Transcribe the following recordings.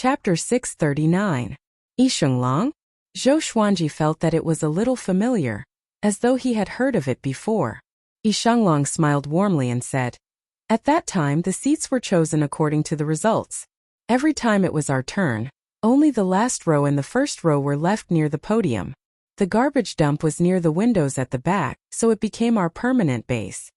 Chapter 639. Yishunglong? Zhou Xuanji felt that it was a little familiar, as though he had heard of it before. Yishunglong smiled warmly and said, "At that time the seats were chosen according to the results. Every time it was our turn, only the last row and the first row were left near the podium. The garbage dump was near the windows at the back, so it became our permanent base."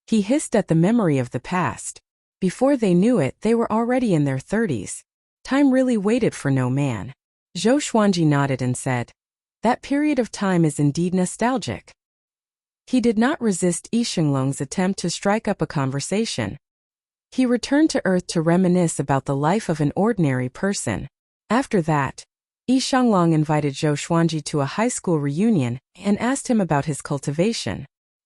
He hissed at the memory of the past. Before they knew it, they were already in their 30s. Time really waited for no man. Zhou Xuanji nodded and said, "That period of time is indeed nostalgic." He did not resist Yishunglong's attempt to strike up a conversation. He returned to Earth to reminisce about the life of an ordinary person. After that, Yishunglong invited Zhou Xuanji to a high school reunion and asked him about his cultivation.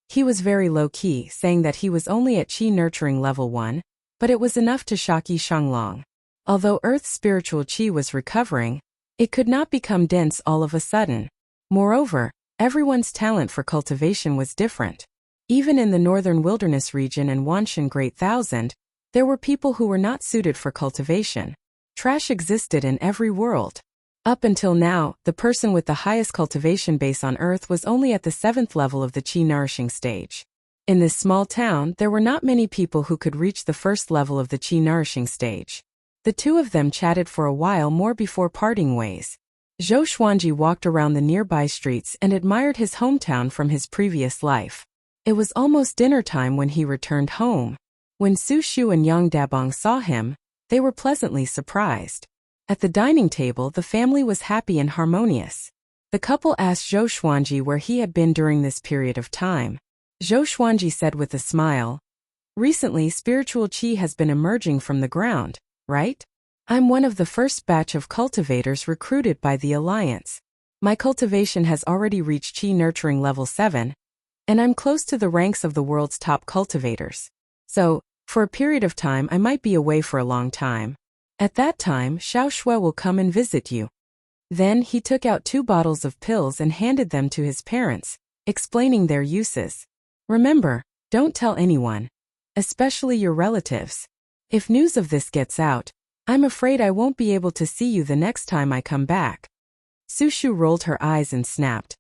He was very low-key, saying that he was only at Qi Nurturing Level 1, but it was enough to shock Yishunglong. Although Earth's spiritual Qi was recovering, it could not become dense all of a sudden. Moreover, everyone's talent for cultivation was different. Even in the northern wilderness region and Wanshan Great Thousand, there were people who were not suited for cultivation. Trash existed in every world. Up until now, the person with the highest cultivation base on Earth was only at the 7th level of the Qi nourishing stage. In this small town, there were not many people who could reach the first level of the Qi nourishing stage. The two of them chatted for a while more before parting ways. Zhou Xuanji walked around the nearby streets and admired his hometown from his previous life. It was almost dinner time when he returned home. When Su Shu and Yang Dabong saw him, they were pleasantly surprised. At the dining table, the family was happy and harmonious. The couple asked Zhou Xuanji where he had been during this period of time. Zhou Xuanji said with a smile, "Recently, spiritual qi has been emerging from the ground, right? I'm one of the first batch of cultivators recruited by the Alliance. My cultivation has already reached Qi Nurturing Level 7, and I'm close to the ranks of the world's top cultivators. So, for a period of time I might be away for a long time. At that time, Xiao Shui will come and visit you." Then he took out 2 bottles of pills and handed them to his parents, explaining their uses. "Remember, don't tell anyone, especially your relatives. If news of this gets out, I'm afraid I won't be able to see you the next time I come back." Su Shu rolled her eyes and snapped,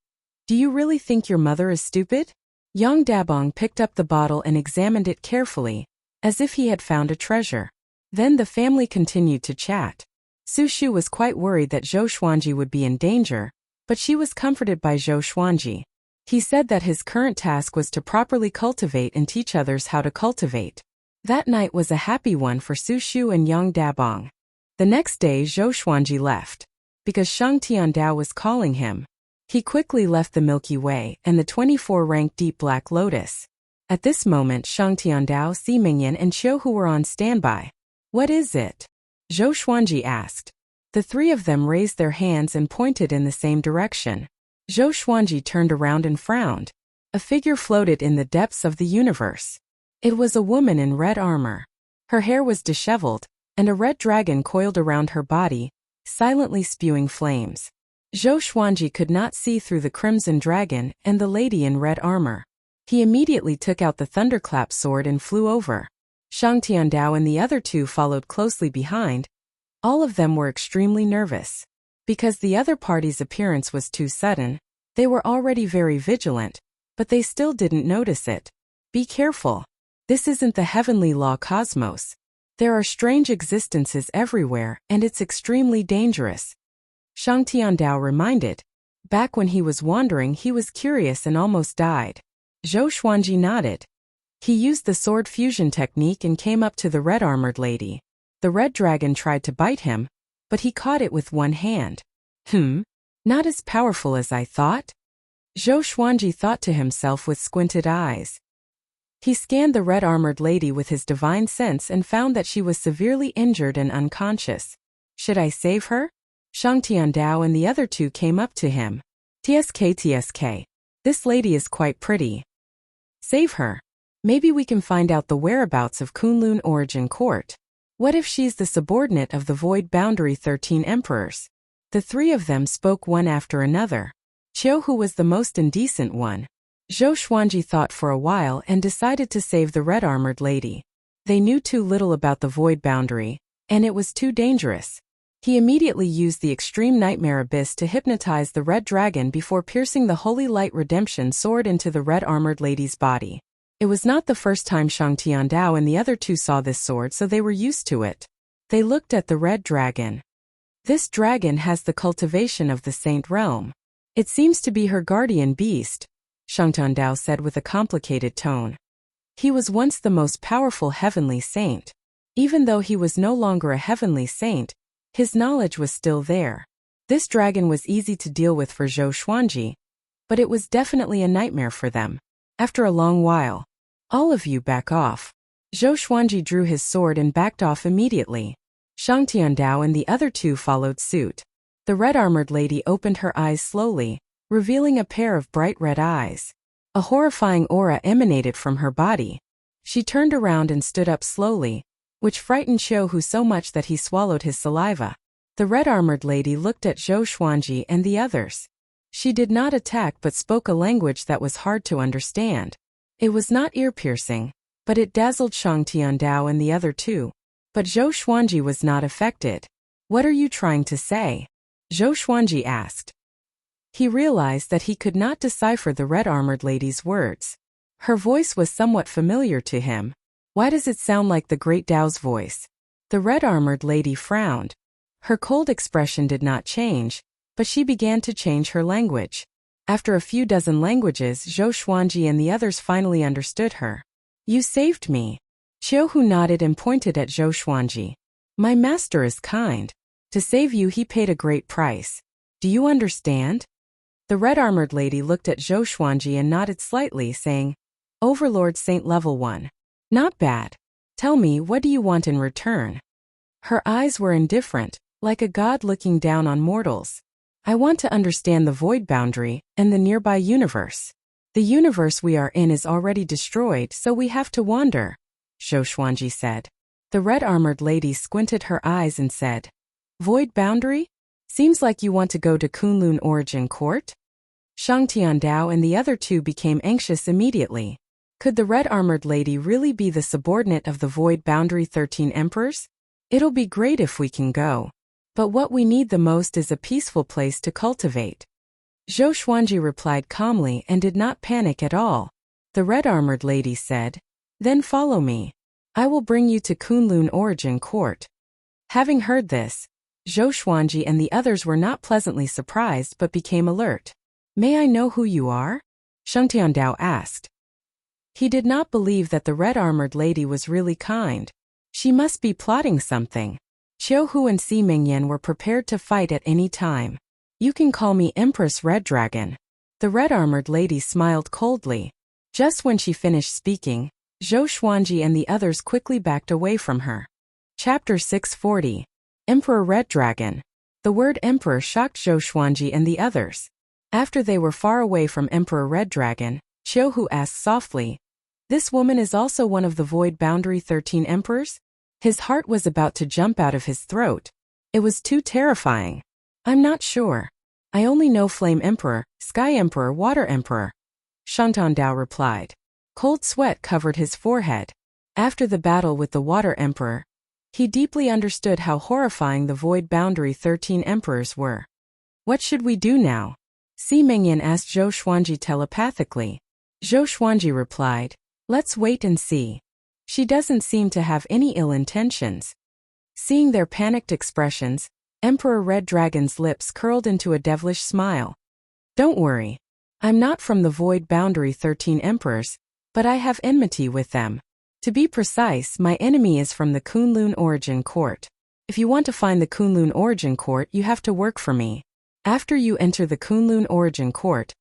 "Do you really think your mother is stupid?" Yang Dabong picked up the bottle and examined it carefully, as if he had found a treasure. Then the family continued to chat. Su Shu was quite worried that Zhou Xuanji would be in danger, but she was comforted by Zhou Xuanji. He said that his current task was to properly cultivate and teach others how to cultivate. That night was a happy one for Su Shu and Yang Dabong. The next day Zhou Xuanji left, because Shang Tiandao was calling him. He quickly left the Milky Way and the 24-rank Deep Black Lotus. At this moment Shang Tiandao, Si Mingyan and Qiu Hu were on standby. "What is it?" Zhou Xuanji asked. The 3 of them raised their hands and pointed in the same direction. Zhou Xuanji turned around and frowned. A figure floated in the depths of the universe. It was a woman in red armor. Her hair was disheveled, and a red dragon coiled around her body, silently spewing flames. Zhou Xuanji could not see through the crimson dragon and the lady in red armor. He immediately took out the thunderclap sword and flew over. Shang Tiandao and the other 2 followed closely behind. All of them were extremely nervous. Because the other party's appearance was too sudden, they were already very vigilant, but they still didn't notice it. "Be careful. This isn't the heavenly law cosmos. There are strange existences everywhere, and it's extremely dangerous," Shang Tiandao reminded. Back when he was wandering, he was curious and almost died. Zhou Xuanji nodded. He used the sword fusion technique and came up to the red-armored lady. The red dragon tried to bite him, but he caught it with one hand. Not as powerful as I thought?" Zhou Xuanji thought to himself with squinted eyes. He scanned the red-armored lady with his divine sense and found that she was severely injured and unconscious. "Should I save her?" Shang Tiandao and the other 2 came up to him. "TSK. This lady is quite pretty. Save her. Maybe we can find out the whereabouts of Kunlun Origin Court. What if she's the subordinate of the Void Boundary 13 Emperors?" The 3 of them spoke one after another. Qiu Hu was the most indecent one. Zhou Xuanji thought for a while and decided to save the red-armored lady. They knew too little about the Void Boundary, and it was too dangerous. He immediately used the extreme nightmare abyss to hypnotize the red dragon before piercing the holy light redemption sword into the red-armored lady's body. It was not the first time Shang Tiandao and the other two saw this sword, so they were used to it. They looked at the red dragon. This dragon has the cultivation of the saint realm. It seems to be her guardian beast, Shang Tiandao said with a complicated tone. He was once the most powerful heavenly saint. Even though he was no longer a heavenly saint, his knowledge was still there. This dragon was easy to deal with for Zhou Xuanji, but it was definitely a nightmare for them. After a long while, all of you back off. Zhou Xuanji drew his sword and backed off immediately. Shang Tiandao and the other two followed suit. The red-armored lady opened her eyes slowly, revealing a pair of bright red eyes. A horrifying aura emanated from her body. She turned around and stood up slowly, which frightened Xiu Hu so much that he swallowed his saliva. The red-armored lady looked at Zhou Xuanji and the others. She did not attack but spoke a language that was hard to understand. It was not ear-piercing, but it dazzled Shang Tiandao and the other two. But Zhou Xuanji was not affected. What are you trying to say? Zhou Xuanji asked. He realized that he could not decipher the red-armored lady's words. Her voice was somewhat familiar to him. Why does it sound like the Great Tao's voice? The red-armored lady frowned. Her cold expression did not change, but she began to change her language. After a few dozen languages, Zhou Xuanji and the others finally understood her. You saved me. Xiu Hu nodded and pointed at Zhou Xuanji. My master is kind. To save you he paid a great price. Do you understand? The red-armored lady looked at Zhou Xuanji and nodded slightly, saying, Overlord Saint Level 1. Not bad. Tell me, what do you want in return? Her eyes were indifferent, like a god looking down on mortals. I want to understand the void boundary and the nearby universe. The universe we are in is already destroyed, so we have to wander, Zhou Xuanji said. The red-armored lady squinted her eyes and said, Void boundary? Seems like you want to go to Kunlun Origin Court? Shang Tiandao and the other two became anxious immediately. Could the red-armored lady really be the subordinate of the void boundary 13 emperors? It'll be great if we can go. But what we need the most is a peaceful place to cultivate. Zhou Xuanji replied calmly and did not panic at all. The red-armored lady said, Then follow me. I will bring you to Kunlun Origin Court. Having heard this, Zhou Xuanji and the others were not pleasantly surprised but became alert. May I know who you are? Shang Tiandao asked. He did not believe that the red-armored lady was really kind. She must be plotting something. Qiu Hu and Si Mingyan were prepared to fight at any time. You can call me Empress Red Dragon. The red-armored lady smiled coldly. Just when she finished speaking, Zhou Xuanji and the others quickly backed away from her. Chapter 640. Emperor Red Dragon. The word emperor shocked Zhou Xuanji and the others. After they were far away from Emperor Red Dragon, Qiu Hu asked softly, This woman is also one of the void boundary 13 emperors? His heart was about to jump out of his throat. It was too terrifying. I'm not sure. I only know Flame Emperor, Sky Emperor, Water Emperor. Shang Tiandao replied. Cold sweat covered his forehead. After the battle with the Water Emperor, he deeply understood how horrifying the void boundary 13 emperors were. What should we do now? Si Mingyan asked Zhou Xuanji telepathically. Zhou Xuanji replied, Let's wait and see. She doesn't seem to have any ill intentions. Seeing their panicked expressions, Emperor Red Dragon's lips curled into a devilish smile. Don't worry. I'm not from the void boundary 13 emperors, but I have enmity with them. To be precise, my enemy is from the Kunlun Origin Court. If you want to find the Kunlun Origin Court, you have to work for me. After you enter the Kunlun Origin Court,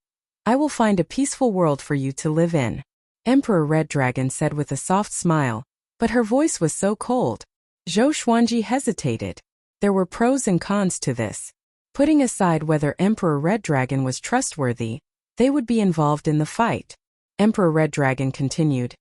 I will find a peaceful world for you to live in. Emperor Red Dragon said with a soft smile, but her voice was so cold. Zhou Xuanji hesitated. There were pros and cons to this. Putting aside whether Emperor Red Dragon was trustworthy, they would be involved in the fight. Emperor Red Dragon continued.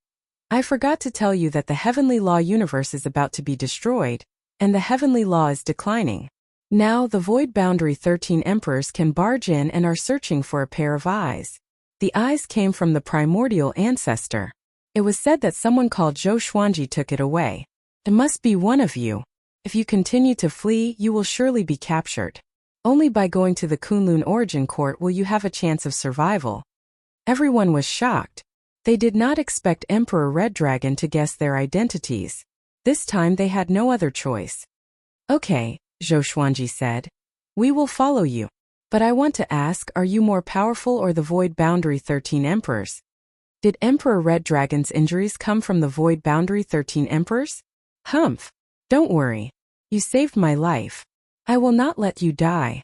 I forgot to tell you that the heavenly law universe is about to be destroyed, and the heavenly law is declining. Now the void boundary 13 emperors can barge in and are searching for a pair of eyes. The eyes came from the primordial ancestor. It was said that someone called Zhou Xuanji took it away. It must be one of you. If you continue to flee, you will surely be captured. Only by going to the Kunlun Origin Court will you have a chance of survival. Everyone was shocked. They did not expect Emperor Red Dragon to guess their identities. This time they had no other choice. Okay, Zhou Xuanji said. We will follow you. But I want to ask, are you more powerful or the Void Boundary 13 Emperors? Did Emperor Red Dragon's injuries come from the Void Boundary 13 Emperors? Humph. Don't worry. You saved my life. I will not let you die.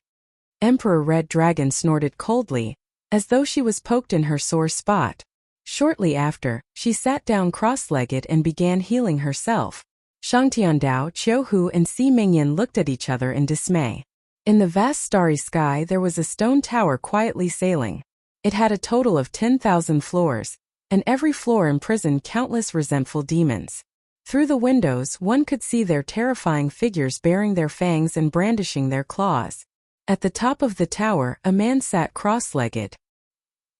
Emperor Red Dragon snorted coldly, as though she was poked in her sore spot. Shortly after, she sat down cross-legged and began healing herself. Shang Tiandao, Qiu Hu and Si Mingyan looked at each other in dismay. In the vast starry sky there was a stone tower quietly sailing. It had a total of 10,000 floors, and every floor imprisoned countless resentful demons. Through the windows one could see their terrifying figures baring their fangs and brandishing their claws. At the top of the tower a man sat cross-legged.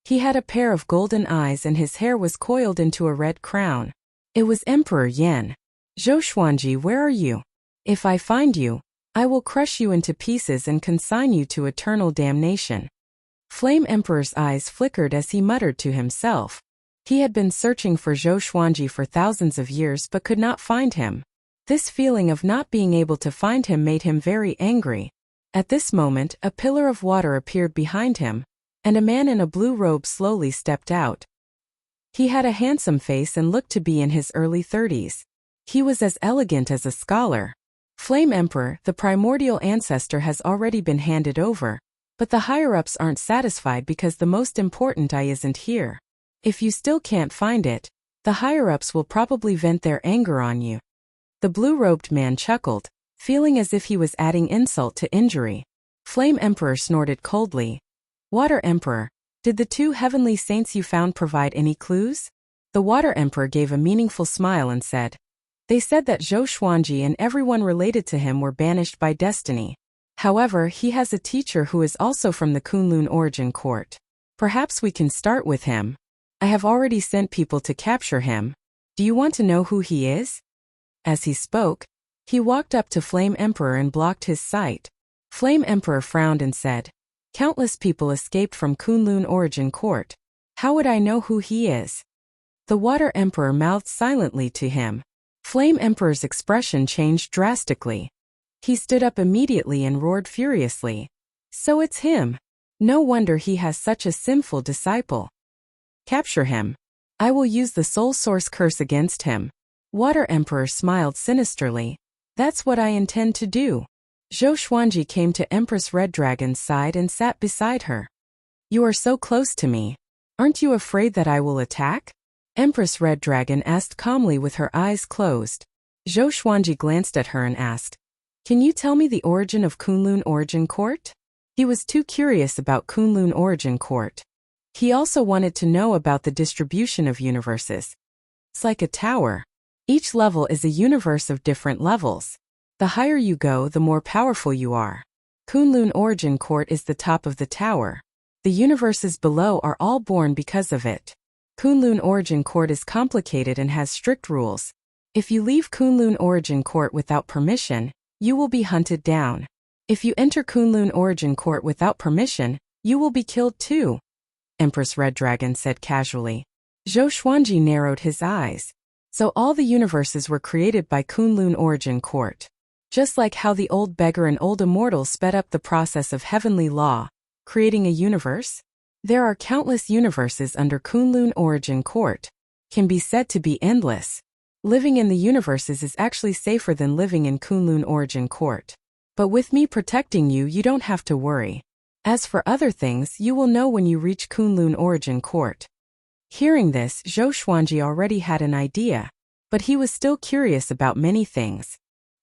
He had a pair of golden eyes and his hair was coiled into a red crown. It was Emperor Yan. Zhou Xuanji, where are you? If I find you, I will crush you into pieces and consign you to eternal damnation. Flame Emperor's eyes flickered as he muttered to himself. He had been searching for Zhou Xuanji for thousands of years but could not find him. This feeling of not being able to find him made him very angry. At this moment, a pillar of water appeared behind him, and a man in a blue robe slowly stepped out. He had a handsome face and looked to be in his early 30s. He was as elegant as a scholar. Flame Emperor, the primordial ancestor, has already been handed over, but the higher-ups aren't satisfied because the most important eye isn't here. If you still can't find it, the higher-ups will probably vent their anger on you. The blue-robed man chuckled, feeling as if he was adding insult to injury. Flame Emperor snorted coldly. Water Emperor, did the two heavenly saints you found provide any clues? The Water Emperor gave a meaningful smile and said, they said that Zhou Xuanji and everyone related to him were banished by destiny. However, he has a teacher who is also from the Kunlun Origin Court. Perhaps we can start with him. I have already sent people to capture him. Do you want to know who he is? As he spoke, he walked up to Flame Emperor and blocked his sight. Flame Emperor frowned and said, countless people escaped from Kunlun Origin Court. How would I know who he is? The Water Emperor mouthed silently to him. Flame Emperor's expression changed drastically. He stood up immediately and roared furiously. So it's him. No wonder he has such a sinful disciple. Capture him. I will use the Soul Source curse against him. Water Emperor smiled sinisterly. That's what I intend to do. Zhou Xuanji came to Empress Red Dragon's side and sat beside her. You are so close to me. Aren't you afraid that I will attack? Empress Red Dragon asked calmly with her eyes closed. Zhou Xuanji glanced at her and asked, can you tell me the origin of Kunlun Origin Court? He was too curious about Kunlun Origin Court. He also wanted to know about the distribution of universes. It's like a tower. Each level is a universe of different levels. The higher you go, the more powerful you are. Kunlun Origin Court is the top of the tower. The universes below are all born because of it. Kunlun Origin Court is complicated and has strict rules. If you leave Kunlun Origin Court without permission, you will be hunted down. If you enter Kunlun Origin Court without permission, you will be killed too. Empress Red Dragon said casually. Zhou Xuanji narrowed his eyes. So all the universes were created by Kunlun Origin Court. Just like how the old beggar and old immortal sped up the process of heavenly law, creating a universe? There are countless universes under Kunlun Origin Court. Can be said to be endless. Living in the universes is actually safer than living in Kunlun Origin Court. But with me protecting you, you don't have to worry. As for other things, you will know when you reach Kunlun Origin Court. Hearing this, Zhou Xuanji already had an idea, but he was still curious about many things.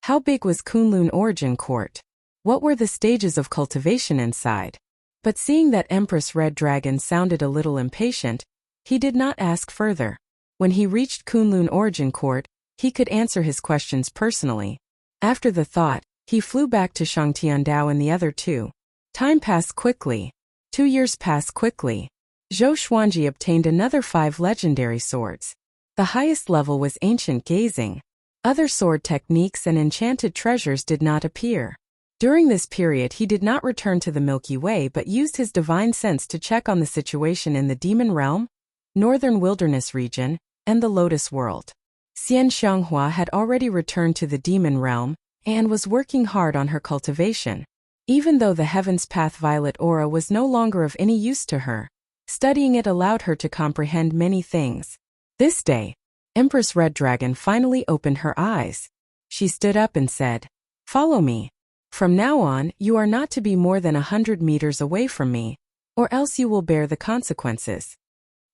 How big was Kunlun Origin Court? What were the stages of cultivation inside? But seeing that Empress Red Dragon sounded a little impatient, he did not ask further. When he reached Kunlun Origin Court, he could answer his questions personally. After the thought, he flew back to Shang Tiandao and the other two. Time passed quickly. 2 years passed quickly. Zhou Xuanji obtained another 5 legendary swords. The highest level was Ancient Gazing. Other sword techniques and enchanted treasures did not appear. During this period he did not return to the Milky Way but used his divine sense to check on the situation in the Demon Realm, Northern Wilderness region, and the Lotus World. Xian Xianghua had already returned to the Demon Realm and was working hard on her cultivation. Even though the Heaven's Path Violet Aura was no longer of any use to her, studying it allowed her to comprehend many things. This day, Empress Red Dragon finally opened her eyes. She stood up and said, "Follow me. From now on, you are not to be more than 100 meters away from me, or else you will bear the consequences."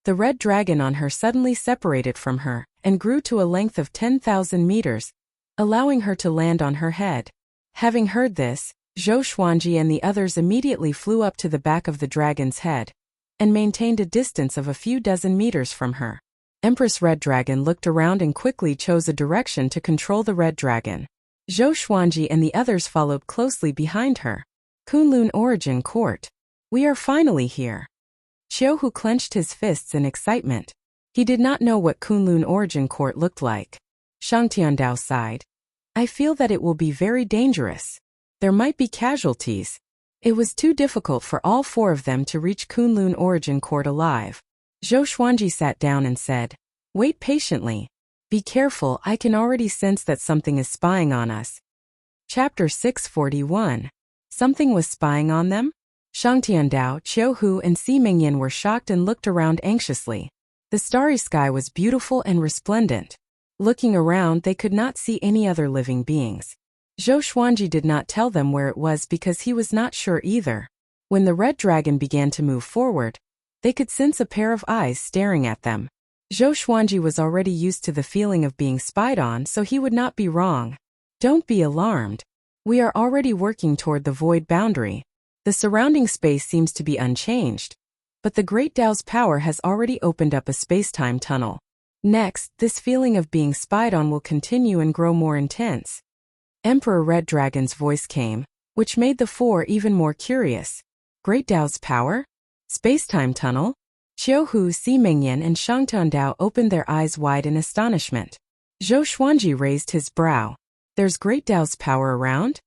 The red dragon on her suddenly separated from her and grew to a length of 10,000 meters, allowing her to land on her head. Having heard this, Zhou Xuanji and the others immediately flew up to the back of the dragon's head and maintained a distance of a few dozen meters from her. Empress Red Dragon looked around and quickly chose a direction to control the red dragon. Zhou Xuanji and the others followed closely behind her. Kunlun Origin Court. We are finally here. Qiu Hu clenched his fists in excitement. He did not know what Kunlun Origin Court looked like. Shang Tiandao sighed. I feel that it will be very dangerous. There might be casualties. It was too difficult for all four of them to reach Kunlun Origin Court alive. Zhou Xuanji sat down and said, "Wait patiently. Be careful, I can already sense that something is spying on us." Chapter 641. Something was spying on them? Shang Tiandao, Qiu Hu and Si Mingyan were shocked and looked around anxiously. The starry sky was beautiful and resplendent. Looking around, they could not see any other living beings. Zhou Xuanji did not tell them where it was because he was not sure either. When the red dragon began to move forward, they could sense a pair of eyes staring at them. Zhou Xuanji was already used to the feeling of being spied on, so he would not be wrong. Don't be alarmed. We are already working toward the void boundary. The surrounding space seems to be unchanged, but the Great Tao's power has already opened up a space-time tunnel. Next, this feeling of being spied on will continue and grow more intense. Emperor Red Dragon's voice came, which made the four even more curious. Great Tao's power? Space-time tunnel? Qiu Hu, Si Mingyan and Shang Tiandao opened their eyes wide in astonishment. Zhou Xuanji raised his brow. There's Great Tao's power around?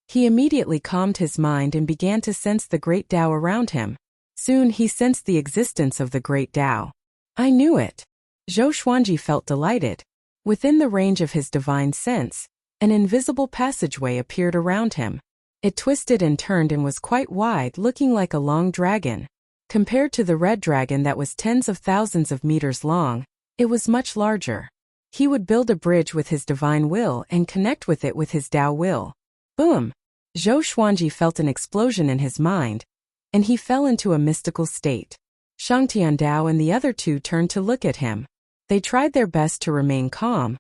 He immediately calmed his mind and began to sense the Great Tao around him. Soon he sensed the existence of the Great Tao. I knew it. Zhou Xuanji felt delighted. Within the range of his divine sense, an invisible passageway appeared around him. It twisted and turned and was quite wide, looking like a long dragon. Compared to the red dragon that was tens of thousands of meters long, it was much larger. He would build a bridge with his divine will and connect with it with his Tao will. Boom! Zhou Xuanji felt an explosion in his mind, and he fell into a mystical state. Shang Tiandao and the other two turned to look at him. They tried their best to remain calm,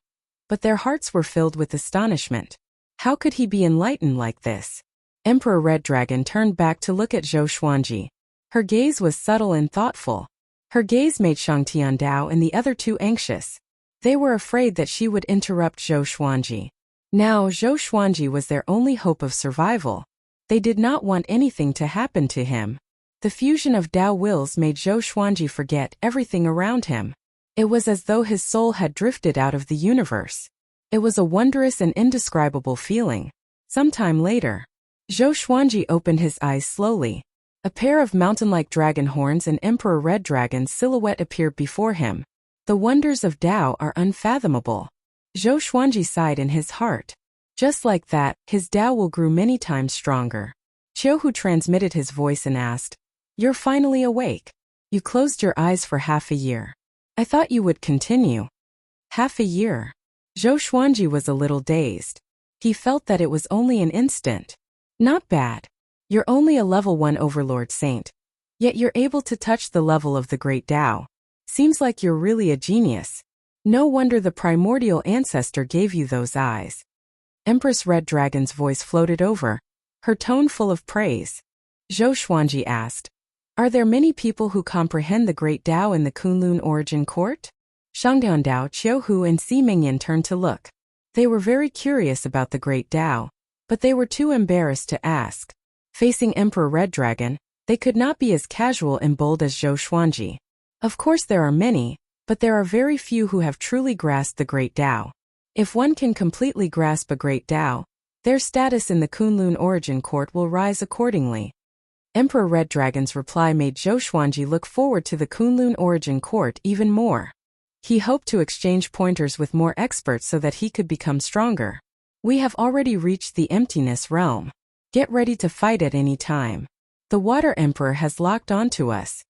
but their hearts were filled with astonishment. How could he be enlightened like this? Emperor Red Dragon turned back to look at Zhou Xuanji. Her gaze was subtle and thoughtful. Her gaze made Shang Tiandao and the other two anxious. They were afraid that she would interrupt Zhou Xuanji. Now Zhou Xuanji was their only hope of survival. They did not want anything to happen to him. The fusion of Tao wills made Zhou Xuanji forget everything around him. It was as though his soul had drifted out of the universe. It was a wondrous and indescribable feeling. Sometime later, Zhou Xuanji opened his eyes slowly. A pair of mountain-like dragon horns and Emperor Red Dragon's silhouette appeared before him. The wonders of Tao are unfathomable. Zhou Xuanji sighed in his heart. Just like that, his Tao will grew many times stronger. Qiu Hu transmitted his voice and asked, "You're finally awake. You closed your eyes for half a year. I thought you would continue." Half a year. Zhou Xuanji was a little dazed. He felt that it was only an instant. Not bad. You're only a level 1 Overlord Saint. Yet you're able to touch the level of the Great Tao. Seems like you're really a genius. No wonder the primordial ancestor gave you those eyes. Empress Red Dragon's voice floated over, her tone full of praise. Zhou Xuanji asked, "Are there many people who comprehend the Great Tao in the Kunlun Origin Court?" Shang Tiandao, Qiu Hu and Si Mingyan turned to look. They were very curious about the Great Tao, but they were too embarrassed to ask. Facing Emperor Red Dragon, they could not be as casual and bold as Zhou Xuanji. Of course there are many, but there are very few who have truly grasped the Great Tao. If one can completely grasp a great Tao, their status in the Kunlun origin court will rise accordingly. Emperor Red Dragon's reply made Zhou Xuanji look forward to the Kunlun origin court even more. He hoped to exchange pointers with more experts so that he could become stronger. We have already reached the emptiness realm. Get ready to fight at any time. The Water Emperor has locked onto us.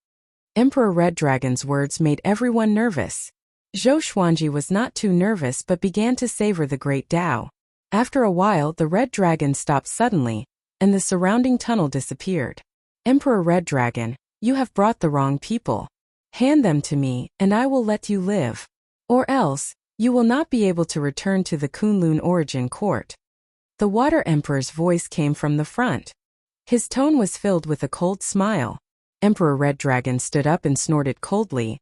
Emperor Red Dragon's words made everyone nervous. Zhou Xuanji was not too nervous but began to savor the great Tao. After a while, the Red Dragon stopped suddenly, and the surrounding tunnel disappeared. Emperor Red Dragon, you have brought the wrong people. Hand them to me, and I will let you live. Or else, you will not be able to return to the Kunlun origin court. The Water Emperor's voice came from the front. His tone was filled with a cold smile. Emperor Red Dragon stood up and snorted coldly.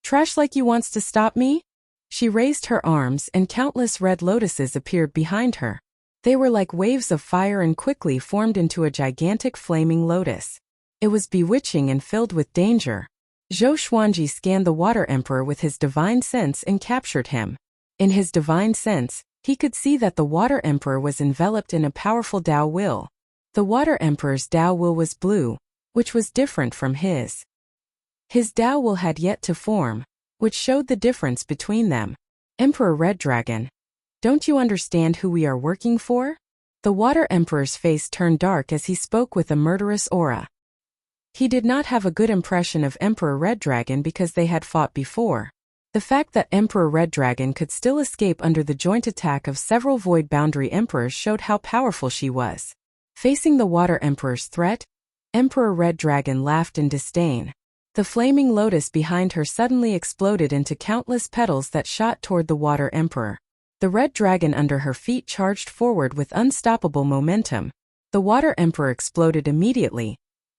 Trash like you wants to stop me? She raised her arms and countless red lotuses appeared behind her. They were like waves of fire and quickly formed into a gigantic flaming lotus. It was bewitching and filled with danger. Zhou Xuanji scanned the Water Emperor with his divine sense and captured him. In his divine sense, he could see that the Water Emperor was enveloped in a powerful Tao will. The Water Emperor's Tao will was blue, which was different from his. His Tao will had yet to form, which showed the difference between them. Emperor Red Dragon, don't you understand who we are working for? The Water Emperor's face turned dark as he spoke with a murderous aura. He did not have a good impression of Emperor Red Dragon because they had fought before. The fact that Emperor Red Dragon could still escape under the joint attack of several Void Boundary Emperors showed how powerful she was. Facing the Water Emperor's threat, Emperor Red Dragon laughed in disdain. The flaming lotus behind her suddenly exploded into countless petals that shot toward the Water Emperor. The Red Dragon under her feet charged forward with unstoppable momentum. The Water Emperor exploded immediately,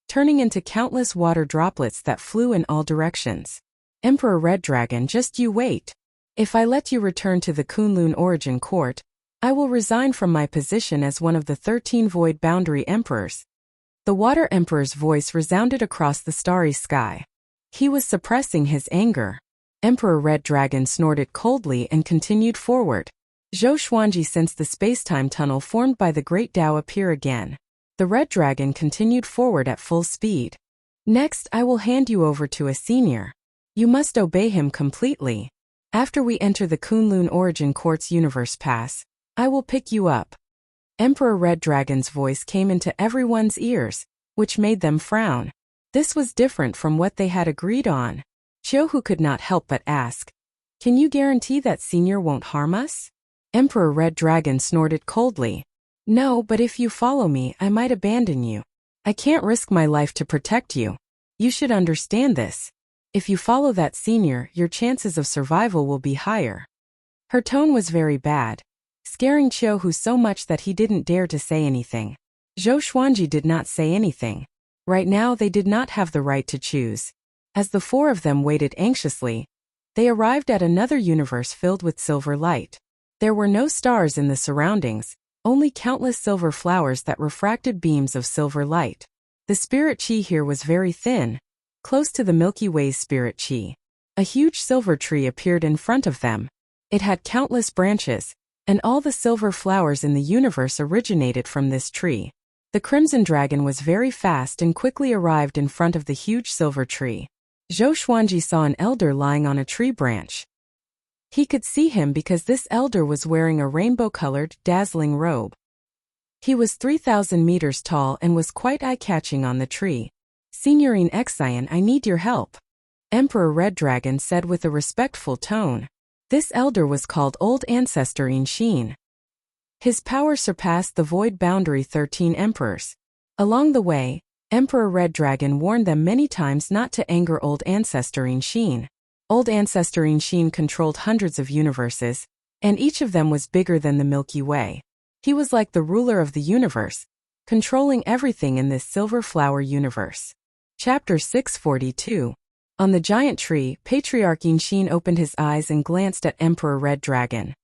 turning into countless water droplets that flew in all directions. Emperor Red Dragon, just you wait. If I let you return to the Kunlun origin court, I will resign from my position as one of the 13 Void Boundary Emperors. The Water Emperor's voice resounded across the starry sky. He was suppressing his anger. Emperor Red Dragon snorted coldly and continued forward. Zhou Xuanji sensed the space-time tunnel formed by the Great Tao appear again. The Red Dragon continued forward at full speed. Next, I will hand you over to a senior. You must obey him completely. After we enter the Kunlun Origin Court's Universe Pass, I will pick you up. Emperor Red Dragon's voice came into everyone's ears, which made them frown. This was different from what they had agreed on. Qiuhu could not help but ask, can you guarantee that senior won't harm us? Emperor Red Dragon snorted coldly. No, but if you follow me, I might abandon you. I can't risk my life to protect you. You should understand this. If you follow that senior, your chances of survival will be higher. Her tone was very bad, scaring Qiuhu so much that he didn't dare to say anything. Zhou Xuanji did not say anything. Right now they did not have the right to choose. As the four of them waited anxiously, they arrived at another universe filled with silver light. There were no stars in the surroundings, only countless silver flowers that refracted beams of silver light. The spirit chi here was very thin, close to the Milky Way's spirit chi. A huge silver tree appeared in front of them. It had countless branches, and all the silver flowers in the universe originated from this tree. The Crimson Dragon was very fast and quickly arrived in front of the huge silver tree. Zhou Xuanji saw an elder lying on a tree branch. He could see him because this elder was wearing a rainbow-colored, dazzling robe. He was 3,000 meters tall and was quite eye-catching on the tree. Signorine Exion, I need your help. Emperor Red Dragon said with a respectful tone. This elder was called Old Ancestor Inshin. His power surpassed the Void Boundary 13 Emperors. Along the way, Emperor Red Dragon warned them many times not to anger Old Ancestor Inshin. Old Ancestor Inshin controlled hundreds of universes, and each of them was bigger than the Milky Way. He was like the ruler of the universe, controlling everything in this silver flower universe. Chapter 642. On the giant tree, Patriarch Inshin opened his eyes and glanced at Emperor Red Dragon.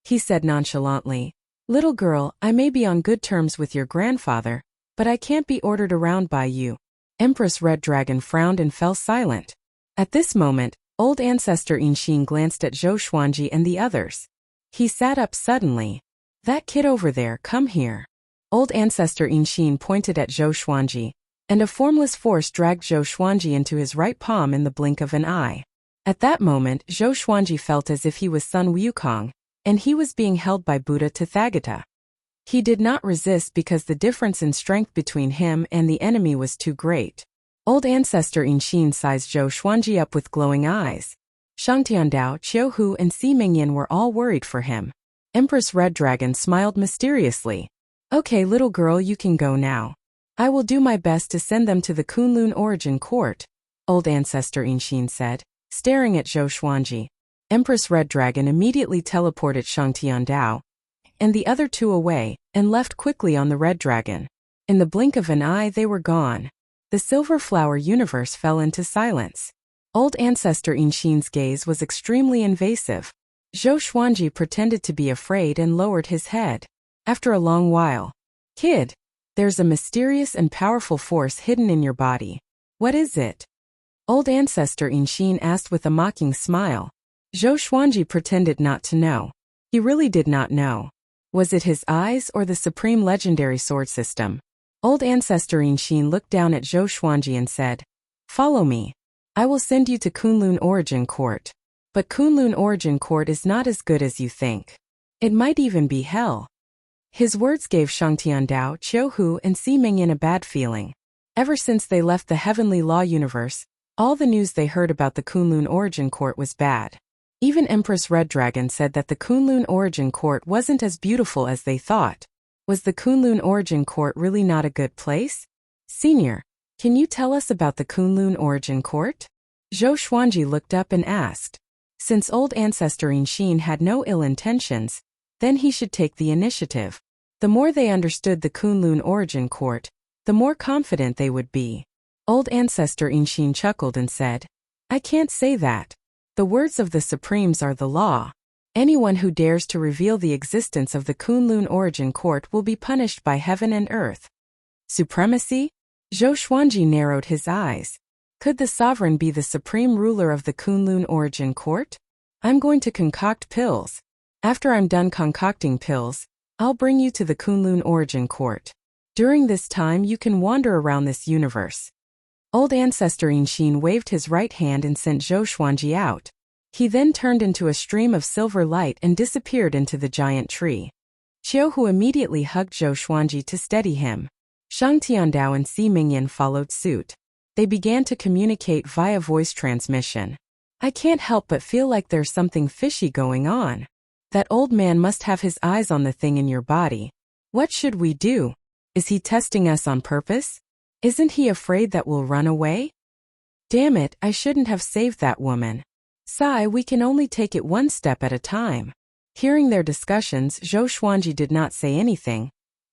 He said nonchalantly, Little girl, I may be on good terms with your grandfather, but I can't be ordered around by you. Empress Red Dragon frowned and fell silent. At this moment, Old Ancestor Inshin glanced at Zhou Xuanji and the others. He sat up suddenly. That kid over there, come here. Old ancestor Inshin pointed at Zhou Xuanji, and a formless force dragged Zhou Xuanji into his right palm in the blink of an eye. At that moment, Zhou Xuanji felt as if he was Sun Wukong, and he was being held by Buddha Tathagata. He did not resist because the difference in strength between him and the enemy was too great. Old ancestor Inshin sized Zhou Xuanji up with glowing eyes. Shang Tiandao, Qiu Hu and Si Mingyan were all worried for him. Empress Red Dragon smiled mysteriously. Okay, little girl, you can go now. I will do my best to send them to the Kunlun Origin Court, Old ancestor Inshin said, staring at Zhou Xuanji. Empress Red Dragon immediately teleported Shang Tiandao and the other two away, and left quickly on the Red Dragon. In the blink of an eye they were gone. The Silver Flower universe fell into silence. Old ancestor Inshin's gaze was extremely invasive. Zhou Xuanji pretended to be afraid and lowered his head. After a long while, Kid, there's a mysterious and powerful force hidden in your body. What is it? Old ancestor Inshin asked with a mocking smile. Zhou Xuanji pretended not to know. He really did not know. Was it his eyes or the supreme legendary sword system? Old ancestor Inshin looked down at Zhou Xuanji and said, Follow me. I will send you to Kunlun Origin Court. But Kunlun Origin Court is not as good as you think. It might even be hell. His words gave Shang Tiandao, Qiu Hu and Si Mingyan a bad feeling. Ever since they left the Heavenly Law universe, all the news they heard about the Kunlun Origin Court was bad. Even Empress Red Dragon said that the Kunlun Origin Court wasn't as beautiful as they thought. Was the Kunlun Origin Court really not a good place? Senior, can you tell us about the Kunlun Origin Court? Zhou Xuanji looked up and asked. Since old ancestor Inshin had no ill intentions, then he should take the initiative. The more they understood the Kunlun Origin Court, the more confident they would be. Old ancestor Inshin chuckled and said, I can't say that. The words of the Supremes are the law. Anyone who dares to reveal the existence of the Kunlun Origin Court will be punished by heaven and earth. Supremacy? Zhou Xuanji narrowed his eyes. Could the sovereign be the supreme ruler of the Kunlun Origin Court? I'm going to concoct pills. After I'm done concocting pills, I'll bring you to the Kunlun Origin Court. During this time you can wander around this universe. Old ancestor Inshin waved his right hand and sent Zhou Xuanji out. He then turned into a stream of silver light and disappeared into the giant tree. Qiu Hu immediately hugged Zhou Xuanji to steady him. Shang Tiandao and Si Mingyan followed suit. They began to communicate via voice transmission. I can't help but feel like there's something fishy going on. That old man must have his eyes on the thing in your body. What should we do? Is he testing us on purpose? Isn't he afraid that we'll run away? Damn it, I shouldn't have saved that woman. Sigh, we can only take it one step at a time. Hearing their discussions, Zhou Xuanji did not say anything,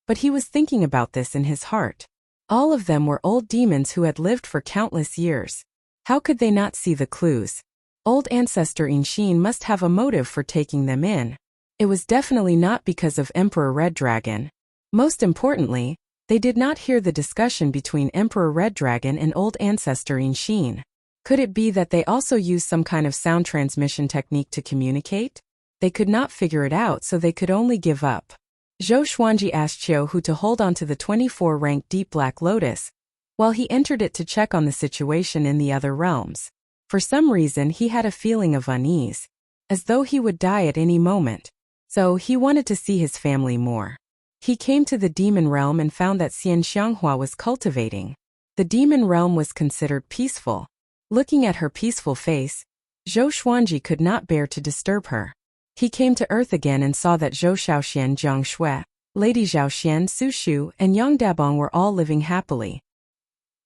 but he was thinking about this in his heart. All of them were old demons who had lived for countless years. How could they not see the clues? Old ancestor Inshin must have a motive for taking them in. It was definitely not because of Emperor Red Dragon. Most importantly, they did not hear the discussion between Emperor Red Dragon and old ancestor Inshin. Could it be that they also used some kind of sound transmission technique to communicate? They could not figure it out, so they could only give up. Zhou Xuanji asked Qiu Hu to hold on to the 24-rank Deep Black Lotus, while he entered it to check on the situation in the other realms. For some reason he had a feeling of unease, as though he would die at any moment. So he wanted to see his family more. He came to the demon realm and found that Xian Xianghua was cultivating. The demon realm was considered peaceful. Looking at her peaceful face, Zhou Xuanji could not bear to disturb her. He came to earth again and saw that Zhou Shaoxian, Jiang Shui, Lady Zhaoxian, Su Shu, and Yang Dabong were all living happily.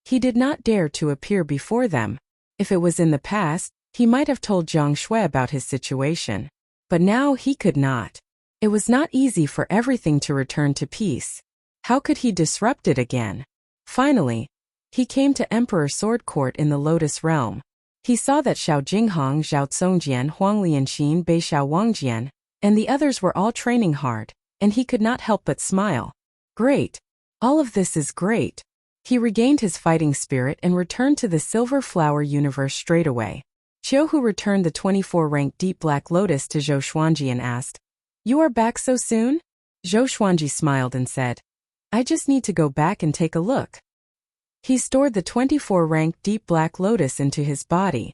He did not dare to appear before them. If it was in the past, he might have told Jiang Shui about his situation. But now he could not. It was not easy for everything to return to peace. How could he disrupt it again? Finally, he came to Emperor Sword Court in the Lotus Realm. He saw that Xiao Jinghong, Zhao Congjian, Huang Lianxin, Bei Xiao Wangjian, and the others were all training hard, and he could not help but smile. Great. All of this is great. He regained his fighting spirit and returned to the Silver Flower universe straight away. Qiu Hu returned the 24-rank Deep Black Lotus to Zhou Xuanji and asked, You are back so soon? Zhou Xuanji smiled and said, I just need to go back and take a look. He stored the 24-rank deep black lotus into his body.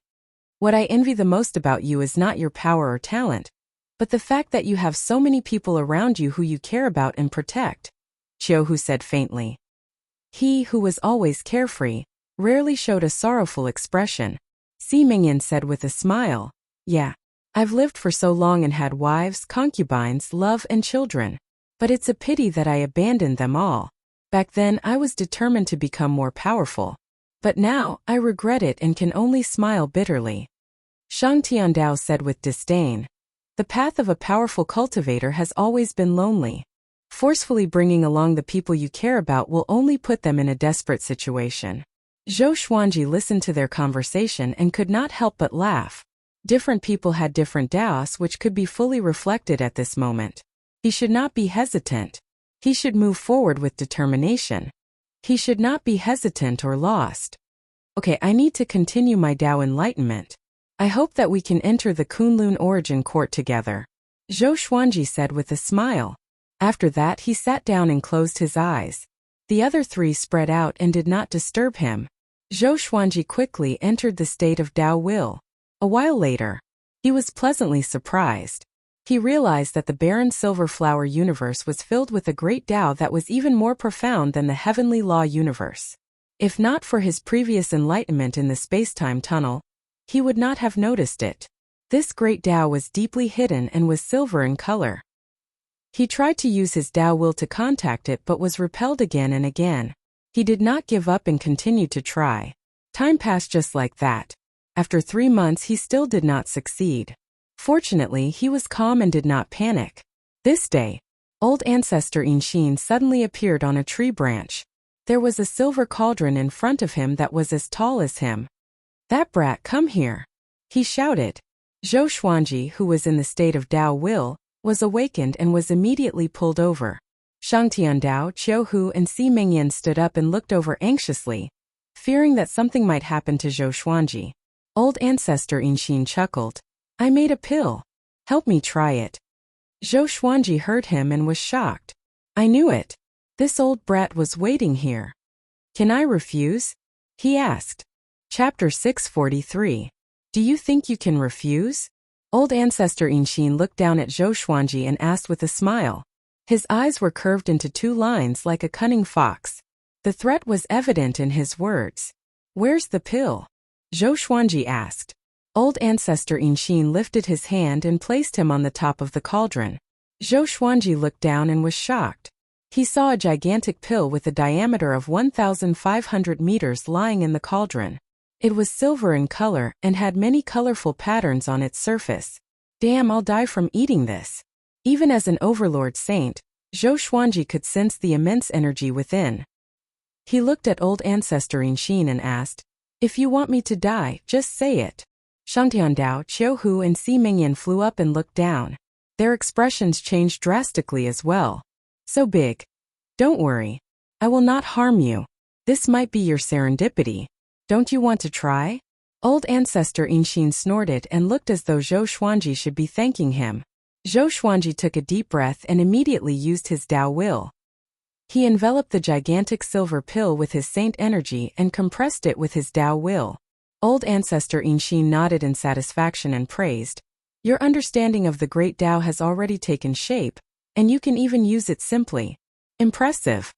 What I envy the most about you is not your power or talent, but the fact that you have so many people around you who you care about and protect, Qiuhu said faintly. He, who was always carefree, rarely showed a sorrowful expression. Si Mingyan said with a smile, Yeah, I've lived for so long and had wives, concubines, love and children. But it's a pity that I abandoned them all. Back then I was determined to become more powerful. But now, I regret it and can only smile bitterly. Shang Tiandao said with disdain, The path of a powerful cultivator has always been lonely. Forcefully bringing along the people you care about will only put them in a desperate situation. Zhou Xuanji listened to their conversation and could not help but laugh. Different people had different daos which could be fully reflected at this moment. He should not be hesitant. He should move forward with determination. He should not be hesitant or lost. Okay, I need to continue my Tao enlightenment. I hope that we can enter the Kunlun origin court together. Zhou Xuanji said with a smile. After that he sat down and closed his eyes. The other three spread out and did not disturb him. Zhou Xuanji quickly entered the state of Tao will. A while later, he was pleasantly surprised. He realized that the barren silver flower universe was filled with a great Tao that was even more profound than the heavenly law universe. If not for his previous enlightenment in the space-time tunnel, he would not have noticed it. This great Tao was deeply hidden and was silver in color. He tried to use his Tao will to contact it but was repelled again and again. He did not give up and continued to try. Time passed just like that. After 3 months he still did not succeed. Fortunately, he was calm and did not panic. This day, old ancestor Inshin suddenly appeared on a tree branch. There was a silver cauldron in front of him that was as tall as him. That brat, come here, he shouted. Zhou Xuanji, who was in the state of Tao will, was awakened and was immediately pulled over. Shang Tiandao, Qiuhu and Si Mingyan stood up and looked over anxiously, fearing that something might happen to Zhou Xuanji. Old ancestor Inshin chuckled. I made a pill. Help me try it. Zhou Xuanji heard him and was shocked. I knew it. This old brat was waiting here. Can I refuse? He asked. Chapter 643. Do you think you can refuse? Old ancestor Inshin looked down at Zhou Xuanji and asked with a smile. His eyes were curved into 2 lines like a cunning fox. The threat was evident in his words. Where's the pill? Zhou Xuanji asked. Old ancestor Inshin lifted his hand and placed him on the top of the cauldron. Zhou Xuanji looked down and was shocked. He saw a gigantic pill with a diameter of 1,500 meters lying in the cauldron. It was silver in color and had many colorful patterns on its surface. Damn, I'll die from eating this. Even as an overlord saint, Zhou Xuanji could sense the immense energy within. He looked at old ancestor Inshin and asked, If you want me to die, just say it. Shang Tiandao, Qiuhu and Si Mingyan flew up and looked down. Their expressions changed drastically as well. So big. Don't worry. I will not harm you. This might be your serendipity. Don't you want to try? Old ancestor Inshin snorted and looked as though Zhou Xuanji should be thanking him. Zhou Xuanji took a deep breath and immediately used his Tao will. He enveloped the gigantic silver pill with his saint energy and compressed it with his Tao will. Old ancestor Inshin nodded in satisfaction and praised. Your understanding of the great Tao has already taken shape, and you can even use it simply. Impressive.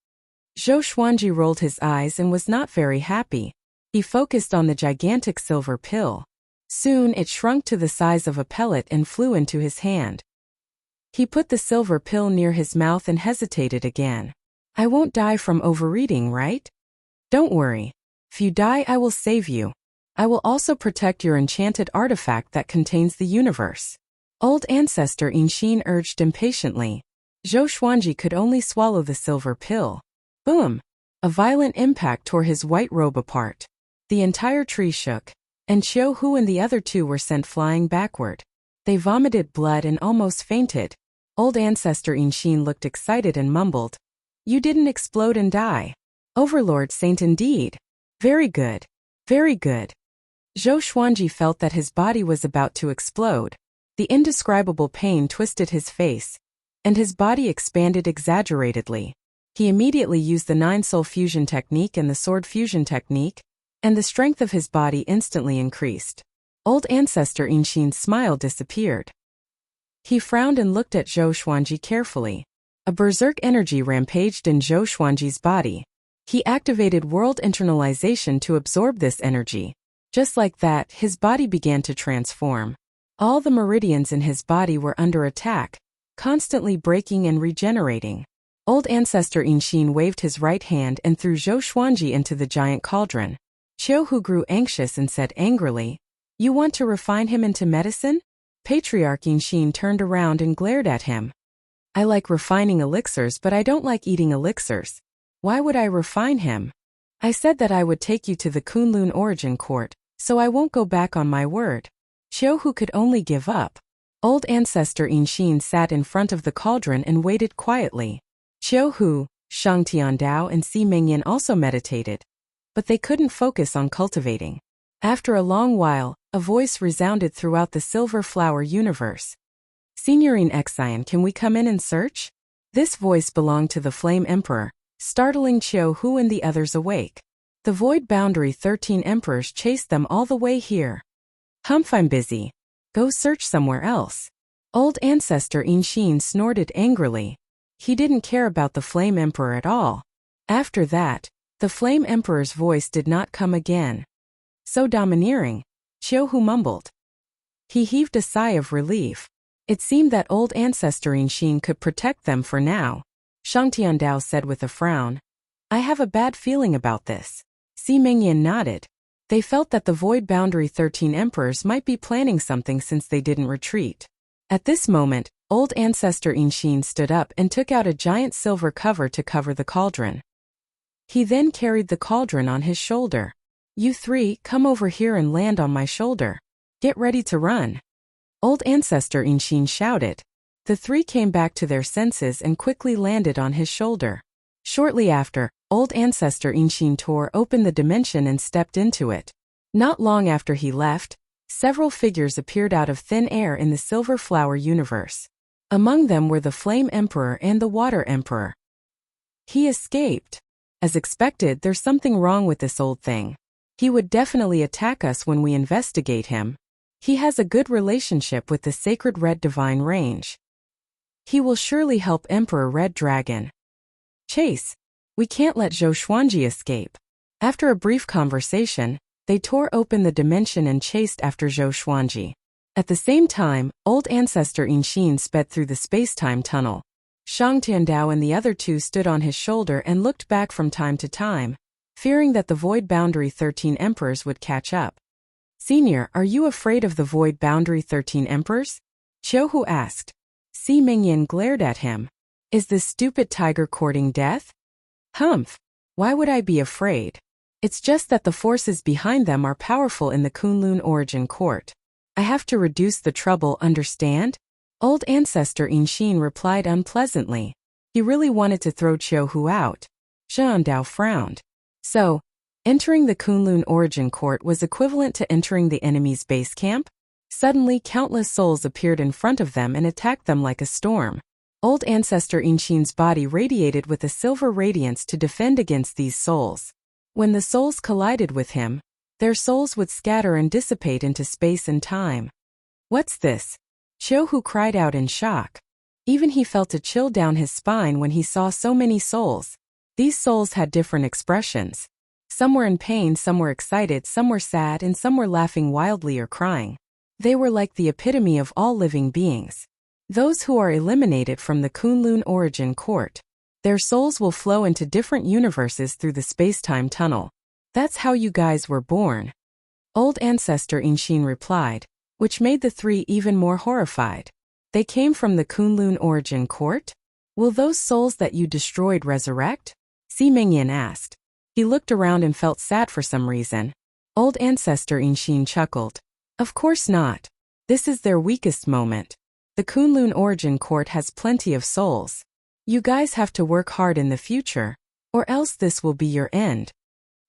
Zhou Xuanji rolled his eyes and was not very happy. He focused on the gigantic silver pill. Soon it shrunk to the size of a pellet and flew into his hand. He put the silver pill near his mouth and hesitated again. I won't die from overeating, right? Don't worry. If you die, I will save you. I will also protect your enchanted artifact that contains the universe. Old ancestor Inshin urged impatiently. Zhou Xuanji could only swallow the silver pill. Boom! A violent impact tore his white robe apart. The entire tree shook, and Qiuhu and the other 2 were sent flying backward. They vomited blood and almost fainted. Old ancestor Inshin looked excited and mumbled. You didn't explode and die. Overlord Saint indeed. Very good. Very good. Zhou Xuanji felt that his body was about to explode. The indescribable pain twisted his face, and his body expanded exaggeratedly. He immediately used the 9-soul fusion technique and the sword fusion technique, and the strength of his body instantly increased. Old Ancestor Inshin's smile disappeared. He frowned and looked at Zhou Xuanji carefully. A berserk energy rampaged in Zhou Xuanji's body. He activated world internalization to absorb this energy. Just like that, his body began to transform. All the meridians in his body were under attack, constantly breaking and regenerating. Old Ancestor Inshin waved his right hand and threw Zhou Xuanji into the giant cauldron. Qiuhu grew anxious and said angrily, "You want to refine him into medicine?" Patriarch Inshin turned around and glared at him. "I like refining elixirs, but I don't like eating elixirs. Why would I refine him? I said that I would take you to the Kunlun Origin Court, so I won't go back on my word." Qiuhu could only give up. Old Ancestor Inshin sat in front of the cauldron and waited quietly. Qiuhu, Shang Tiandao and Si Mingyan also meditated, but they couldn't focus on cultivating. After a long while, a voice resounded throughout the Silver Flower universe. "Signorine Xian, can we come in and search?" This voice belonged to the Flame Emperor, startling Qiuhu and the others awake. The Void Boundary 13 Emperors chased them all the way here. "Humph, I'm busy. Go search somewhere else." Old Ancestor Inshin snorted angrily. He didn't care about the Flame Emperor at all. After that, the Flame Emperor's voice did not come again. "So domineering," Qiuhu mumbled. He heaved a sigh of relief. It seemed that Old Ancestor Inshin could protect them for now. Shang Tiandao said with a frown, "I have a bad feeling about this." Si Mingyan nodded. They felt that the Void Boundary 13 Emperors might be planning something since they didn't retreat. At this moment, Old Ancestor Inshin stood up and took out a giant silver cover to cover the cauldron. He then carried the cauldron on his shoulder. "You three, come over here and land on my shoulder. Get ready to run." Old Ancestor Inshin shouted. The three came back to their senses and quickly landed on his shoulder. Shortly after, Old Ancestor Inshin tore open the dimension and stepped into it. Not long after he left, several figures appeared out of thin air in the Silver Flower universe. Among them were the Flame Emperor and the Water Emperor. He escaped. As expected, there's something wrong with this old thing. He would definitely attack us when we investigate him. He has a good relationship with the Sacred Red Divine Range. He will surely help Emperor Red Dragon. "Chase! We can't let Zhou Xuanji escape." After a brief conversation, they tore open the dimension and chased after Zhou Xuanji. At the same time, Old Ancestor Inshin sped through the space-time tunnel. Shang Tiandao and the other two stood on his shoulder and looked back from time to time, fearing that the Void Boundary 13 Emperors would catch up. "Senior, are you afraid of the Void Boundary 13 Emperors?" Qiuhu asked. Si Mingyan glared at him. "Is this stupid tiger courting death?" "Humph! Why would I be afraid? It's just that the forces behind them are powerful in the Kunlun Origin Court. I have to reduce the trouble, understand?" Old Ancestor Inshin replied unpleasantly. He really wanted to throw Qiuhu out. Zhang Dao frowned. So, entering the Kunlun Origin Court was equivalent to entering the enemy's base camp? Suddenly, countless souls appeared in front of them and attacked them like a storm. Old Ancestor Inshin's body radiated with a silver radiance to defend against these souls. When the souls collided with him, their souls would scatter and dissipate into space and time. "What's this?" Qiuhu cried out in shock. Even he felt a chill down his spine when he saw so many souls. These souls had different expressions. Some were in pain, some were excited, some were sad, and some were laughing wildly or crying. They were like the epitome of all living beings. Those who are eliminated from the Kunlun Origin Court, their souls will flow into different universes through the space-time tunnel. "That's how you guys were born," Old Ancestor Inshin replied, which made the three even more horrified. "They came from the Kunlun Origin Court? Will those souls that you destroyed resurrect?" Si Mingyan asked. He looked around and felt sad for some reason. Old Ancestor Inshin chuckled. "Of course not. This is their weakest moment. The Kunlun Origin Court has plenty of souls. You guys have to work hard in the future, or else this will be your end."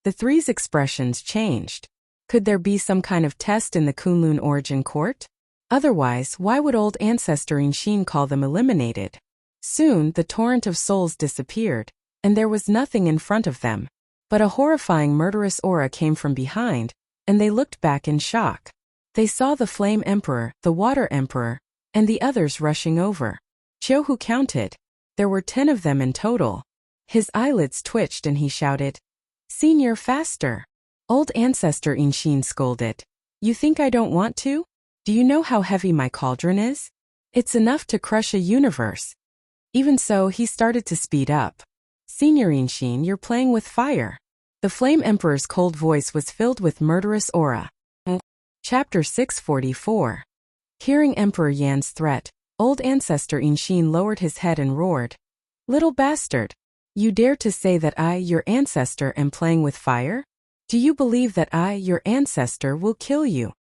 The three's expressions changed. Could there be some kind of test in the Kunlun Origin Court? Otherwise, why would Old Ancestor Inshin call them eliminated? Soon the torrent of souls disappeared, and there was nothing in front of them. But a horrifying murderous aura came from behind, and they looked back in shock. They saw the Flame Emperor, the Water Emperor, and the others rushing over. Qiuhu counted. There were 10 of them in total. His eyelids twitched and he shouted, "Senior, faster!" Old Ancestor Inshin scolded. "You think I don't want to? Do you know how heavy my cauldron is? It's enough to crush a universe." Even so, he started to speed up. "Senior Inshin, you're playing with fire." The Flame Emperor's cold voice was filled with murderous aura. Chapter 644. Hearing Emperor Yan's threat, Old Ancestor Inshin lowered his head and roared, "Little bastard! You dare to say that I, your ancestor, am playing with fire? Do you believe that I, your ancestor, will kill you?"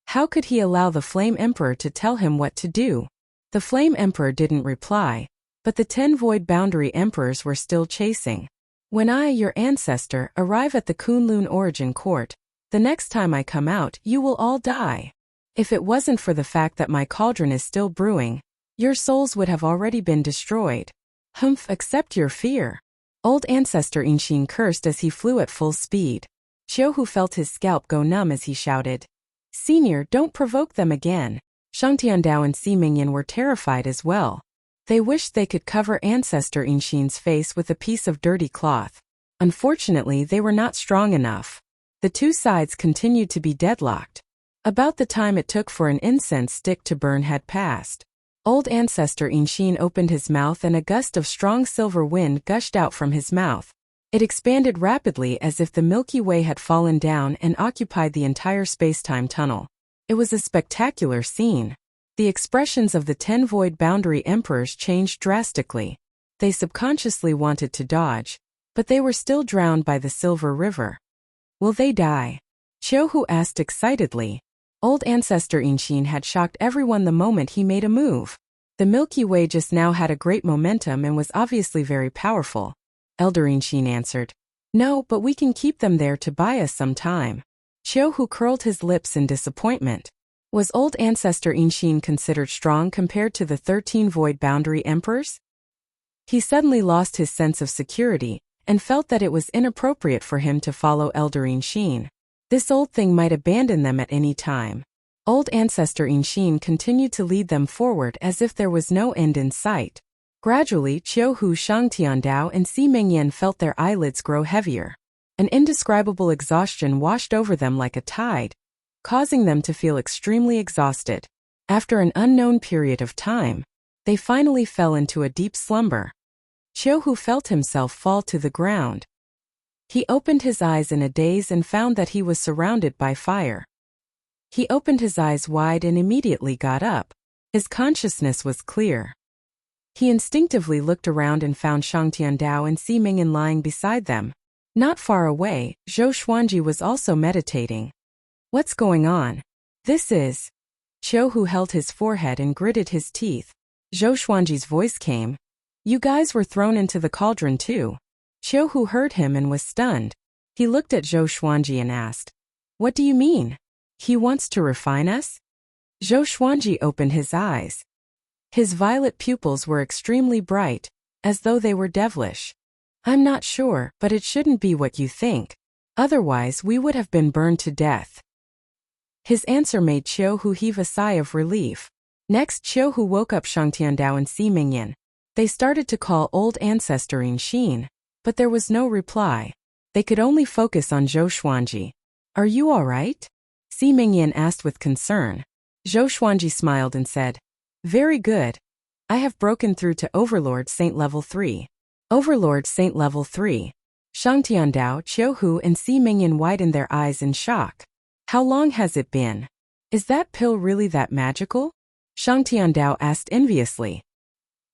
How could he allow the Flame Emperor to tell him what to do? The Flame Emperor didn't reply, but the 10 Void Boundary Emperors were still chasing. "When I, your ancestor, arrive at the Kunlun Origin Court, the next time I come out, you will all die. If it wasn't for the fact that my cauldron is still brewing, your souls would have already been destroyed. Humph, accept your fear." Old Ancestor Inshin cursed as he flew at full speed. Qiuhu felt his scalp go numb as he shouted, "Senior, don't provoke them again." Shang Tiandao and Si Mingyan were terrified as well. They wished they could cover Ancestor Inshin's face with a piece of dirty cloth. Unfortunately, they were not strong enough. The two sides continued to be deadlocked. About the time it took for an incense stick to burn had passed. Old Ancestor Inshin opened his mouth and a gust of strong silver wind gushed out from his mouth. It expanded rapidly as if the Milky Way had fallen down and occupied the entire space-time tunnel. It was a spectacular scene. The expressions of the 10 Void Boundary Emperors changed drastically. They subconsciously wanted to dodge, but they were still drowned by the Silver River. "Will they die?" Qiuhu asked excitedly. Old Ancestor Inshin had shocked everyone the moment he made a move. The Milky Way just now had a great momentum and was obviously very powerful. Elder Inshin answered, "No, but we can keep them there to buy us some time." Qiuhu curled his lips in disappointment. Was Old Ancestor Inshin considered strong compared to the 13 Void Boundary Emperors? He suddenly lost his sense of security and felt that it was inappropriate for him to follow Elder Inshin. This old thing might abandon them at any time. Old Ancestor Inshin continued to lead them forward as if there was no end in sight. Gradually, Qiuhu, Shang Tiandao, and Si Mingyan felt their eyelids grow heavier. An indescribable exhaustion washed over them like a tide, causing them to feel extremely exhausted. After an unknown period of time, they finally fell into a deep slumber. Qiuhu felt himself fall to the ground. He opened his eyes in a daze and found that he was surrounded by fire. He opened his eyes wide and immediately got up. His consciousness was clear. He instinctively looked around and found Shang Tiandao and Si Mingyan lying beside them. Not far away, Zhou Xuanji was also meditating. "What's going on? This is..." Qiuhu held his forehead and gritted his teeth. Zhou Xuanji's voice came. "You guys were thrown into the cauldron too." Qiuhu heard him and was stunned. He looked at Zhou Xuanji and asked, "What do you mean? He wants to refine us?" Zhou Xuanji opened his eyes. His violet pupils were extremely bright, as though they were devilish. "I'm not sure, but it shouldn't be what you think. Otherwise we would have been burned to death." His answer made Qiuhu heave a sigh of relief. Next, Qiuhu woke up Shang Tiandao and Si Mingyan. They started to call Old Ancestor Inshin, but there was no reply. They could only focus on Zhou Xuanji. "Are you all right?" Si Mingyan asked with concern. Zhou Xuanji smiled and said, "Very good. I have broken through to Overlord Saint Level 3. Overlord Saint Level 3. Shang Tiandao, Qiuhu, and Si Mingyan widened their eyes in shock. "How long has it been? Is that pill really that magical?" Shang Tiandao asked enviously.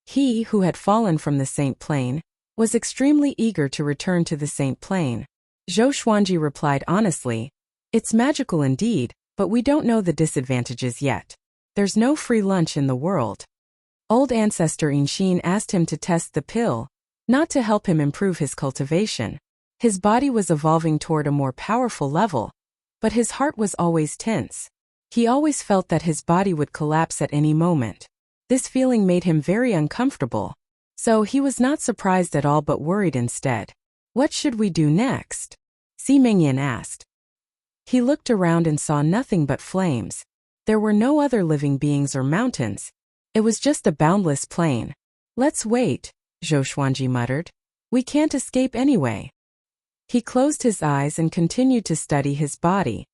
He, who had fallen from the Saint Plane, was extremely eager to return to the Saint Plane. Zhou Xuanji replied honestly, "It's magical indeed, but we don't know the disadvantages yet. There's no free lunch in the world." Old Ancestor Inshin asked him to test the pill, not to help him improve his cultivation. His body was evolving toward a more powerful level, but his heart was always tense. He always felt that his body would collapse at any moment. This feeling made him very uncomfortable. So he was not surprised at all but worried instead. What should we do next? Si Mingyan asked. He looked around and saw nothing but flames. There were no other living beings or mountains. It was just a boundless plain. Let's wait, Zhou Xuanji muttered. We can't escape anyway. He closed his eyes and continued to study his body.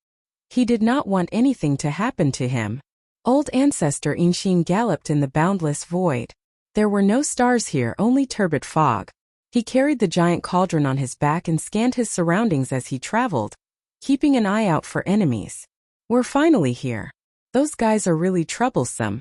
He did not want anything to happen to him. Old ancestor Inxin galloped in the boundless void. There were no stars here, only turbid fog. He carried the giant cauldron on his back and scanned his surroundings as he traveled, keeping an eye out for enemies. We're finally here. Those guys are really troublesome.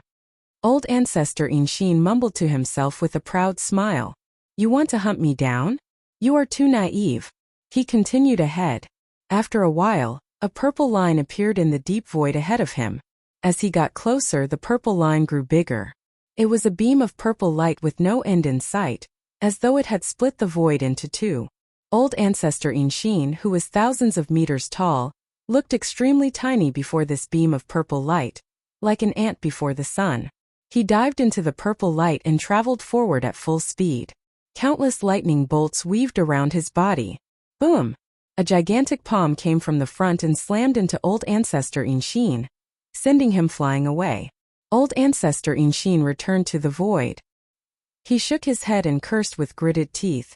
Old ancestor Inxin mumbled to himself with a proud smile. You want to hunt me down? You are too naive. He continued ahead. After a while, a purple line appeared in the deep void ahead of him. As he got closer, the purple line grew bigger. It was a beam of purple light with no end in sight, as though it had split the void into two. Old ancestor Inxin, who was thousands of meters tall, looked extremely tiny before this beam of purple light, like an ant before the sun. He dived into the purple light and traveled forward at full speed. Countless lightning bolts weaved around his body. Boom! A gigantic palm came from the front and slammed into old ancestor Inxin, sending him flying away. Old ancestor Inxin returned to the void. He shook his head and cursed with gritted teeth.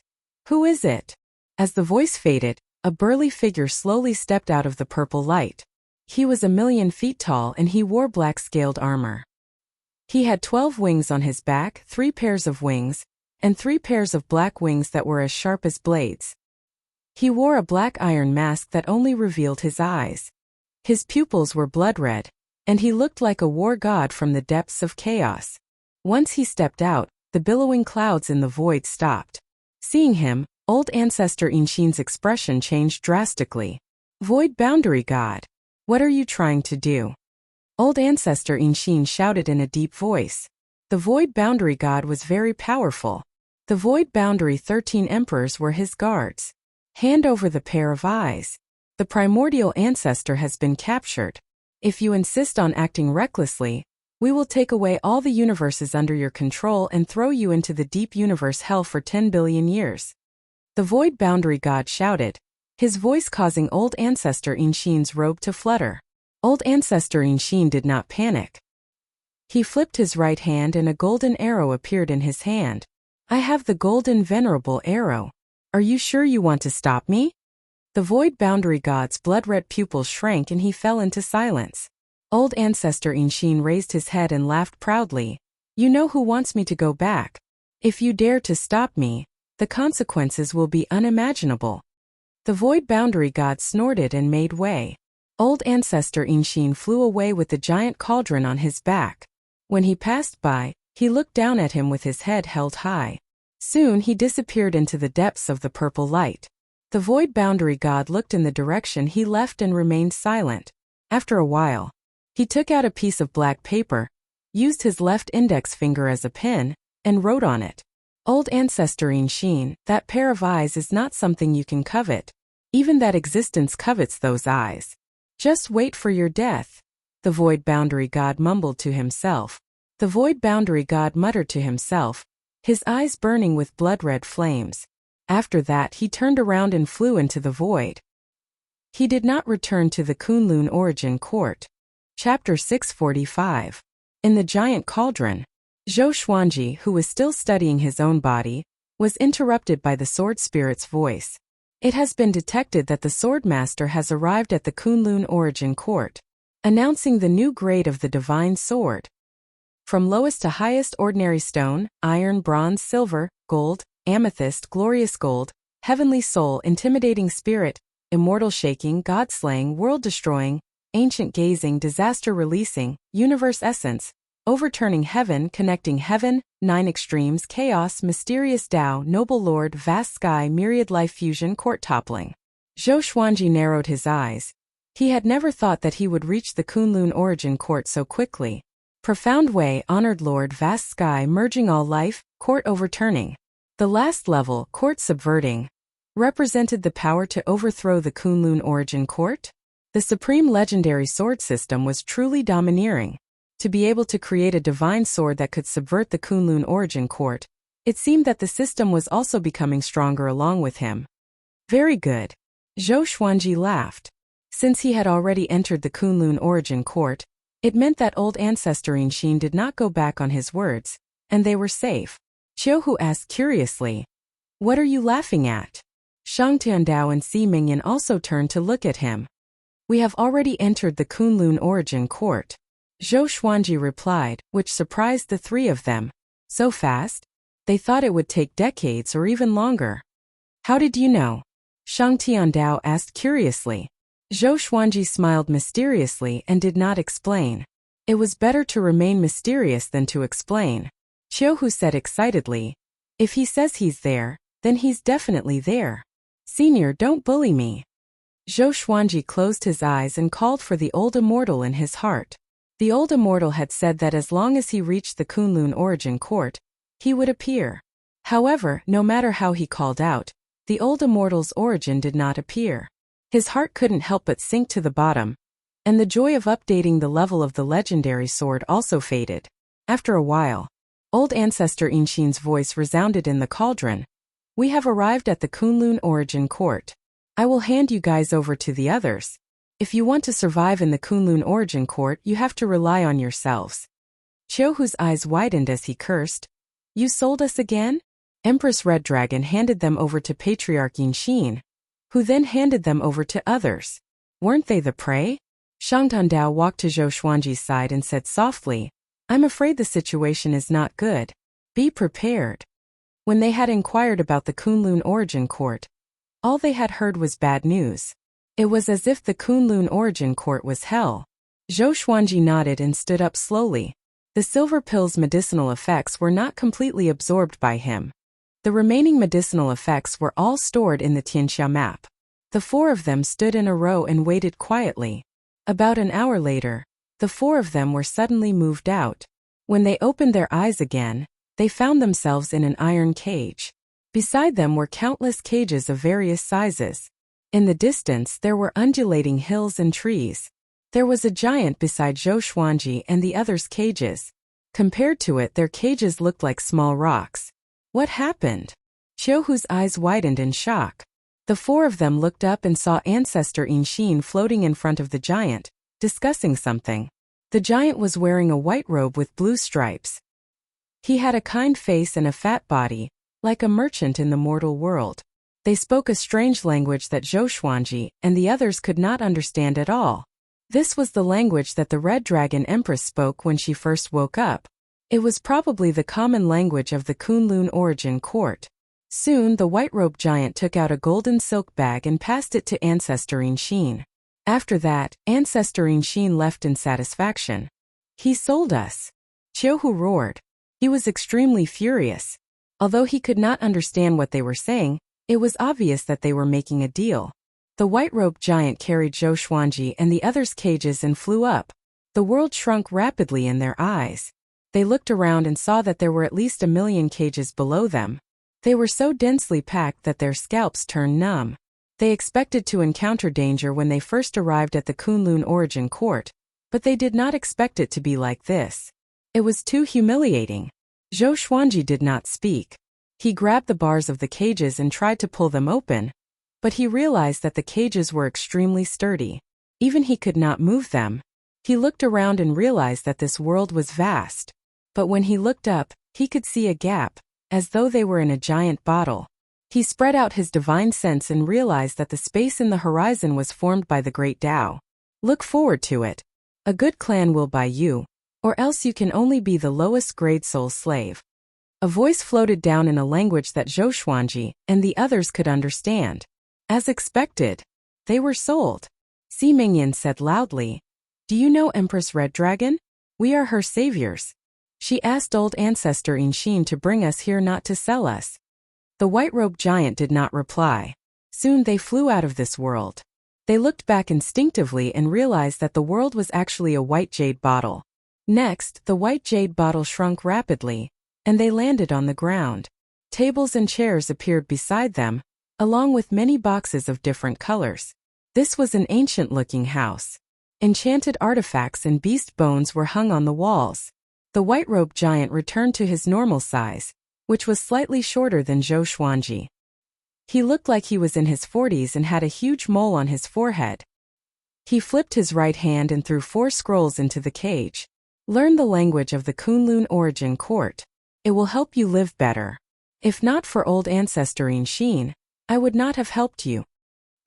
Who is it? As the voice faded, a burly figure slowly stepped out of the purple light. He was 1,000,000 feet tall and he wore black scaled armor. He had 12 wings on his back, 3 pairs of wings, and 3 pairs of black wings that were as sharp as blades. He wore a black iron mask that only revealed his eyes. His pupils were blood red, and he looked like a war god from the depths of chaos. Once he stepped out, the billowing clouds in the void stopped. Seeing him, old ancestor Inxin's expression changed drastically. Void boundary god, what are you trying to do? Old ancestor Inxin shouted in a deep voice. The void boundary god was very powerful. The void boundary 13 emperors were his guards. Hand over the pair of eyes. The primordial ancestor has been captured. If you insist on acting recklessly, we will take away all the universes under your control and throw you into the deep universe hell for 10 billion years. The void boundary god shouted, his voice causing old ancestor Inxin's robe to flutter. Old ancestor Inxin did not panic. He flipped his right hand and a golden arrow appeared in his hand. I have the golden venerable arrow. Are you sure you want to stop me? The void boundary god's blood-red pupils shrank and he fell into silence. Old ancestor Inxin raised his head and laughed proudly. You know who wants me to go back. If you dare to stop me, the consequences will be unimaginable. The void boundary god snorted and made way. Old ancestor Inxin flew away with the giant cauldron on his back. When he passed by, he looked down at him with his head held high. Soon he disappeared into the depths of the purple light. The void boundary god looked in the direction he left and remained silent. After a while, he took out a piece of black paper, used his left index finger as a pen, and wrote on it. Old ancestor Inxin, that pair of eyes is not something you can covet. Even that existence covets those eyes. Just wait for your death. The void boundary god mumbled to himself. The void boundary god muttered to himself, his eyes burning with blood-red flames. After that he turned around and flew into the void. He did not return to the Kunlun origin court. Chapter 645. In the giant cauldron, Zhou Xuanji, who was still studying his own body, was interrupted by the sword spirit's voice. It has been detected that the sword master has arrived at the Kunlun origin court, announcing the new grade of the divine sword. From lowest to highest ordinary stone, iron, bronze, silver, gold, amethyst, glorious gold, heavenly soul, intimidating spirit, immortal shaking, god-slaying, world-destroying, ancient gazing, disaster releasing, universe essence, overturning heaven, connecting heaven, 9 extremes, chaos, mysterious Tao, noble lord, vast sky, myriad life fusion, court toppling. Zhou Xuanji narrowed his eyes. He had never thought that he would reach the Kunlun origin court so quickly. Profound way, honored lord, vast sky, merging all life, court overturning. The last level, court subverting, represented the power to overthrow the Kunlun origin court. The supreme legendary sword system was truly domineering. To be able to create a divine sword that could subvert the Kunlun origin court, It seemed that the system was also becoming stronger along with him. Very good. Zhou Xuanji laughed. Since he had already entered the Kunlun origin court, it meant that old ancestor Inxin did not go back on his words, and they were safe. Qiuhu asked curiously, "What are you laughing at?" Shang Tiandao and Si Mingyan also turned to look at him. "We have already entered the Kunlun origin court," Zhou Xuanji replied, which surprised the three of them. So fast? They thought it would take decades or even longer. "How did you know?" Shang Tiandao asked curiously. Zhou Xuanji smiled mysteriously and did not explain. It was better to remain mysterious than to explain. Qiuhu said excitedly, "If he says he's there, then he's definitely there. Senior, don't bully me." Zhou Xuanji closed his eyes and called for the old immortal in his heart. The old immortal had said that as long as he reached the Kunlun origin court, he would appear. However, no matter how he called out, the old immortal's origin did not appear. His heart couldn't help but sink to the bottom, and the joy of updating the level of the legendary sword also faded. After a while, old ancestor Inxin's voice resounded in the cauldron. "We have arrived at the Kunlun origin court. I will hand you guys over to the others. If you want to survive in the Kunlun origin court, you have to rely on yourselves." Qiuhu's eyes widened as he cursed. "You sold us again?" Empress Red Dragon handed them over to Patriarch Inxin, who then handed them over to others. Weren't they the prey? Shang Tandao walked to Zhou Xuanji's side and said softly, "I'm afraid the situation is not good. Be prepared." When they had inquired about the Kunlun origin court, all they had heard was bad news. It was as if the Kunlun origin court was hell. Zhou Xuanji nodded and stood up slowly. The silver pill's medicinal effects were not completely absorbed by him. The remaining medicinal effects were all stored in the Tianxia map. The four of them stood in a row and waited quietly. About an hour later, the four of them were suddenly moved out. When they opened their eyes again, they found themselves in an iron cage. Beside them were countless cages of various sizes. In the distance there were undulating hills and trees. There was a giant beside Zhou Xuanji and the others' cages. Compared to it, their cages looked like small rocks. What happened? Qiuhu's eyes widened in shock. The four of them looked up and saw Ancestor Inxin floating in front of the giant, discussing something. The giant was wearing a white robe with blue stripes. He had a kind face and a fat body, like a merchant in the mortal world. They spoke a strange language that Zhou Xuanji and the others could not understand at all. This was the language that the Red Dragon Empress spoke when she first woke up. It was probably the common language of the Kunlun origin court. Soon the white-robed giant took out a golden silk bag and passed it to Ancestor Inxin. After that, Ancestor Inxin left in satisfaction. "He sold us!" Qiuhu roared. He was extremely furious. Although he could not understand what they were saying, it was obvious that they were making a deal. The white-robed giant carried Zhou Xuanji and the others' cages and flew up. The world shrunk rapidly in their eyes. They looked around and saw that there were at least 1,000,000 cages below them. They were so densely packed that their scalps turned numb. They expected to encounter danger when they first arrived at the Kunlun origin court, but they did not expect it to be like this. It was too humiliating. Zhou Xuanji did not speak. He grabbed the bars of the cages and tried to pull them open, but he realized that the cages were extremely sturdy. Even he could not move them. He looked around and realized that this world was vast. But when he looked up, he could see a gap, as though they were in a giant bottle. He spread out his divine sense and realized that the space in the horizon was formed by the great Tao. Look forward to it. A good clan will buy you, or else you can only be the lowest grade soul slave. A voice floated down in a language that Zhou Xuanji and the others could understand. As expected, they were sold. Si Mingyan said loudly, "Do you know Empress Red Dragon? We are her saviors. She asked old ancestor Inxin to bring us here, not to sell us." The white-robed giant did not reply. Soon they flew out of this world. They looked back instinctively and realized that the world was actually a white jade bottle. Next, the white jade bottle shrunk rapidly, and they landed on the ground. Tables and chairs appeared beside them, along with many boxes of different colors. This was an ancient-looking house. Enchanted artifacts and beast bones were hung on the walls. The white-robed giant returned to his normal size. which was slightly shorter than Zhou Xuanji. He looked like he was in his 40s and had a huge mole on his forehead. He flipped his right hand and threw 4 scrolls into the cage. Learn the language of the Kunlun origin court. It will help you live better. If not for old ancestor In Xin, I would not have helped you.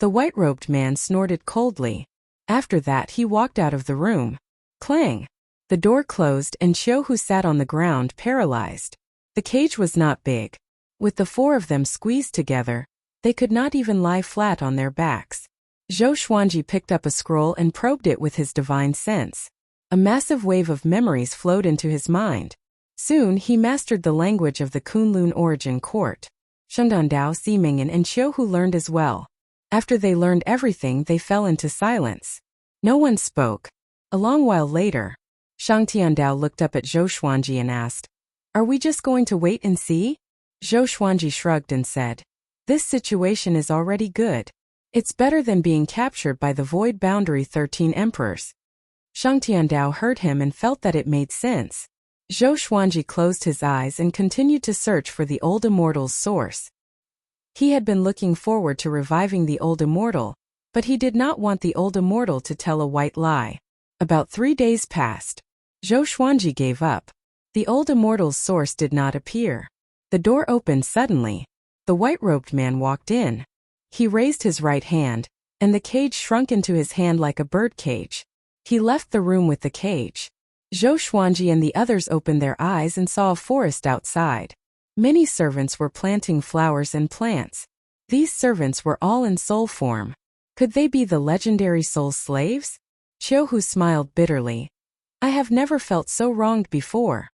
The white-robed man snorted coldly. After that he walked out of the room. Clang! The door closed and Qiu, who sat on the ground, paralyzed. The cage was not big. With the 4 of them squeezed together, they could not even lie flat on their backs. Zhou Xuanji picked up a scroll and probed it with his divine sense. A massive wave of memories flowed into his mind. Soon he mastered the language of the Kunlun origin court. Shengdandao, Simingyan and Qiu learned as well. After they learned everything, they fell into silence. No one spoke. A long while later, Shang Tiandao looked up at Zhou Xuanji and asked, "Are we just going to wait and see?" Zhou Xuanji shrugged and said, "This situation is already good. It's better than being captured by the void boundary 13 emperors." Shang Tiandao heard him and felt that it made sense. Zhou Xuanji closed his eyes and continued to search for the old immortal's source. He had been looking forward to reviving the old immortal, but he did not want the old immortal to tell a white lie. About 3 days passed. Zhou Xuanji gave up. The old immortal's source did not appear. The door opened suddenly. The white-robed man walked in. He raised his right hand, and the cage shrunk into his hand like a bird cage. He left the room with the cage. Zhou Xuanji and the others opened their eyes and saw a forest outside. Many servants were planting flowers and plants. These servants were all in soul form. Could they be the legendary soul slaves? Qiu smiled bitterly. I have never felt so wronged before.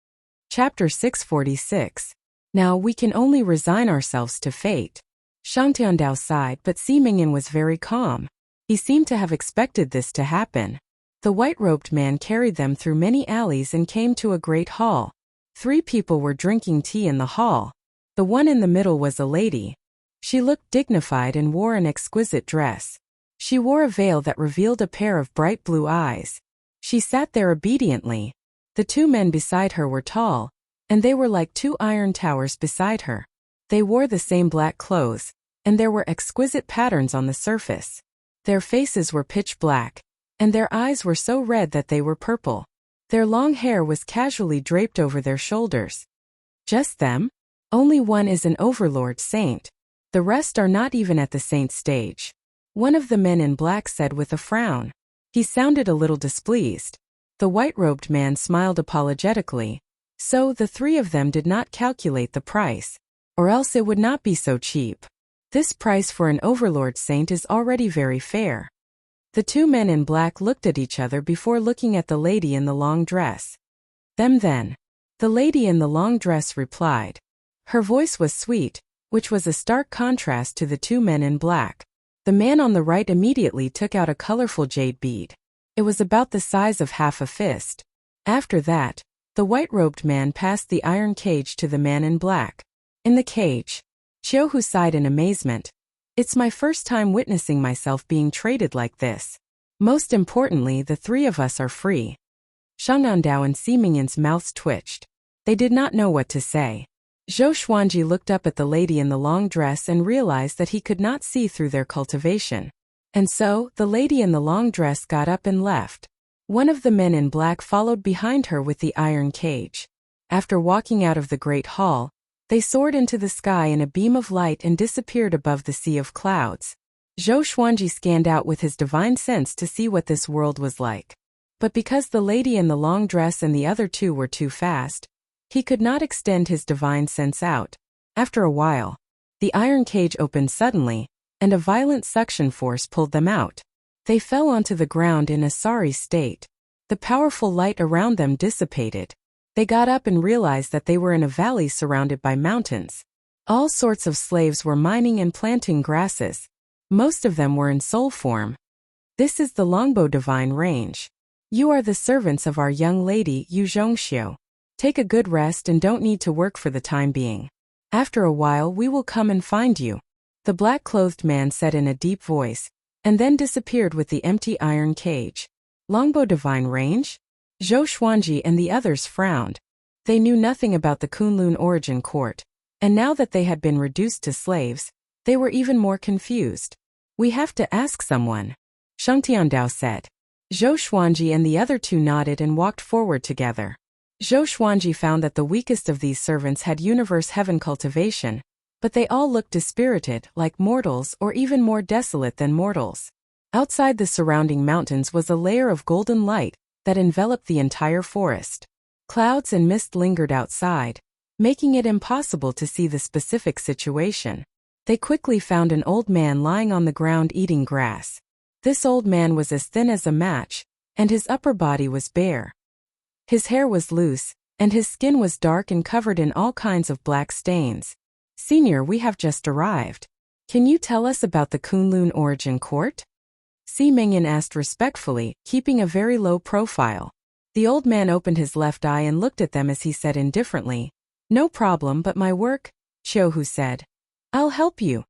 Chapter 646. Now we can only resign ourselves to fate. Shang Tiandao sighed, but Simingyan was very calm. He seemed to have expected this to happen. The white-robed man carried them through many alleys and came to a great hall. 3 people were drinking tea in the hall. The one in the middle was a lady. She looked dignified and wore an exquisite dress. She wore a veil that revealed a pair of bright blue eyes. She sat there obediently. The 2 men beside her were tall, and they were like 2 iron towers beside her. They wore the same black clothes, and there were exquisite patterns on the surface. Their faces were pitch black, and their eyes were so red that they were purple. Their long hair was casually draped over their shoulders. Just them? Only one is an overlord saint. The rest are not even at the saint stage. One of the men in black said with a frown. He sounded a little displeased. The white-robed man smiled apologetically. So the 3 of them did not calculate the price, or else it would not be so cheap. This price for an overlord saint is already very fair. The 2 men in black looked at each other before looking at the lady in the long dress. Them then. The lady in the long dress replied. Her voice was sweet, which was a stark contrast to the 2 men in black. The man on the right immediately took out a colorful jade bead. It was about the size of half a fist. After that, the white-robed man passed the iron cage to the man in black. In the cage, Qiu sighed in amazement. It's my first time witnessing myself being traded like this. Most importantly, the 3 of us are free. Shangandao and Simingyan's mouths twitched. They did not know what to say. Zhou Xuanji looked up at the lady in the long dress and realized that he could not see through their cultivation. And so, the lady in the long dress got up and left. One of the men in black followed behind her with the iron cage. After walking out of the great hall, they soared into the sky in a beam of light and disappeared above the sea of clouds. Zhou Xuanji scanned out with his divine sense to see what this world was like. But because the lady in the long dress and the other 2 were too fast, he could not extend his divine sense out. After a while, the iron cage opened suddenly, and a violent suction force pulled them out. They fell onto the ground in a sorry state. The powerful light around them dissipated. They got up and realized that they were in a valley surrounded by mountains. All sorts of slaves were mining and planting grasses. Most of them were in soul form. This is the Longbow Divine Range. You are the servants of our young lady, Yu Zhongxiu. Take a good rest and don't need to work for the time being. After a while we will come and find you. The black-clothed man said in a deep voice, and then disappeared with the empty iron cage. Longbow Divine Range? Zhou Xuanji and the others frowned. They knew nothing about the Kunlun origin court, And now that they had been reduced to slaves, they were even more confused. We have to ask someone, Sheng Tiandao said. Zhou Xuanji and the other two nodded and walked forward together. Zhou Xuanji found that the weakest of these servants had universe heaven cultivation, but they all looked dispirited, like mortals or even more desolate than mortals. Outside the surrounding mountains was a layer of golden light that enveloped the entire forest. Clouds and mist lingered outside, making it impossible to see the specific situation. They quickly found an old man lying on the ground eating grass. This old man was as thin as a match, and his upper body was bare. His hair was loose, and his skin was dark and covered in all kinds of black stains. "Senior, we have just arrived. Can you tell us about the Kunlun Origin Court?" Si Mingyan asked respectfully, keeping a very low profile. The old man opened his left eye and looked at them as he said indifferently, "No problem, but my work," Qiuhu said. "I'll help you."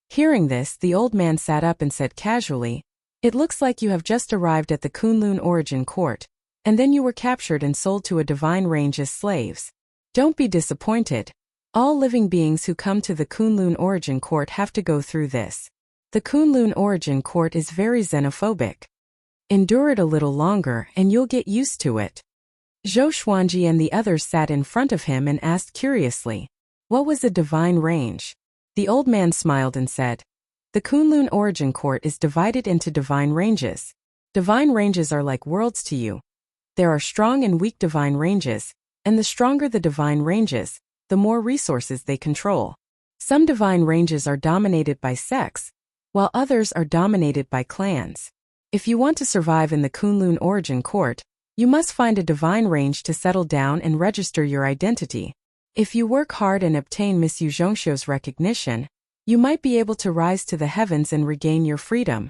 Hearing this, the old man sat up and said casually, "It looks like you have just arrived at the Kunlun Origin Court, and then you were captured and sold to a divine range as slaves. Don't be disappointed. All living beings who come to the Kunlun Origin Court have to go through this. The Kunlun Origin Court is very xenophobic. Endure it a little longer and you'll get used to it." Zhou Xuanji and the others sat in front of him and asked curiously, "What was a divine range?" The old man smiled and said, "The Kunlun Origin Court is divided into divine ranges. Divine ranges are like worlds to you. There are strong and weak divine ranges, and the stronger the divine ranges, the more resources they control. Some divine ranges are dominated by sex, while others are dominated by clans. If you want to survive in the Kunlun Origin Court, you must find a divine range to settle down and register your identity. If you work hard and obtain Miss Yu Zhongxiu's recognition, you might be able to rise to the heavens and regain your freedom.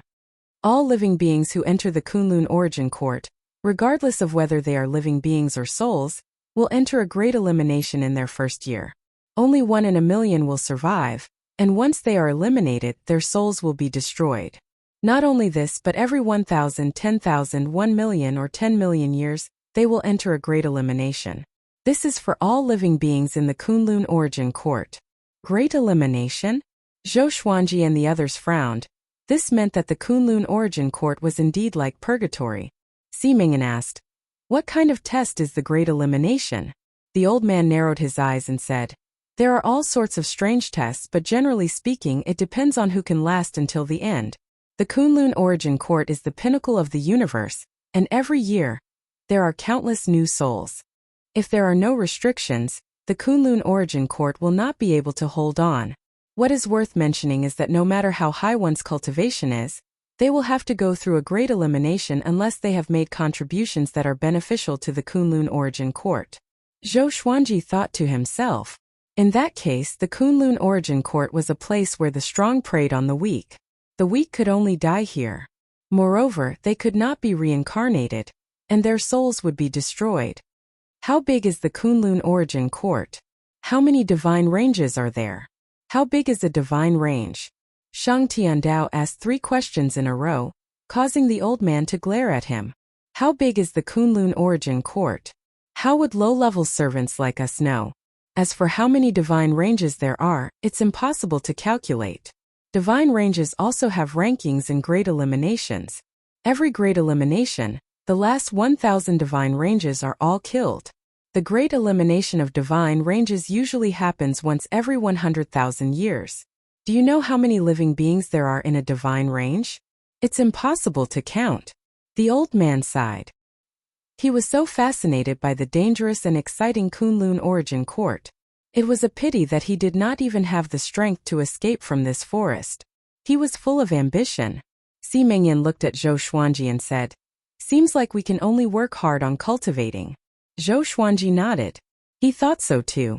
All living beings who enter the Kunlun Origin Court, regardless of whether they are living beings or souls, will enter a great elimination in their first year. Only 1 in a million will survive, and once they are eliminated, their souls will be destroyed. Not only this, but every 1,000, 10,000, 1 million or 10 million years, they will enter a great elimination. This is for all living beings in the Kunlun Origin Court." Great elimination? Zhou Xuanji and the others frowned. This meant that the Kunlun Origin Court was indeed like purgatory. Si Mingyan asked, "What kind of test is the great elimination?" The old man narrowed his eyes and said, "There are all sorts of strange tests, but generally speaking it depends on who can last until the end. The Kunlun Origin Court is the pinnacle of the universe, and every year, there are countless new souls. If there are no restrictions, the Kunlun Origin Court will not be able to hold on. What is worth mentioning is that no matter how high one's cultivation is, they will have to go through a great elimination unless they have made contributions that are beneficial to the Kunlun Origin Court." Zhou Xuanji thought to himself, in that case the Kunlun Origin Court was a place where the strong preyed on the weak. The weak could only die here. Moreover, they could not be reincarnated, and their souls would be destroyed. How big is the Kunlun Origin Court? How many divine ranges are there? How big is a divine range? Sheng Tiandao asked 3 questions in a row, causing the old man to glare at him. How big is the Kunlun Origin Court? How would low-level servants like us know? As for how many divine ranges there are, it's impossible to calculate. Divine ranges also have rankings and great eliminations. Every great elimination, the last 1,000 divine ranges are all killed. The great elimination of divine ranges usually happens once every 100,000 years. Do you know how many living beings there are in a divine range? It's impossible to count. The old man sighed. He was so fascinated by the dangerous and exciting Kunlun Origin Court. It was a pity that he did not even have the strength to escape from this forest. He was full of ambition. Si Mingyan looked at Zhou Xuanji and said, "Seems like we can only work hard on cultivating." Zhou Xuanji nodded. He thought so too.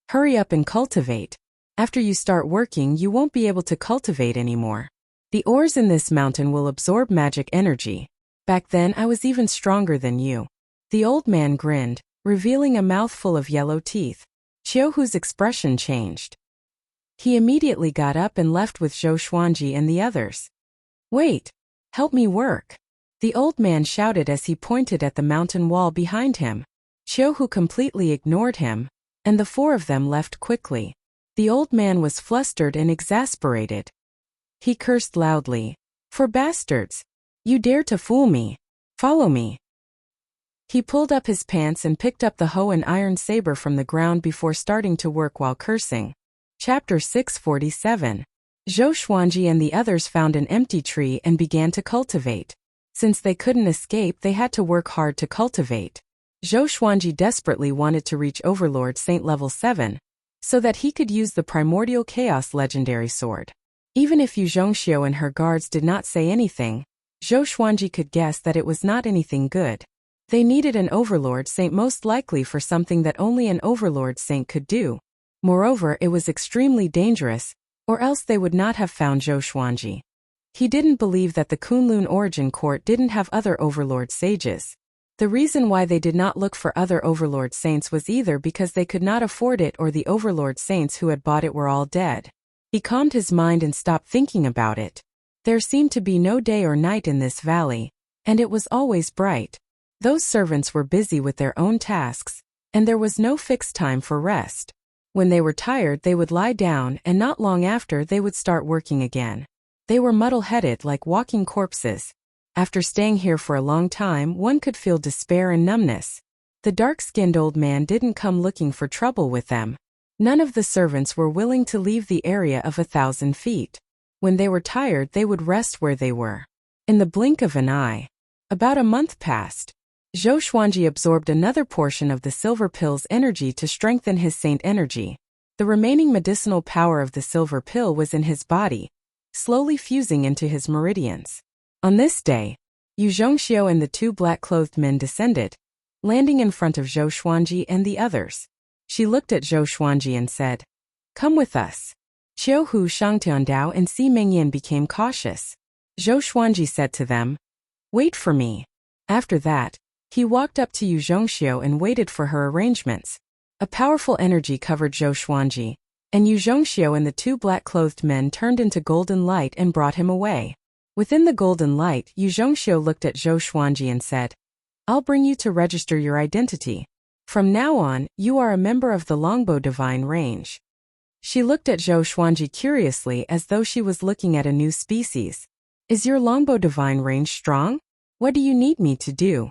"Hurry up and cultivate. After you start working, you won't be able to cultivate anymore. The ores in this mountain will absorb magic energy. Back then I was even stronger than you." The old man grinned, revealing a mouthful of yellow teeth. Qiuhu's expression changed. He immediately got up and left with Zhou Xuanji and the others. "Wait! Help me work!" The old man shouted as he pointed at the mountain wall behind him. Qiuhu completely ignored him, and the 4 of them left quickly. The old man was flustered and exasperated. He cursed loudly. "For bastards! You dare to fool me! Follow me!" He pulled up his pants and picked up the hoe and iron saber from the ground before starting to work while cursing. Chapter 647. Zhou Xuanji and the others found an empty tree and began to cultivate. Since they couldn't escape, they had to work hard to cultivate. Zhou Xuanji desperately wanted to reach Overlord Saint level 7, so that he could use the Primordial Chaos legendary sword. Even if Yu Zhongxiu and her guards did not say anything, Zhou Xuanji could guess that it was not anything good. They needed an Overlord Saint, most likely for something that only an Overlord Saint could do. Moreover, it was extremely dangerous, or else they would not have found Zhou Xuanji. He didn't believe that the Kunlun Origin Court didn't have other Overlord Sages. The reason why they did not look for other Overlord Saints was either because they could not afford it or the Overlord Saints who had bought it were all dead. He calmed his mind and stopped thinking about it. There seemed to be no day or night in this valley, and it was always bright. Those servants were busy with their own tasks, and there was no fixed time for rest. When they were tired, they would lie down, and not long after they would start working again. They were muddle-headed like walking corpses. After staying here for a long time, one could feel despair and numbness. The dark-skinned old man didn't come looking for trouble with them. None of the servants were willing to leave the area of 1,000 feet. When they were tired, they would rest where they were. In the blink of an eye. About a month passed. Zhou Xuanji absorbed another portion of the silver pill's energy to strengthen his saint energy. The remaining medicinal power of the silver pill was in his body, slowly fusing into his meridians. On this day, Yu Zhongxiu and the two black-clothed men descended, landing in front of Zhou Xuanji and the others. She looked at Zhou Xuanji and said, "Come with us." Qiu Hu, Shangtiandao, and Si Mengyan became cautious. Zhou Xuanji said to them, "Wait for me." After that, he walked up to Yu Zhongxiu and waited for her arrangements. A powerful energy covered Zhou Xuanji, and Yu Zhongxiu and the two black-clothed men turned into golden light and brought him away. Within the golden light, Yu Zhongxiu looked at Zhou Xuanji and said, "I'll bring you to register your identity. From now on, you are a member of the Longbow Divine Range." She looked at Zhou Xuanji curiously as though she was looking at a new species. "Is your Longbow Divine Range strong? What do you need me to do?"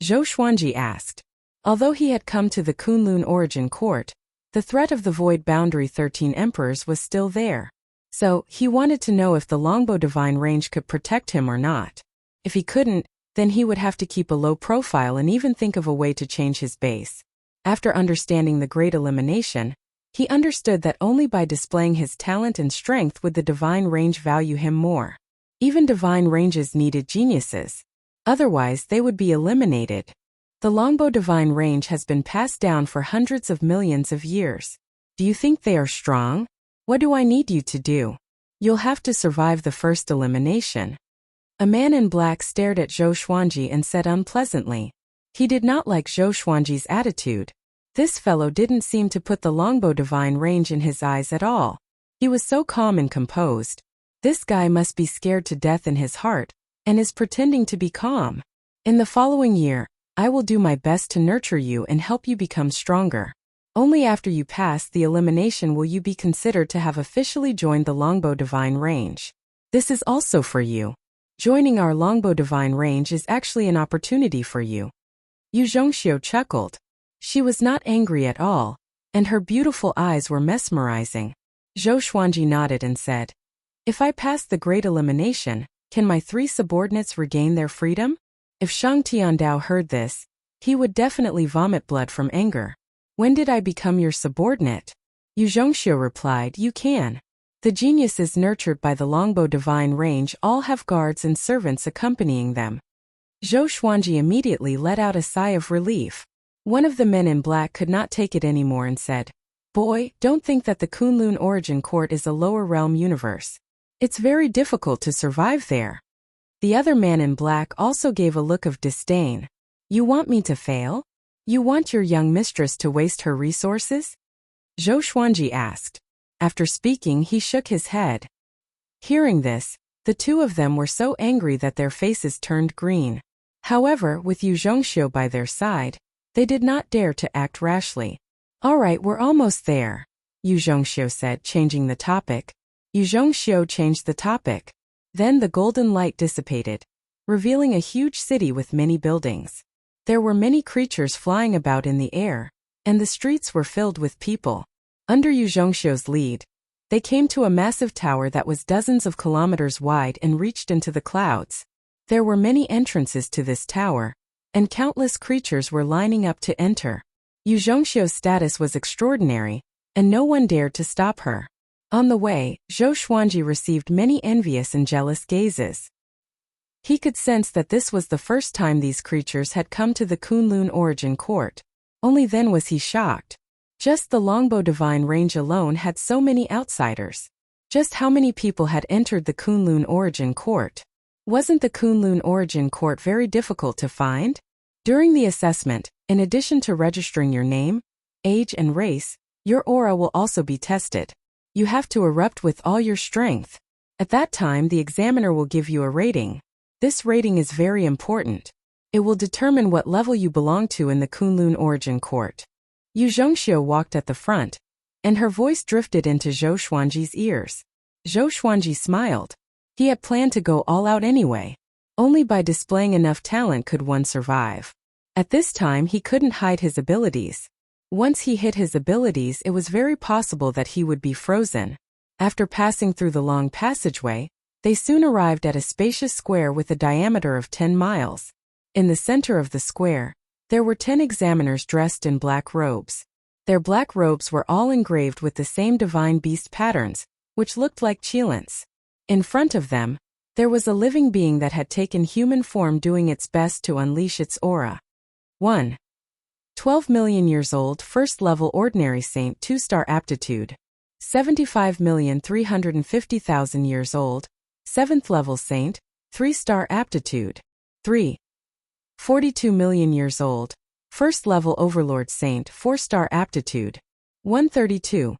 Zhou Xuanji asked. Although he had come to the Kunlun Origin Court, the threat of the Void Boundary 13 Emperors was still there. So, he wanted to know if the Longbow Divine Range could protect him or not. If he couldn't, then he would have to keep a low profile and even think of a way to change his base. After understanding the Great Elimination, he understood that only by displaying his talent and strength would the Divine Range value him more. Even Divine Ranges needed geniuses. Otherwise, they would be eliminated. The Longbow Divine Range has been passed down for hundreds of millions of years. Do you think they are strong? What do I need you to do? You'll have to survive the first elimination. A man in black stared at Zhou Xuanji and said unpleasantly. He did not like Zhou Xuanji's attitude. This fellow didn't seem to put the Longbow Divine Range in his eyes at all. He was so calm and composed. This guy must be scared to death in his heart, and is pretending to be calm. In the following year, I will do my best to nurture you and help you become stronger. Only after you pass the elimination will you be considered to have officially joined the Longbow Divine Range. This is also for you. Joining our Longbow Divine Range is actually an opportunity for you." Yu Zhongxiu chuckled. She was not angry at all, and her beautiful eyes were mesmerizing. Zhou Xuanji nodded and said, "If I pass the Great Elimination, can my 3 subordinates regain their freedom?" If Shang Tiandao heard this, he would definitely vomit blood from anger. "When did I become your subordinate?" Yu Zhongxiu replied, "You can. The geniuses nurtured by the Longbow Divine Range all have guards and servants accompanying them." Zhou Xuanji immediately let out a sigh of relief. One of the men in black could not take it anymore and said, "Boy, don't think that the Kunlun Origin Court is a lower realm universe. It's very difficult to survive there." The other man in black also gave a look of disdain. "You want me to fail? You want your young mistress to waste her resources?" Zhou Xuanji asked. After speaking, he shook his head. Hearing this, the two of them were so angry that their faces turned green. However, with Yu Zhongxiu by their side, they did not dare to act rashly. "All right, we're almost there." Yu Zhongxiu said, changing the topic. Yu Zhongxiu changed the topic. Then the golden light dissipated, revealing a huge city with many buildings. There were many creatures flying about in the air, and the streets were filled with people. Under Yu Zhongxiu's lead, they came to a massive tower that was dozens of kilometers wide and reached into the clouds. There were many entrances to this tower, and countless creatures were lining up to enter. Yu Zhongxiu's status was extraordinary, and no one dared to stop her. On the way, Zhou Xuanji received many envious and jealous gazes. He could sense that this was the first time these creatures had come to the Kunlun origin court. Only then was he shocked. Just the Longbow Divine Range alone had so many outsiders. Just how many people had entered the Kunlun origin court? Wasn't the Kunlun origin court very difficult to find? During the assessment, in addition to registering your name, age and race, your aura will also be tested. You have to erupt with all your strength. At that time, the examiner will give you a rating. This rating is very important. It will determine what level you belong to in the Kunlun origin court. Yu Zhongxiu walked at the front, and her voice drifted into Zhou Xuanji's ears. Zhou Xuanji smiled. He had planned to go all out anyway. Only by displaying enough talent could one survive. At this time he couldn't hide his abilities. Once he hid his abilities, it was very possible that he would be frozen. After passing through the long passageway, they soon arrived at a spacious square with a diameter of 10 miles. In the center of the square, there were 10 examiners dressed in black robes. Their black robes were all engraved with the same divine beast patterns, which looked like Qilins. In front of them, there was a living being that had taken human form, doing its best to unleash its aura. 1. 12 million years old, first level ordinary saint, 2-star aptitude. 75,350,000 years old, 7th level saint, 3-star aptitude. 3. 42 million years old, first level overlord saint, 4-star aptitude. 132.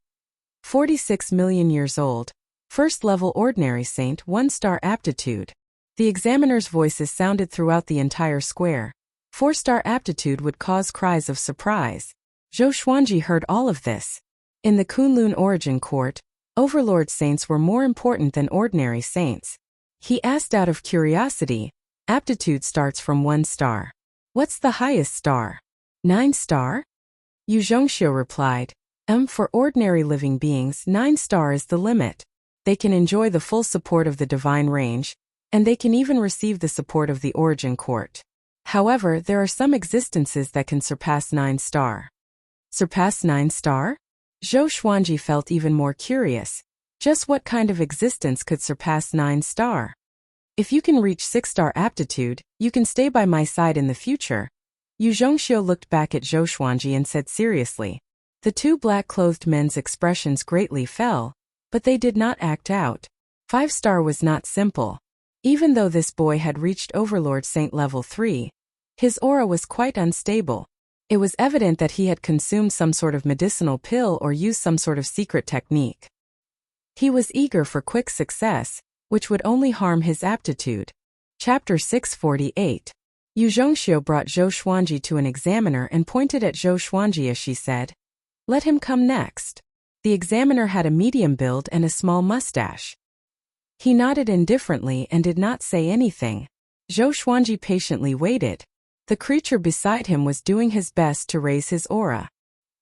46 million years old, first level ordinary saint, 1-star aptitude. The examiner's voices sounded throughout the entire square. 4-star aptitude would cause cries of surprise. Zhou Xuanji heard all of this. In the Kunlun origin court, overlord saints were more important than ordinary saints. He asked out of curiosity. Aptitude starts from 1 star. What's the highest star? 9 star? Yu Zhongxiu replied. For ordinary living beings, 9 star is the limit. They can enjoy the full support of the divine range, and they can even receive the support of the origin court. However, there are some existences that can surpass 9 star. Surpass 9 star? Zhou Xuanji felt even more curious. Just what kind of existence could surpass 9 star? If you can reach 6-star aptitude, you can stay by my side in the future. Yu Zhongxiu looked back at Zhou Xuanji and said seriously. The two black-clothed men's expressions greatly fell, but they did not act out. 5-star was not simple. Even though this boy had reached Overlord Saint level 3, his aura was quite unstable. It was evident that he had consumed some sort of medicinal pill or used some sort of secret technique. He was eager for quick success, which would only harm his aptitude. Chapter 648. Yu Zhongxiu brought Zhou Xuanji to an examiner and pointed at Zhou Xuanji as she said, "Let him come next." The examiner had a medium build and a small mustache. He nodded indifferently and did not say anything. Zhou Xuanji patiently waited. The creature beside him was doing his best to raise his aura.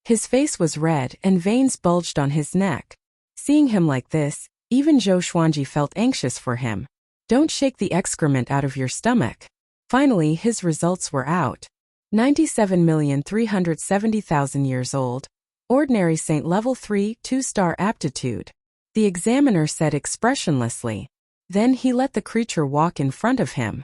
His face was red and veins bulged on his neck. Seeing him like this, even Zhou Xuanji felt anxious for him. Don't shake the excrement out of your stomach. Finally, his results were out. 97,370,000 years old, ordinary saint level 3, 2-star aptitude. The examiner said expressionlessly. Then he let the creature walk in front of him.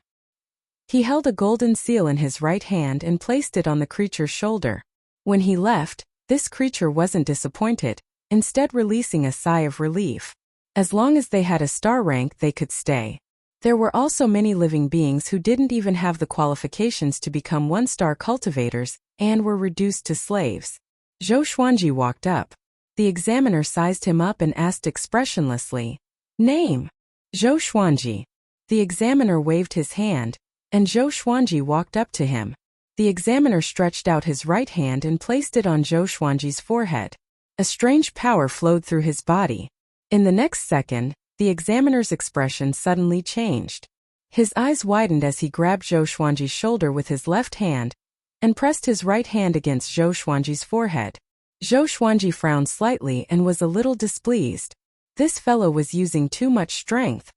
He held a golden seal in his right hand and placed it on the creature's shoulder. When he left, this creature wasn't disappointed, instead releasing a sigh of relief. As long as they had a star rank, they could stay. There were also many living beings who didn't even have the qualifications to become 1-star cultivators and were reduced to slaves. Zhou Xuanji walked up. The examiner sized him up and asked expressionlessly, "Name?" Zhou Xuanji. The examiner waved his hand, and Zhou Xuanji walked up to him. The examiner stretched out his right hand and placed it on Zhou Xuanji's forehead. A strange power flowed through his body. In the next second, the examiner's expression suddenly changed. His eyes widened as he grabbed Zhou Xuanji's shoulder with his left hand and pressed his right hand against Zhou Xuanji's forehead. Zhou Xuanji frowned slightly and was a little displeased. This fellow was using too much strength.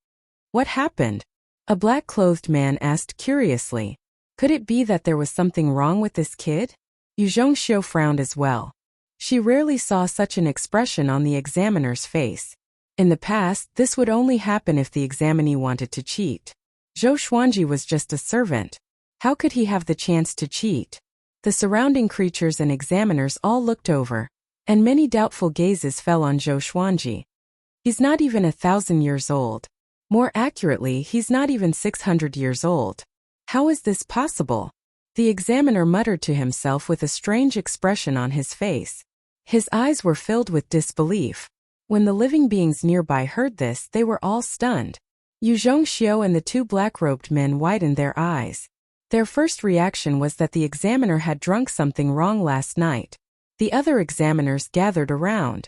What happened? A black-clothed man asked curiously. Could it be that there was something wrong with this kid? Yu Zhongxiu frowned as well. She rarely saw such an expression on the examiner's face. In the past, this would only happen if the examinee wanted to cheat. Zhou Xuanji was just a servant. How could he have the chance to cheat? The surrounding creatures and examiners all looked over, and many doubtful gazes fell on Zhou Xuanji. He's not even 1,000 years old. More accurately, he's not even 600 years old. How is this possible? The examiner muttered to himself with a strange expression on his face. His eyes were filled with disbelief. When the living beings nearby heard this, they were all stunned. Yu Zhongxiu and the two black-robed men widened their eyes. Their first reaction was that the examiner had drunk something wrong last night. The other examiners gathered around.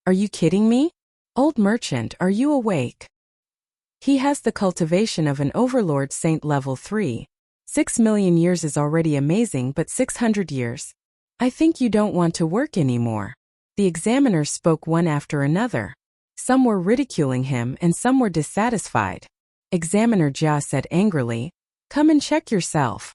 Are you kidding me? Old merchant, are you awake? He has the cultivation of an overlord saint level 3. 6 million years is already amazing, but 600 years? I think you don't want to work anymore. The examiners spoke one after another. Some were ridiculing him and some were dissatisfied. Examiner Jia said angrily, "Come and check yourself."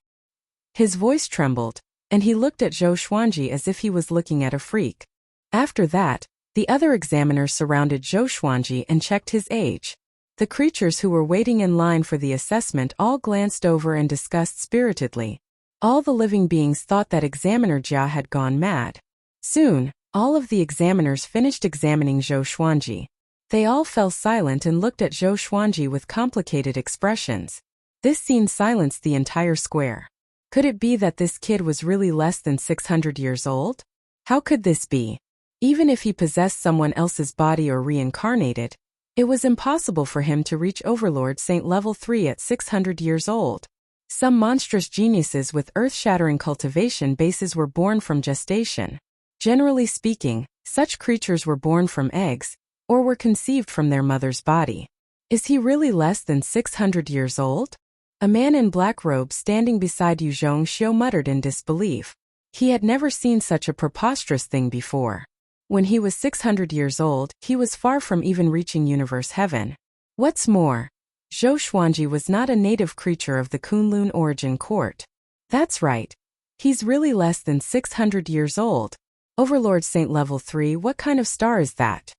His voice trembled, and he looked at Zhou Xuanji as if he was looking at a freak. After that, the other examiners surrounded Zhou Xuanji and checked his age. The creatures who were waiting in line for the assessment all glanced over and discussed spiritedly. All the living beings thought that Examiner Jia had gone mad. Soon, all of the examiners finished examining Zhou Xuanji. They all fell silent and looked at Zhou Xuanji with complicated expressions. This scene silenced the entire square. Could it be that this kid was really less than 600 years old? How could this be? Even if he possessed someone else's body or reincarnated, it was impossible for him to reach Overlord Saint level 3 at 600 years old. Some monstrous geniuses with earth-shattering cultivation bases were born from gestation. Generally speaking, such creatures were born from eggs, or were conceived from their mother's body. Is he really less than 600 years old? A man in black robes standing beside Yu Zhongxiu muttered in disbelief. He had never seen such a preposterous thing before. When he was 600 years old, he was far from even reaching universe heaven. What's more, Zhou Xuanji was not a native creature of the Kunlun origin court. That's right. He's really less than 600 years old. Overlord Saint level 3, what kind of star is that?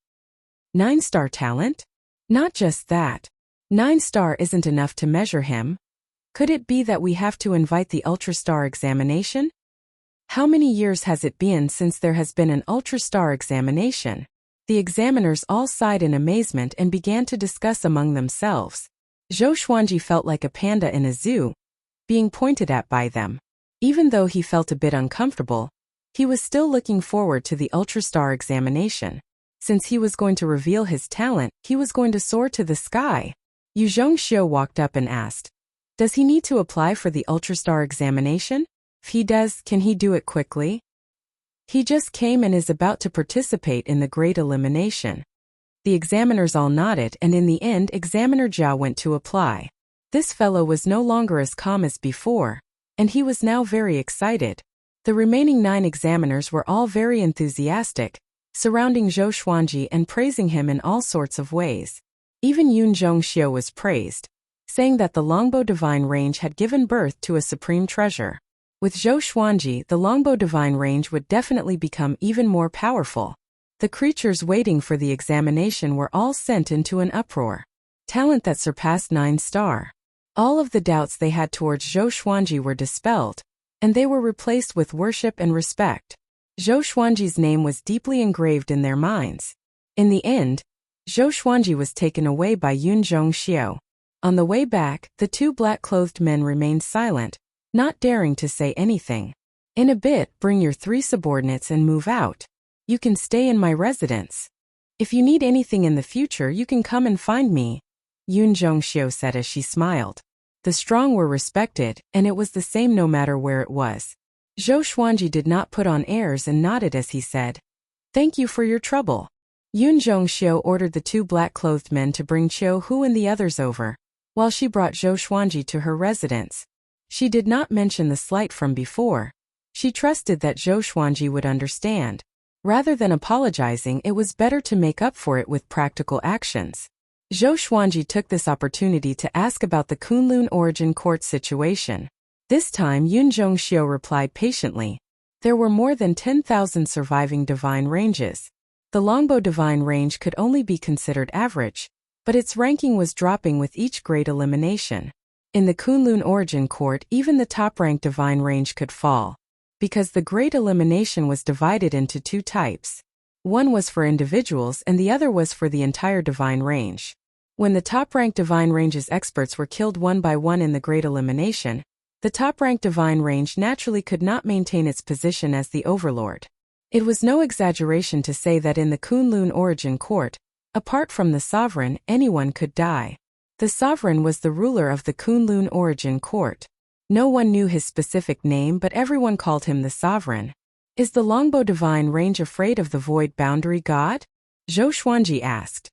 9-star talent? Not just that. 9-star isn't enough to measure him. Could it be that we have to invite the Ultrastar examination? How many years has it been since there has been an Ultrastar examination? The examiners all sighed in amazement and began to discuss among themselves. Zhou Xuanji felt like a panda in a zoo, being pointed at by them. Even though he felt a bit uncomfortable, he was still looking forward to the Ultrastar examination. Since he was going to reveal his talent, he was going to soar to the sky. Yu Zhongxiu walked up and asked, "Does he need to apply for the Ultrastar examination? If he does, can he do it quickly?" He just came and is about to participate in the Great Elimination. The examiners all nodded, and in the end Examiner Jia went to apply. This fellow was no longer as calm as before, and he was now very excited. The remaining 9 examiners were all very enthusiastic, surrounding Zhou Xuanji and praising him in all sorts of ways. Even Yun Zhongxiu was praised, saying that the Longbow Divine Range had given birth to a supreme treasure. With Zhou Xuanji, the Longbow Divine Range would definitely become even more powerful. The creatures waiting for the examination were all sent into an uproar. Talent that surpassed 9-star. All of the doubts they had towards Zhou Xuanji were dispelled, and they were replaced with worship and respect. Zhou Xuanji's name was deeply engraved in their minds. In the end, Zhou Xuanji was taken away by Yun Zhongxiu. On the way back, the 2 black-clothed men remained silent, not daring to say anything. "In a bit, bring your 3 subordinates and move out. You can stay in my residence. If you need anything in the future, you can come and find me," Yun Zhongxiu said as she smiled. The strong were respected, and it was the same no matter where it was. Zhou Xuanji did not put on airs and nodded as he said, Thank you for your trouble. Yun Zhongxiu ordered the two black-clothed men to bring Qiu Hu and the others over, while she brought Zhou Xuanji to her residence. She did not mention the slight from before. She trusted that Zhou Xuanji would understand. Rather than apologizing, it was better to make up for it with practical actions. Zhou Xuanji took this opportunity to ask about the Kunlun origin court situation. This time Yun Zhongxiu replied patiently. There were more than 10,000 surviving divine ranges. The longbow divine range could only be considered average, but its ranking was dropping with each great elimination. In the Kunlun origin court, even the top-ranked divine range could fall, because the great elimination was divided into two types. One was for individuals and the other was for the entire divine range. When the top-ranked divine range's experts were killed one by one in the great elimination, the top-ranked divine range naturally could not maintain its position as the overlord. It was no exaggeration to say that in the Kunlun origin court, apart from the sovereign, anyone could die. The sovereign was the ruler of the Kunlun origin court. No one knew his specific name, but everyone called him the sovereign. Is the longbow divine range afraid of the void boundary god? Zhou Xuanji asked.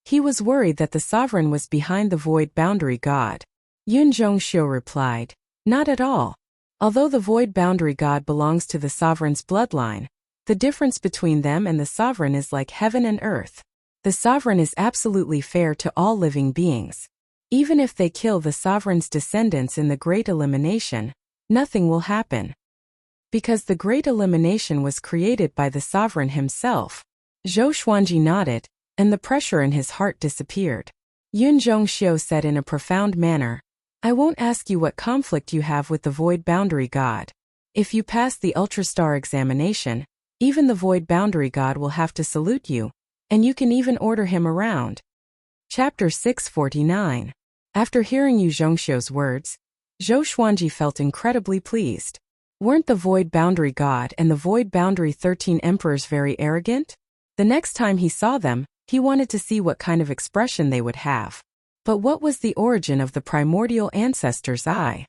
He was worried that the sovereign was behind the void boundary god. Yun Zhongxiu replied, not at all. Although the void boundary god belongs to the sovereign's bloodline, the difference between them and the sovereign is like heaven and earth. The sovereign is absolutely fair to all living beings. Even if they kill the sovereign's descendants in the great elimination, nothing will happen. Because the great elimination was created by the sovereign himself. Zhou Xuanji nodded, and the pressure in his heart disappeared. Yun Zhongxiu said in a profound manner, I won't ask you what conflict you have with the void boundary god. If you pass the Ultrastar examination, even the void boundary god will have to salute you, and you can even order him around. Chapter 649. After hearing Yu Zhongxiu's words, Zhou Xuanji felt incredibly pleased. Weren't the void boundary god and the void boundary 13 emperors very arrogant? The next time he saw them, he wanted to see what kind of expression they would have. But what was the origin of the primordial ancestor's eye?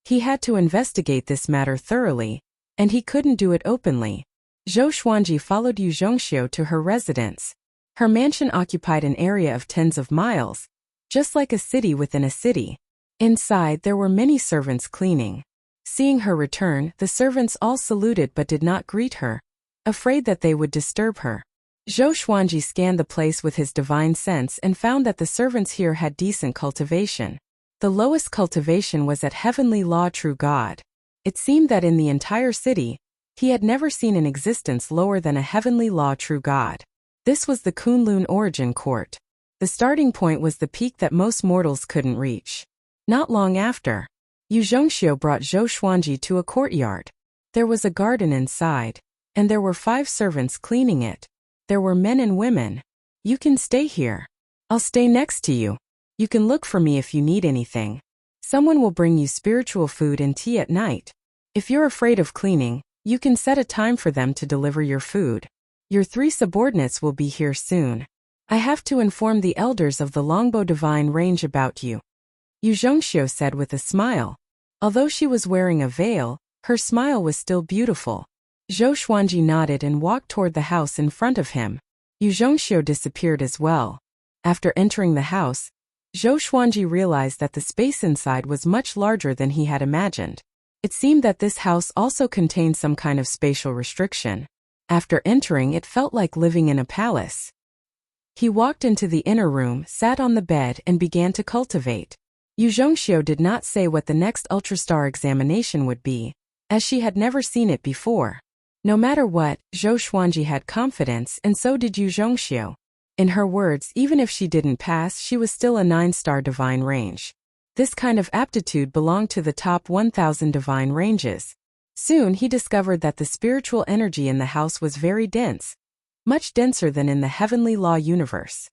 He had to investigate this matter thoroughly, and he couldn't do it openly. Zhou Xuanji followed Yu Zhongxiu to her residence. Her mansion occupied an area of tens of miles, just like a city within a city. Inside there were many servants cleaning. Seeing her return, the servants all saluted but did not greet her, afraid that they would disturb her. Zhou Xuanji scanned the place with his divine sense and found that the servants here had decent cultivation. The lowest cultivation was at Heavenly Law True God. It seemed that in the entire city, he had never seen an existence lower than a Heavenly Law True God. This was the Kunlun origin court. The starting point was the peak that most mortals couldn't reach. Not long after, Yu Zhongxiu brought Zhou Xuanji to a courtyard. There was a garden inside, and there were 5 servants cleaning it. There were men and women. You can stay here. I'll stay next to you. You can look for me if you need anything. Someone will bring you spiritual food and tea at night. If you're afraid of cleaning, you can set a time for them to deliver your food. Your 3 subordinates will be here soon. I have to inform the elders of the Longbow Divine Range about you. Yu Zhongxiu said with a smile. Although she was wearing a veil, her smile was still beautiful. Zhou Xuanji nodded and walked toward the house in front of him. Yu Zhongxiu disappeared as well. After entering the house, Zhou Xuanji realized that the space inside was much larger than he had imagined. It seemed that this house also contained some kind of spatial restriction. After entering, it felt like living in a palace. He walked into the inner room, sat on the bed, and began to cultivate. Yu Zhongxiu did not say what the next Ultrastar examination would be, as she had never seen it before. No matter what, Zhou Xuanji had confidence, and so did Yu Zhongxiu. In her words, even if she didn't pass, she was still a 9-star divine range. This kind of aptitude belonged to the top 1,000 divine ranges. Soon he discovered that the spiritual energy in the house was very dense, much denser than in the Heavenly Law universe.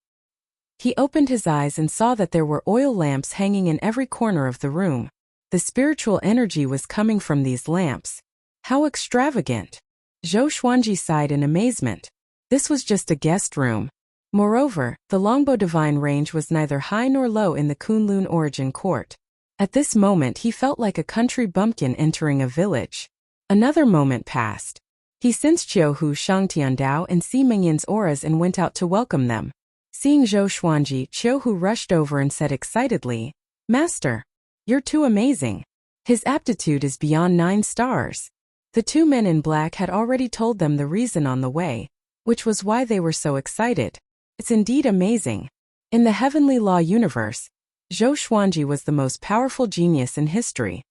He opened his eyes and saw that there were oil lamps hanging in every corner of the room. The spiritual energy was coming from these lamps. How extravagant! Zhou Xuanji sighed in amazement. This was just a guest room. Moreover, the Longbow Divine Range was neither high nor low in the Kunlun origin court. At this moment he felt like a country bumpkin entering a village. Another moment passed. He sensed Qiu Hu, Shang Tiandao, and Si Mingyan's auras and went out to welcome them. Seeing Zhou Xuanji, Qiu Hu rushed over and said excitedly, "Master, you're too amazing. His aptitude is beyond 9 stars." The two men in black had already told them the reason on the way, which was why they were so excited. It's indeed amazing. In the heavenly law universe, Zhou Xuanji was the most powerful genius in history.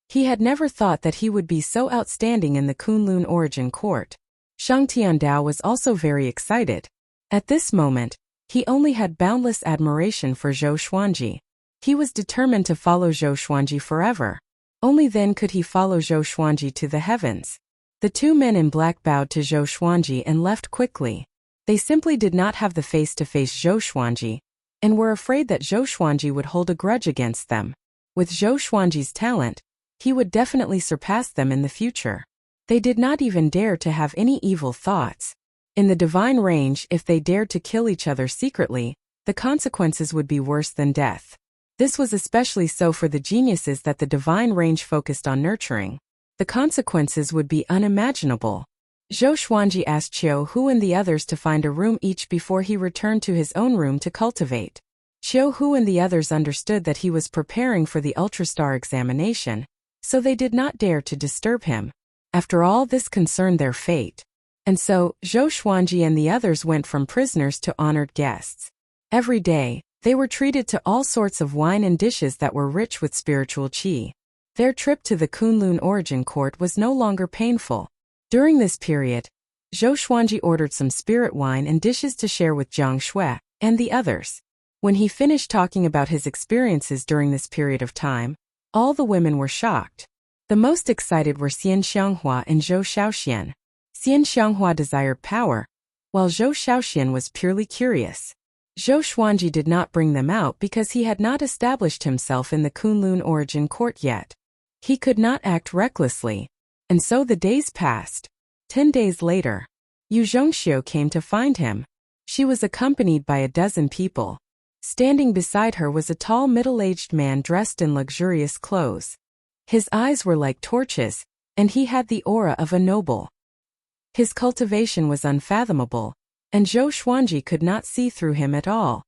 He had never thought that he would be so outstanding in the Kunlun Origin Court. Shang Tiandao was also very excited. At this moment, he only had boundless admiration for Zhou Xuanji. He was determined to follow Zhou Xuanji forever. Only then could he follow Zhou Xuanji to the heavens. The two men in black bowed to Zhou Xuanji and left quickly. They simply did not have the face to face Zhou Xuanji, and were afraid that Zhou Xuanji would hold a grudge against them. With Zhou Xuanji's talent, he would definitely surpass them in the future. They did not even dare to have any evil thoughts. In the divine range, if they dared to kill each other secretly, the consequences would be worse than death. This was especially so for the geniuses that the divine range focused on nurturing. The consequences would be unimaginable. Zhou Xuanji asked Qiu Hu and the others to find a room each before he returned to his own room to cultivate. Qiu Hu and the others understood that he was preparing for the Ultrastar examination, so they did not dare to disturb him. After all, this concerned their fate. And so, Zhou Xuanji and the others went from prisoners to honored guests. Every day, they were treated to all sorts of wine and dishes that were rich with spiritual qi. Their trip to the Kunlun Origin Court was no longer painful. During this period, Zhou Xuanji ordered some spirit wine and dishes to share with Jiang Shui and the others. When he finished talking about his experiences during this period of time, all the women were shocked. The most excited were Xian Xianghua and Zhou Shaoxian. Xian Xianghua desired power, while Zhou Shaoxian was purely curious. Zhou Xuanji did not bring them out because he had not established himself in the Kunlun Origin Court yet. He could not act recklessly. And so the days passed. 10 days later, Yu Zhongxiu came to find him. She was accompanied by a dozen people. Standing beside her was a tall middle-aged man dressed in luxurious clothes. His eyes were like torches, and he had the aura of a noble. His cultivation was unfathomable, and Zhou Xuanji could not see through him at all.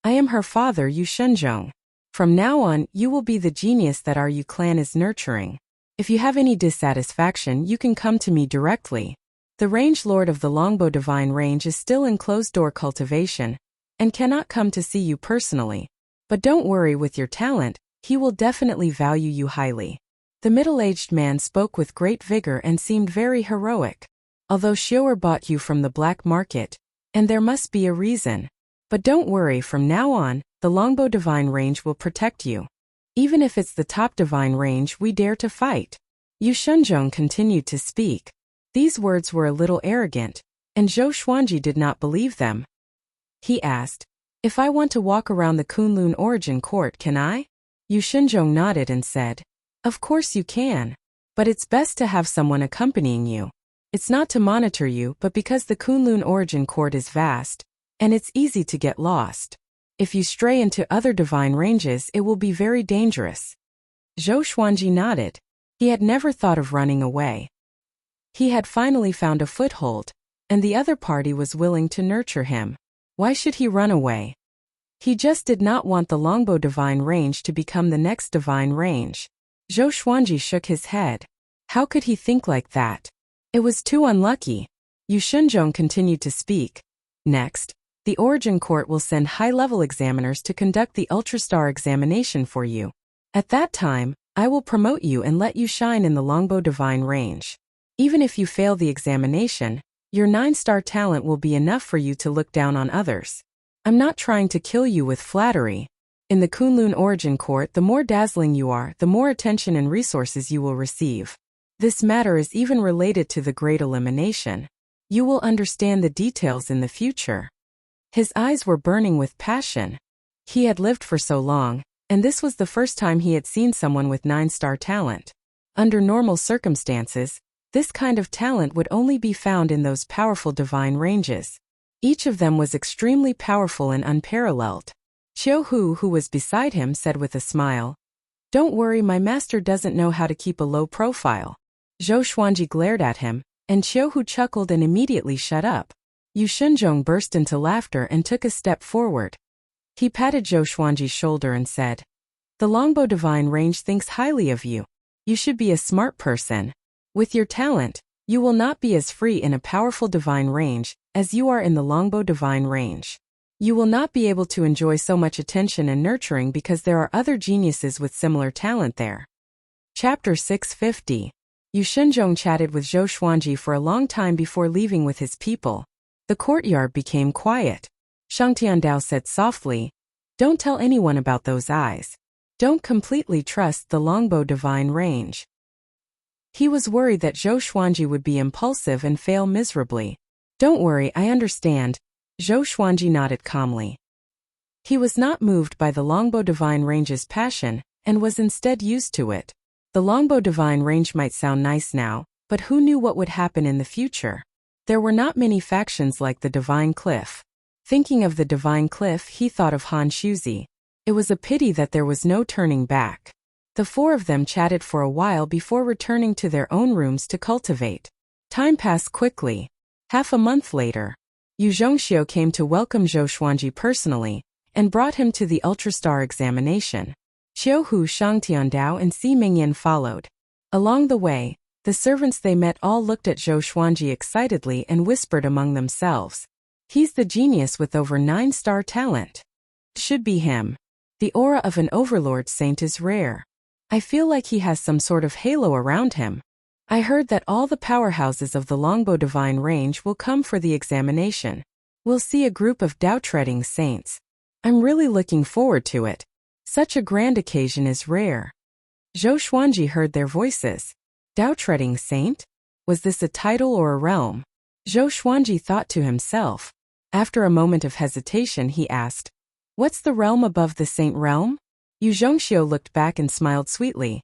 "I am her father, Yu Shenzhong. From now on, you will be the genius that our Yu clan is nurturing. If you have any dissatisfaction, you can come to me directly." The range lord of the Longbow Divine Range is still in closed-door cultivation, and cannot come to see you personally. But don't worry, with your talent, he will definitely value you highly. The middle-aged man spoke with great vigor and seemed very heroic. "Although Xiu'er bought you from the black market, and there must be a reason. But don't worry, from now on, the Longbow Divine Range will protect you. Even if it's the top divine range, we dare to fight." Yu Shenzhong continued to speak. These words were a little arrogant, and Zhou Xuanji did not believe them. He asked, "If I want to walk around the Kunlun Origin Court, can I?" Yu Shenzhong nodded and said, "Of course you can. But it's best to have someone accompanying you. It's not to monitor you, but because the Kunlun Origin Court is vast, and it's easy to get lost. If you stray into other divine ranges, it will be very dangerous." Zhou Xuanji nodded. He had never thought of running away. He had finally found a foothold, and the other party was willing to nurture him. Why should he run away? He just did not want the Longbow Divine Range to become the next divine range. Zhou Xuanji shook his head. How could he think like that? It was too unlucky. Yu Shenzhong continued to speak. "Next, the Origin Court will send high-level examiners to conduct the Ultrastar examination for you. At that time, I will promote you and let you shine in the Longbow Divine Range. Even if you fail the examination, your 9-star talent will be enough for you to look down on others. I'm not trying to kill you with flattery. In the Kunlun Origin Court, the more dazzling you are, the more attention and resources you will receive. This matter is even related to the Great Elimination. You will understand the details in the future." His eyes were burning with passion. He had lived for so long, and this was the first time he had seen someone with 9-star talent. Under normal circumstances, this kind of talent would only be found in those powerful divine ranges. Each of them was extremely powerful and unparalleled. Qiu Hu, who was beside him, said with a smile, "Don't worry, my master doesn't know how to keep a low profile." Zhou Xuanji glared at him, And Qiuhu chuckled and immediately shut up. Yu Shenzhong burst into laughter and took a step forward. He patted Zhou Xuanji's shoulder and said, "The Longbow Divine Range thinks highly of you. You should be a smart person. With your talent, you will not be as free in a powerful divine range as you are in the Longbow Divine Range. You will not be able to enjoy so much attention and nurturing because there are other geniuses with similar talent there." Chapter 650. Yu Shenzhong chatted with Zhou Xuanji for a long time before leaving with his people. The courtyard became quiet. Shang Tiandao said softly, "Don't tell anyone about those eyes. Don't completely trust the Longbow Divine Range." He was worried that Zhou Xuanji would be impulsive and fail miserably. "Don't worry, I understand." Zhou Xuanji nodded calmly. He was not moved by the Longbow Divine Range's passion, and was instead used to it. The Longbow Divine Range might sound nice now, but who knew what would happen in the future? There were not many factions like the Divine Cliff. Thinking of the Divine Cliff, he thought of Han Shuzi. It was a pity that there was no turning back. The four of them chatted for a while before returning to their own rooms to cultivate. Time passed quickly. Half a month later, Yu Zhongxiu came to welcome Zhou Xuanji personally, and brought him to the Ultrastar examination. Qiuhu, Shang Tiandao and Si Mingyan followed. Along the way, the servants they met all looked at Zhou Xuanji excitedly and whispered among themselves, "He's the genius with over 9-star talent. Should be him. The aura of an overlord saint is rare. I feel like he has some sort of halo around him." I heard that all the powerhouses of the Longbow Divine Range will come for the examination. We'll see a group of Dao-treading saints. I'm really looking forward to it. Such a grand occasion is rare. Zhou Xuanji heard their voices. Dao-treading saint? Was this a title or a realm? Zhou Xuanji thought to himself. After a moment of hesitation, he asked, "What's the realm above the saint realm?" Yu Zhongxiu looked back and smiled sweetly.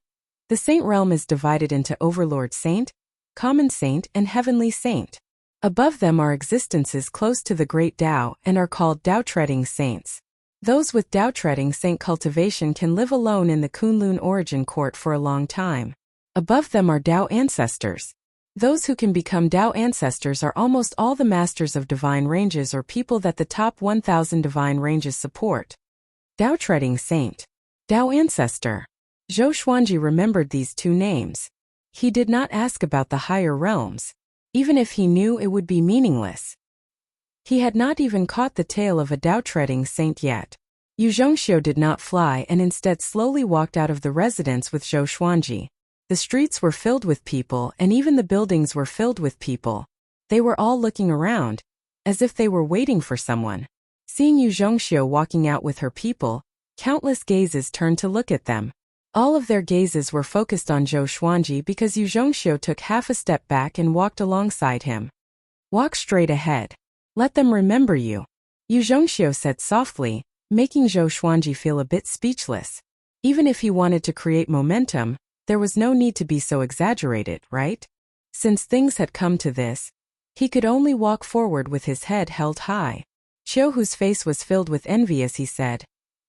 The saint realm is divided into Overlord Saint, Common Saint and Heavenly Saint. Above them are existences close to the Great Tao and are called Dao-treading saints. Those with Dao-treading saint cultivation can live alone in the Kunlun origin court for a long time. Above them are Dao ancestors. Those who can become Dao ancestors are almost all the masters of divine ranges or people that the top 1,000 divine ranges support. Dao-treading saint. Dao ancestor. Zhou Xuanji remembered these two names. He did not ask about the higher realms. Even if he knew, it would be meaningless. He had not even caught the tail of a Dao-treading saint yet. Yu Zhongxiu did not fly and instead slowly walked out of the residence with Zhou Xuanji. The streets were filled with people and even the buildings were filled with people. They were all looking around, as if they were waiting for someone. Seeing Yu Zhongxiu walking out with her people, countless gazes turned to look at them. All of their gazes were focused on Zhou Xuanji because Yu Zhongxiu took half a step back and walked alongside him. "Walk straight ahead. Let them remember you," Yu Zhongxiu said softly, making Zhou Xuanji feel a bit speechless. Even if he wanted to create momentum, there was no need to be so exaggerated, right? Since things had come to this, he could only walk forward with his head held high. Qiuhu's face was filled with envy as he said,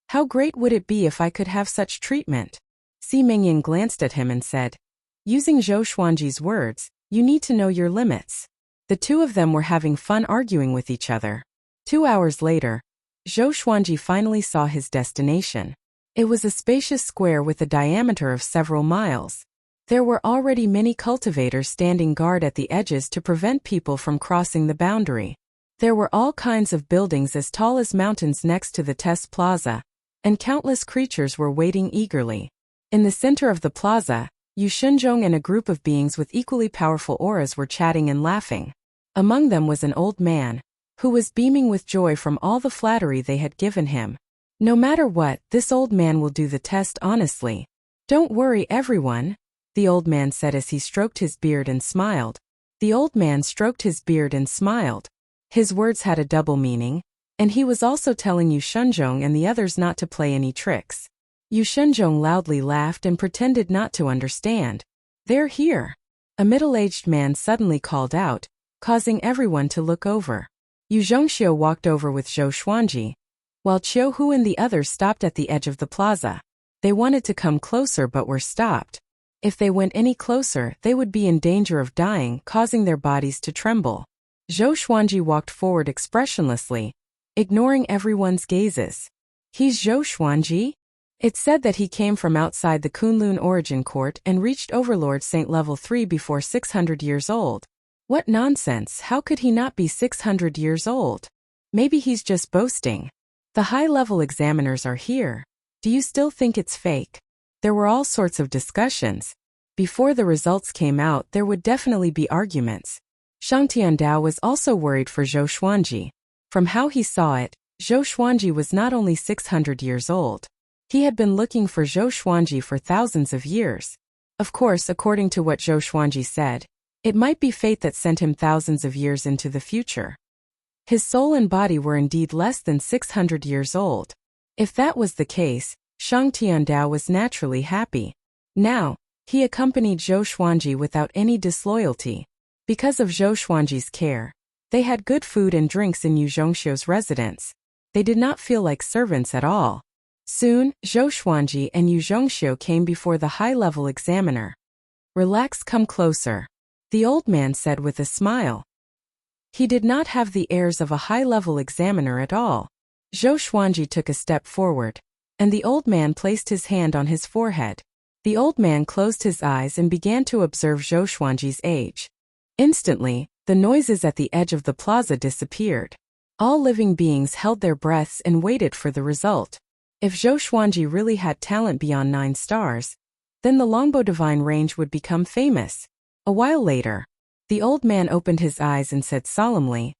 "How great would it be if I could have such treatment?" Si Mingyan glanced at him and said, "Using Zhou Xuanji's words, you need to know your limits." The two of them were having fun arguing with each other. 2 hours later, Zhou Xuanji finally saw his destination. It was a spacious square with a diameter of several miles. There were already many cultivators standing guard at the edges to prevent people from crossing the boundary. There were all kinds of buildings as tall as mountains next to the test plaza, and countless creatures were waiting eagerly. In the center of the plaza, Yu Shenzhong and a group of beings with equally powerful auras were chatting and laughing. Among them was an old man, who was beaming with joy from all the flattery they had given him. "No matter what, this old man will do the test honestly. Don't worry, everyone," the old man said as he stroked his beard and smiled. The old man stroked his beard and smiled. His words had a double meaning, and he was also telling Yu Shenzhong and the others not to play any tricks. Yu Shenzhong loudly laughed and pretended not to understand. "They're here," a middle-aged man suddenly called out, causing everyone to look over. Yu Zhongxiu walked over with Zhou Xuanji, while Qiuhu and the others stopped at the edge of the plaza. They wanted to come closer but were stopped. If they went any closer, they would be in danger of dying, causing their bodies to tremble. Zhou Xuanji walked forward expressionlessly, ignoring everyone's gazes. He's Zhou Xuanji? It's said that he came from outside the Kunlun Origin Court and reached Overlord Saint Level 3 before 600 years old. What nonsense, how could he not be 600 years old? Maybe he's just boasting. The high-level examiners are here. Do you still think it's fake? There were all sorts of discussions. Before the results came out, there would definitely be arguments. Shang Tiandao was also worried for Zhou Xuanji. From how he saw it, Zhou Xuanji was not only 600 years old. He had been looking for Zhou Xuanji for thousands of years. Of course, according to what Zhou Xuanji said, it might be fate that sent him thousands of years into the future. His soul and body were indeed less than 600 years old. If that was the case, Shang Tiandao was naturally happy. Now, he accompanied Zhou Xuanji without any disloyalty. Because of Zhou Xuanji's care, they had good food and drinks in Yu Zhongxiu's residence. They did not feel like servants at all. Soon, Zhou Xuanji and Yu Zhongxiu came before the high-level examiner. Relax, come closer, the old man said with a smile. He did not have the airs of a high-level examiner at all. Zhou Xuanji took a step forward, and the old man placed his hand on his forehead. The old man closed his eyes and began to observe Zhou Xuanji's age. Instantly, the noises at the edge of the plaza disappeared. All living beings held their breaths and waited for the result. If Zhou Xuanji really had talent beyond 9 stars, then the Longbow Divine range would become famous. A while later, the old man opened his eyes and said solemnly,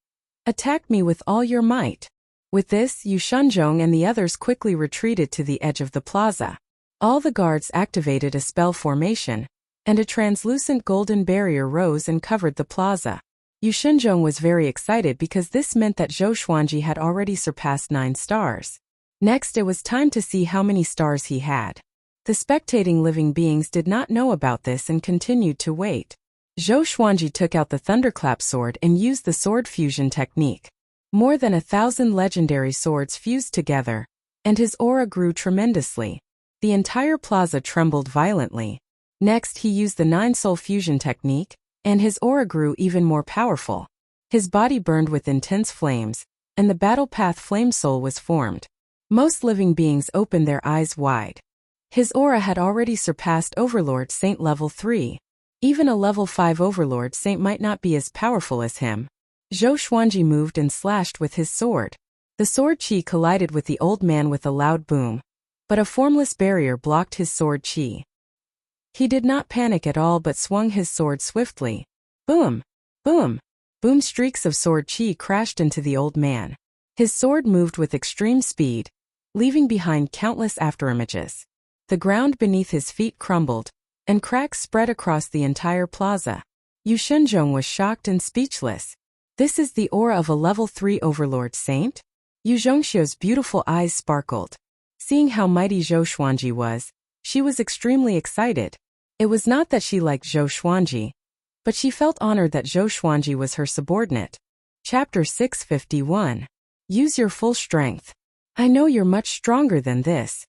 "Attack me with all your might." With this, Yu Shenzhong and the others quickly retreated to the edge of the plaza. All the guards activated a spell formation, and a translucent golden barrier rose and covered the plaza. Yu Shenzhong was very excited because this meant that Zhou Xuanji had already surpassed 9 stars. Next, it was time to see how many stars he had. The spectating living beings did not know about this and continued to wait. Zhou Xuanji took out the thunderclap sword and used the sword fusion technique. More than 1,000 legendary swords fused together, and his aura grew tremendously. The entire plaza trembled violently. Next, he used the 9-soul fusion technique, and his aura grew even more powerful. His body burned with intense flames, and the battle path flame soul was formed. Most living beings opened their eyes wide. His aura had already surpassed Overlord Saint Level 3. Even a Level 5 Overlord Saint might not be as powerful as him. Zhou Xuanji moved and slashed with his sword. The sword chi collided with the old man with a loud boom, but a formless barrier blocked his sword chi. He did not panic at all but swung his sword swiftly. Boom! Boom! Boom! Streaks of sword chi crashed into the old man. His sword moved with extreme speed, leaving behind countless afterimages. The ground beneath his feet crumbled, and cracks spread across the entire plaza. Yu Shenzhong was shocked and speechless. This is the aura of a Level 3 Overlord Saint? Yu Zhongxiu's beautiful eyes sparkled. Seeing how mighty Zhou Xuanji was, she was extremely excited. It was not that she liked Zhou Xuanji, but she felt honored that Zhou Xuanji was her subordinate. Chapter 651. Use your full strength. I know you're much stronger than this,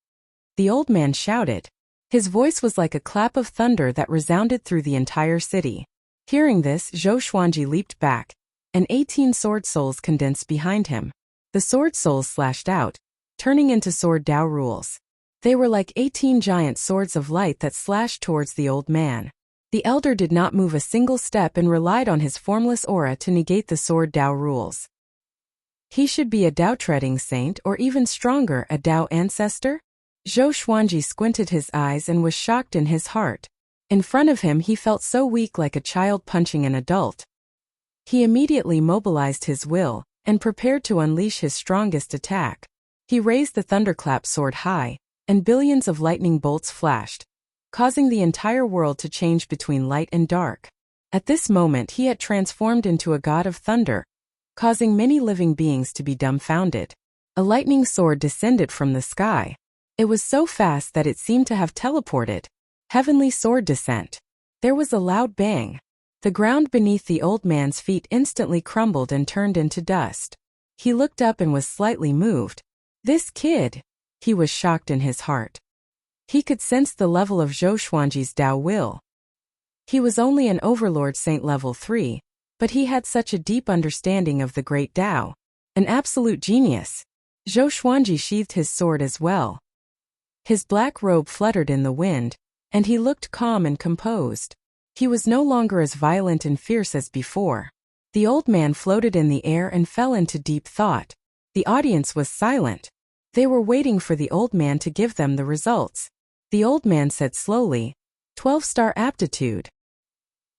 the old man shouted. His voice was like a clap of thunder that resounded through the entire city. Hearing this, Zhou Xuanji leaped back, and 18 sword souls condensed behind him. The sword souls slashed out, turning into sword Dao rules. They were like 18 giant swords of light that slashed towards the old man. The elder did not move a single step and relied on his formless aura to negate the sword Dao rules. He should be a Dao-treading saint or even stronger, a Dao ancestor? Zhou Xuanji squinted his eyes and was shocked in his heart. In front of him he felt so weak, like a child punching an adult. He immediately mobilized his will, and prepared to unleash his strongest attack. He raised the thunderclap sword high, and billions of lightning bolts flashed, causing the entire world to change between light and dark. At this moment he had transformed into a god of thunder, causing many living beings to be dumbfounded. A lightning sword descended from the sky. It was so fast that it seemed to have teleported. Heavenly sword descent. There was a loud bang. The ground beneath the old man's feet instantly crumbled and turned into dust. He looked up and was slightly moved. This kid! He was shocked in his heart. He could sense the level of Zhou Xuanji's Dao will. He was only an overlord saint level 3, but he had such a deep understanding of the great Dao. An absolute genius. Zhou Xuanji sheathed his sword as well. His black robe fluttered in the wind, and he looked calm and composed. He was no longer as violent and fierce as before. The old man floated in the air and fell into deep thought. The audience was silent. They were waiting for the old man to give them the results. The old man said slowly, 12-star aptitude.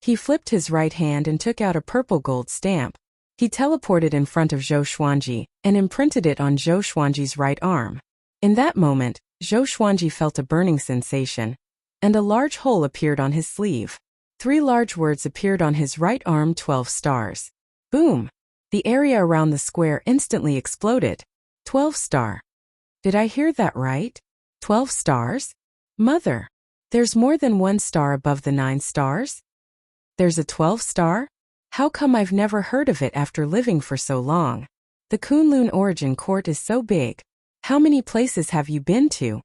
He flipped his right hand and took out a purple gold stamp. He teleported in front of Zhou Xuanji and imprinted it on Zhou Xuanji's right arm. In that moment, Zhou Xuanji felt a burning sensation, and a large hole appeared on his sleeve. 3 large words appeared on his right arm: 12 stars. Boom! The area around the square instantly exploded. 12-star. Did I hear that right? 12 stars? Mother! There's more than 1 star above the 9 stars? There's a 12-star? How come I've never heard of it after living for so long? The Kunlun Origin Court is so big. How many places have you been to?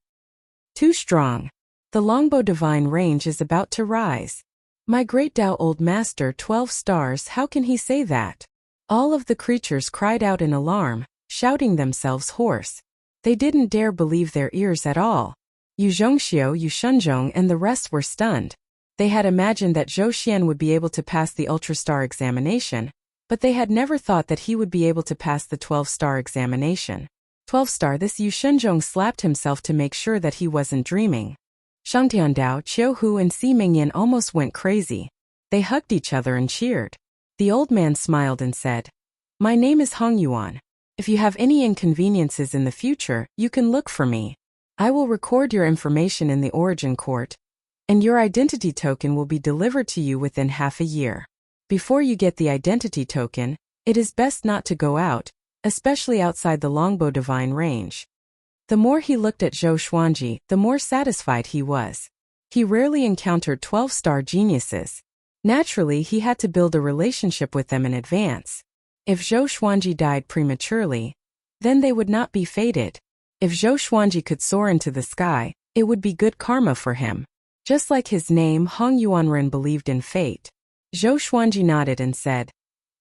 Too strong. The Longbow Divine Range is about to rise. My great Tao Old Master 12 stars, how can he say that? All of the creatures cried out in alarm, shouting themselves hoarse. They didn't dare believe their ears at all. Yu Zhongxiu, Yu Shenzhong and the rest were stunned. They had imagined that Zhou Xian would be able to pass the Ultra-Star examination, but they had never thought that he would be able to pass the 12-star examination. 12-star. This Yu Shenzhong slapped himself to make sure that he wasn't dreaming. Shang Tiandao, Qiu Hu and Si Mingyan almost went crazy. They hugged each other and cheered. The old man smiled and said, "My name is Hong Yuan. If you have any inconveniences in the future, you can look for me. I will record your information in the Origin Court, and your identity token will be delivered to you within half a year. Before you get the identity token, it is best not to go out, especially outside the Longbow Divine Range." The more he looked at Zhou Xuanji, the more satisfied he was. He rarely encountered 12-star geniuses. Naturally, he had to build a relationship with them in advance. If Zhou Xuanji died prematurely, then they would not be fated. If Zhou Xuanji could soar into the sky, it would be good karma for him. Just like his name, Hong Yuanren believed in fate. Zhou Xuanji nodded and said,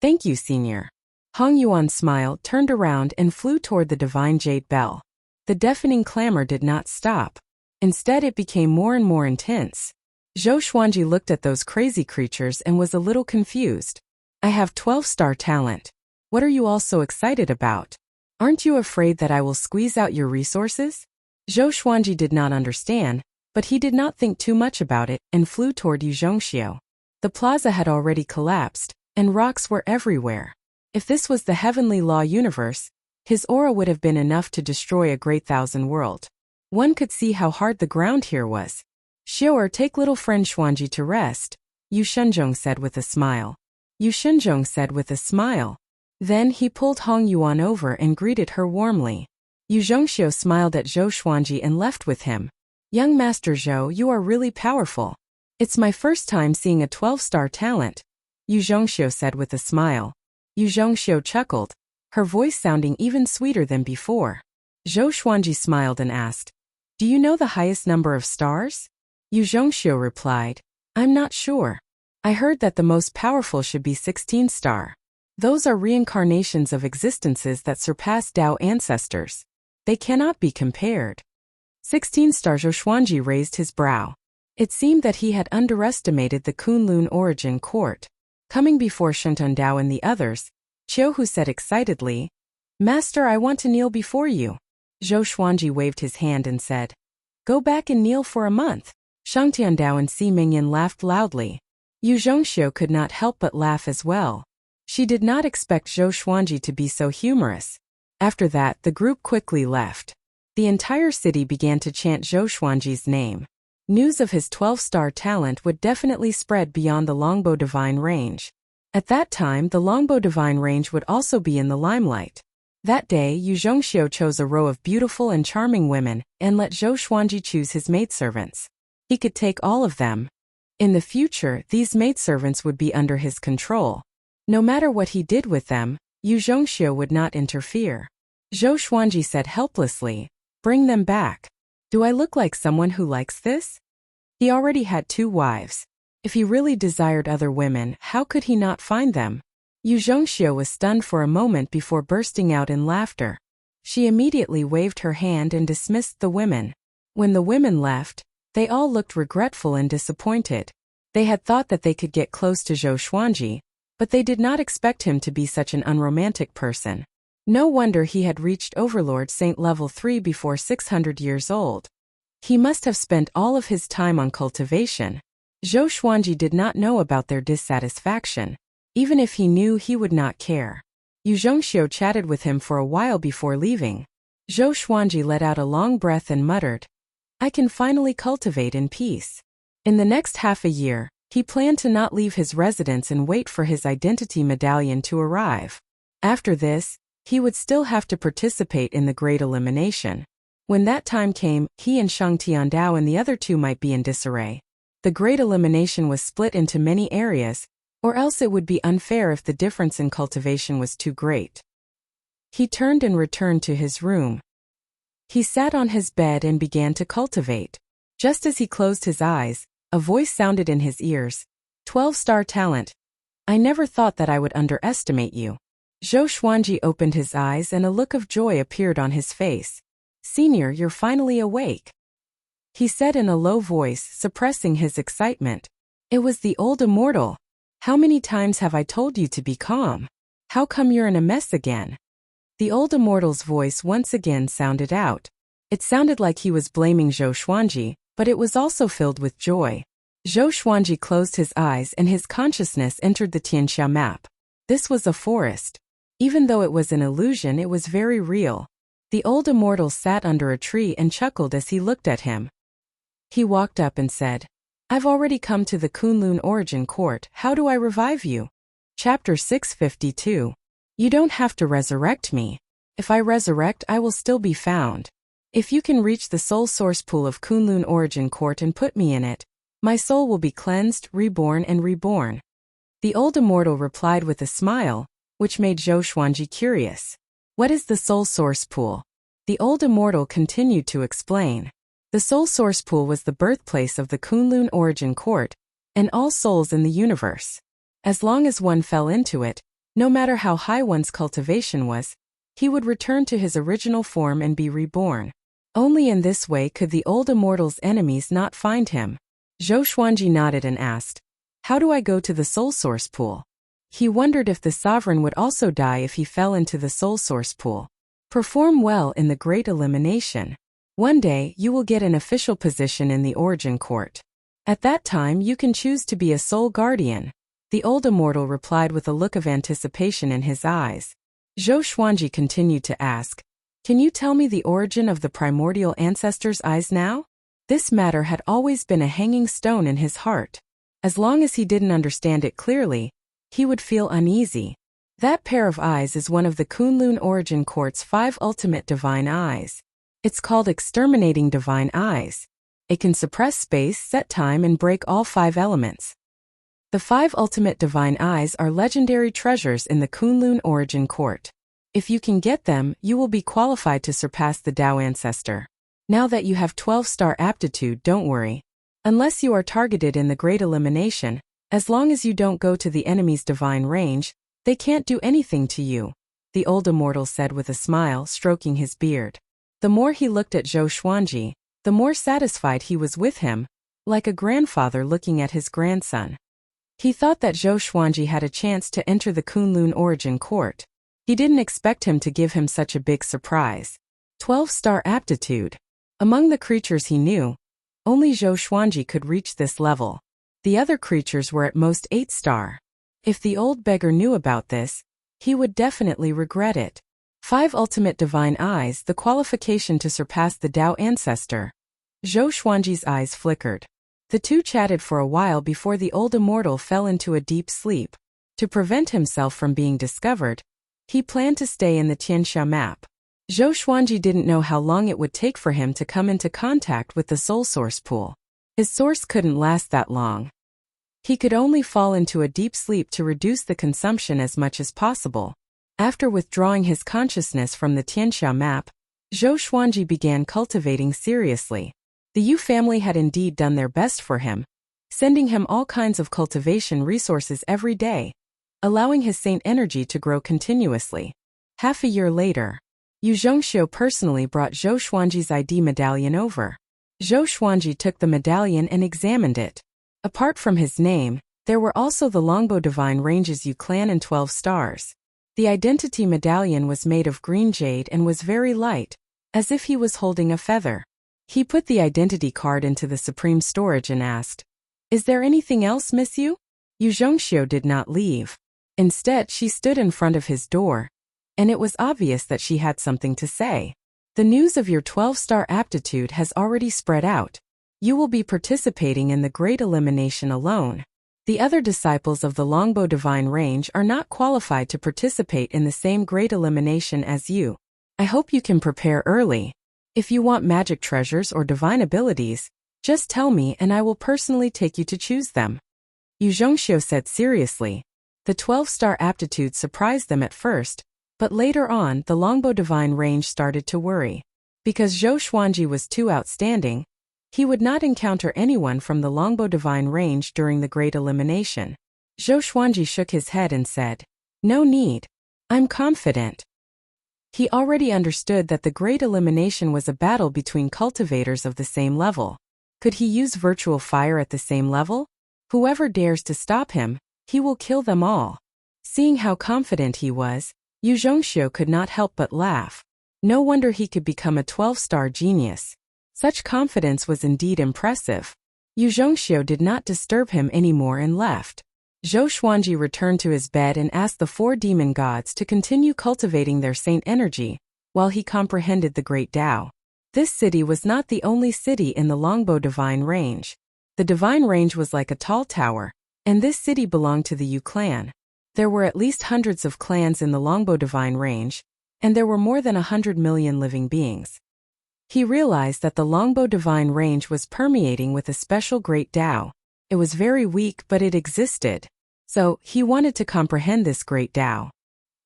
"Thank you, senior." Hong Yuan smiled, turned around and flew toward the divine jade bell. The deafening clamor did not stop. Instead, it became more and more intense. Zhou Xuanji looked at those crazy creatures and was a little confused. "I have 12-star talent. What are you all so excited about? Aren't you afraid that I will squeeze out your resources?" Zhou Xuanji did not understand, but he did not think too much about it and flew toward Yu Zhongxiu. The plaza had already collapsed, and rocks were everywhere. If this was the heavenly law universe, his aura would have been enough to destroy a great thousand world. One could see how hard the ground here was. "Xiu'er, take little friend Xuanji to rest," Yu Shenzhong said with a smile. Yu Shenzhong said with a smile. Then he pulled Hong Yuan over and greeted her warmly. Yu Zhongxiu smiled at Zhou Xuanji and left with him. "Young Master Zhou, you are really powerful. It's my first time seeing a 12-star talent," Yu Zhongxiu said with a smile. Yu Zhongxiu chuckled, her voice sounding even sweeter than before. Zhou Xuanji smiled and asked, "Do you know the highest number of stars?" Yu Zhongxiu replied, "I'm not sure. I heard that the most powerful should be 16-star. Those are reincarnations of existences that surpass Tao ancestors. They cannot be compared." 16-star. Zhou Xuanji raised his brow. It seemed that he had underestimated the Kunlun Origin Court. Coming before Shentun Dao and the others, Qiu Hu said excitedly, "Master, I want to kneel before you." Zhou Xuanji waved his hand and said, "Go back and kneel for a month." Shang Tiandao and Si Mingyan laughed loudly. Yu Zhongxiu could not help but laugh as well. She did not expect Zhou Xuanji to be so humorous. After that, the group quickly left. The entire city began to chant Zhou Xuanji's name. News of his 12-star talent would definitely spread beyond the Longbow Divine Range. At that time, the Longbow Divine Range would also be in the limelight. That day, Yu Zhongxiu chose a row of beautiful and charming women and let Zhou Xuanji choose his maidservants. He could take all of them. In the future, these maidservants would be under his control. No matter what he did with them, Yu Zhongxiu would not interfere. Zhou Xuanji said helplessly, "Bring them back." Do I look like someone who likes this? He already had 2 wives. If he really desired other women, how could he not find them? Yu Zhongxiu was stunned for a moment before bursting out in laughter. She immediately waved her hand and dismissed the women. When the women left, they all looked regretful and disappointed. They had thought that they could get close to Zhou Xuanji, but they did not expect him to be such an unromantic person. No wonder he had reached Overlord Saint level 3 before 600 years old. He must have spent all of his time on cultivation. Zhou Xuanji did not know about their dissatisfaction. Even if he knew, he would not care. Yu Zhongxiu chatted with him for a while before leaving. Zhou Xuanji let out a long breath and muttered, "I can finally cultivate in peace." In the next half a year, he planned to not leave his residence and wait for his identity medallion to arrive. After this, he would still have to participate in the Great Elimination. When that time came, he and Shang Tiandao and the other 2 might be in disarray. The Great Elimination was split into many areas, or else it would be unfair if the difference in cultivation was too great. He turned and returned to his room. He sat on his bed and began to cultivate. Just as he closed his eyes, a voice sounded in his ears. 12-star talent. I never thought that I would underestimate you. Zhou Xuanji opened his eyes and a look of joy appeared on his face. Senior, you're finally awake, he said in a low voice, suppressing his excitement. It was the old immortal. How many times have I told you to be calm? How come you're in a mess again? The old immortal's voice once again sounded out. It sounded like he was blaming Zhou Xuanji, but it was also filled with joy. Zhou Xuanji closed his eyes and his consciousness entered the Tianxia map. This was a forest. Even though it was an illusion, it was very real. The old immortal sat under a tree and chuckled as he looked at him. He walked up and said, I've already come to the Kunlun Origin Court. How do I revive you? Chapter 652. You don't have to resurrect me. If I resurrect, I will still be found. If you can reach the soul source pool of Kunlun Origin Court and put me in it, my soul will be cleansed, reborn and reborn. The old immortal replied with a smile, which made Zhou Xuanji curious. What is the soul source pool? The old immortal continued to explain. The soul source pool was the birthplace of the Kunlun Origin Court, and all souls in the universe. As long as one fell into it, no matter how high one's cultivation was, he would return to his original form and be reborn. Only in this way could the old immortal's enemies not find him. Zhou Xuanji nodded and asked, How do I go to the soul source pool? He wondered if the sovereign would also die if he fell into the soul source pool. Perform well in the Great Elimination. One day, you will get an official position in the Origin Court. At that time, you can choose to be a soul guardian. The old immortal replied with a look of anticipation in his eyes. Zhou Xuanji continued to ask, Can you tell me the origin of the primordial ancestors' eyes now? This matter had always been a hanging stone in his heart. As long as he didn't understand it clearly, he would feel uneasy. That pair of eyes is one of the Kunlun Origin Court's 5 ultimate divine eyes. It's called Exterminating Divine Eyes. It can suppress space, set time, and break all 5 elements. The 5 ultimate divine eyes are legendary treasures in the Kunlun Origin Court. If you can get them, you will be qualified to surpass the Tao Ancestor. Now that you have 12-star aptitude, don't worry. Unless you are targeted in the Great Elimination, as long as you don't go to the enemy's divine range, they can't do anything to you, the old immortal said with a smile, stroking his beard. The more he looked at Zhou Xuanji, the more satisfied he was with him, like a grandfather looking at his grandson. He thought that Zhou Xuanji had a chance to enter the Kunlun Origin Court. He didn't expect him to give him such a big surprise. 12-star aptitude. Among the creatures he knew, only Zhou Xuanji could reach this level. The other creatures were at most 8-star. If the old beggar knew about this, he would definitely regret it. 5 ultimate divine eyes, the qualification to surpass the Tao Ancestor. Zhou Xuanji's eyes flickered. The two chatted for a while before the old immortal fell into a deep sleep. To prevent himself from being discovered, he planned to stay in the Tianxia map. Zhou Xuanji didn't know how long it would take for him to come into contact with the soul source pool. His source couldn't last that long. He could only fall into a deep sleep to reduce the consumption as much as possible. After withdrawing his consciousness from the Tianxia map, Zhou Xuanji began cultivating seriously. The Yu family had indeed done their best for him, sending him all kinds of cultivation resources every day, allowing his saint energy to grow continuously. Half a year later, Yu Zhongxiu personally brought Zhou Xuanji's ID medallion over. Zhou Xuanji took the medallion and examined it. Apart from his name, there were also the Longbow Divine Range's Yu clan and 12 stars. The identity medallion was made of green jade and was very light, as if he was holding a feather. He put the identity card into the supreme storage and asked, "Is there anything else, Miss Yu?" Yu Zhongxiu did not leave. Instead, she stood in front of his door, and it was obvious that she had something to say. "The news of your 12-star aptitude has already spread out. You will be participating in the Great Elimination alone. The other disciples of the Longbow Divine Range are not qualified to participate in the same Great Elimination as you. I hope you can prepare early. If you want magic treasures or divine abilities, just tell me and I will personally take you to choose them." Yu Zhongxiu said seriously. The 12-star aptitude surprised them at first, but later on the Longbow Divine Range started to worry. Because Zhou Xuanji was too outstanding, he would not encounter anyone from the Longbow Divine Range during the Great Elimination. Zhou Xuanji shook his head and said, "No need. I'm confident." He already understood that the Great Elimination was a battle between cultivators of the same level. Could he use virtual fire at the same level? Whoever dares to stop him, he will kill them all. Seeing how confident he was, Yu Zhongxiu could not help but laugh. No wonder he could become a 12-star genius. Such confidence was indeed impressive. Yu Zhongxiu did not disturb him anymore and left. Zhou Xuanji returned to his bed and asked the 4 demon gods to continue cultivating their saint energy, while he comprehended the Great Tao. This city was not the only city in the Longbow Divine Range. The Divine Range was like a tall tower, and this city belonged to the Yu clan. There were at least hundreds of clans in the Longbow Divine Range, and there were more than 100 million living beings. He realized that the Longbow Divine Range was permeating with a special Great Tao. It was very weak, but it existed. So, he wanted to comprehend this Great Tao.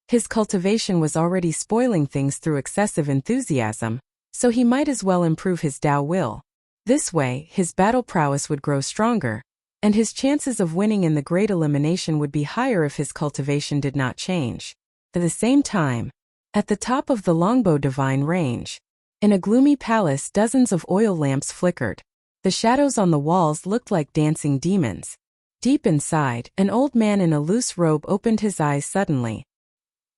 His cultivation was already spoiling things through excessive enthusiasm, so he might as well improve his Tao will. This way, his battle prowess would grow stronger, and his chances of winning in the Great Elimination would be higher if his cultivation did not change. At the same time, at the top of the Longbow Divine Range, in a gloomy palace, dozens of oil lamps flickered. The shadows on the walls looked like dancing demons. Deep inside, an old man in a loose robe opened his eyes suddenly.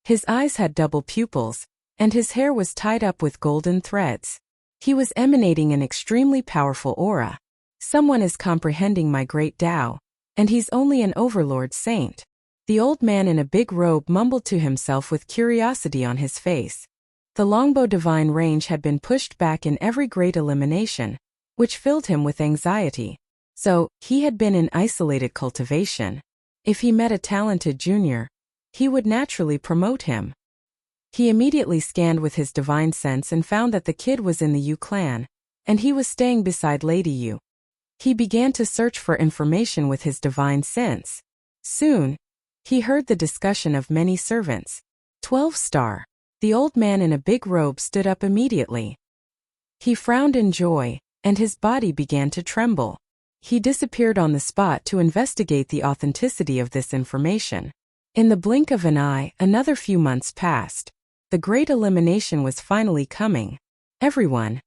His eyes had double pupils, and his hair was tied up with golden threads. He was emanating an extremely powerful aura. Someone is comprehending my Great Tao, and he's only an overlord saint. The old man in a big robe mumbled to himself with curiosity on his face. The Longbow Divine Range had been pushed back in every Great Elimination, which filled him with anxiety. So, he had been in isolated cultivation. If he met a talented junior, he would naturally promote him. He immediately scanned with his divine sense and found that the kid was in the Yu clan, and he was staying beside Lady Yu. He began to search for information with his divine sense. Soon, he heard the discussion of many servants. 12-star. The old man in a big robe stood up immediately. He frowned in joy, and his body began to tremble. He disappeared on the spot to investigate the authenticity of this information. In the blink of an eye, another few months passed. The Great Elimination was finally coming. "Everyone,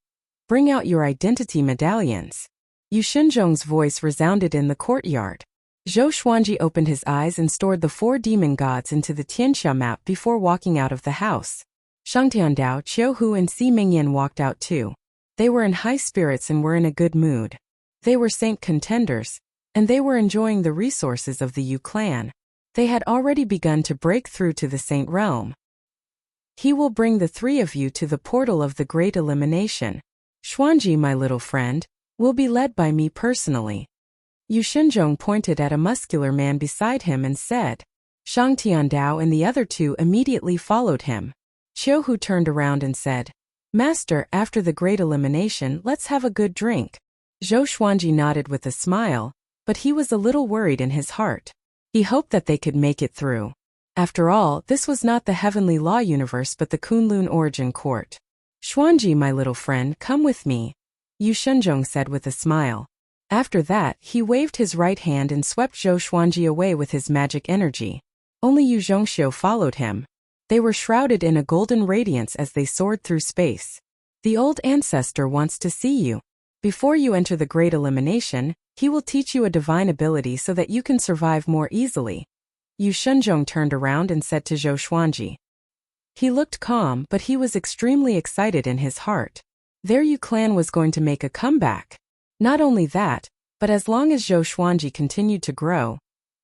bring out your identity medallions." Yu Shenzhong's voice resounded in the courtyard. Zhou Xuanji opened his eyes and stored the 4 demon gods into the Tianxia map before walking out of the house. Shang Tiandao, Qiu Hu and Si Mingyan walked out too. They were in high spirits and were in a good mood. They were saint contenders, and they were enjoying the resources of the Yu clan. They had already begun to break through to the saint realm. "He will bring the 3 of you to the portal of the Great Elimination. Xuanji, my little friend, will be led by me personally." Yu Shenzhong pointed at a muscular man beside him and said. Shang Tiandao and the other 2 immediately followed him. Qiu Hu turned around and said, "Master, after the Great Elimination, let's have a good drink." Zhou Xuanji nodded with a smile, but he was a little worried in his heart. He hoped that they could make it through. After all, this was not the Heavenly Law Universe but the Kunlun Origin Court. Xuanji, my little friend, come with me, Yu Shenzhong said with a smile. After that, he waved his right hand and swept Zhou Xuanji away with his magic energy. Only Yu Zhongxiu followed him. They were shrouded in a golden radiance as they soared through space. The old ancestor wants to see you. Before you enter the great elimination, he will teach you a divine ability so that you can survive more easily. Yu Shenzhong turned around and said to Zhou Xuanji. He looked calm, but he was extremely excited in his heart. Their Yu clan was going to make a comeback. Not only that, but as long as Zhou Xuanji continued to grow,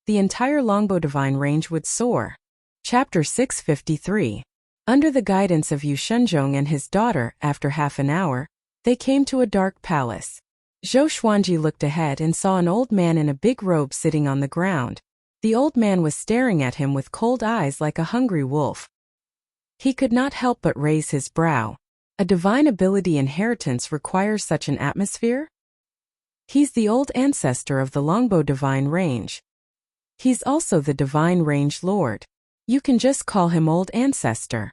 the entire Longbow Divine range would soar. Chapter 653. Under the guidance of Yu Shenzhong and his daughter, after half an hour, they came to a dark palace. Zhou Xuanji looked ahead and saw an old man in a big robe sitting on the ground. The old man was staring at him with cold eyes like a hungry wolf. He could not help but raise his brow. A divine ability inheritance requires such an atmosphere? He's the old ancestor of the Longbow Divine Range. He's also the Divine Range Lord. You can just call him Old Ancestor.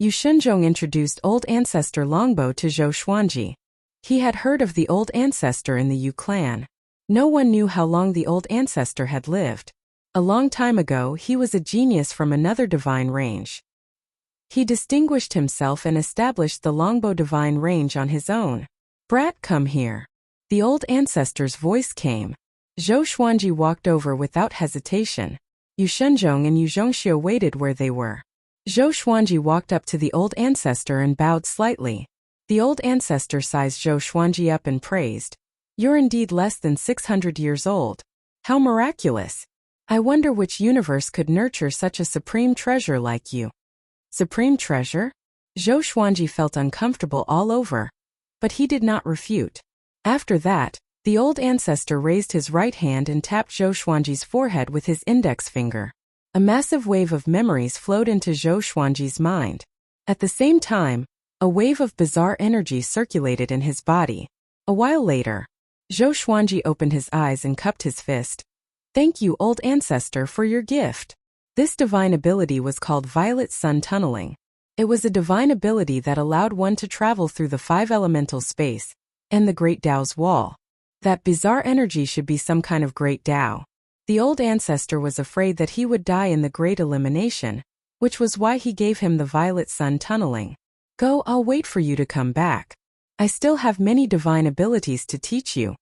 Yu Shenzhong introduced Old Ancestor Longbow to Zhou Xuanji. He had heard of the Old Ancestor in the Yu clan. No one knew how long the Old Ancestor had lived. A long time ago, he was a genius from another divine range. He distinguished himself and established the Longbow Divine Range on his own. Brat, come here. The old ancestor's voice came. Zhou Xuanji walked over without hesitation. Yu Shenzhong and Yu Zhongxiu waited where they were. Zhou Xuanji walked up to the old ancestor and bowed slightly. The old ancestor sized Zhou Xuanji up and praised. You're indeed less than 600 years old. How miraculous! I wonder which universe could nurture such a supreme treasure like you. Supreme treasure? Zhou Xuanji felt uncomfortable all over. But he did not refute. After that, the old ancestor raised his right hand and tapped Zhou Xuanji's forehead with his index finger. A massive wave of memories flowed into Zhou Xuanji's mind. At the same time, a wave of bizarre energy circulated in his body. A while later, Zhou Xuanji opened his eyes and cupped his fist. Thank you, old ancestor, for your gift. This divine ability was called Violet Sun Tunneling. It was a divine ability that allowed one to travel through the 5 elemental space and the Great Tao's wall. That bizarre energy should be some kind of Great Tao. The old ancestor was afraid that he would die in the Great Elimination, which was why he gave him the Violet Sun Tunneling. Go, I'll wait for you to come back. I still have many divine abilities to teach you.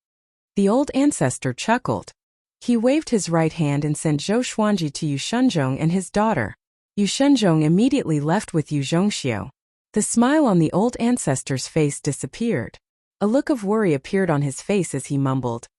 The old ancestor chuckled. He waved his right hand and sent Zhou Xuanji to Yu Shenzhong and his daughter. Yu Shenzhong immediately left with Yu Zhongxiu. The smile on the old ancestor's face disappeared. A look of worry appeared on his face as he mumbled,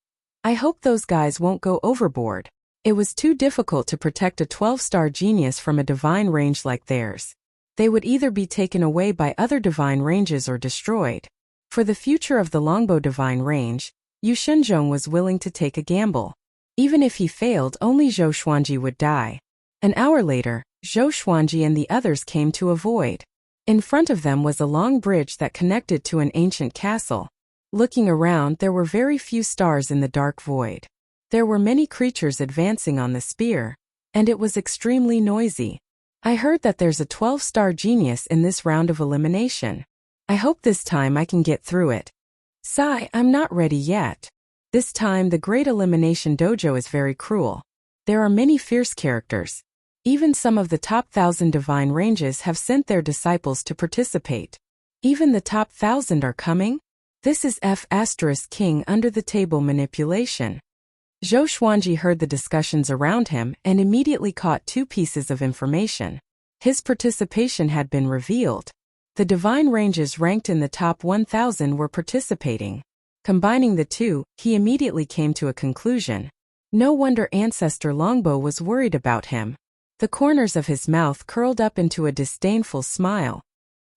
I hope those guys won't go overboard. It was too difficult to protect a 12-star genius from a divine range like theirs. They would either be taken away by other divine ranges or destroyed. For the future of the Longbow Divine Range, Yu Shenzhong was willing to take a gamble. Even if he failed, only Zhou Xuanji would die. An hour later, Zhou Xuanji and the others came to a void. In front of them was a long bridge that connected to an ancient castle. Looking around, there were very few stars in the dark void. There were many creatures advancing on the spear, and it was extremely noisy. I heard that there's a 12-star genius in this round of elimination. I hope this time I can get through it. Sigh, I'm not ready yet. This time the Great Elimination Dojo is very cruel. There are many fierce characters. Even some of the top 1,000 divine ranges have sent their disciples to participate. Even the top 1,000 are coming? This is King under the table manipulation. Zhou Xuanji heard the discussions around him and immediately caught 2 pieces of information. His participation had been revealed. The divine ranges ranked in the top 1,000 were participating. Combining the two, he immediately came to a conclusion. No wonder Ancestor Longbow was worried about him. The corners of his mouth curled up into a disdainful smile.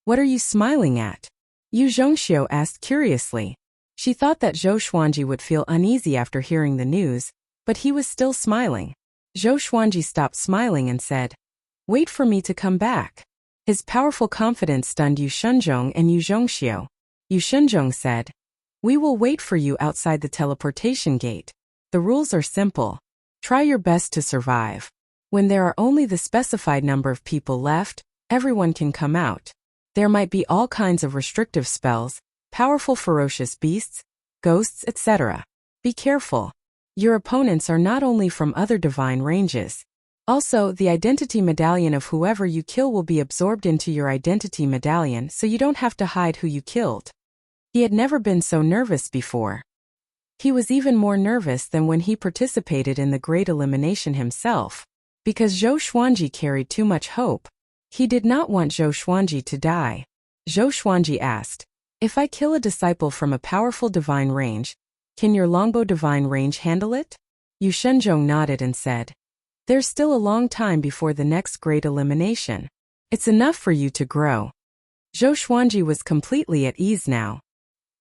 What are you smiling at? Yu Zhongxiu asked curiously. She thought that Zhou Xuanji would feel uneasy after hearing the news, but he was still smiling. Zhou Xuanji stopped smiling and said, Wait for me to come back. His powerful confidence stunned Yu Shenzhong and Yu Zhongxiu. Yu Shenzhong said, We will wait for you outside the teleportation gate. The rules are simple. Try your best to survive. When there are only the specified number of people left, everyone can come out. There might be all kinds of restrictive spells, powerful ferocious beasts, ghosts, etc. Be careful. Your opponents are not only from other divine ranges. Also, the identity medallion of whoever you kill will be absorbed into your identity medallion, so you don't have to hide who you killed. He had never been so nervous before. He was even more nervous than when he participated in the Great Elimination himself. Because Zhou Xuanji carried too much hope. He did not want Zhou Xuanji to die. Zhou Xuanji asked, "If I kill a disciple from a powerful divine range, can your longbow divine range handle it?" Yu Shenzhong nodded and said, "There's still a long time before the next Great Elimination. It's enough for you to grow." Zhou Xuanji was completely at ease now.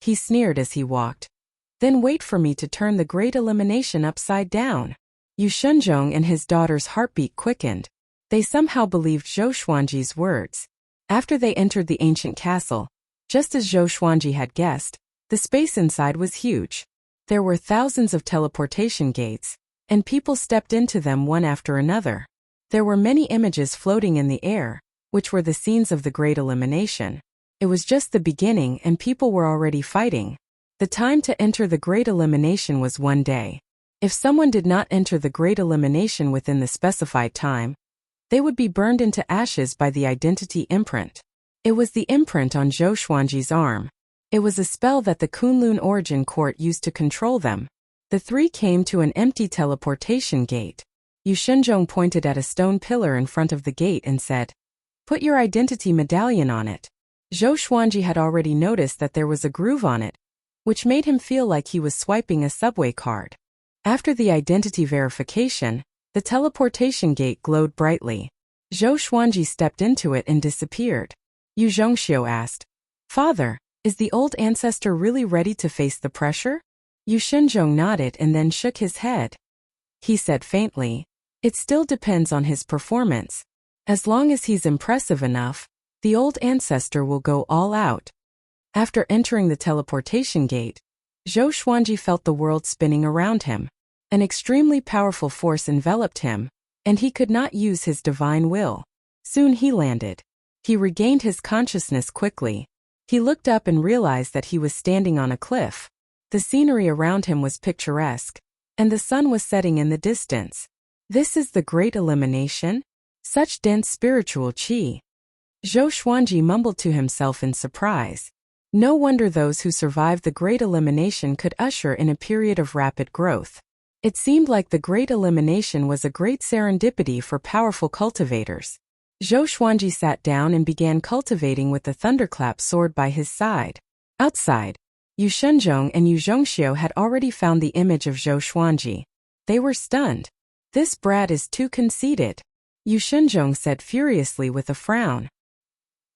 He sneered as he walked. "Then wait for me to turn the Great Elimination upside down." Yu Shenzhong and his daughter's heartbeat quickened. They somehow believed Zhou Xuanji's words. After they entered the ancient castle, just as Zhou Xuanji had guessed, the space inside was huge. There were thousands of teleportation gates, and people stepped into them one after another. There were many images floating in the air, which were the scenes of the Great Elimination. It was just the beginning and people were already fighting. The time to enter the Great Elimination was 1 day. If someone did not enter the Great Elimination within the specified time, they would be burned into ashes by the identity imprint. It was the imprint on Zhou Xuanji's arm. It was a spell that the Kunlun Origin Court used to control them. The three came to an empty teleportation gate. Yu Shenzhong pointed at a stone pillar in front of the gate and said, "Put your identity medallion on it." Zhou Xuanji had already noticed that there was a groove on it, which made him feel like he was swiping a subway card. After the identity verification, the teleportation gate glowed brightly. Zhou Xuanji stepped into it and disappeared. Yu Zhongxiu asked, "Father, is the old ancestor really ready to face the pressure?" Yu Shenzhong nodded and then shook his head. He said faintly, "It still depends on his performance. As long as he's impressive enough, the old ancestor will go all out." After entering the teleportation gate, Zhou Xuanji felt the world spinning around him. An extremely powerful force enveloped him, and he could not use his divine will. Soon he landed. He regained his consciousness quickly. He looked up and realized that he was standing on a cliff. The scenery around him was picturesque, and the sun was setting in the distance. This is the Great Elimination? Such dense spiritual qi. Zhou Xuanji mumbled to himself in surprise. No wonder those who survived the Great Elimination could usher in a period of rapid growth. It seemed like the Great Elimination was a great serendipity for powerful cultivators. Zhou Xuanji sat down and began cultivating with the thunderclap sword by his side. Outside, Yu Shenzhong and Yu Zhongxiu had already found the image of Zhou Xuanji. They were stunned. "This brat is too conceited," Yu Shenzhong said furiously with a frown.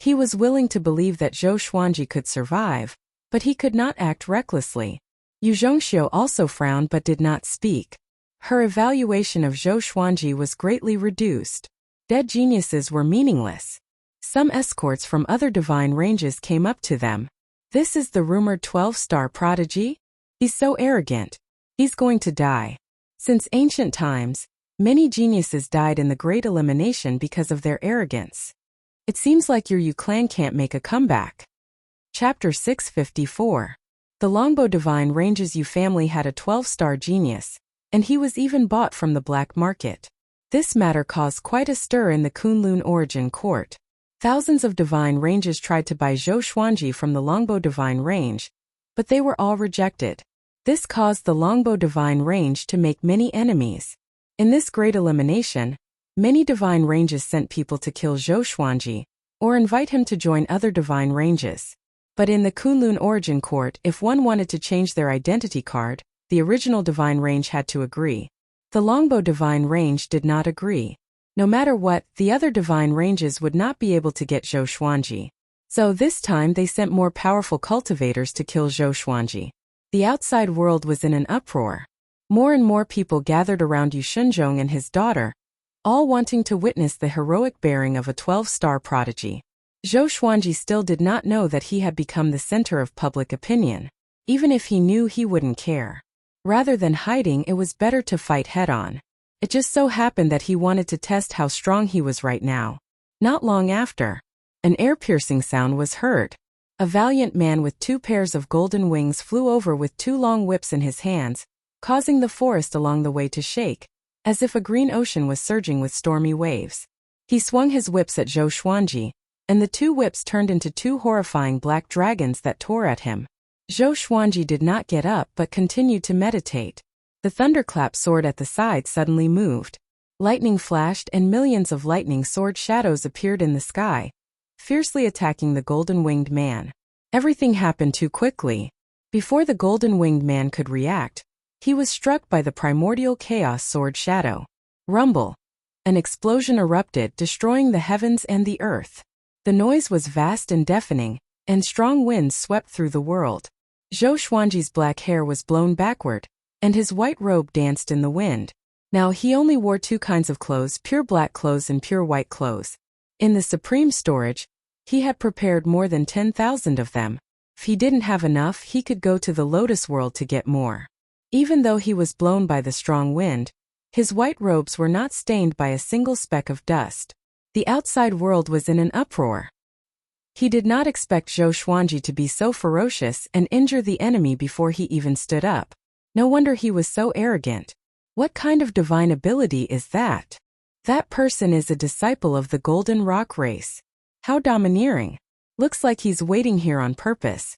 He was willing to believe that Zhou Xuanji could survive, but he could not act recklessly. Yu Zhongxiu also frowned but did not speak. Her evaluation of Zhou Xuanji was greatly reduced. Dead geniuses were meaningless. Some escorts from other divine ranges came up to them. "This is the rumored 12-star prodigy? He's so arrogant. He's going to die." Since ancient times, many geniuses died in the Great Elimination because of their arrogance. It seems like your Yu clan can't make a comeback. Chapter 654. The Longbow Divine Range's Yu family had a 12-star genius, and he was even bought from the black market. This matter caused quite a stir in the Kunlun Origin Court. Thousands of divine ranges tried to buy Zhou Xuanji from the Longbow Divine Range, but they were all rejected. This caused the Longbow Divine Range to make many enemies. In this Great Elimination, many divine ranges sent people to kill Zhou Xuanji, or invite him to join other divine ranges. But in the Kunlun Origin Court, if one wanted to change their identity card, the original divine range had to agree. The Longbow Divine Range did not agree. No matter what, the other divine ranges would not be able to get Zhou Xuanji. So this time they sent more powerful cultivators to kill Zhou Xuanji. The outside world was in an uproar. More and more people gathered around Yu Shenzhong and his daughter, all wanting to witness the heroic bearing of a 12-star prodigy. Zhou Xuanji still did not know that he had become the center of public opinion. Even if he knew, he wouldn't care. Rather than hiding, it was better to fight head-on. It just so happened that he wanted to test how strong he was right now. Not long after, An ear-piercing sound was heard. A valiant man with 2 pairs of golden wings flew over with 2 long whips in his hands, causing the forest along the way to shake, as if a green ocean was surging with stormy waves. He swung his whips at Zhou Xuanji, and the 2 whips turned into 2 horrifying black dragons that tore at him. Zhou Xuanji did not get up but continued to meditate. The thunderclap sword at the side suddenly moved. Lightning flashed and millions of lightning sword shadows appeared in the sky, fiercely attacking the golden-winged man. Everything happened too quickly. Before the golden-winged man could react, he was struck by the primordial chaos sword shadow. Rumble. An explosion erupted, destroying the heavens and the earth. The noise was vast and deafening, and strong winds swept through the world. Zhou Xuanji's black hair was blown backward, and his white robe danced in the wind. Now he only wore 2 kinds of clothes, pure black clothes and pure white clothes. In the supreme storage, he had prepared more than 10,000 of them. If he didn't have enough, he could go to the Lotus World to get more. Even though he was blown by the strong wind, his white robes were not stained by a single speck of dust. The outside world was in an uproar. He did not expect Zhou Xuanji to be so ferocious and injure the enemy before he even stood up. No wonder he was so arrogant. What kind of divine ability is that? That person is a disciple of the Golden Rock race. How domineering. Looks like he's waiting here on purpose.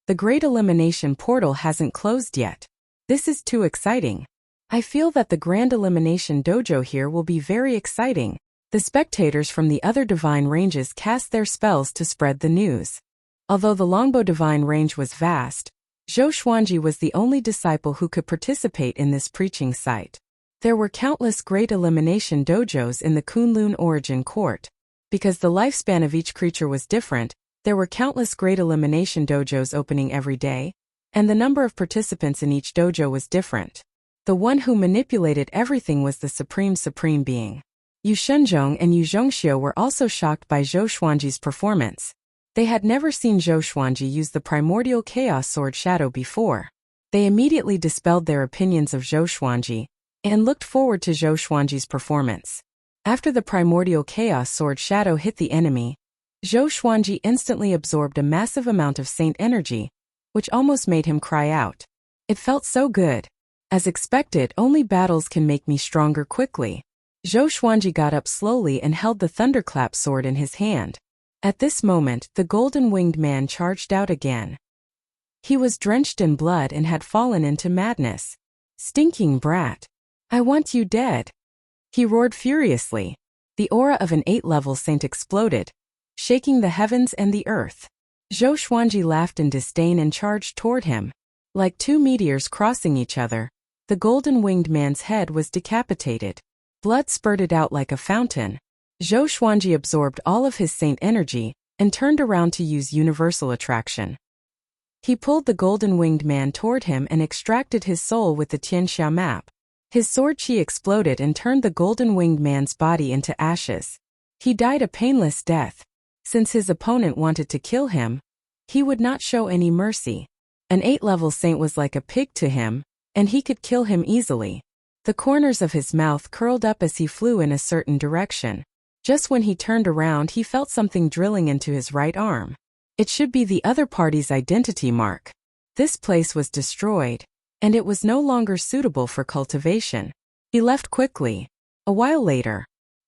The Great Elimination portal hasn't closed yet. This is too exciting. I feel that the Grand Elimination Dojo here will be very exciting. The spectators from the other divine ranges cast their spells to spread the news. Although the Longbow divine range was vast, Zhou Xuanji was the only disciple who could participate in this preaching site. There were countless Great Elimination dojos in the Kunlun Origin Court. Because the lifespan of each creature was different, there were countless Great Elimination dojos opening every day, and the number of participants in each dojo was different. The one who manipulated everything was the Supreme Being. Yu Shenzhong and Yu Zhongxiu were also shocked by Zhou Xuanji's performance. They had never seen Zhou Xuanji use the primordial chaos sword shadow before. They immediately dispelled their opinions of Zhou Xuanji and looked forward to Zhou Xuanji's performance. After the primordial chaos sword shadow hit the enemy, Zhou Xuanji instantly absorbed a massive amount of saint energy, which almost made him cry out. It felt so good. As expected, only battles can make me stronger quickly. Zhou Xuanji got up slowly and held the thunderclap sword in his hand. At this moment, the golden-winged man charged out again. He was drenched in blood and had fallen into madness. Stinking brat. I want you dead. He roared furiously. The aura of an 8-level saint exploded, shaking the heavens and the earth. Zhou Xuanji laughed in disdain and charged toward him. Like 2 meteors crossing each other, the golden-winged man's head was decapitated. Blood spurted out like a fountain. Zhou Xuanji absorbed all of his saint energy and turned around to use universal attraction. He pulled the golden-winged man toward him and extracted his soul with the Tianxia map. His sword chi exploded and turned the golden-winged man's body into ashes. He died a painless death. Since his opponent wanted to kill him, he would not show any mercy. An 8-level saint was like a pig to him, and he could kill him easily. The corners of his mouth curled up as he flew in a certain direction. Just when he turned around, he felt something drilling into his right arm. It should be the other party's identity mark. This place was destroyed, and it was no longer suitable for cultivation. He left quickly. A while later,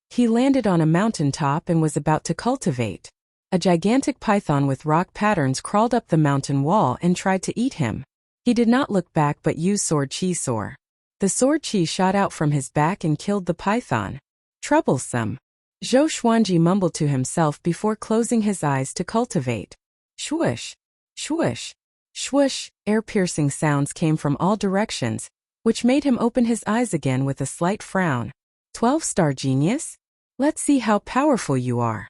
he landed on a mountain top and was about to cultivate. A gigantic python with rock patterns crawled up the mountain wall and tried to eat him. He did not look back but used sword chi soar. The sword chi shot out from his back and killed the python. Troublesome. Zhou Xuanji mumbled to himself before closing his eyes to cultivate. Swoosh, swoosh, swoosh. Air-piercing sounds came from all directions, which made him open his eyes again with a slight frown. 12-star genius? Let's see how powerful you are.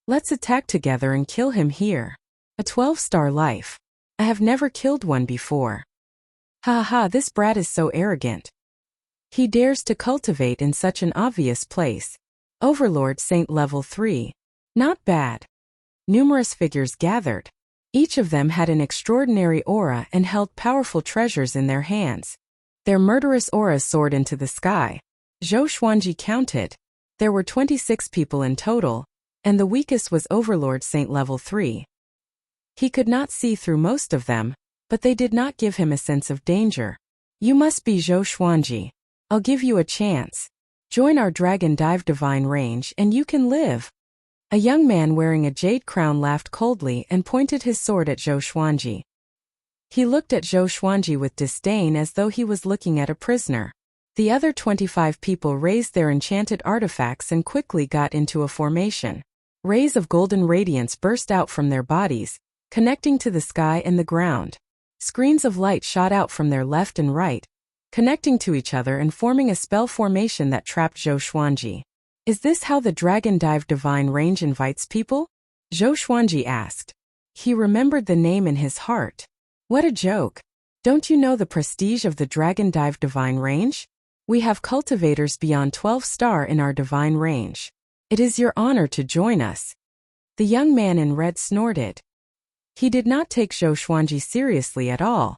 Let's attack together and kill him here. A 12-star life. I have never killed one before. Ha ha, this brat is so arrogant. He dares to cultivate in such an obvious place. Overlord Saint level 3. Not bad. Numerous figures gathered. Each of them had an extraordinary aura and held powerful treasures in their hands. Their murderous auras soared into the sky. Zhou Xuanji counted. There were 26 people in total, and the weakest was Overlord Saint level 3. He could not see through most of them, but they did not give him a sense of danger. You must be Zhou Xuanji. I'll give you a chance. Join our Dragon Dive Divine Range and you can live. A young man wearing a jade crown laughed coldly and pointed his sword at Zhou Xuanji. He looked at Zhou Xuanji with disdain as though he was looking at a prisoner. The other 25 people raised their enchanted artifacts and quickly got into a formation. Rays of golden radiance burst out from their bodies, connecting to the sky and the ground. Screens of light shot out from their left and right, connecting to each other and forming a spell formation that trapped Zhou Xuanji. Is this how the Dragon Dive Divine Range invites people? Zhou Xuanji asked. He remembered the name in his heart. What a joke. Don't you know the prestige of the Dragon Dive Divine Range? We have cultivators beyond 12 star in our divine range. It is your honor to join us. The young man in red snorted. He did not take Zhou Xuanji seriously at all.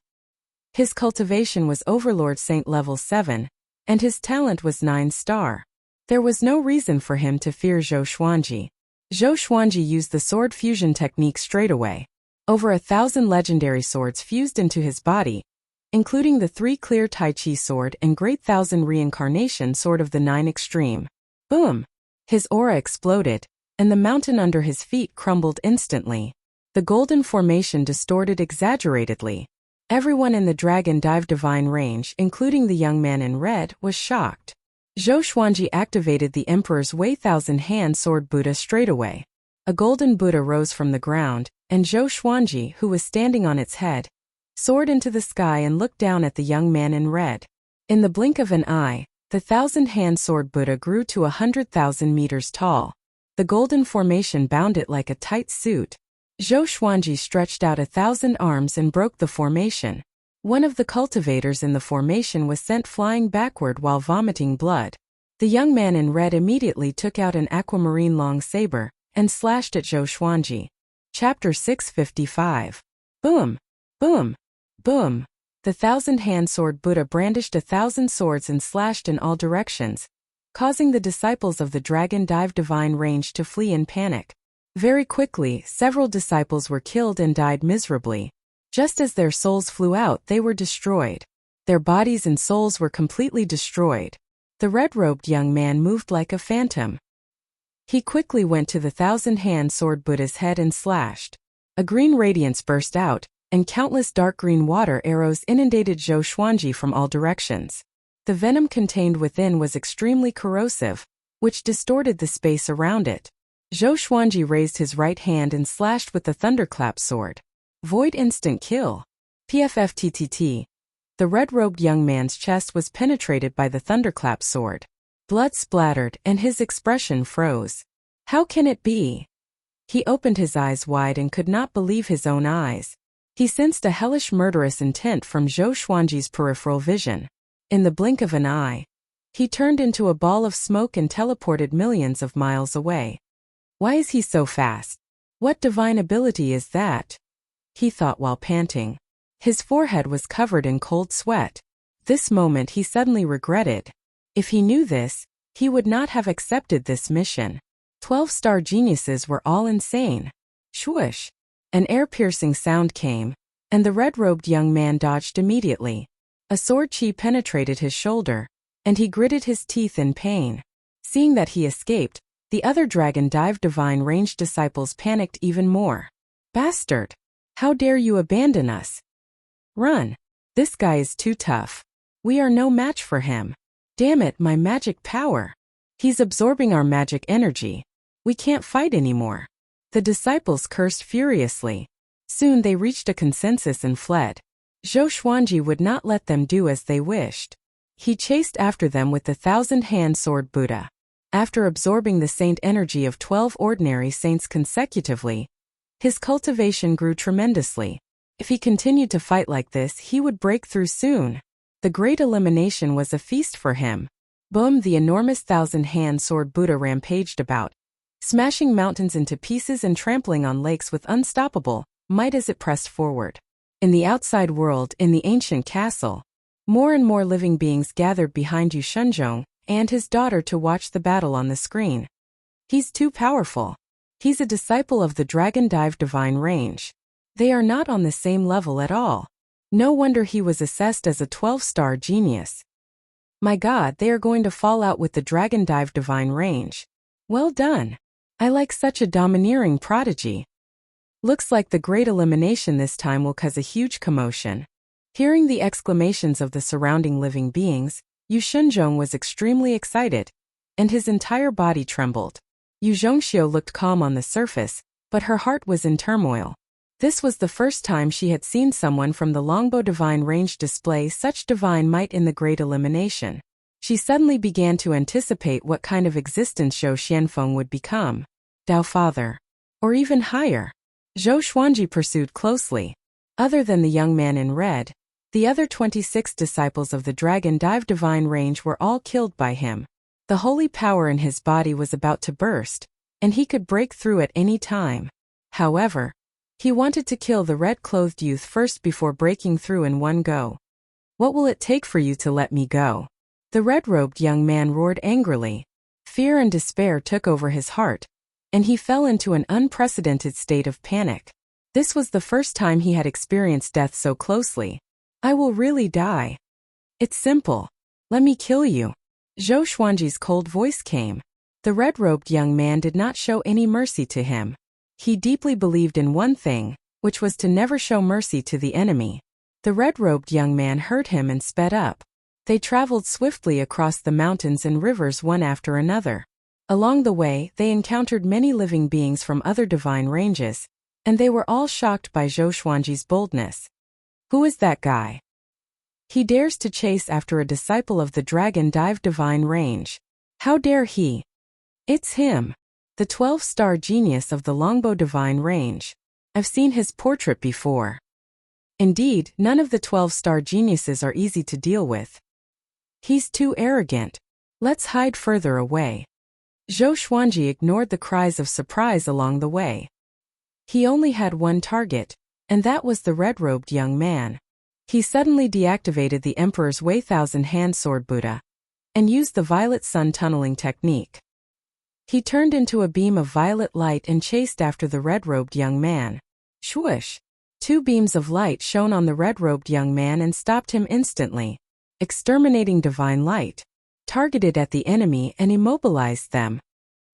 His cultivation was Overlord Saint level 7, and his talent was 9 star. There was no reason for him to fear Zhou Xuanji. Zhou Xuanji used the sword fusion technique straight away. Over 1,000 legendary swords fused into his body, including the 3 clear Tai Chi sword and Great Thousand Reincarnation sword of the 9 extreme. Boom! His aura exploded, and the mountain under his feet crumbled instantly. The golden formation distorted exaggeratedly. Everyone in the Dragon Dive Divine Range, including the young man in red, was shocked. Zhou Xuanji activated the Emperor's Wei Thousand Hand Sword Buddha straight away. A golden Buddha rose from the ground, and Zhou Xuanji, who was standing on its head, soared into the sky and looked down at the young man in red. In the blink of an eye, the 1,000-hand sword Buddha grew to 100,000 meters tall. The golden formation bound it like a tight suit. Zhou Xuanji stretched out 1,000 arms and broke the formation. One of the cultivators in the formation was sent flying backward while vomiting blood. The young man in red immediately took out an aquamarine long saber and slashed at Zhou Xuanji. Chapter 655. Boom! Boom! Boom! The 1,000-hand sword Buddha brandished 1,000 swords and slashed in all directions, causing the disciples of the Dragon Dive Divine Range to flee in panic. Very quickly, several disciples were killed and died miserably. Just as their souls flew out, they were destroyed. Their bodies and souls were completely destroyed. The red-robed young man moved like a phantom. He quickly went to the 1,000-hand sword Buddha's head and slashed. A green radiance burst out, and countless dark green water arrows inundated Zhou Xuanji from all directions. The venom contained within was extremely corrosive, which distorted the space around it. Zhou Xuanji raised his right hand and slashed with the thunderclap sword. Void instant kill. PFFTTT. The red-robed young man's chest was penetrated by the thunderclap sword. Blood splattered and his expression froze. How can it be? He opened his eyes wide and could not believe his own eyes. He sensed a hellish murderous intent from Zhou Xuanji's peripheral vision. In the blink of an eye, he turned into a ball of smoke and teleported millions of miles away. Why is he so fast? What divine ability is that? He thought while panting. His forehead was covered in cold sweat. This moment he suddenly regretted. If he knew this, he would not have accepted this mission. 12-star geniuses were all insane. Swoosh! An air-piercing sound came, and the red-robed young man dodged immediately. A sword chi penetrated his shoulder, and he gritted his teeth in pain. Seeing that he escaped, the other Dragon Dive Divine Range disciples panicked even more. Bastard! How dare you abandon us? Run! This guy is too tough. We are no match for him. Damn it, my magic power! He's absorbing our magic energy. We can't fight anymore. The disciples cursed furiously. Soon they reached a consensus and fled. Zhou Xuanji would not let them do as they wished. He chased after them with the 1,000-hand sword Buddha. After absorbing the saint energy of 12 ordinary saints consecutively, his cultivation grew tremendously. If he continued to fight like this, he would break through soon. The great elimination was a feast for him. Boom! The enormous 1,000-hand sword Buddha rampaged about, smashing mountains into pieces and trampling on lakes with unstoppable might as it pressed forward. In the outside world, in the ancient castle, more and more living beings gathered behind Yu Shenzhong and his daughter to watch the battle on the screen. He's too powerful. He's a disciple of the Dragon Dive Divine Range. They are not on the same level at all. No wonder he was assessed as a 12-star genius. My God, they are going to fall out with the Dragon Dive Divine Range. Well done. I like such a domineering prodigy. Looks like the great elimination this time will cause a huge commotion. Hearing the exclamations of the surrounding living beings, Yu Shenzhong was extremely excited, and his entire body trembled. Yu Zhongxiu looked calm on the surface, but her heart was in turmoil. This was the first time she had seen someone from the Longbow Divine Range display such divine might in the great elimination. She suddenly began to anticipate what kind of existence Zhou Xianfeng would become. Dao Father. Or even higher. Zhou Xuanji pursued closely. Other than the young man in red, the other 26 disciples of the Dragon Dive Divine Range were all killed by him. The holy power in his body was about to burst, and he could break through at any time. However, he wanted to kill the red-clothed youth first before breaking through in one go. What will it take for you to let me go? The red-robed young man roared angrily. Fear and despair took over his heart, and he fell into an unprecedented state of panic. This was the first time he had experienced death so closely. I will really die. It's simple. Let me kill you. Zhou Xuanji's cold voice came. The red-robed young man did not show any mercy to him. He deeply believed in one thing, which was to never show mercy to the enemy. The red-robed young man heard him and sped up. They traveled swiftly across the mountains and rivers one after another. Along the way, they encountered many living beings from other divine ranges, and they were all shocked by Zhou Xuanji's boldness. Who is that guy? He dares to chase after a disciple of the Dragon Dive Divine Range. How dare he? It's him. The 12-star genius of the Longbow Divine Range. I've seen his portrait before. Indeed, none of the 12-star geniuses are easy to deal with. He's too arrogant. Let's hide further away. Zhou Xuanji ignored the cries of surprise along the way. He only had one target, and that was the red-robed young man. He suddenly deactivated the Emperor's Wei Thousand Hand Sword Buddha, and used the violet sun tunneling technique. He turned into a beam of violet light and chased after the red-robed young man. Swoosh! 2 beams of light shone on the red-robed young man and stopped him instantly. Exterminating divine light targeted at the enemy and immobilized them.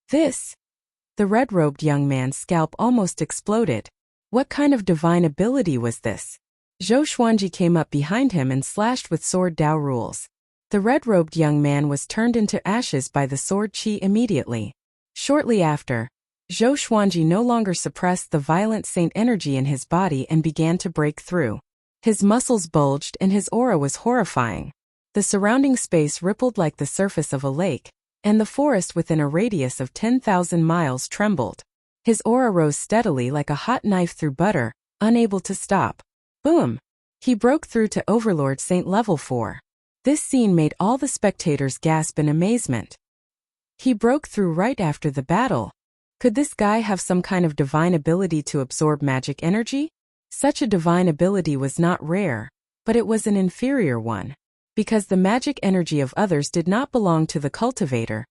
The red-robed young man's scalp almost exploded. What kind of divine ability was this? Zhou Xuanji came up behind him and slashed with sword Dao rules. The red-robed young man was turned into ashes by the sword chi immediately. Shortly after, Zhou Xuanji no longer suppressed the violent saint energy in his body and began to break through. His muscles bulged and his aura was horrifying. The surrounding space rippled like the surface of a lake, and the forest within a radius of 10,000 miles trembled. His aura rose steadily like a hot knife through butter, unable to stop. Boom! He broke through to Overlord Saint Level 4. This scene made all the spectators gasp in amazement. He broke through right after the battle. Could this guy have some kind of divine ability to absorb magic energy? Such a divine ability was not rare, but it was an inferior one. Because the magic energy of others did not belong to the cultivator,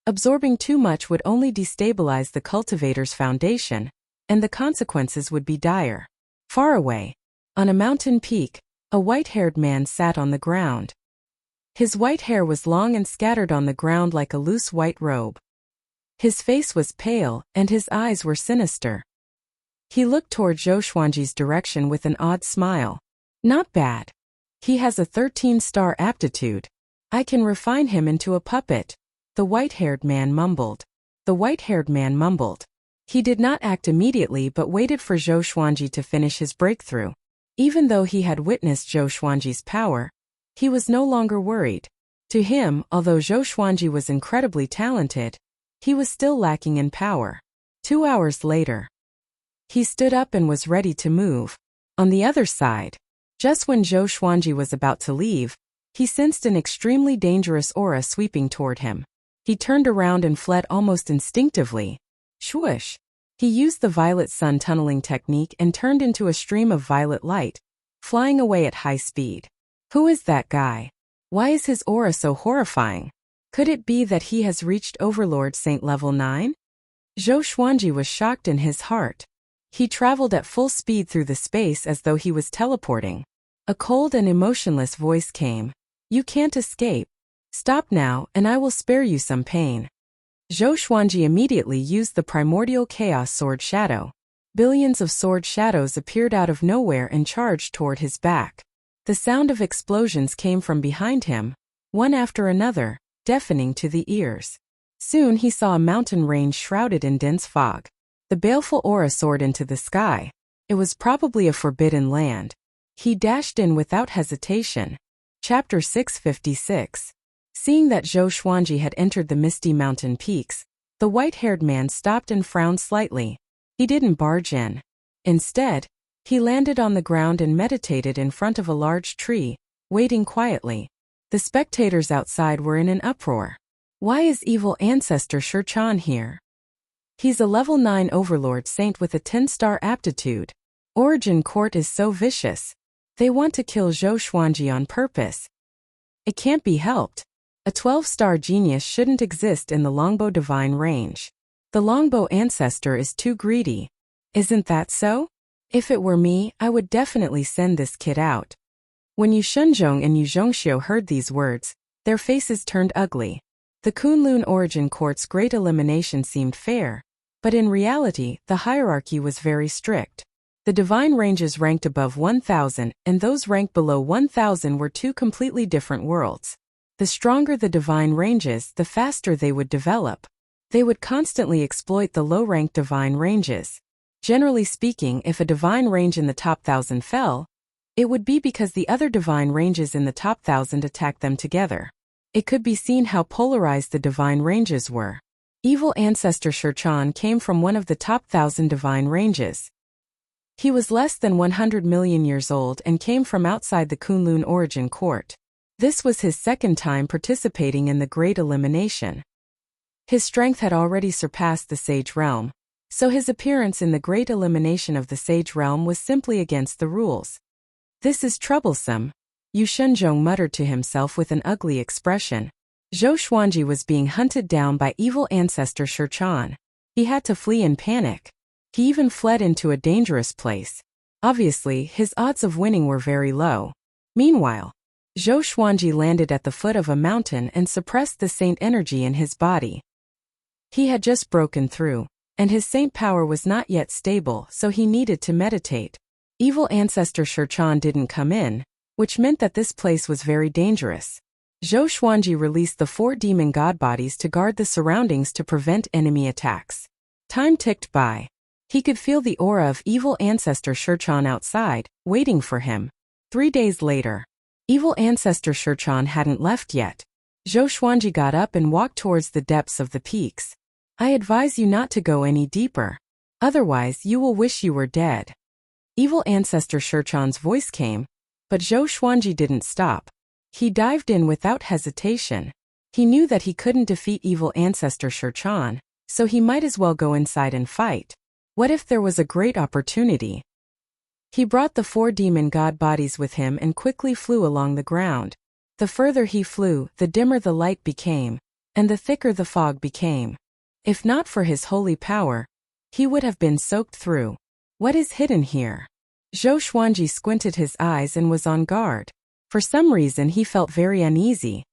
absorbing too much would only destabilize the cultivator's foundation, and the consequences would be dire. Far away, on a mountain peak, a white-haired man sat on the ground. His white hair was long and scattered on the ground like a loose white robe. His face was pale, and his eyes were sinister. He looked toward Zhou Xuanji's direction with an odd smile. Not bad. He has a 13-star aptitude. I can refine him into a puppet. The white-haired man mumbled. He did not act immediately but waited for Zhou Xuanji to finish his breakthrough. Even though he had witnessed Zhou Xuanji's power, he was no longer worried. To him, although Zhou Xuanji was incredibly talented, he was still lacking in power. 2 hours later, he stood up and was ready to move. On the other side, just when Zhou Xuanji was about to leave, he sensed an extremely dangerous aura sweeping toward him. He turned around and fled almost instinctively. Swoosh! He used the violet sun tunneling technique and turned into a stream of violet light, flying away at high speed. Who is that guy? Why is his aura so horrifying? Could it be that he has reached Overlord Saint Level 9? Zhou Xuanji was shocked in his heart. He traveled at full speed through the space as though he was teleporting. A cold and emotionless voice came. "You can't escape. Stop now, and I will spare you some pain." Zhou Xuanji immediately used the primordial chaos sword shadow. Billions of sword shadows appeared out of nowhere and charged toward his back. The sound of explosions came from behind him, one after another, deafening to the ears. Soon he saw a mountain range shrouded in dense fog. The baleful aura soared into the sky. It was probably a forbidden land. He dashed in without hesitation. Chapter 656. Seeing that Zhou Xuanji had entered the misty mountain peaks, the white-haired man stopped and frowned slightly. He didn't barge in. Instead, he landed on the ground and meditated in front of a large tree, waiting quietly. The spectators outside were in an uproar. Why is evil ancestor Shurchan here? He's a level 9 overlord saint with a 10-star aptitude. Origin Court is so vicious. They want to kill Zhou Xuanji on purpose. It can't be helped. A 12-star genius shouldn't exist in the longbow divine range. The longbow ancestor is too greedy. Isn't that so? If it were me, I would definitely send this kid out. When Yu Shenzhong and Yu Zhongxiu heard these words, their faces turned ugly. The Kunlun Origin Court's great elimination seemed fair, but in reality, the hierarchy was very strict. The divine ranges ranked above 1,000, and those ranked below 1,000 were two completely different worlds. The stronger the divine ranges, the faster they would develop. They would constantly exploit the low-ranked divine ranges. Generally speaking, if a divine range in the top 1,000 fell, it would be because the other divine ranges in the top 1,000 attacked them together. It could be seen how polarized the divine ranges were. Evil ancestor Shurchan came from one of the top 1,000 divine ranges. He was less than 100 million years old and came from outside the Kunlun Origin Court. This was his second time participating in the Great Elimination. His strength had already surpassed the Sage Realm, so his appearance in the Great Elimination of the Sage Realm was simply against the rules. This is troublesome, Yu Shenzhong muttered to himself with an ugly expression. Zhou Xuanji was being hunted down by evil ancestor Shurchan. He had to flee in panic. He even fled into a dangerous place. Obviously, his odds of winning were very low. Meanwhile, Zhou Xuanji landed at the foot of a mountain and suppressed the saint energy in his body. He had just broken through, and his saint power was not yet stable, so he needed to meditate. Evil ancestor Shurchan didn't come in, which meant that this place was very dangerous. Zhou Xuanji released the 4 demon god bodies to guard the surroundings to prevent enemy attacks. Time ticked by. He could feel the aura of evil ancestor Shurchan outside, waiting for him. 3 days later. Evil ancestor Shurchan hadn't left yet. Zhou Xuanji got up and walked towards the depths of the peaks. I advise you not to go any deeper. Otherwise you will wish you were dead. Evil ancestor Shurchan's voice came, but Zhou Xuanji didn't stop. He dived in without hesitation. He knew that he couldn't defeat evil ancestor Shurchan, so he might as well go inside and fight. What if there was a great opportunity? He brought the 4 demon god bodies with him and quickly flew along the ground. The further he flew, the dimmer the light became, and the thicker the fog became. If not for his holy power, he would have been soaked through. What is hidden here? Zhou Xuanji squinted his eyes and was on guard. For some reason he felt very uneasy.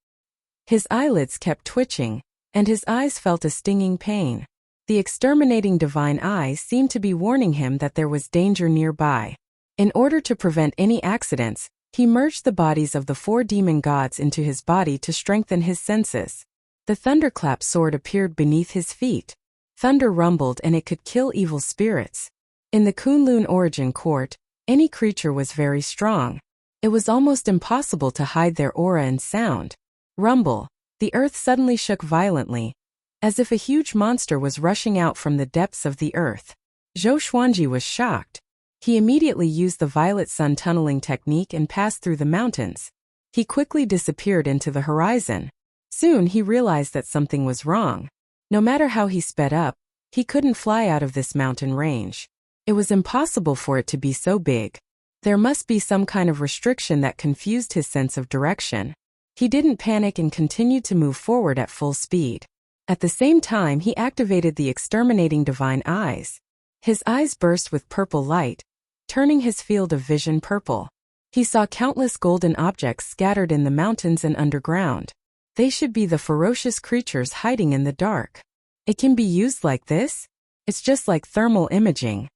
His eyelids kept twitching, and his eyes felt a stinging pain. The exterminating divine eye seemed to be warning him that there was danger nearby. In order to prevent any accidents, he merged the bodies of the 4 demon gods into his body to strengthen his senses. The thunderclap sword appeared beneath his feet. Thunder rumbled and it could kill evil spirits. In the Kunlun Origin Court, any creature was very strong. It was almost impossible to hide their aura and sound. Rumble. The earth suddenly shook violently, as if a huge monster was rushing out from the depths of the earth. Zhou Xuanji was shocked. He immediately used the violet sun tunneling technique and passed through the mountains. He quickly disappeared into the horizon. Soon he realized that something was wrong. No matter how he sped up, he couldn't fly out of this mountain range. It was impossible for it to be so big. There must be some kind of restriction that confused his sense of direction. He didn't panic and continued to move forward at full speed. At the same time, he activated the exterminating divine eyes. His eyes burst with purple light, turning his field of vision purple. He saw countless golden objects scattered in the mountains and underground. They should be the ferocious creatures hiding in the dark. It can be used like this? It's just like thermal imaging.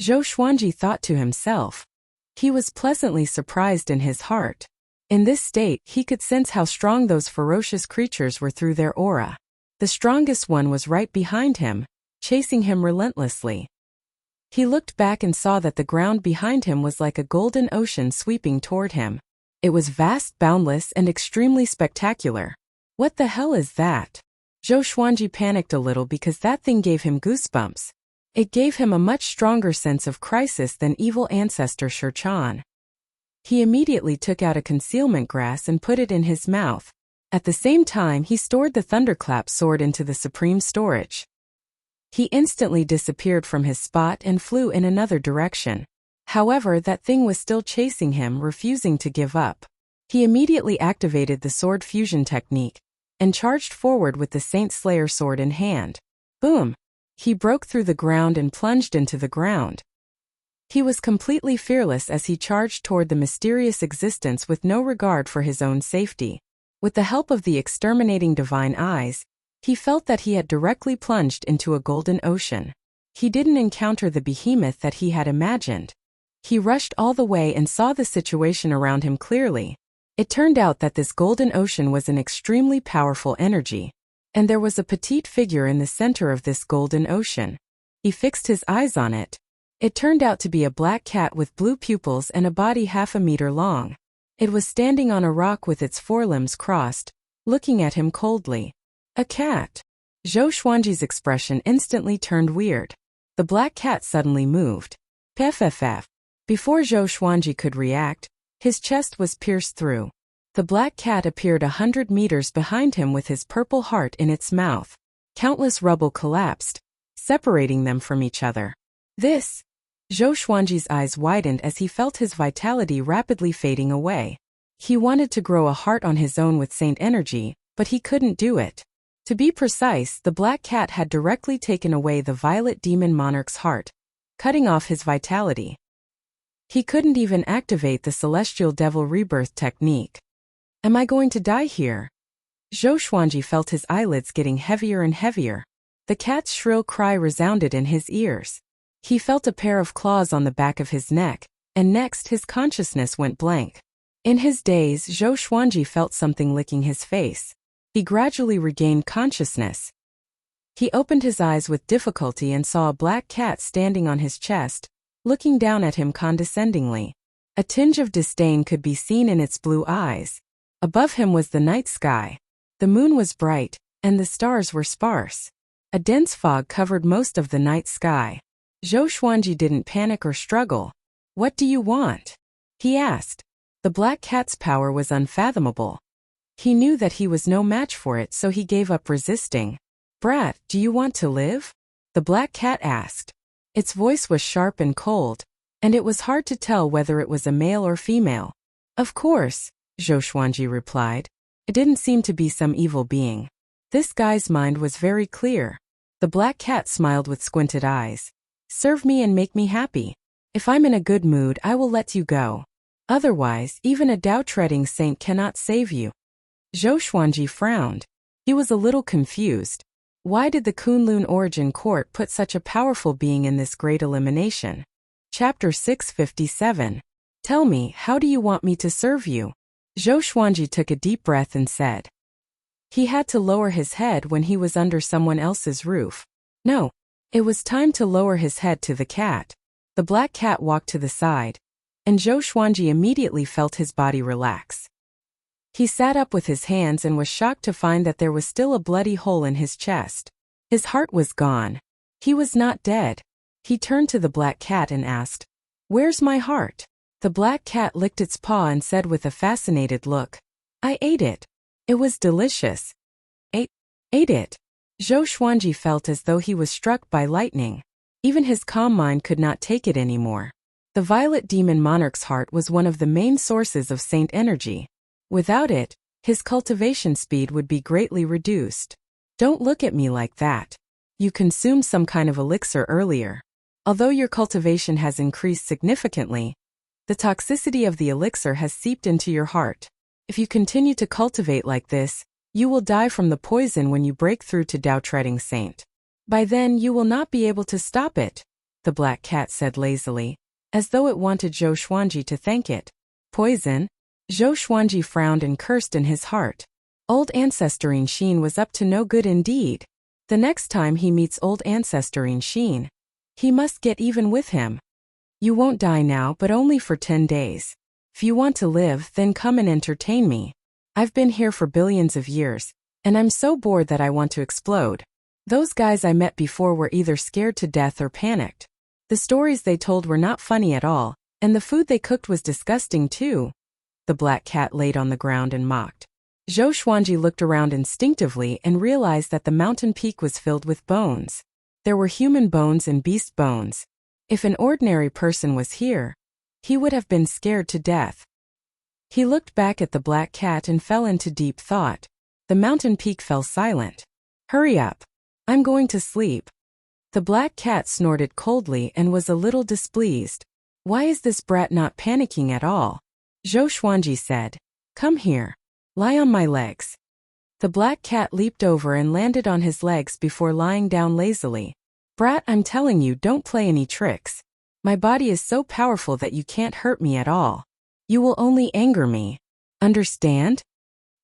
Zhou Xuanji thought to himself. He was pleasantly surprised in his heart. In this state, he could sense how strong those ferocious creatures were through their aura. The strongest one was right behind him, chasing him relentlessly. He looked back and saw that the ground behind him was like a golden ocean sweeping toward him. It was vast, boundless, and extremely spectacular. What the hell is that? Zhou Xuanji panicked a little because that thing gave him goosebumps. It gave him a much stronger sense of crisis than evil ancestor Shurchan. He immediately took out a concealment grass and put it in his mouth. At the same time, he stored the thunderclap sword into the supreme storage. He instantly disappeared from his spot and flew in another direction. However, that thing was still chasing him, refusing to give up. He immediately activated the sword fusion technique and charged forward with the Saint Slayer sword in hand. Boom! He broke through the ground and plunged into the ground. He was completely fearless as he charged toward the mysterious existence with no regard for his own safety. With the help of the exterminating divine eyes, he felt that he had directly plunged into a golden ocean. He didn't encounter the behemoth that he had imagined. He rushed all the way and saw the situation around him clearly. It turned out that this golden ocean was an extremely powerful energy, and there was a petite figure in the center of this golden ocean. He fixed his eyes on it. It turned out to be a black cat with blue pupils and a body half a meter long. It was standing on a rock with its forelimbs crossed, looking at him coldly. A cat. Zhou Xuanji's expression instantly turned weird. The black cat suddenly moved. Pff. Before Zhou Xuanji could react, his chest was pierced through. The black cat appeared 100 meters behind him with his purple heart in its mouth. Countless rubble collapsed, separating them from each other. This. Zhou Xuanji's eyes widened as he felt his vitality rapidly fading away. He wanted to grow a heart on his own with saint energy, but he couldn't do it. To be precise, the black cat had directly taken away the violet demon monarch's heart, cutting off his vitality. He couldn't even activate the celestial devil rebirth technique. Am I going to die here? Zhou Xuanji felt his eyelids getting heavier and heavier. The cat's shrill cry resounded in his ears. He felt a pair of claws on the back of his neck, and next his consciousness went blank. In his daze, Zhou Xuanji felt something licking his face. He gradually regained consciousness. He opened his eyes with difficulty and saw a black cat standing on his chest, looking down at him condescendingly. A tinge of disdain could be seen in its blue eyes. Above him was the night sky. The moon was bright, and the stars were sparse. A dense fog covered most of the night sky. Zhou Xuanji didn't panic or struggle. What do you want? He asked. The black cat's power was unfathomable. He knew that he was no match for it, so he gave up resisting. Brat, do you want to live? The black cat asked. Its voice was sharp and cold, and it was hard to tell whether it was a male or female. Of course, Zhou Xuanji replied. It didn't seem to be some evil being. This guy's mind was very clear. The black cat smiled with squinted eyes. Serve me and make me happy. If I'm in a good mood, I will let you go. Otherwise, even a Tao-treading saint cannot save you. Zhou Xuanji frowned. He was a little confused. Why did the Kunlun Origin Court put such a powerful being in this great elimination? Chapter 657. Tell me, how do you want me to serve you? Zhou Xuanji took a deep breath and said. He had to lower his head when he was under someone else's roof. No. It was time to lower his head to the cat. The black cat walked to the side, and Zhou Xuanji immediately felt his body relax. He sat up with his hands and was shocked to find that there was still a bloody hole in his chest. His heart was gone. He was not dead. He turned to the black cat and asked, "Where's my heart?" The black cat licked its paw and said with a fascinated look, "I ate it. It was delicious." Ate it? Zhou Xuanji felt as though he was struck by lightning. Even his calm mind could not take it anymore. The violet demon monarch's heart was one of the main sources of saint energy. Without it, his cultivation speed would be greatly reduced. Don't look at me like that. You consumed some kind of elixir earlier. Although your cultivation has increased significantly, the toxicity of the elixir has seeped into your heart. If you continue to cultivate like this, you will die from the poison when you break through to Tao Treading Saint. By then you will not be able to stop it, the black cat said lazily, as though it wanted Zhou Xuanji to thank it. Poison? Zhou Xuanji frowned and cursed in his heart. Old Ancestorine Xin was up to no good indeed. The next time he meets old Ancestorine Xin, he must get even with him. You won't die now, but only for 10 days. If you want to live, then come and entertain me. I've been here for billions of years, and I'm so bored that I want to explode. Those guys I met before were either scared to death or panicked. The stories they told were not funny at all, and the food they cooked was disgusting too. The black cat laid on the ground and mocked. Zhou Xuanji looked around instinctively and realized that the mountain peak was filled with bones. There were human bones and beast bones. If an ordinary person was here, he would have been scared to death. He looked back at the black cat and fell into deep thought. The mountain peak fell silent. Hurry up. I'm going to sleep. The black cat snorted coldly and was a little displeased. Why is this brat not panicking at all? Zhou Xuanji said. Come here. Lie on my legs. The black cat leaped over and landed on his legs before lying down lazily. Brat, I'm telling you, don't play any tricks. My body is so powerful that you can't hurt me at all. You will only anger me. Understand?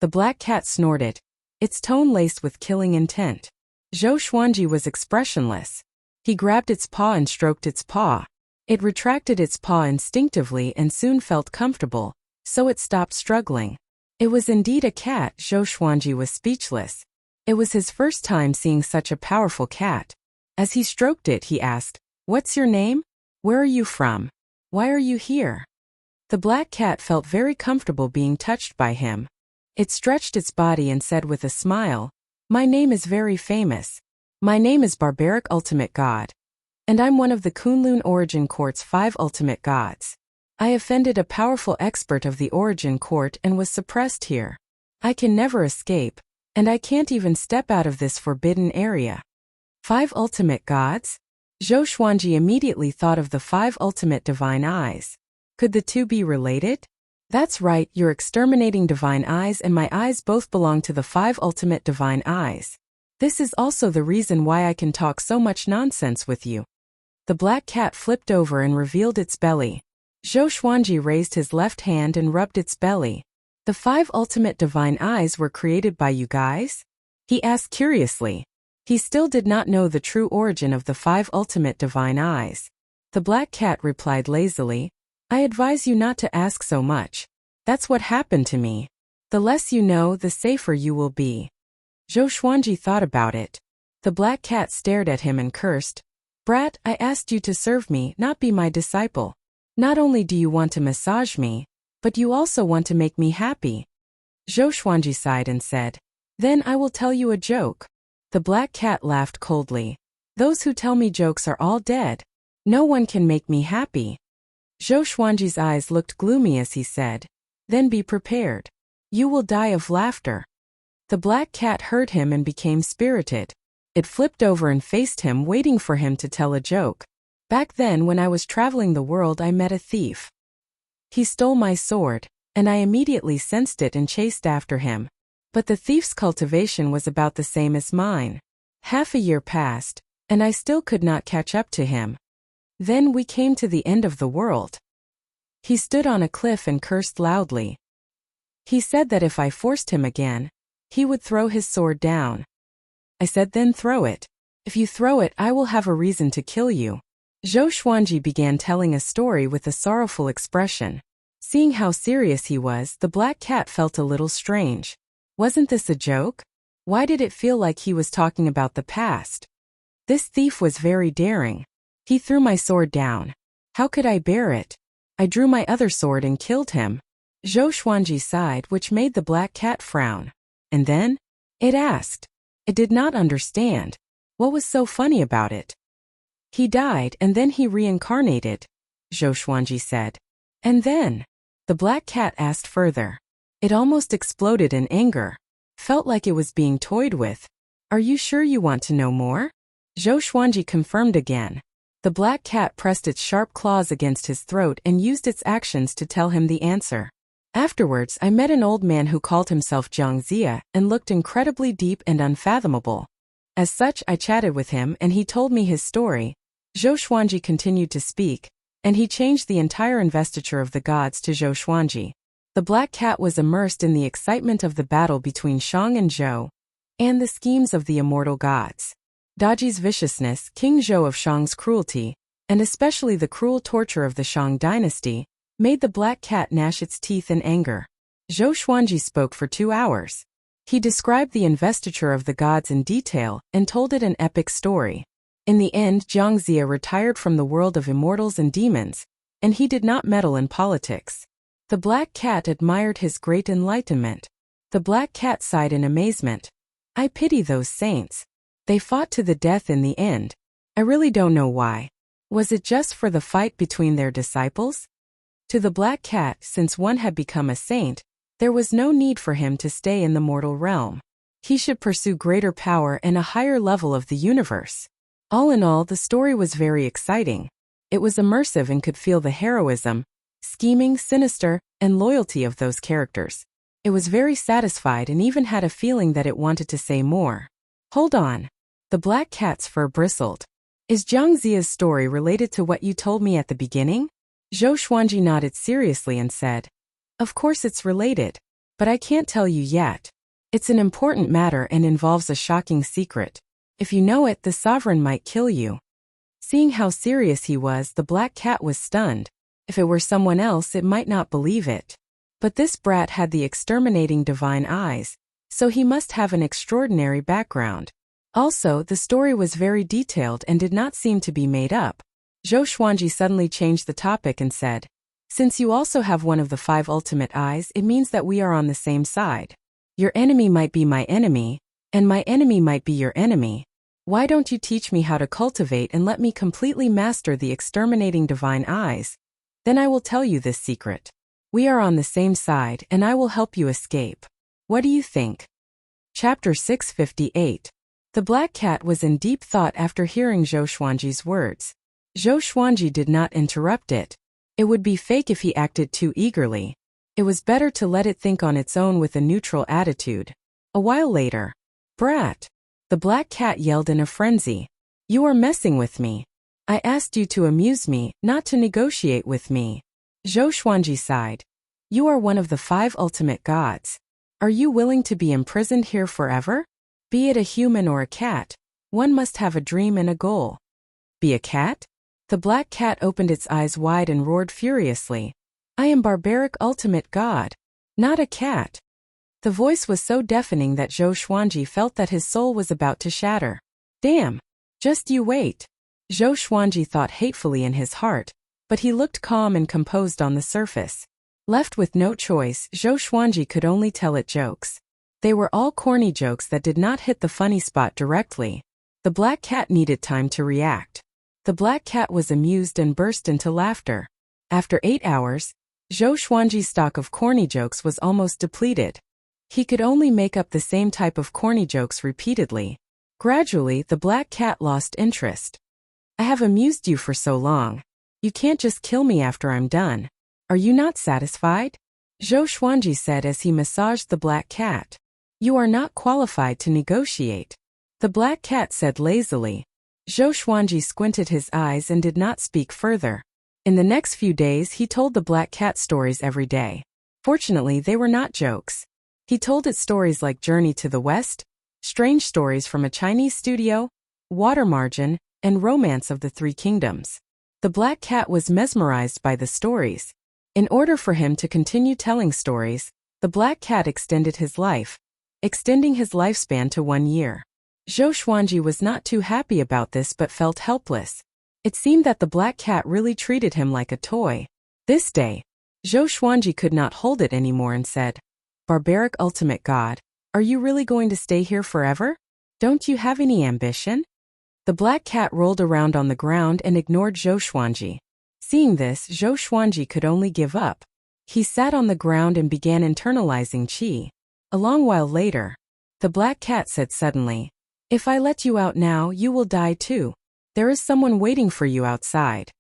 The black cat snorted, its tone laced with killing intent. Zhou Xuanji was expressionless. He grabbed its paw and stroked its paw. It retracted its paw instinctively and soon felt comfortable, so it stopped struggling. It was indeed a cat. Zhou Xuanji was speechless. It was his first time seeing such a powerful cat. As he stroked it, he asked, What's your name? Where are you from? Why are you here? The black cat felt very comfortable being touched by him. It stretched its body and said with a smile, My name is very famous. My name is Barbaric Ultimate God. And I'm one of the Kunlun Origin Court's 5 ultimate gods. I offended a powerful expert of the Origin Court and was suppressed here. I can never escape, and I can't even step out of this forbidden area. 5 ultimate gods? Zhou Xuanji immediately thought of the 5 ultimate divine eyes. Could the two be related? That's right, your exterminating divine eyes and my eyes both belong to the 5 ultimate divine eyes. This is also the reason why I can talk so much nonsense with you. The black cat flipped over and revealed its belly. Zhou Xuanji raised his left hand and rubbed its belly. The 5 ultimate divine eyes were created by you guys? He asked curiously. He still did not know the true origin of the 5 ultimate divine eyes. The black cat replied lazily, I advise you not to ask so much. That's what happened to me. The less you know, the safer you will be. Zhou Xuanji thought about it. The black cat stared at him and cursed. Brat, I asked you to serve me, not be my disciple. Not only do you want to massage me, but you also want to make me happy. Zhou Xuanji sighed and said, Then I will tell you a joke. The black cat laughed coldly. Those who tell me jokes are all dead. No one can make me happy. Zhou Xuanji's eyes looked gloomy as he said, Then be prepared. You will die of laughter. The black cat heard him and became spirited. It flipped over and faced him, waiting for him to tell a joke. Back then, when I was traveling the world, I met a thief. He stole my sword, and I immediately sensed it and chased after him. But the thief's cultivation was about the same as mine. Half a year passed, and I still could not catch up to him. Then we came to the end of the world. He stood on a cliff and cursed loudly. He said that if I forced him again, he would throw his sword down. I said, Then throw it. If you throw it, I will have a reason to kill you. Zhou Xuanji began telling a story with a sorrowful expression. Seeing how serious he was, the black cat felt a little strange. Wasn't this a joke? Why did it feel like he was talking about the past? This thief was very daring. He threw my sword down. How could I bear it? I drew my other sword and killed him. Zhou Xuanji sighed, which made the black cat frown. And then? It asked. It did not understand. What was so funny about it? He died and then he reincarnated, Zhou Xuanji said. And then? The black cat asked further. It almost exploded in anger. Felt like it was being toyed with. Are you sure you want to know more? Zhou Xuanji confirmed again. The black cat pressed its sharp claws against his throat and used its actions to tell him the answer. Afterwards, I met an old man who called himself Zhang Zia and looked incredibly deep and unfathomable. As such, I chatted with him and he told me his story. Zhou Xuanji continued to speak, and he changed the entire investiture of the gods to Zhou Xuanji. The black cat was immersed in the excitement of the battle between Shang and Zhou, and the schemes of the immortal gods. Daji's viciousness, King Zhou of Shang's cruelty, and especially the cruel torture of the Shang dynasty, made the black cat gnash its teeth in anger. Zhou Xuanji spoke for 2 hours. He described the investiture of the gods in detail and told it an epic story. In the end, Zhang Zia retired from the world of immortals and demons, and he did not meddle in politics. The black cat admired his great enlightenment. The black cat sighed in amazement. I pity those saints. They fought to the death in the end. I really don't know why. Was it just for the fight between their disciples? To the black cat, since one had become a saint, there was no need for him to stay in the mortal realm. He should pursue greater power and a higher level of the universe. All in all, the story was very exciting. It was immersive and could feel the heroism, scheming, sinister, and loyalty of those characters. It was very satisfied and even had a feeling that it wanted to say more. Hold on. The black cat's fur bristled. Is Zhang Zia's story related to what you told me at the beginning? Zhou Xuanji nodded seriously and said, Of course it's related, but I can't tell you yet. It's an important matter and involves a shocking secret. If you know it, the sovereign might kill you. Seeing how serious he was, the black cat was stunned. If it were someone else, it might not believe it. But this brat had the exterminating divine eyes, so he must have an extraordinary background. Also, the story was very detailed and did not seem to be made up. Zhou Xuanji suddenly changed the topic and said, Since you also have one of the 5 ultimate eyes, it means that we are on the same side. Your enemy might be my enemy, and my enemy might be your enemy. Why don't you teach me how to cultivate and let me completely master the exterminating divine eyes? Then I will tell you this secret. We are on the same side and I will help you escape. What do you think? Chapter 658. The black cat was in deep thought after hearing Zhou Xuanji's words. Zhou Xuanji did not interrupt it. It would be fake if he acted too eagerly. It was better to let it think on its own with a neutral attitude. A while later, Brat! The black cat yelled in a frenzy. You are messing with me. I asked you to amuse me, not to negotiate with me. Zhou Xuanji sighed. You are one of the 5 ultimate gods. Are you willing to be imprisoned here forever? Be it a human or a cat, one must have a dream and a goal. Be a cat? The black cat opened its eyes wide and roared furiously. I am barbaric ultimate god, not a cat. The voice was so deafening that Zhou Xuanji felt that his soul was about to shatter. Damn! Just you wait. Zhou Xuanji thought hatefully in his heart, but he looked calm and composed on the surface. Left with no choice, Zhou Xuanji could only tell it jokes. They were all corny jokes that did not hit the funny spot directly. The black cat needed time to react. The black cat was amused and burst into laughter. After 8 hours, Zhou Xuanji's stock of corny jokes was almost depleted. He could only make up the same type of corny jokes repeatedly. Gradually, the black cat lost interest. I have amused you for so long. You can't just kill me after I'm done. Are you not satisfied? Zhou Xuanji said as he massaged the black cat. You are not qualified to negotiate. The black cat said lazily. Zhou Xuanji squinted his eyes and did not speak further. In the next few days, he told the black cat stories every day. Fortunately, they were not jokes. He told it stories like Journey to the West, Strange Stories from a Chinese Studio, Water Margin, and Romance of the 3 Kingdoms. The black cat was mesmerized by the stories. In order for him to continue telling stories, the black cat extended his life, extending his lifespan to 1 year. Zhou Xuanji was not too happy about this but felt helpless. It seemed that the black cat really treated him like a toy. This day, Zhou Xuanji could not hold it anymore and said, Barbaric ultimate god, are you really going to stay here forever? Don't you have any ambition? The black cat rolled around on the ground and ignored Zhou Xuanji. Seeing this, Zhou Xuanji could only give up. He sat on the ground and began internalizing qi. A long while later, the black cat said suddenly, If I let you out now, you will die too. There is someone waiting for you outside.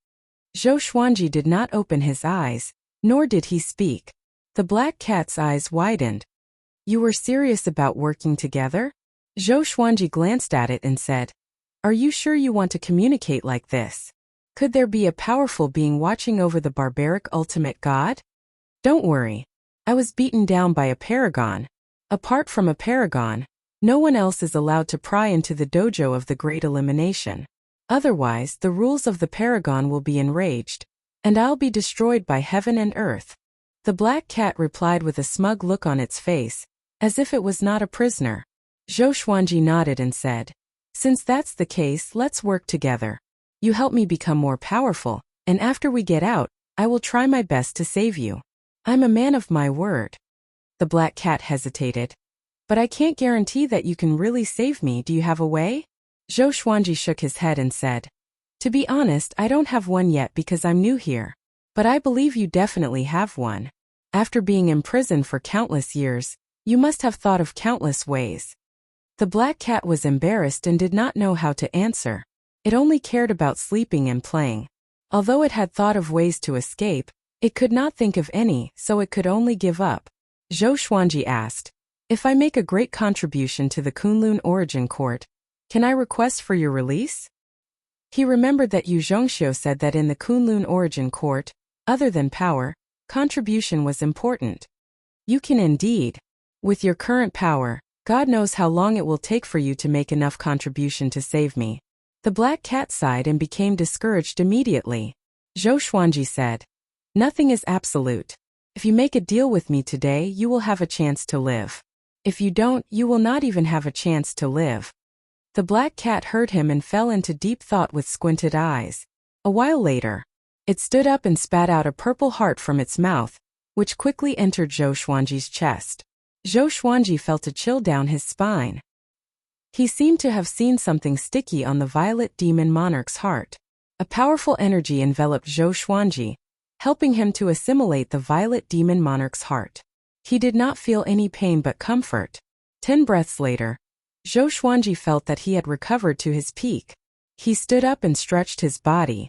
Zhou Xuanji did not open his eyes, nor did he speak. The black cat's eyes widened. You were serious about working together? Zhou Xuanji glanced at it and said, Are you sure you want to communicate like this? Could there be a powerful being watching over the barbaric ultimate god? Don't worry. I was beaten down by a paragon. Apart from a paragon, no one else is allowed to pry into the dojo of the Great Elimination. Otherwise, the rules of the paragon will be enraged, and I'll be destroyed by heaven and earth. The black cat replied with a smug look on its face, as if it was not a prisoner. Zhou Xuanji nodded and said, Since that's the case, let's work together. You help me become more powerful, and after we get out, I will try my best to save you. I'm a man of my word. The black cat hesitated. But I can't guarantee that you can really save me. Do you have a way? Zhou Xuanji shook his head and said, To be honest, I don't have one yet because I'm new here. But I believe you definitely have one. After being imprisoned for countless years, you must have thought of countless ways. The black cat was embarrassed and did not know how to answer. It only cared about sleeping and playing. Although it had thought of ways to escape, it could not think of any, so it could only give up. Zhou Xuanji asked, If I make a great contribution to the Kunlun Origin Court, can I request for your release? He remembered that Yu Zhongxiu said that in the Kunlun Origin Court, other than power, contribution was important. You can indeed. With your current power, God knows how long it will take for you to make enough contribution to save me. The black cat sighed and became discouraged immediately. Zhou Xuanji said, Nothing is absolute. If you make a deal with me today, you will have a chance to live. If you don't, you will not even have a chance to live. The black cat heard him and fell into deep thought with squinted eyes. A while later, it stood up and spat out a purple heart from its mouth, which quickly entered Zhou Xuanji's chest. Zhou Xuanji felt a chill down his spine. He seemed to have seen something sticky on the violet demon monarch's heart. A powerful energy enveloped Zhou Xuanji, helping him to assimilate the violet demon monarch's heart. He did not feel any pain but comfort. 10 breaths later, Zhou Xuanji felt that he had recovered to his peak. He stood up and stretched his body.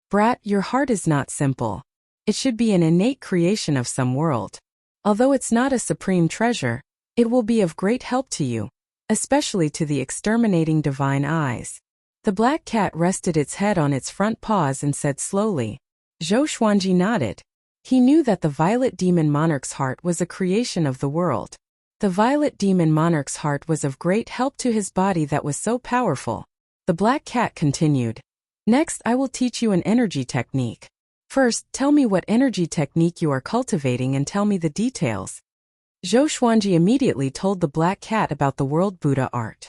Brat, your heart is not simple. It should be an innate creation of some world. Although it's not a supreme treasure, it will be of great help to you, especially to the exterminating divine eyes. The black cat rested its head on its front paws and said slowly. Zhou Xuanji nodded. He knew that the violet demon monarch's heart was a creation of the world. The violet demon monarch's heart was of great help to his body that was so powerful. The black cat continued. Next, I will teach you an energy technique. First, tell me what energy technique you are cultivating and tell me the details. Zhou Xuanji immediately told the black cat about the world Buddha art.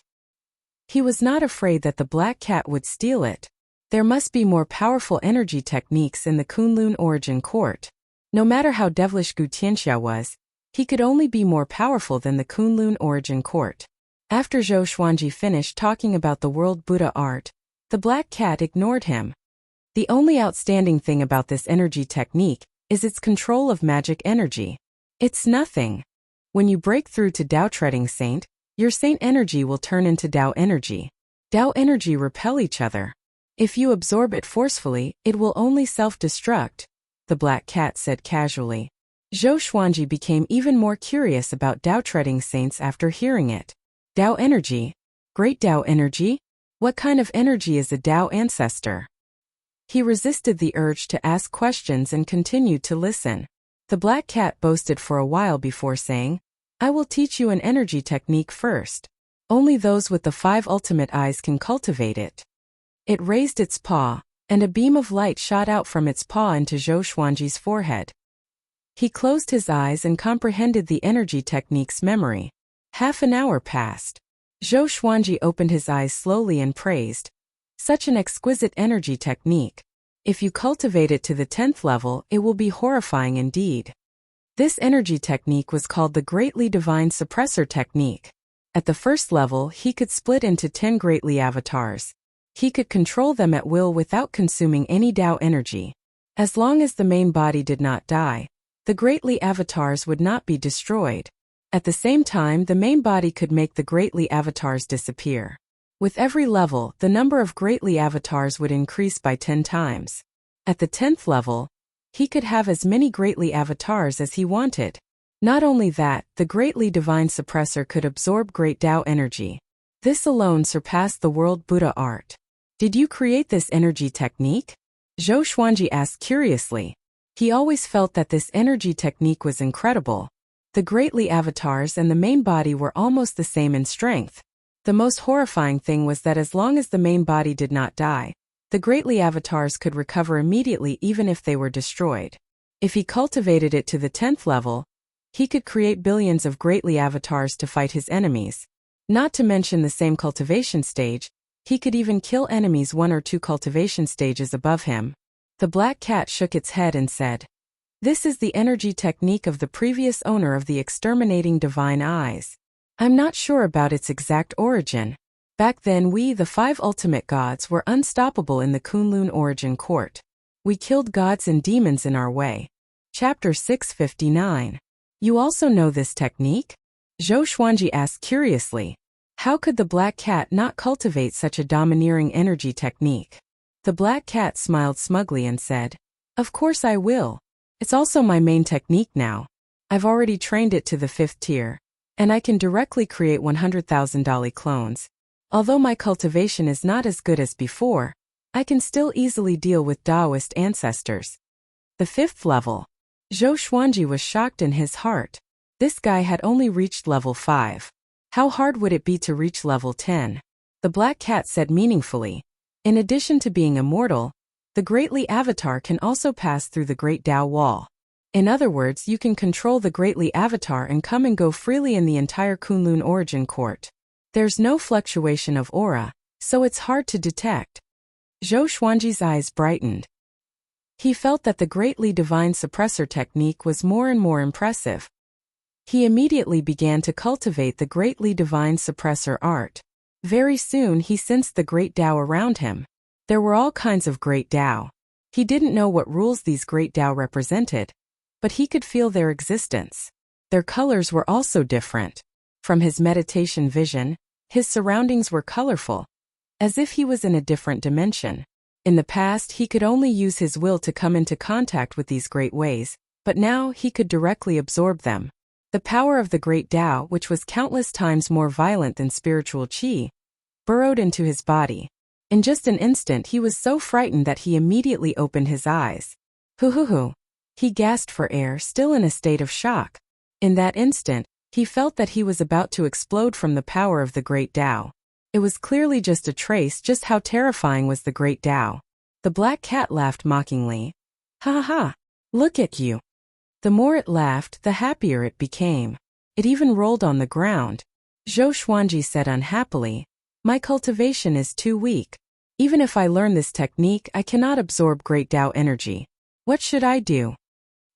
He was not afraid that the black cat would steal it. There must be more powerful energy techniques in the Kunlun Origin Court. No matter how devilish Gu Tianxia was, he could only be more powerful than the Kunlun Origin Court. After Zhou Xuanji finished talking about the world Buddha art, the black cat ignored him. The only outstanding thing about this energy technique is its control of magic energy. It's nothing. When you break through to Dao Treading Saint, your saint energy will turn into Dao energy. Dao energy repel each other. If you absorb it forcefully, it will only self-destruct, the black cat said casually. Zhou Xuanji became even more curious about Dao Treading Saints after hearing it. Dao energy? Great Dao energy? What kind of energy is a Dao ancestor? He resisted the urge to ask questions and continued to listen. The black cat boasted for a while before saying, I will teach you an energy technique first. Only those with the 5 ultimate eyes can cultivate it. It raised its paw, and a beam of light shot out from its paw into Zhou Xuanji's forehead. He closed his eyes and comprehended the energy technique's memory. Half an hour passed. Zhou Xuanji opened his eyes slowly and praised. Such an exquisite energy technique. If you cultivate it to the 10th level, it will be horrifying indeed. This energy technique was called the Greatly Divine Suppressor Technique. At the first level, he could split into 10 Greatly avatars. He could control them at will without consuming any Dao energy. As long as the main body did not die, the Greatly avatars would not be destroyed. At the same time, the main body could make the Greatly avatars disappear. With every level, the number of greatly avatars would increase by 10 times. At the 10th level, he could have as many greatly avatars as he wanted. Not only that, the greatly divine suppressor could absorb great Tao energy. This alone surpassed the world Buddha art. Did you create this energy technique? Zhou Xuanji asked curiously. He always felt that this energy technique was incredible. The greatly avatars and the main body were almost the same in strength. The most horrifying thing was that as long as the main body did not die, the greatly avatars could recover immediately even if they were destroyed. If he cultivated it to the 10th level, he could create billions of greatly avatars to fight his enemies. Not to mention the same cultivation stage, he could even kill enemies 1 or 2 cultivation stages above him. The black cat shook its head and said, "This is the energy technique of the previous owner of the exterminating divine eyes. I'm not sure about its exact origin. Back then we, the 5 ultimate gods, were unstoppable in the Kunlun origin court. We killed gods and demons in our way." Chapter 659. You also know this technique? Zhou Xuanji asked curiously. How could the black cat not cultivate such a domineering energy technique? The black cat smiled smugly and said, "Of course I will. It's also my main technique now. I've already trained it to the 5th tier, and I can directly create 100,000 Dali clones. Although my cultivation is not as good as before, I can still easily deal with Taoist ancestors." The 5th level. Zhou Xuanji was shocked in his heart. This guy had only reached level 5. How hard would it be to reach level 10? The black cat said meaningfully. In addition to being immortal, the greatly avatar can also pass through the great Tao wall. In other words, you can control the greatly avatar and come and go freely in the entire Kunlun origin court. There's no fluctuation of aura, so it's hard to detect. Zhou Xuanji's eyes brightened. He felt that the greatly divine suppressor technique was more and more impressive. He immediately began to cultivate the greatly divine suppressor art. Very soon he sensed the great Tao around him. There were all kinds of great Tao. He didn't know what rules these great Tao represented, but he could feel their existence. Their colors were also different. From his meditation vision, his surroundings were colorful, as if he was in a different dimension. In the past, he could only use his will to come into contact with these great ways, but now he could directly absorb them. The power of the great Tao, which was countless times more violent than spiritual qi, burrowed into his body. In just an instant he was so frightened that he immediately opened his eyes. Hoo. He gasped for air, still in a state of shock. In that instant, he felt that he was about to explode from the power of the great Tao. It was clearly just a trace just how terrifying was the great Tao. The black cat laughed mockingly. Ha ha ha, look at you. The more it laughed, the happier it became. It even rolled on the ground. Zhou Xuanji said unhappily, "My cultivation is too weak. Even if I learn this technique, I cannot absorb great Tao energy. What should I do?"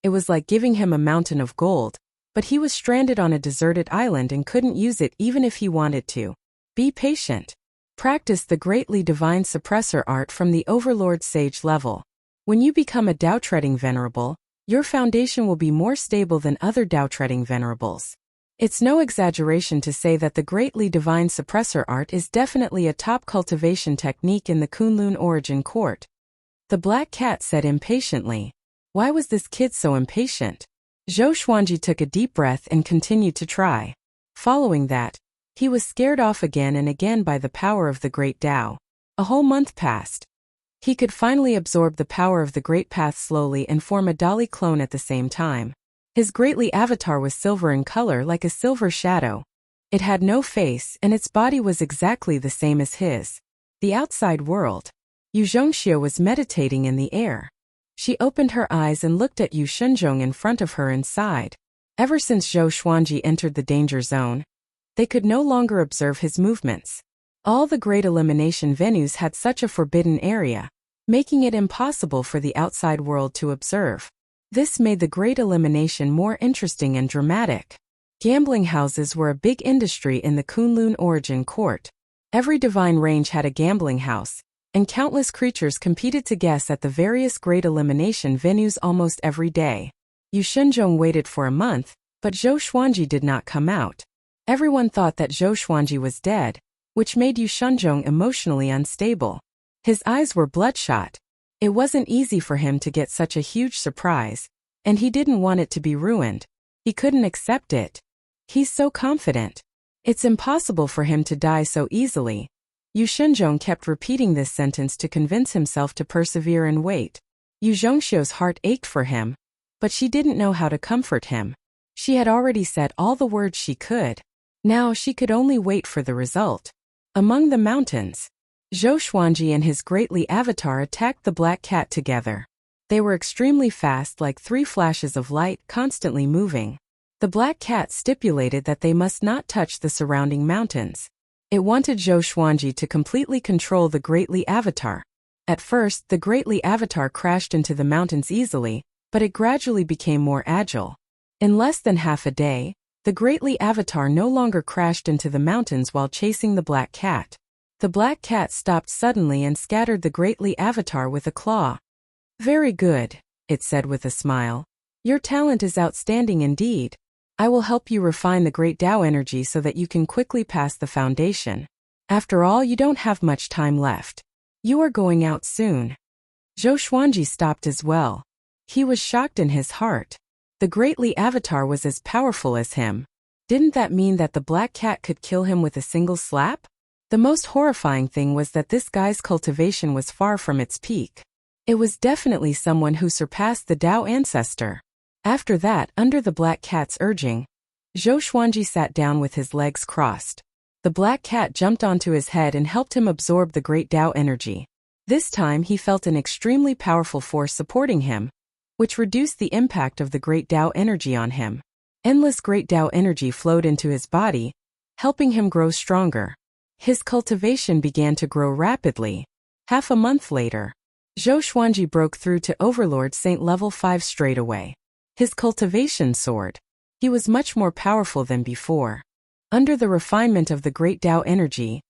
It was like giving him a mountain of gold, but he was stranded on a deserted island and couldn't use it even if he wanted to. Be patient. Practice the greatly divine suppressor art from the Overlord Sage level. When you become a Tao-treading venerable, your foundation will be more stable than other Tao-treading venerables. It's no exaggeration to say that the greatly divine suppressor art is definitely a top cultivation technique in the Kunlun origin court. The black cat said impatiently. Why was this kid so impatient? Zhou Xuanji took a deep breath and continued to try. Following that, he was scared off again and again by the power of the great Tao. A whole month passed. He could finally absorb the power of the Great Path slowly and form a Dali clone at the same time. His greatly avatar was silver in color like a silver shadow. It had no face and its body was exactly the same as his. The outside world. Yu Zhongxia was meditating in the air. She opened her eyes and looked at Yu Shenzhong in front of her and sighed. Ever since Zhou Xuanji entered the danger zone, they could no longer observe his movements. All the great elimination venues had such a forbidden area, making it impossible for the outside world to observe. This made the great elimination more interesting and dramatic. Gambling houses were a big industry in the Kunlun origin court. Every divine range had a gambling house, and countless creatures competed to guess at the various great elimination venues almost every day. Yu Shenzhong waited for a month, but Zhou Xuanji did not come out. Everyone thought that Zhou Xuanji was dead, which made Yu Shenzhong emotionally unstable. His eyes were bloodshot. It wasn't easy for him to get such a huge surprise, and he didn't want it to be ruined. He couldn't accept it. He's so confident. It's impossible for him to die so easily. Yu Shenzhong kept repeating this sentence to convince himself to persevere and wait. Yu Zhongxiu's heart ached for him, but she didn't know how to comfort him. She had already said all the words she could. Now she could only wait for the result. Among the mountains, Zhou Xuanji and his greatly avatar attacked the black cat together. They were extremely fast, like 3 flashes of light, constantly moving. The black cat stipulated that they must not touch the surrounding mountains. It wanted Zhou Xuanji to completely control the greatly avatar. At first, the greatly avatar crashed into the mountains easily, but it gradually became more agile. In less than half a day, the greatly avatar no longer crashed into the mountains while chasing the black cat. The black cat stopped suddenly and scattered the greatly avatar with a claw. "Very good," it said with a smile. "Your talent is outstanding indeed. I will help you refine the great Tao energy so that you can quickly pass the foundation. After all, you don't have much time left. You are going out soon." Zhou Xuanji stopped as well. He was shocked in his heart. The greatly avatar was as powerful as him. Didn't that mean that the black cat could kill him with a single slap? The most horrifying thing was that this guy's cultivation was far from its peak. It was definitely someone who surpassed the Tao ancestor. After that, under the black cat's urging, Zhou Xuanji sat down with his legs crossed. The black cat jumped onto his head and helped him absorb the great Tao energy. This time he felt an extremely powerful force supporting him, which reduced the impact of the great Tao energy on him. Endless great Tao energy flowed into his body, helping him grow stronger. His cultivation began to grow rapidly. Half a month later, Zhou Xuanji broke through to Overlord Saint level 5 straight away. His cultivation soared. He was much more powerful than before. Under the refinement of the great Tao energy,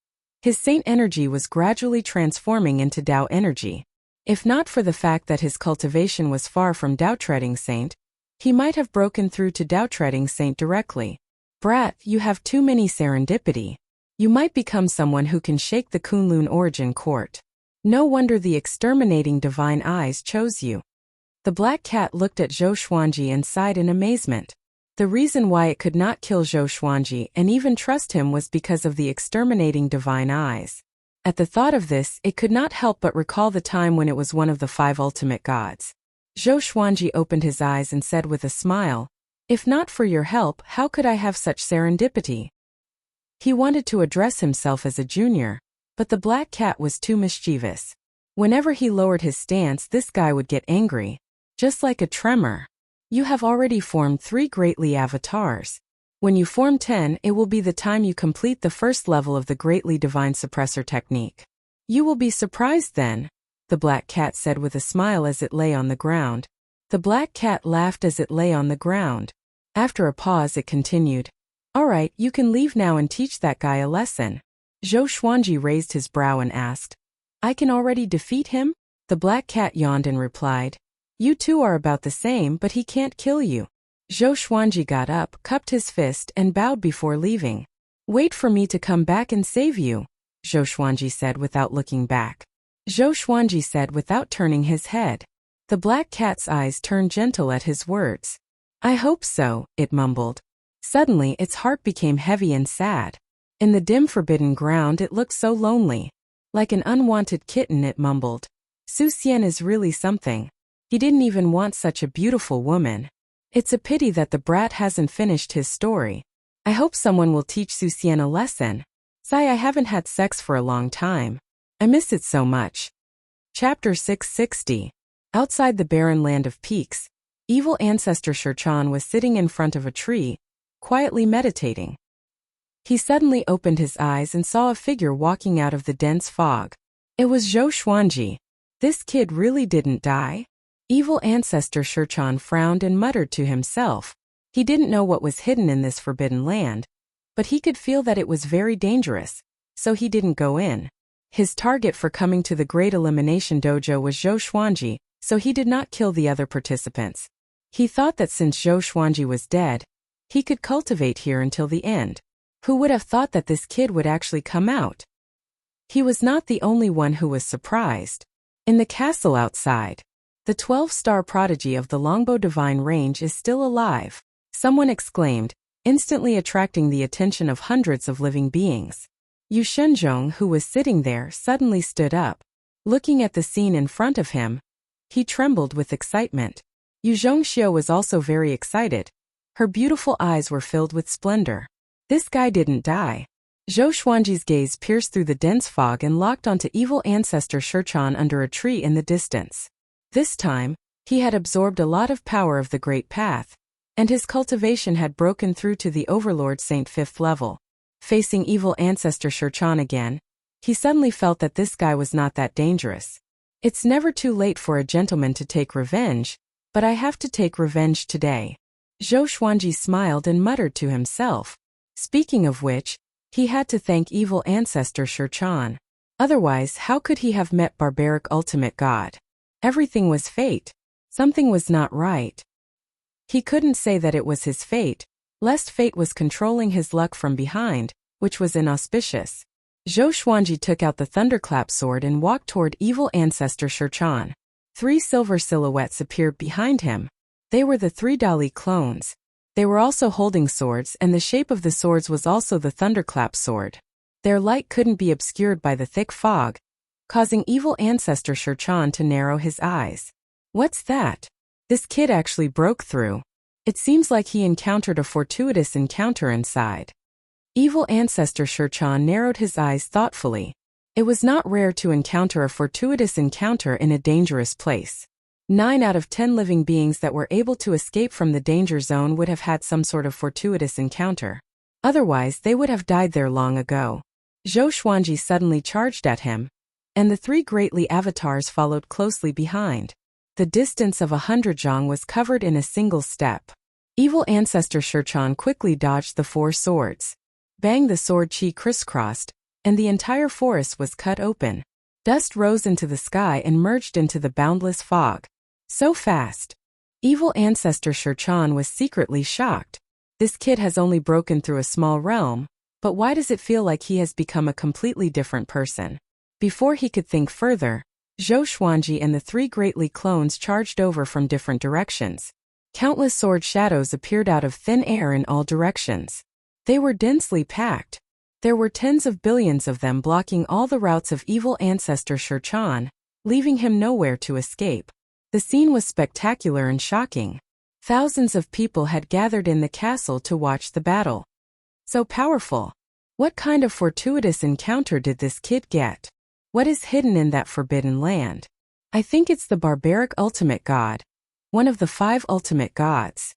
his saint energy was gradually transforming into Tao energy. If not for the fact that his cultivation was far from Tao Treading Saint, he might have broken through to Tao Treading Saint directly. "Brat, you have too many serendipity. You might become someone who can shake the Kunlun origin court. No wonder the exterminating divine eyes chose you." The black cat looked at Zhou Xuanji and sighed in amazement. The reason why it could not kill Zhou Xuanji and even trust him was because of the exterminating divine eyes. At the thought of this, it could not help but recall the time when it was one of the 5 ultimate gods. Zhou Xuanji opened his eyes and said with a smile, "If not for your help, how could I have such serendipity?" He wanted to address himself as a junior, but the black cat was too mischievous. Whenever he lowered his stance, this guy would get angry. Just like a tremor. "You have already formed 3 greatly avatars. When you form 10, it will be the time you complete the first level of the greatly divine suppressor technique. You will be surprised then," the black cat said with a smile as it lay on the ground. The black cat laughed as it lay on the ground. After a pause, it continued, "All right, you can leave now and teach that guy a lesson." Zhou Xuanji raised his brow and asked, "I can already defeat him?" The black cat yawned and replied, "You two are about the same, but he can't kill you." Zhou Xuanji got up, cupped his fist, and bowed before leaving. "Wait for me to come back and save you," Zhou Xuanji said without looking back. Zhou Xuanji said without turning his head. The black cat's eyes turned gentle at his words. "I hope so," it mumbled. Suddenly, its heart became heavy and sad. In the dim forbidden ground, it looked so lonely. Like an unwanted kitten, it mumbled. Su Xian is really something. He didn't even want such a beautiful woman. It's a pity that the brat hasn't finished his story. I hope someone will teach Su Xian a lesson. Sigh, I haven't had sex for a long time. I miss it so much. Chapter 660. Outside the barren land of peaks, evil ancestor Shichan was sitting in front of a tree, quietly meditating. He suddenly opened his eyes and saw a figure walking out of the dense fog. It was Zhou Xuanji. This kid really didn't die? Evil ancestor Shichan frowned and muttered to himself. He didn't know what was hidden in this forbidden land, but he could feel that it was very dangerous, so he didn't go in. His target for coming to the Great Elimination Dojo was Zhou Xuanji, so he did not kill the other participants. He thought that since Zhou Xuanji was dead, he could cultivate here until the end. Who would have thought that this kid would actually come out? He was not the only one who was surprised. In the castle outside, the 12-star prodigy of the Longbow Divine Range is still alive, someone exclaimed, instantly attracting the attention of hundreds of living beings. Yu Shenzhong, who was sitting there, suddenly stood up. Looking at the scene in front of him, he trembled with excitement. Yu Zhongxiu was also very excited. Her beautiful eyes were filled with splendor. This guy didn't die. Zhou Xuanji's gaze pierced through the dense fog and locked onto evil ancestor Shichan under a tree in the distance. This time, he had absorbed a lot of power of the Great Path, and his cultivation had broken through to the Overlord Saint 5th level. Facing evil ancestor Shichan again, he suddenly felt that this guy was not that dangerous. It's never too late for a gentleman to take revenge, but I have to take revenge today. Zhou Xuanji smiled and muttered to himself. Speaking of which, he had to thank evil ancestor Shichan. Otherwise, how could he have met barbaric ultimate god? Everything was fate. Something was not right. He couldn't say that it was his fate, lest fate was controlling his luck from behind, which was inauspicious. Zhou Xuanji took out the thunderclap sword and walked toward evil ancestor Shichan. 3 silver silhouettes appeared behind him. They were the 3 Dali clones. They were also holding swords, and the shape of the swords was also the thunderclap sword. Their light couldn't be obscured by the thick fog, causing evil ancestor Shichan to narrow his eyes. What's that? This kid actually broke through. It seems like he encountered a fortuitous encounter inside. Evil ancestor Shichan narrowed his eyes thoughtfully. It was not rare to encounter a fortuitous encounter in a dangerous place. 9 out of 10 living beings that were able to escape from the danger zone would have had some sort of fortuitous encounter. Otherwise, they would have died there long ago. Zhou Xuanji suddenly charged at him, and the 3 greatly avatars followed closely behind. The distance of 100 zhang was covered in a single step. Evil ancestor Shichan quickly dodged the 4 swords. Bang, the sword chi crisscrossed, and the entire forest was cut open. Dust rose into the sky and merged into the boundless fog. So fast. Evil ancestor Shichan was secretly shocked. This kid has only broken through a small realm, but why does it feel like he has become a completely different person? Before he could think further, Zhou Xuanji and the 3 greatly clones charged over from different directions. Countless sword shadows appeared out of thin air in all directions. They were densely packed. There were tens of billions of them blocking all the routes of evil ancestor Shichan, leaving him nowhere to escape. The scene was spectacular and shocking. Thousands of people had gathered in the castle to watch the battle. So powerful. What kind of fortuitous encounter did this kid get? What is hidden in that forbidden land? I think it's the barbaric ultimate god. One of the 5 ultimate gods.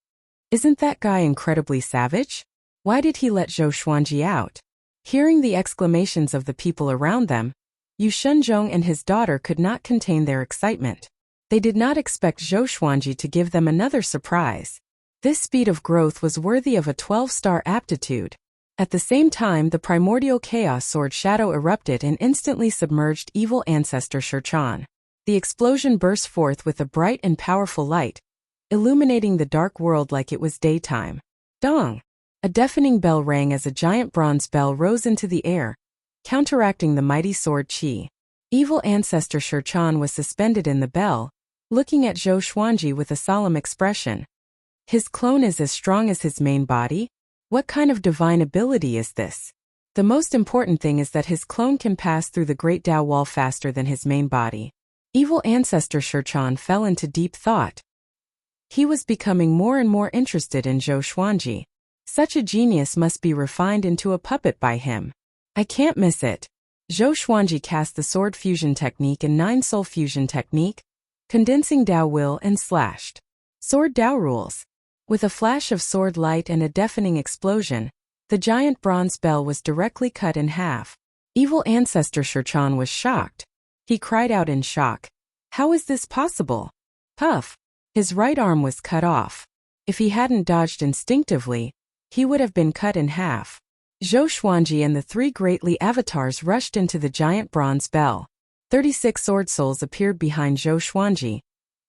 Isn't that guy incredibly savage? Why did he let Zhou Xuanji out? Hearing the exclamations of the people around them, Yu Shenzhong and his daughter could not contain their excitement. They did not expect Zhou Xuanji to give them another surprise. This speed of growth was worthy of a 12-star aptitude. At the same time, the primordial chaos sword shadow erupted and instantly submerged evil ancestor Shichan. The explosion burst forth with a bright and powerful light, illuminating the dark world like it was daytime. Dong! A deafening bell rang as a giant bronze bell rose into the air, counteracting the mighty sword chi. Evil ancestor Shichan was suspended in the bell, looking at Zhou Xuanji with a solemn expression. His clone is as strong as his main body? What kind of divine ability is this? The most important thing is that his clone can pass through the Great Tao Wall faster than his main body. Evil ancestor Shichan fell into deep thought. He was becoming more and more interested in Zhou Xuanji. Such a genius must be refined into a puppet by him. I can't miss it. Zhou Xuanji cast the sword fusion technique and 9 soul fusion technique, condensing Tao will and slashed. Sword Tao rules. With a flash of sword light and a deafening explosion, the giant bronze bell was directly cut in half. Evil ancestor Shichan was shocked. He cried out in shock. How is this possible? Puff! His right arm was cut off. If he hadn't dodged instinctively, he would have been cut in half. Zhou Xuanji and the 3 greatly avatars rushed into the giant bronze bell. 36 sword souls appeared behind Zhou Xuanji,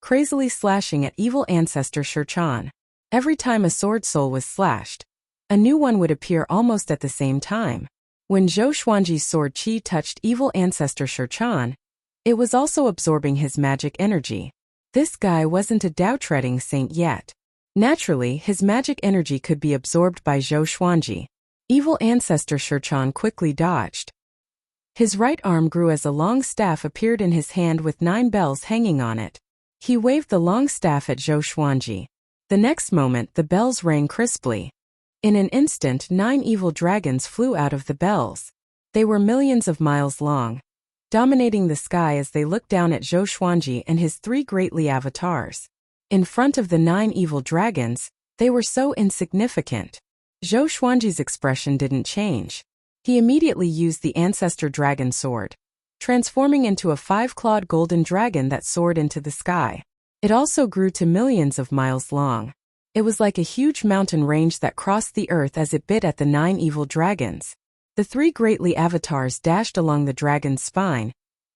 crazily slashing at evil ancestor Shichan. Every time a sword soul was slashed, A new one would appear almost at the same time. When Zhou Xuanji's sword qi touched evil ancestor Shichan, it was also absorbing his magic energy. This guy wasn't a Dao-treading saint yet. Naturally, his magic energy could be absorbed by Zhou Xuanji. Evil ancestor Shichan quickly dodged. His right arm grew as a long staff appeared in his hand with 9 bells hanging on it. He waved the long staff at Zhou Xuanji. The next moment, the bells rang crisply. In an instant, 9 evil dragons flew out of the bells. They were millions of miles long, dominating the sky as they looked down at Zhou Xuanji and his 3 greatly avatars. In front of the 9 evil dragons, they were so insignificant. Zhou Xuanji's expression didn't change. He immediately used the ancestor dragon sword, transforming into a 5-clawed golden dragon that soared into the sky. It also grew to millions of miles long. It was like a huge mountain range that crossed the earth as it bit at the 9 evil dragons. The 3 greatly avatars dashed along the dragon's spine,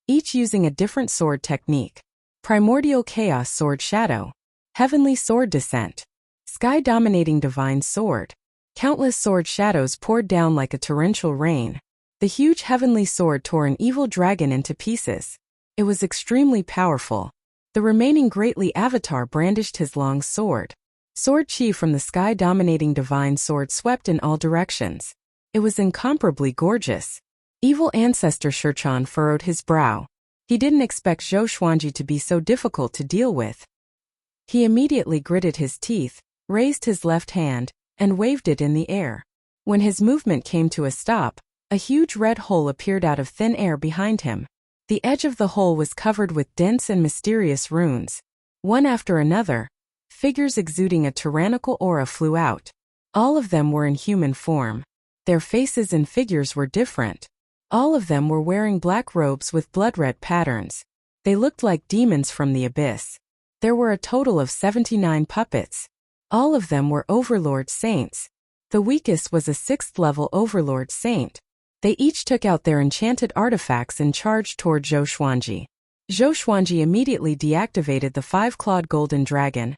each using a different sword technique. Primordial Chaos Sword Shadow, Heavenly Sword Descent, Sky-Dominating Divine Sword. Countless sword shadows poured down like a torrential rain. The huge heavenly sword tore an evil dragon into pieces. It was extremely powerful. The remaining greatly avatar brandished his long sword. Sword chi from the sky-dominating divine sword swept in all directions. It was incomparably gorgeous. Evil ancestor Shichan furrowed his brow. He didn't expect Zhou Xuanji to be so difficult to deal with. He immediately gritted his teeth, raised his left hand, and waved it in the air. When his movement came to a stop, a huge red hole appeared out of thin air behind him. The edge of the hole was covered with dense and mysterious runes. One after another, figures exuding a tyrannical aura flew out. All of them were in human form. Their faces and figures were different. All of them were wearing black robes with blood-red patterns. They looked like demons from the abyss. There were a total of 79 puppets. All of them were Overlord Saints. The weakest was a 6th-level Overlord Saint. They each took out their enchanted artifacts and charged toward Zhou Xuanji. Zhou Xuanji immediately deactivated the 5-clawed golden dragon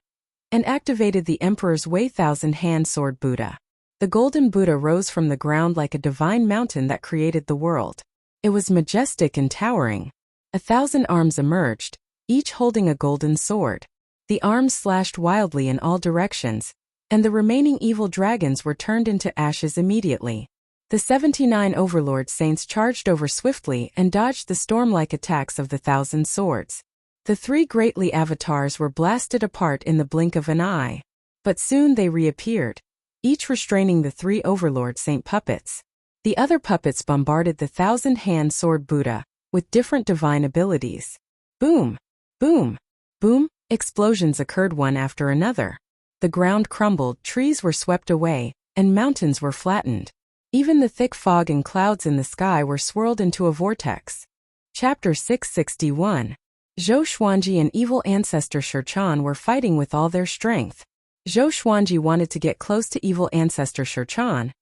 and activated the Emperor's Way 1,000-hand sword Buddha. The golden Buddha rose from the ground like a divine mountain that created the world. It was majestic and towering. 1,000 arms emerged, each holding a golden sword. The arms slashed wildly in all directions, and the remaining evil dragons were turned into ashes immediately. The 79 Overlord Saints charged over swiftly and dodged the storm-like attacks of the 1,000 swords. The 3 greatly avatars were blasted apart in the blink of an eye. But soon they reappeared, each restraining the 3 Overlord Saint puppets. The other puppets bombarded the 1,000-hand sword Buddha with different divine abilities. Boom! Boom! Boom! Explosions occurred one after another. The ground crumbled, trees were swept away, and mountains were flattened. Even the thick fog and clouds in the sky were swirled into a vortex. Chapter 661. Zhou Xuanji and evil ancestor Shichan were fighting with all their strength. Zhou Xuanji wanted to get close to evil ancestor Shichan,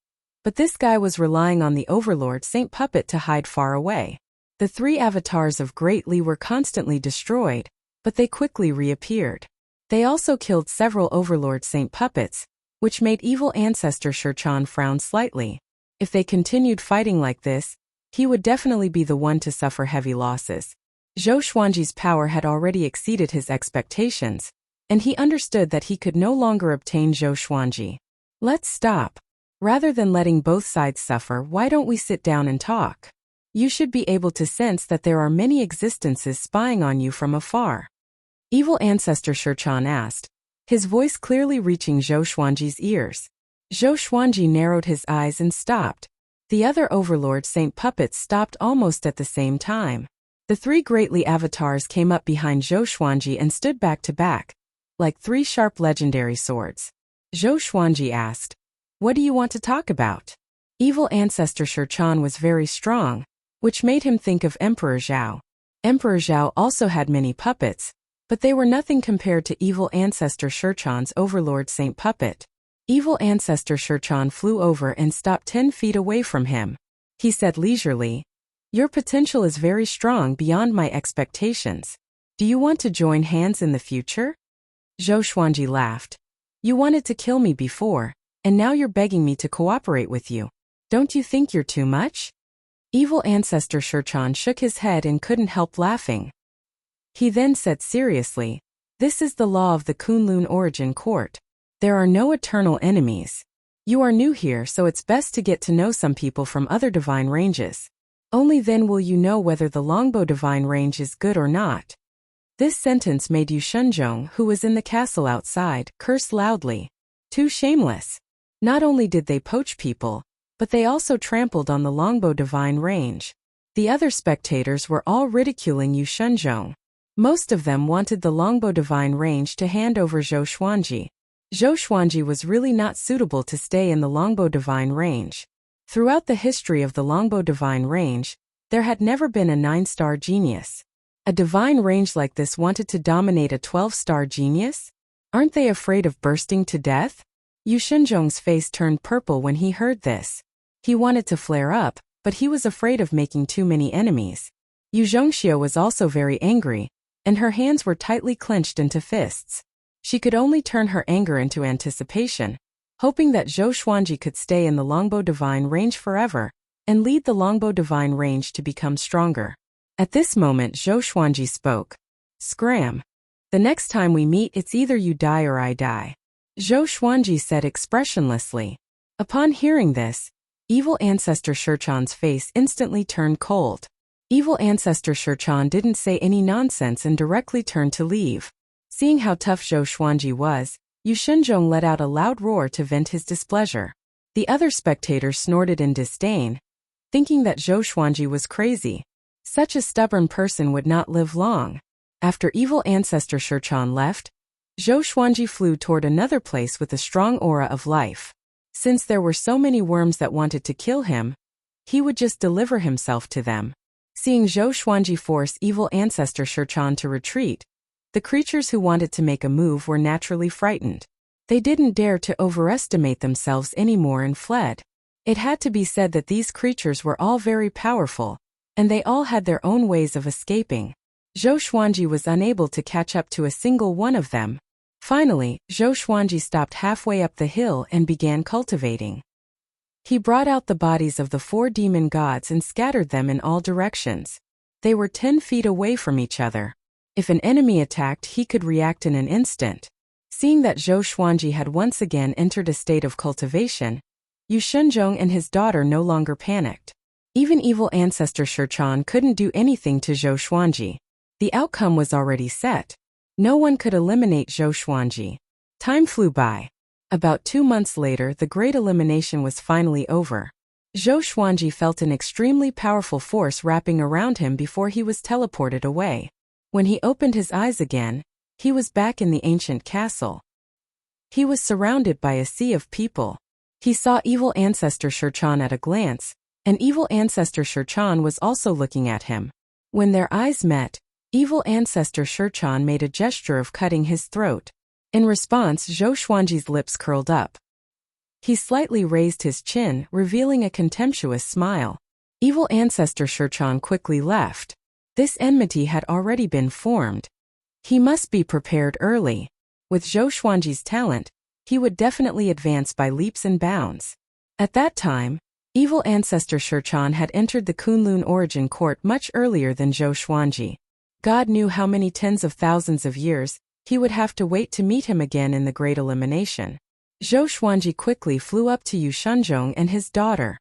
but this guy was relying on the Overlord Saint puppet to hide far away. The 3 avatars of Great Li were constantly destroyed, but they quickly reappeared. They also killed several Overlord Saint puppets, which made evil ancestor Shichan frown slightly. If they continued fighting like this, he would definitely be the one to suffer heavy losses. Zhou Xuanji's power had already exceeded his expectations, and he understood that he could no longer obtain Zhou Xuanji. Let's stop. Rather than letting both sides suffer, why don't we sit down and talk? You should be able to sense that there are many existences spying on you from afar. Evil ancestor Shichan asked, his voice clearly reaching Zhou Xuanji's ears. Zhou Xuanji narrowed his eyes and stopped. The other Overlord Saint puppets stopped almost at the same time. The 3 greatly avatars came up behind Zhou Xuanji and stood back to back, like 3 sharp legendary swords. Zhou Xuanji asked, "What do you want to talk about?" Evil ancestor Shichan was very strong, which made him think of Emperor Zhao. Emperor Zhao also had many puppets, but they were nothing compared to evil ancestor Shichan's Overlord Saint puppet. Evil ancestor Shichan flew over and stopped 10 feet away from him. He said leisurely, "Your potential is very strong beyond my expectations. Do you want to join hands in the future?" Zhou Xuanji laughed. "You wanted to kill me before, and now you're begging me to cooperate with you. Don't you think you're too much? Evil ancestor Shurchan shook his head and couldn't help laughing. He then said seriously, "This is the law of the Kunlun Origin Court. There are no eternal enemies. You are new here, so it's best to get to know some people from other divine ranges. Only then will you know whether the Longbow divine range is good or not." This sentence made Yu Shenzhong, who was in the castle outside, curse loudly. Too shameless. Not only did they poach people, but they also trampled on the Longbow divine range. The other spectators were all ridiculing Yu Shenzhong. Most of them wanted the Longbow divine range to hand over Zhou Xuanji. Zhou Xuanji was really not suitable to stay in the Longbow divine range. Throughout the history of the Longbow divine range, there had never been a 9-star genius. A divine range like this wanted to dominate a 12-star genius? Aren't they afraid of bursting to death? Yu Shenzhong's face turned purple when he heard this. He wanted to flare up, but he was afraid of making too many enemies. Yu Zhongxiu was also very angry, and her hands were tightly clenched into fists. She could only turn her anger into anticipation, hoping that Zhou Xuanji could stay in the Longbow divine range forever, and lead the Longbow divine range to become stronger. At this moment Zhou Xuanji spoke. "Scram. The next time we meet it's either you die or I die," Zhou Xuanji said expressionlessly. Upon hearing this, evil ancestor Shurchan's face instantly turned cold. Evil ancestor Shurchan didn't say any nonsense and directly turned to leave. Seeing how tough Zhou Xuanji was, Yu Shenzhong let out a loud roar to vent his displeasure. The other spectators snorted in disdain, thinking that Zhou Xuanji was crazy. Such a stubborn person would not live long. After evil ancestor Shurchan left, Zhou Xuanji flew toward another place with a strong aura of life. Since there were so many worms that wanted to kill him, he would just deliver himself to them. Seeing Zhou Xuanji force evil ancestor Shurchan to retreat, the creatures who wanted to make a move were naturally frightened. They didn't dare to overestimate themselves anymore and fled. It had to be said that these creatures were all very powerful, and they all had their own ways of escaping. Zhou Xuanji was unable to catch up to a single one of them. Finally, Zhou Xuanji stopped halfway up the hill and began cultivating. He brought out the bodies of the 4 demon gods and scattered them in all directions. They were 10 feet away from each other. If an enemy attacked, he could react in an instant. Seeing that Zhou Xuanji had once again entered a state of cultivation, Yu Shenzhong and his daughter no longer panicked. Even evil ancestor Shurchan couldn't do anything to Zhou Xuanji. The outcome was already set. No one could eliminate Zhou Xuanji. Time flew by. About 2 months later, the great elimination was finally over. Zhou Xuanji felt an extremely powerful force wrapping around him before he was teleported away. When he opened his eyes again, he was back in the ancient castle. He was surrounded by a sea of people. He saw evil ancestor Shurchan at a glance, and evil ancestor Shurchan was also looking at him. When their eyes met, evil ancestor Shurchan made a gesture of cutting his throat. In response, Zhou Xuanji's lips curled up. He slightly raised his chin, revealing a contemptuous smile. Evil ancestor Shurchan quickly left. This enmity had already been formed. He must be prepared early. With Zhou Xuanji's talent, he would definitely advance by leaps and bounds. At that time, evil ancestor Shurchan had entered the Kunlun Origin Court much earlier than Zhou Xuanji. God knew how many tens of thousands of years he would have to wait to meet him again in the Great Elimination. Zhou Xuanji quickly flew up to Yu Shenzhong and his daughter.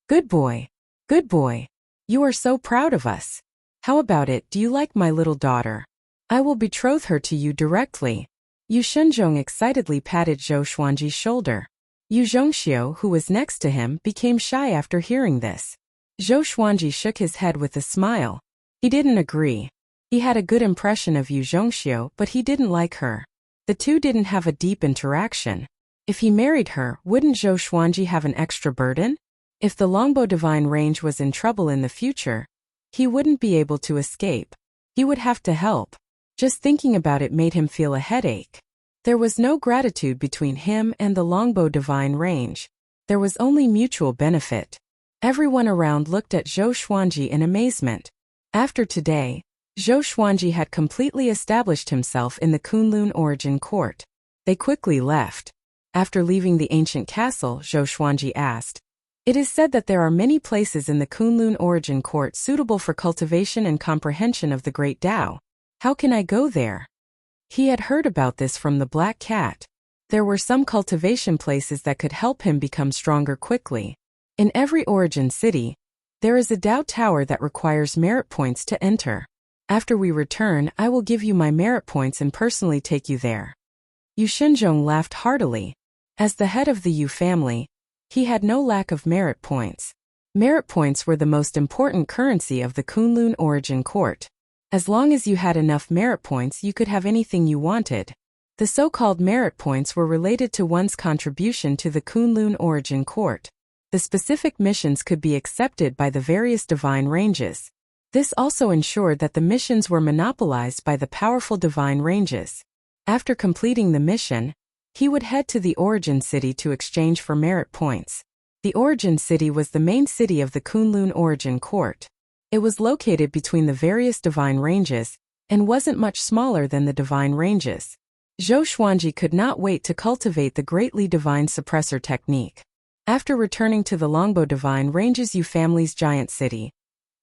Good boy. Good boy. You are so proud of us. How about it, do you like my little daughter? I will betroth her to you directly." Yu Shenzhong excitedly patted Zhou Xuanji's shoulder. Yu Zhongxiu, who was next to him, became shy after hearing this. Zhou Xuanji shook his head with a smile. He didn't agree. He had a good impression of Yu Zhongxiu, but he didn't like her. The two didn't have a deep interaction. If he married her, wouldn't Zhou Xuanji have an extra burden? If the Longbow Divine Range was in trouble in the future, he wouldn't be able to escape. He would have to help. Just thinking about it made him feel a headache. There was no gratitude between him and the Longbow Divine Range. There was only mutual benefit. Everyone around looked at Zhou Xuanji in amazement. After today, Zhou Xuanji had completely established himself in the Kunlun Origin Court. They quickly left. After leaving the ancient castle, Zhou Xuanji asked, "It is said that there are many places in the Kunlun origin court suitable for cultivation and comprehension of the great Tao. How can I go there?" He had heard about this from the black cat. There were some cultivation places that could help him become stronger quickly. In every origin city, there is a Tao tower that requires merit points to enter. After we return, I will give you my merit points and personally take you there. Yu Shenzhong laughed heartily. As the head of the Yu family, he had no lack of merit points. Merit points were the most important currency of the Kunlun origin court. As long as you had enough merit points, you could have anything you wanted. The so-called merit points were related to one's contribution to the Kunlun origin court. The specific missions could be accepted by the various divine ranges. This also ensured that the missions were monopolized by the powerful divine ranges. After completing the mission, he would head to the origin city to exchange for merit points. The origin city was the main city of the Kunlun origin court. It was located between the various divine ranges and wasn't much smaller than the divine ranges. Zhou Xuanji could not wait to cultivate the greatly divine suppressor technique. After returning to the Longbo divine ranges Yu family's giant city,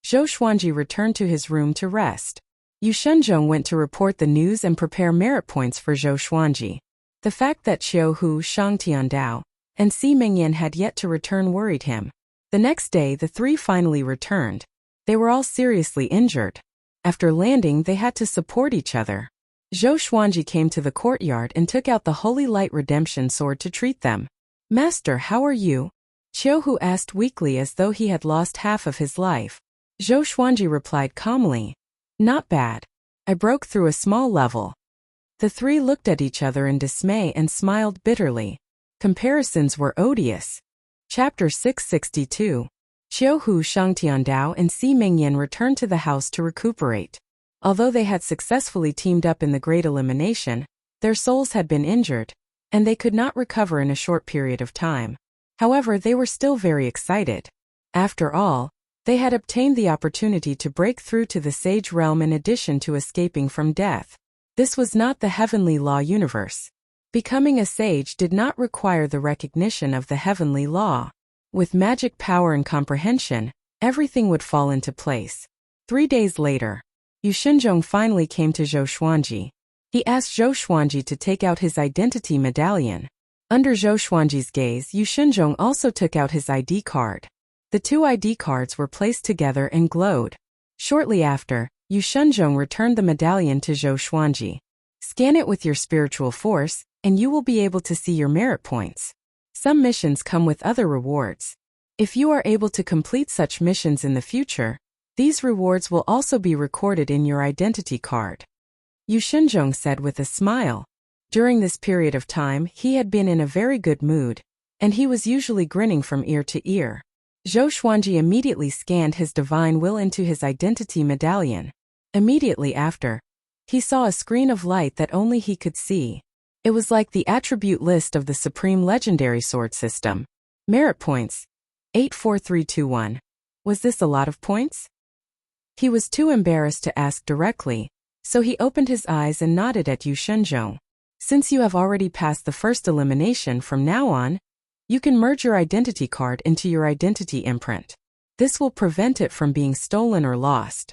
Zhou Xuanji returned to his room to rest. Yu Shenzhong went to report the news and prepare merit points for Zhou Xuanji. The fact that Qiu Hu, Shang Tiandao, and Si Mingyan had yet to return worried him. The next day the three finally returned. They were all seriously injured. After landing, they had to support each other. Zhou Xuanji came to the courtyard and took out the Holy Light Redemption Sword to treat them. "Master, how are you?" Qiu Hu asked weakly as though he had lost half of his life. Zhou Xuanji replied calmly, "Not bad. I broke through a small level." The three looked at each other in dismay and smiled bitterly. Comparisons were odious. Chapter 662. Qiu Hu, Shang Tiandao, and Si Mingyan returned to the house to recuperate. Although they had successfully teamed up in the Great Elimination, their souls had been injured, and they could not recover in a short period of time. However, they were still very excited. After all, they had obtained the opportunity to break through to the Sage Realm in addition to escaping from death. This was not the heavenly law universe. Becoming a sage did not require the recognition of the heavenly law. With magic power and comprehension, everything would fall into place. 3 days later, Yu Shenzhong finally came to Zhou Xuanji. He asked Zhou Xuanji to take out his identity medallion. Under Zhou Xuanji's gaze, Yu Shenzhong also took out his ID card. The two ID cards were placed together and glowed. Shortly after, Yu Shenzhong returned the medallion to Zhou Xuanji. "Scan it with your spiritual force, and you will be able to see your merit points. Some missions come with other rewards. If you are able to complete such missions in the future, these rewards will also be recorded in your identity card." Yu Shenzhong said with a smile. During this period of time, he had been in a very good mood, and he was usually grinning from ear to ear. Zhou Xuanji immediately scanned his divine will into his identity medallion. Immediately after, he saw a screen of light that only he could see. It was like the attribute list of the Supreme Legendary Sword system. Merit points. 84321. Was this a lot of points? He was too embarrassed to ask directly, so he opened his eyes and nodded at Yu Shenzhong. "Since you have already passed the first elimination, from now on, you can merge your identity card into your identity imprint. This will prevent it from being stolen or lost."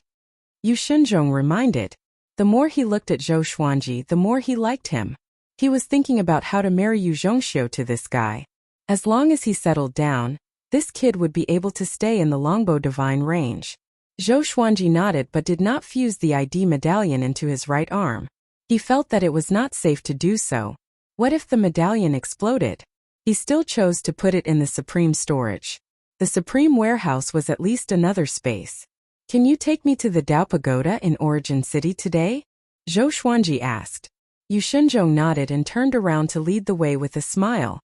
Yu Shenzhong reminded. The more he looked at Zhou Xuanji, the more he liked him. He was thinking about how to marry Yu Zhongxiu to this guy. As long as he settled down, this kid would be able to stay in the Longbo divine range. Zhou Xuanji nodded but did not fuse the ID medallion into his right arm. He felt that it was not safe to do so. What if the medallion exploded? He still chose to put it in the Supreme Storage. The Supreme Warehouse was at least another space. "Can you take me to the Dao Pagoda in Origin City today?" Zhou Xuanji asked. Yu Shenzhong nodded and turned around to lead the way with a smile.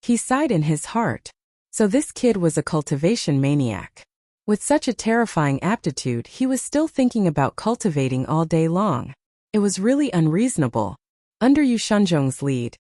He sighed in his heart. So this kid was a cultivation maniac. With such a terrifying aptitude, he was still thinking about cultivating all day long. It was really unreasonable. Under Yu Shenzhong's lead,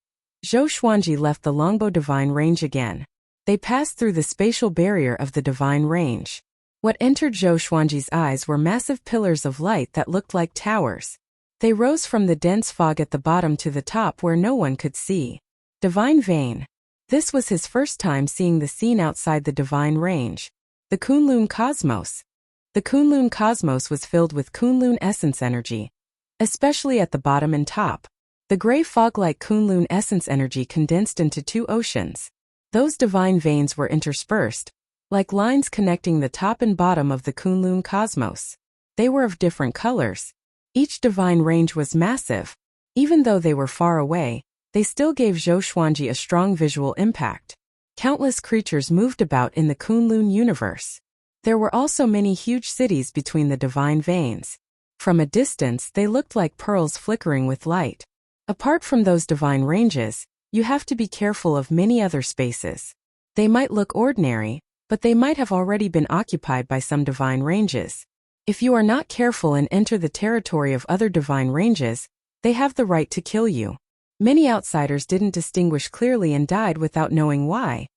Zhou Xuanji left the Longbo Divine Range again. They passed through the spatial barrier of the Divine Range. What entered Zhou Xuanji's eyes were massive pillars of light that looked like towers. They rose from the dense fog at the bottom to the top where no one could see. Divine Vein. This was his first time seeing the scene outside the divine range. The Kunlun Cosmos. The Kunlun Cosmos was filled with Kunlun essence energy, especially at the bottom and top. The gray fog-like Kunlun essence energy condensed into two oceans. Those divine veins were interspersed, like lines connecting the top and bottom of the Kunlun Cosmos. They were of different colors. Each divine range was massive. Even though they were far away, they still gave Zhou Xuanji a strong visual impact. Countless creatures moved about in the Kunlun universe. There were also many huge cities between the divine veins. From a distance, they looked like pearls flickering with light. Apart from those divine ranges, you have to be careful of many other spaces. They might look ordinary, but they might have already been occupied by some divine ranges. If you are not careful and enter the territory of other divine ranges, they have the right to kill you. Many outsiders didn't distinguish clearly and died without knowing why.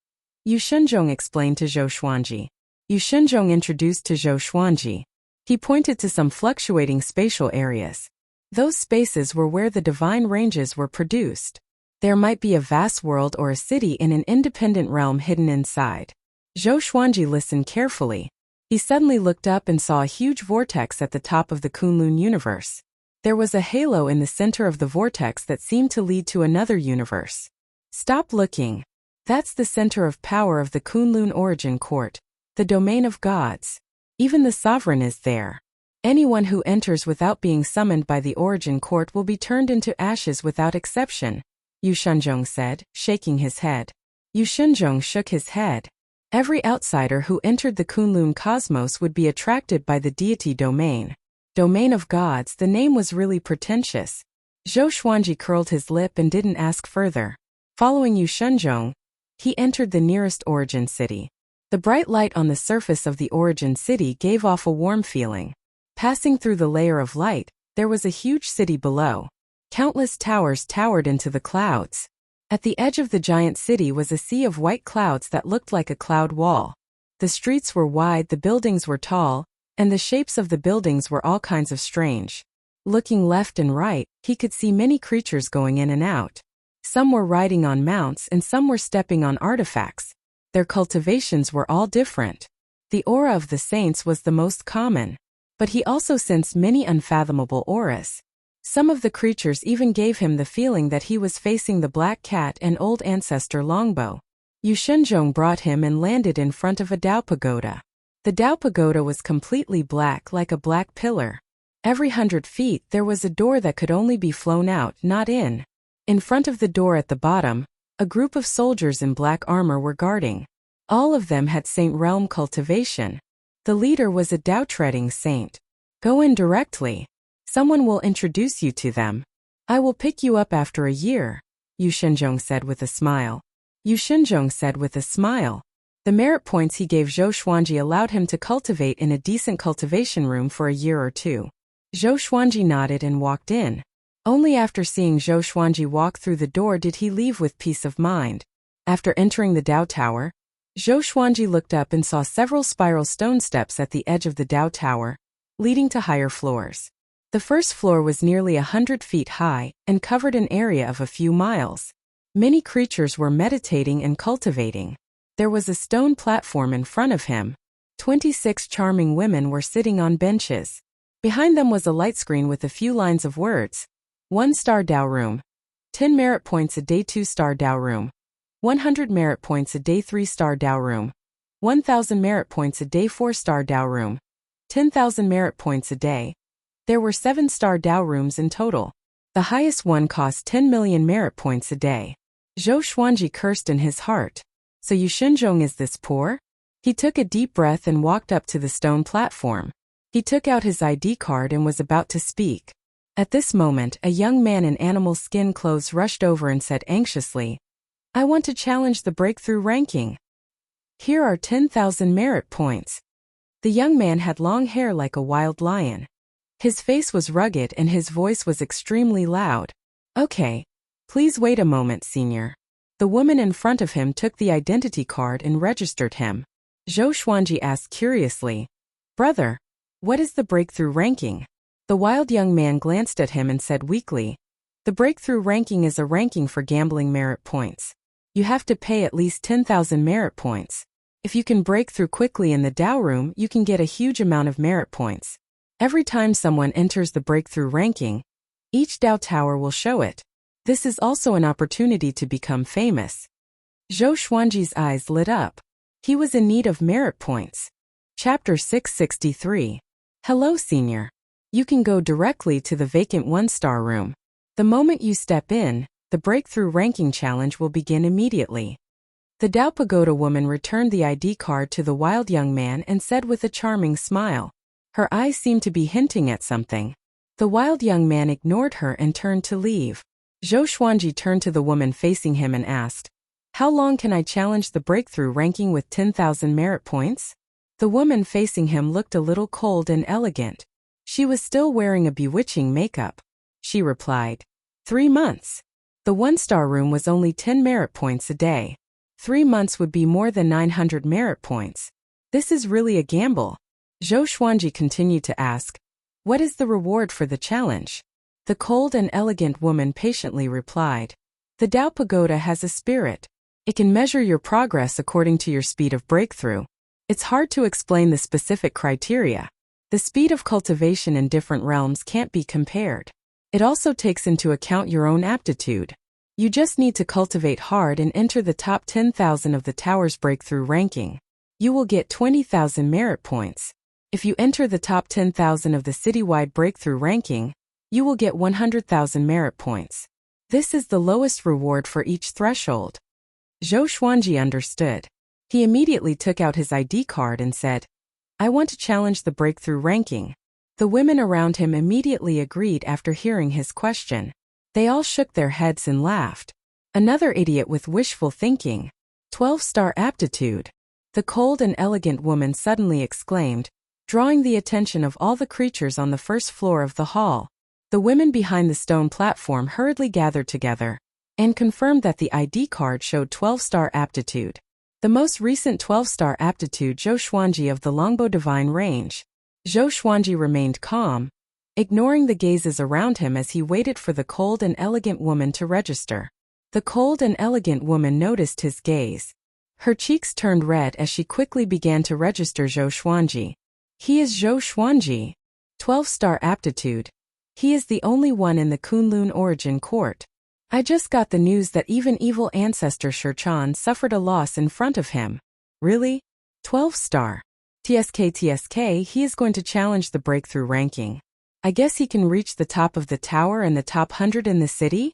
Yu Shenzhong explained to Zhou Xuanji. Yu Shenzhong introduced to Zhou Xuanji. He pointed to some fluctuating spatial areas. Those spaces were where the divine ranges were produced. There might be a vast world or a city in an independent realm hidden inside. Zhou Xuanji listened carefully. He suddenly looked up and saw a huge vortex at the top of the Kunlun universe. There was a halo in the center of the vortex that seemed to lead to another universe. Stop looking. That's the center of power of the Kunlun origin court, the domain of gods. Even the sovereign is there. Anyone who enters without being summoned by the origin court will be turned into ashes without exception, Yu Shenzhong said, shaking his head. Yu Shenzhong shook his head. Every outsider who entered the Kunlun cosmos would be attracted by the deity domain. Domain of gods, the name was really pretentious. Zhou Xuanji curled his lip and didn't ask further. Following Yu Shenzhong, he entered the nearest origin city. The bright light on the surface of the origin city gave off a warm feeling. Passing through the layer of light, there was a huge city below. Countless towers towered into the clouds. At the edge of the giant city was a sea of white clouds that looked like a cloud wall. The streets were wide, the buildings were tall, and the shapes of the buildings were all kinds of strange. Looking left and right, he could see many creatures going in and out. Some were riding on mounts and some were stepping on artifacts. Their cultivations were all different. The aura of the saints was the most common. But he also sensed many unfathomable auras. Some of the creatures even gave him the feeling that he was facing the black cat and old ancestor Longbow. Yu Shenzhong brought him and landed in front of a Dao pagoda. The Dao pagoda was completely black, like a black pillar. Every 100 feet there was a door that could only be flown out, not in. In front of the door at the bottom, a group of soldiers in black armor were guarding. All of them had Saint Realm cultivation. The leader was a Dao-treading saint. Go in directly. Someone will introduce you to them. I will pick you up after a year, Yu Shenzhong said with a smile. Yu Shenzhong said with a smile. The merit points he gave Zhou Xuanji allowed him to cultivate in a decent cultivation room for a year or two. Zhou Xuanji nodded and walked in. Only after seeing Zhou Xuanji walk through the door did he leave with peace of mind. After entering the Dao Tower, Zhou Xuanji looked up and saw several spiral stone steps at the edge of the Dao Tower, leading to higher floors. The first floor was nearly 100 feet high and covered an area of a few miles. Many creatures were meditating and cultivating. There was a stone platform in front of him. 26 charming women were sitting on benches. Behind them was a light screen with a few lines of words. 1-star Dao room. 10 merit points a day. 2-star Dao room. 100 merit points a day. 3-star Dao room. 1,000 merit points a day. 4-star Dao room. 10,000 merit points a day. There were 7-star Dao rooms in total. The highest one cost 10 million merit points a day. Zhou Xuanji cursed in his heart. So Yu Shenzhong is this poor? He took a deep breath and walked up to the stone platform. He took out his ID card and was about to speak. At this moment, a young man in animal skin clothes rushed over and said anxiously, I want to challenge the breakthrough ranking. Here are 10,000 merit points. The young man had long hair like a wild lion. His face was rugged and his voice was extremely loud. Okay. Please wait a moment, senior. The woman in front of him took the identity card and registered him. Zhou Xuanji asked curiously, Brother, what is the breakthrough ranking? The wild young man glanced at him and said weakly, The breakthrough ranking is a ranking for gambling merit points. You have to pay at least 10,000 merit points. If you can break through quickly in the Dao room, you can get a huge amount of merit points. Every time someone enters the breakthrough ranking, each Dao tower will show it. This is also an opportunity to become famous. Zhou Xuanji's eyes lit up. He was in need of merit points. Chapter 663. Hello, Senior. You can go directly to the vacant one-star room. The moment you step in, the breakthrough ranking challenge will begin immediately. The Dao Pagoda woman returned the ID card to the wild young man and said with a charming smile. Her eyes seemed to be hinting at something. The wild young man ignored her and turned to leave. Zhou Xuanji turned to the woman facing him and asked, "How long can I challenge the breakthrough ranking with 10,000 merit points?" The woman facing him looked a little cold and elegant. She was still wearing a bewitching makeup. She replied, 3 months. The one-star room was only 10 merit points a day. 3 months would be more than 900 merit points. This is really a gamble. Zhou Xuanji continued to ask, "What is the reward for the challenge?" The cold and elegant woman patiently replied, "The Dao Pagoda has a spirit. It can measure your progress according to your speed of breakthrough. It's hard to explain the specific criteria. The speed of cultivation in different realms can't be compared. It also takes into account your own aptitude. You just need to cultivate hard and enter the top 10,000 of the tower's breakthrough ranking. You will get 20,000 merit points. If you enter the top 10,000 of the citywide breakthrough ranking, you will get 100,000 merit points. This is the lowest reward for each threshold." Zhou Xuanji understood. He immediately took out his ID card and said, "I want to challenge the breakthrough ranking." The women around him immediately agreed after hearing his question. They all shook their heads and laughed. Another idiot with wishful thinking. 12-star aptitude. The cold and elegant woman suddenly exclaimed, drawing the attention of all the creatures on the first floor of the hall. The women behind the stone platform hurriedly gathered together and confirmed that the ID card showed 12-star aptitude. The most recent 12-star aptitude, Zhou Xuanji of the Longbow Divine Range. Zhou Xuanji remained calm, ignoring the gazes around him as he waited for the cold and elegant woman to register. The cold and elegant woman noticed his gaze. Her cheeks turned red as she quickly began to register Zhou Xuanji. He is Zhou Xuanji. 12-star aptitude. He is the only one in the Kunlun origin court. I just got the news that even evil ancestor Shichan suffered a loss in front of him. Really? 12-star. TSK, he is going to challenge the breakthrough ranking. I guess he can reach the top of the tower and the top 100 in the city?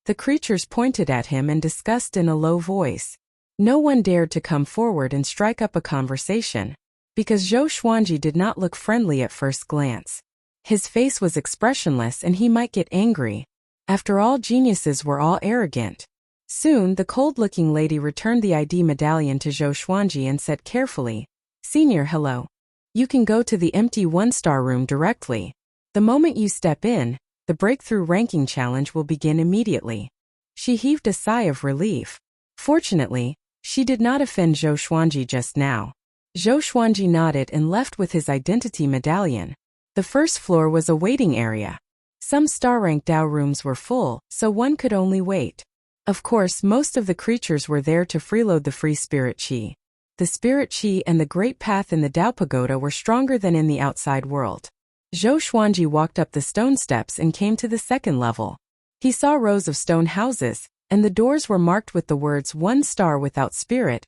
The creatures pointed at him and discussed in a low voice. No one dared to come forward and strike up a conversation, because Zhou Xuanji did not look friendly at first glance. His face was expressionless and he might get angry. After all, geniuses were all arrogant. Soon, the cold-looking lady returned the ID medallion to Zhou Xuanji and said carefully, "Senior, hello. You can go to the empty one-star room directly. The moment you step in, the breakthrough ranking challenge will begin immediately." She heaved a sigh of relief. Fortunately, she did not offend Zhou Xuanji just now. Zhou Xuanji nodded and left with his identity medallion. The first floor was a waiting area. Some star-rank Dao rooms were full, so one could only wait. Of course, most of the creatures were there to freeload the free spirit chi. The spirit chi and the great path in the Dao Pagoda were stronger than in the outside world. Zhou Xuanji walked up the stone steps and came to the second level. He saw rows of stone houses, and the doors were marked with the words 1 star without spirit,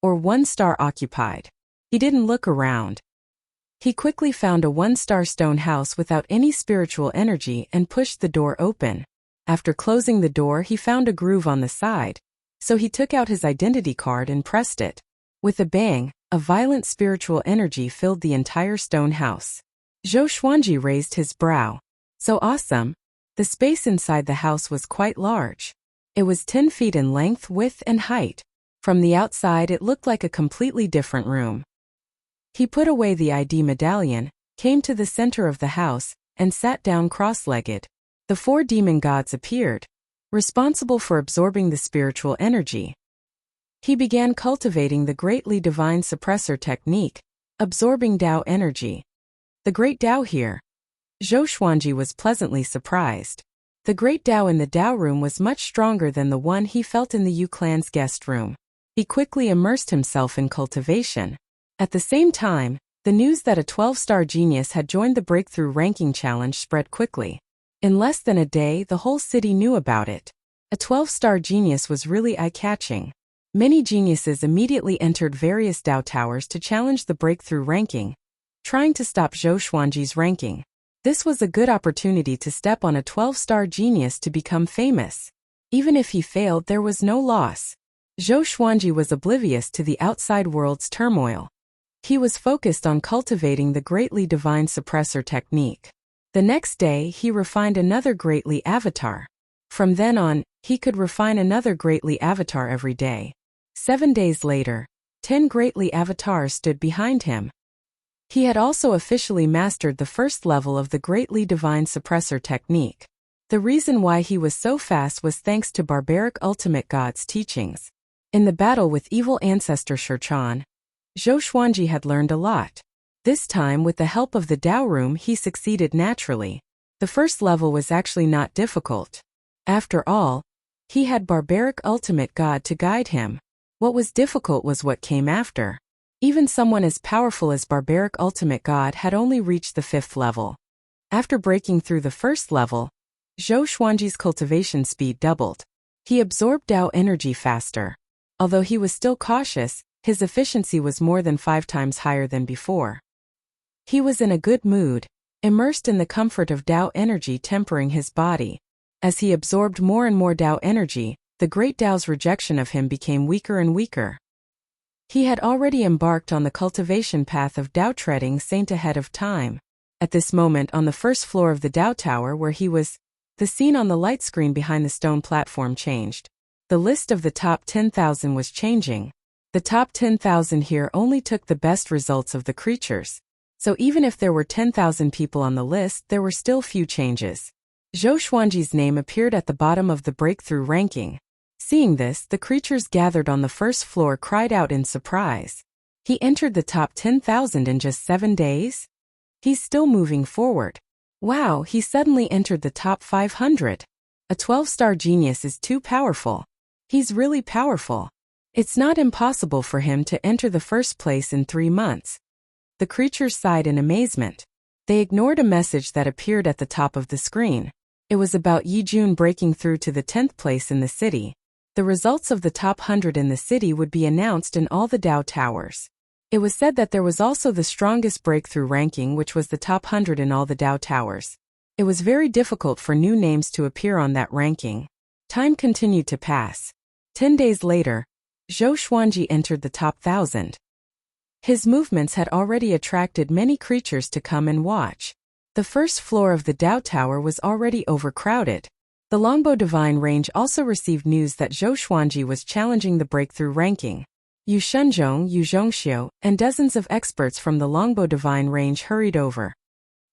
or 1 star occupied. He didn't look around. He quickly found a 1-star stone house without any spiritual energy and pushed the door open. After closing the door, he found a groove on the side, so he took out his identity card and pressed it. With a bang, a violent spiritual energy filled the entire stone house. Zhou Xuanji raised his brow. So awesome! The space inside the house was quite large. It was 10 feet in length, width, and height. From the outside, it looked like a completely different room. He put away the ID medallion, came to the center of the house, and sat down cross-legged. The 4 demon gods appeared, responsible for absorbing the spiritual energy. He began cultivating the greatly divine suppressor technique, absorbing Dao energy. The great Dao here. Zhou Xuanji was pleasantly surprised. The great Dao in the Dao room was much stronger than the one he felt in the Yu clan's guest room. He quickly immersed himself in cultivation. At the same time, the news that a 12-star genius had joined the Breakthrough Ranking Challenge spread quickly. In less than a day, the whole city knew about it. A 12-star genius was really eye-catching. Many geniuses immediately entered various Dao towers to challenge the breakthrough ranking, trying to stop Zhou Xuanji's ranking. This was a good opportunity to step on a 12-star genius to become famous. Even if he failed, there was no loss. Zhou Xuanji was oblivious to the outside world's turmoil. He was focused on cultivating the greatly divine suppressor technique. The next day, he refined another greatly avatar. From then on, he could refine another greatly avatar every day. 7 days later, 10 greatly avatars stood behind him. He had also officially mastered the first level of the greatly divine suppressor technique. The reason why he was so fast was thanks to barbaric ultimate god's teachings. In the battle with evil ancestor Shichan, Zhou Xuanji had learned a lot. This time, with the help of the Dao room, he succeeded naturally. The first level was actually not difficult. After all, he had barbaric ultimate god to guide him. What was difficult was what came after. Even someone as powerful as barbaric ultimate god had only reached the 5th level. After breaking through the first level, Zhou Xuanji's cultivation speed doubled. He absorbed Dao energy faster. Although he was still cautious, his efficiency was more than 5 times higher than before. He was in a good mood, immersed in the comfort of Dao energy tempering his body. As he absorbed more and more Dao energy, the great Dao's rejection of him became weaker and weaker. He had already embarked on the cultivation path of Dao treading saint ahead of time. At this moment, on the first floor of the Dao tower where he was, the scene on the light screen behind the stone platform changed. The list of the top 10,000 was changing. The top 10,000 here only took the best results of the creatures. So even if there were 10,000 people on the list, there were still few changes. Zhou Xuanji's name appeared at the bottom of the breakthrough ranking. Seeing this, the creatures gathered on the first floor cried out in surprise. He entered the top 10,000 in just 7 days? He's still moving forward. Wow, he suddenly entered the top 500. A 12-star genius is too powerful. He's really powerful. It's not impossible for him to enter the first place in 3 months. The creatures sighed in amazement. They ignored a message that appeared at the top of the screen. It was about Yi Jun breaking through to the 10th place in the city. The results of the top 100 in the city would be announced in all the Dao towers. It was said that there was also the strongest breakthrough ranking, which was the top 100 in all the Dao towers. It was very difficult for new names to appear on that ranking. Time continued to pass. 10 days later, Zhou Xuanji entered the top 1,000. His movements had already attracted many creatures to come and watch. The first floor of the Dao Tower was already overcrowded. The Longbow Divine Range also received news that Zhou Xuanji was challenging the breakthrough ranking. Yu Shenzhong, Yu Zhongxiu, and dozens of experts from the Longbow Divine Range hurried over.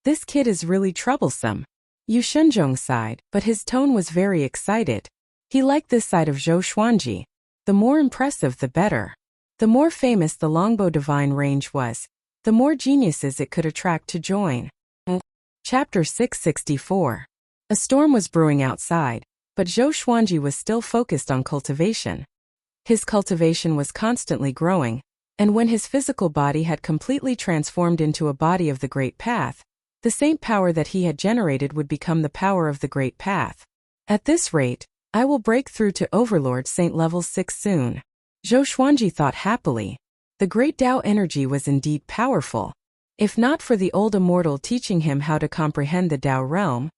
This kid is really troublesome. Yu Shenzhong sighed, but his tone was very excited. He liked this side of Zhou Xuanji. The more impressive, the better. The more famous the Longbow Divine Range was, the more geniuses it could attract to join. Chapter 664. A storm was brewing outside, but Zhou Xuanji was still focused on cultivation. His cultivation was constantly growing, and when his physical body had completely transformed into a body of the Great Path, the saint power that he had generated would become the power of the Great Path. At this rate, I will break through to Overlord Saint level 6 soon. Zhou Xuanji thought happily. The great Dao energy was indeed powerful. If not for the old immortal teaching him how to comprehend the Dao realm,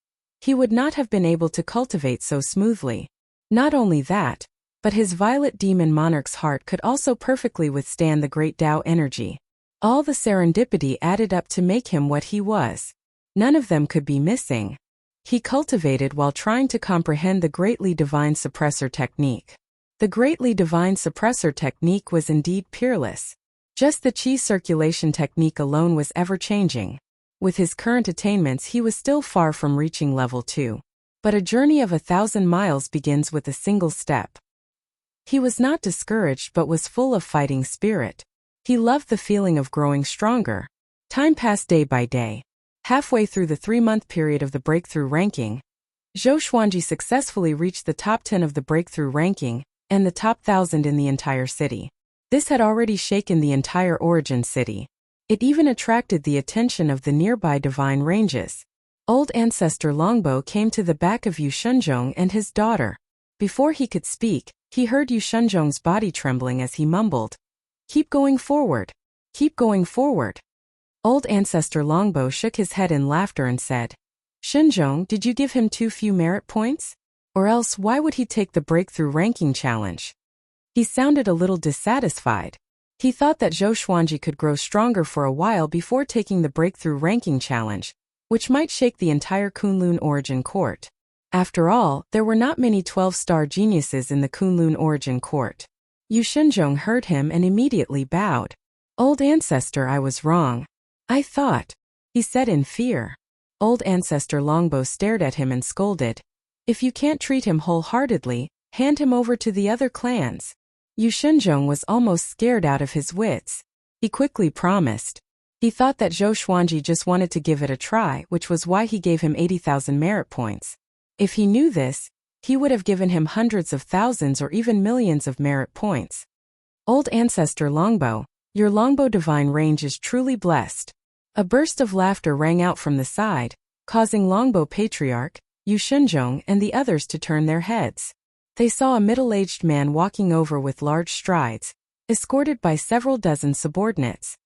he would not have been able to cultivate so smoothly. Not only that, but his violet demon monarch's heart could also perfectly withstand the great Dao energy. All the serendipity added up to make him what he was. None of them could be missing. He cultivated while trying to comprehend the greatly divine suppressor technique. The greatly divine suppressor technique was indeed peerless. Just the qi circulation technique alone was ever-changing. With his current attainments, he was still far from reaching level 2. But a journey of 1,000 miles begins with a single step. He was not discouraged but was full of fighting spirit. He loved the feeling of growing stronger. Time passed day by day. Halfway through the 3-month period of the breakthrough ranking, Zhou Xuanji successfully reached the top 10 of the breakthrough ranking, and the top 1,000 in the entire city. This had already shaken the entire origin city. It even attracted the attention of the nearby divine ranges. Old Ancestor Longbow came to the back of Yu Shenzhong and his daughter. Before he could speak, he heard Yu Shenzhong's body trembling as he mumbled, "Keep going forward. Keep going forward." Old Ancestor Longbow shook his head in laughter and said, "Shenzhong, did you give him too few merit points? Or else why would he take the breakthrough ranking challenge?" He sounded a little dissatisfied. He thought that Zhou Xuanji could grow stronger for a while before taking the breakthrough ranking challenge, which might shake the entire Kunlun origin court. After all, there were not many 12-star geniuses in the Kunlun origin court. Yu Shenzhong heard him and immediately bowed. "Old Ancestor, I was wrong. I thought," he said in fear. Old Ancestor Longbow stared at him and scolded, "If you can't treat him wholeheartedly, hand him over to the other clans." Yu Shenzhong was almost scared out of his wits. He quickly promised. He thought that Zhou Xuanji just wanted to give it a try, which was why he gave him 80,000 merit points. If he knew this, he would have given him hundreds of thousands or even millions of merit points. "Old Ancestor Longbow, your Longbow divine range is truly blessed." A burst of laughter rang out from the side, causing Longbow Patriarch, Yu Shenzhong, and the others to turn their heads. They saw a middle-aged man walking over with large strides, escorted by several dozen subordinates.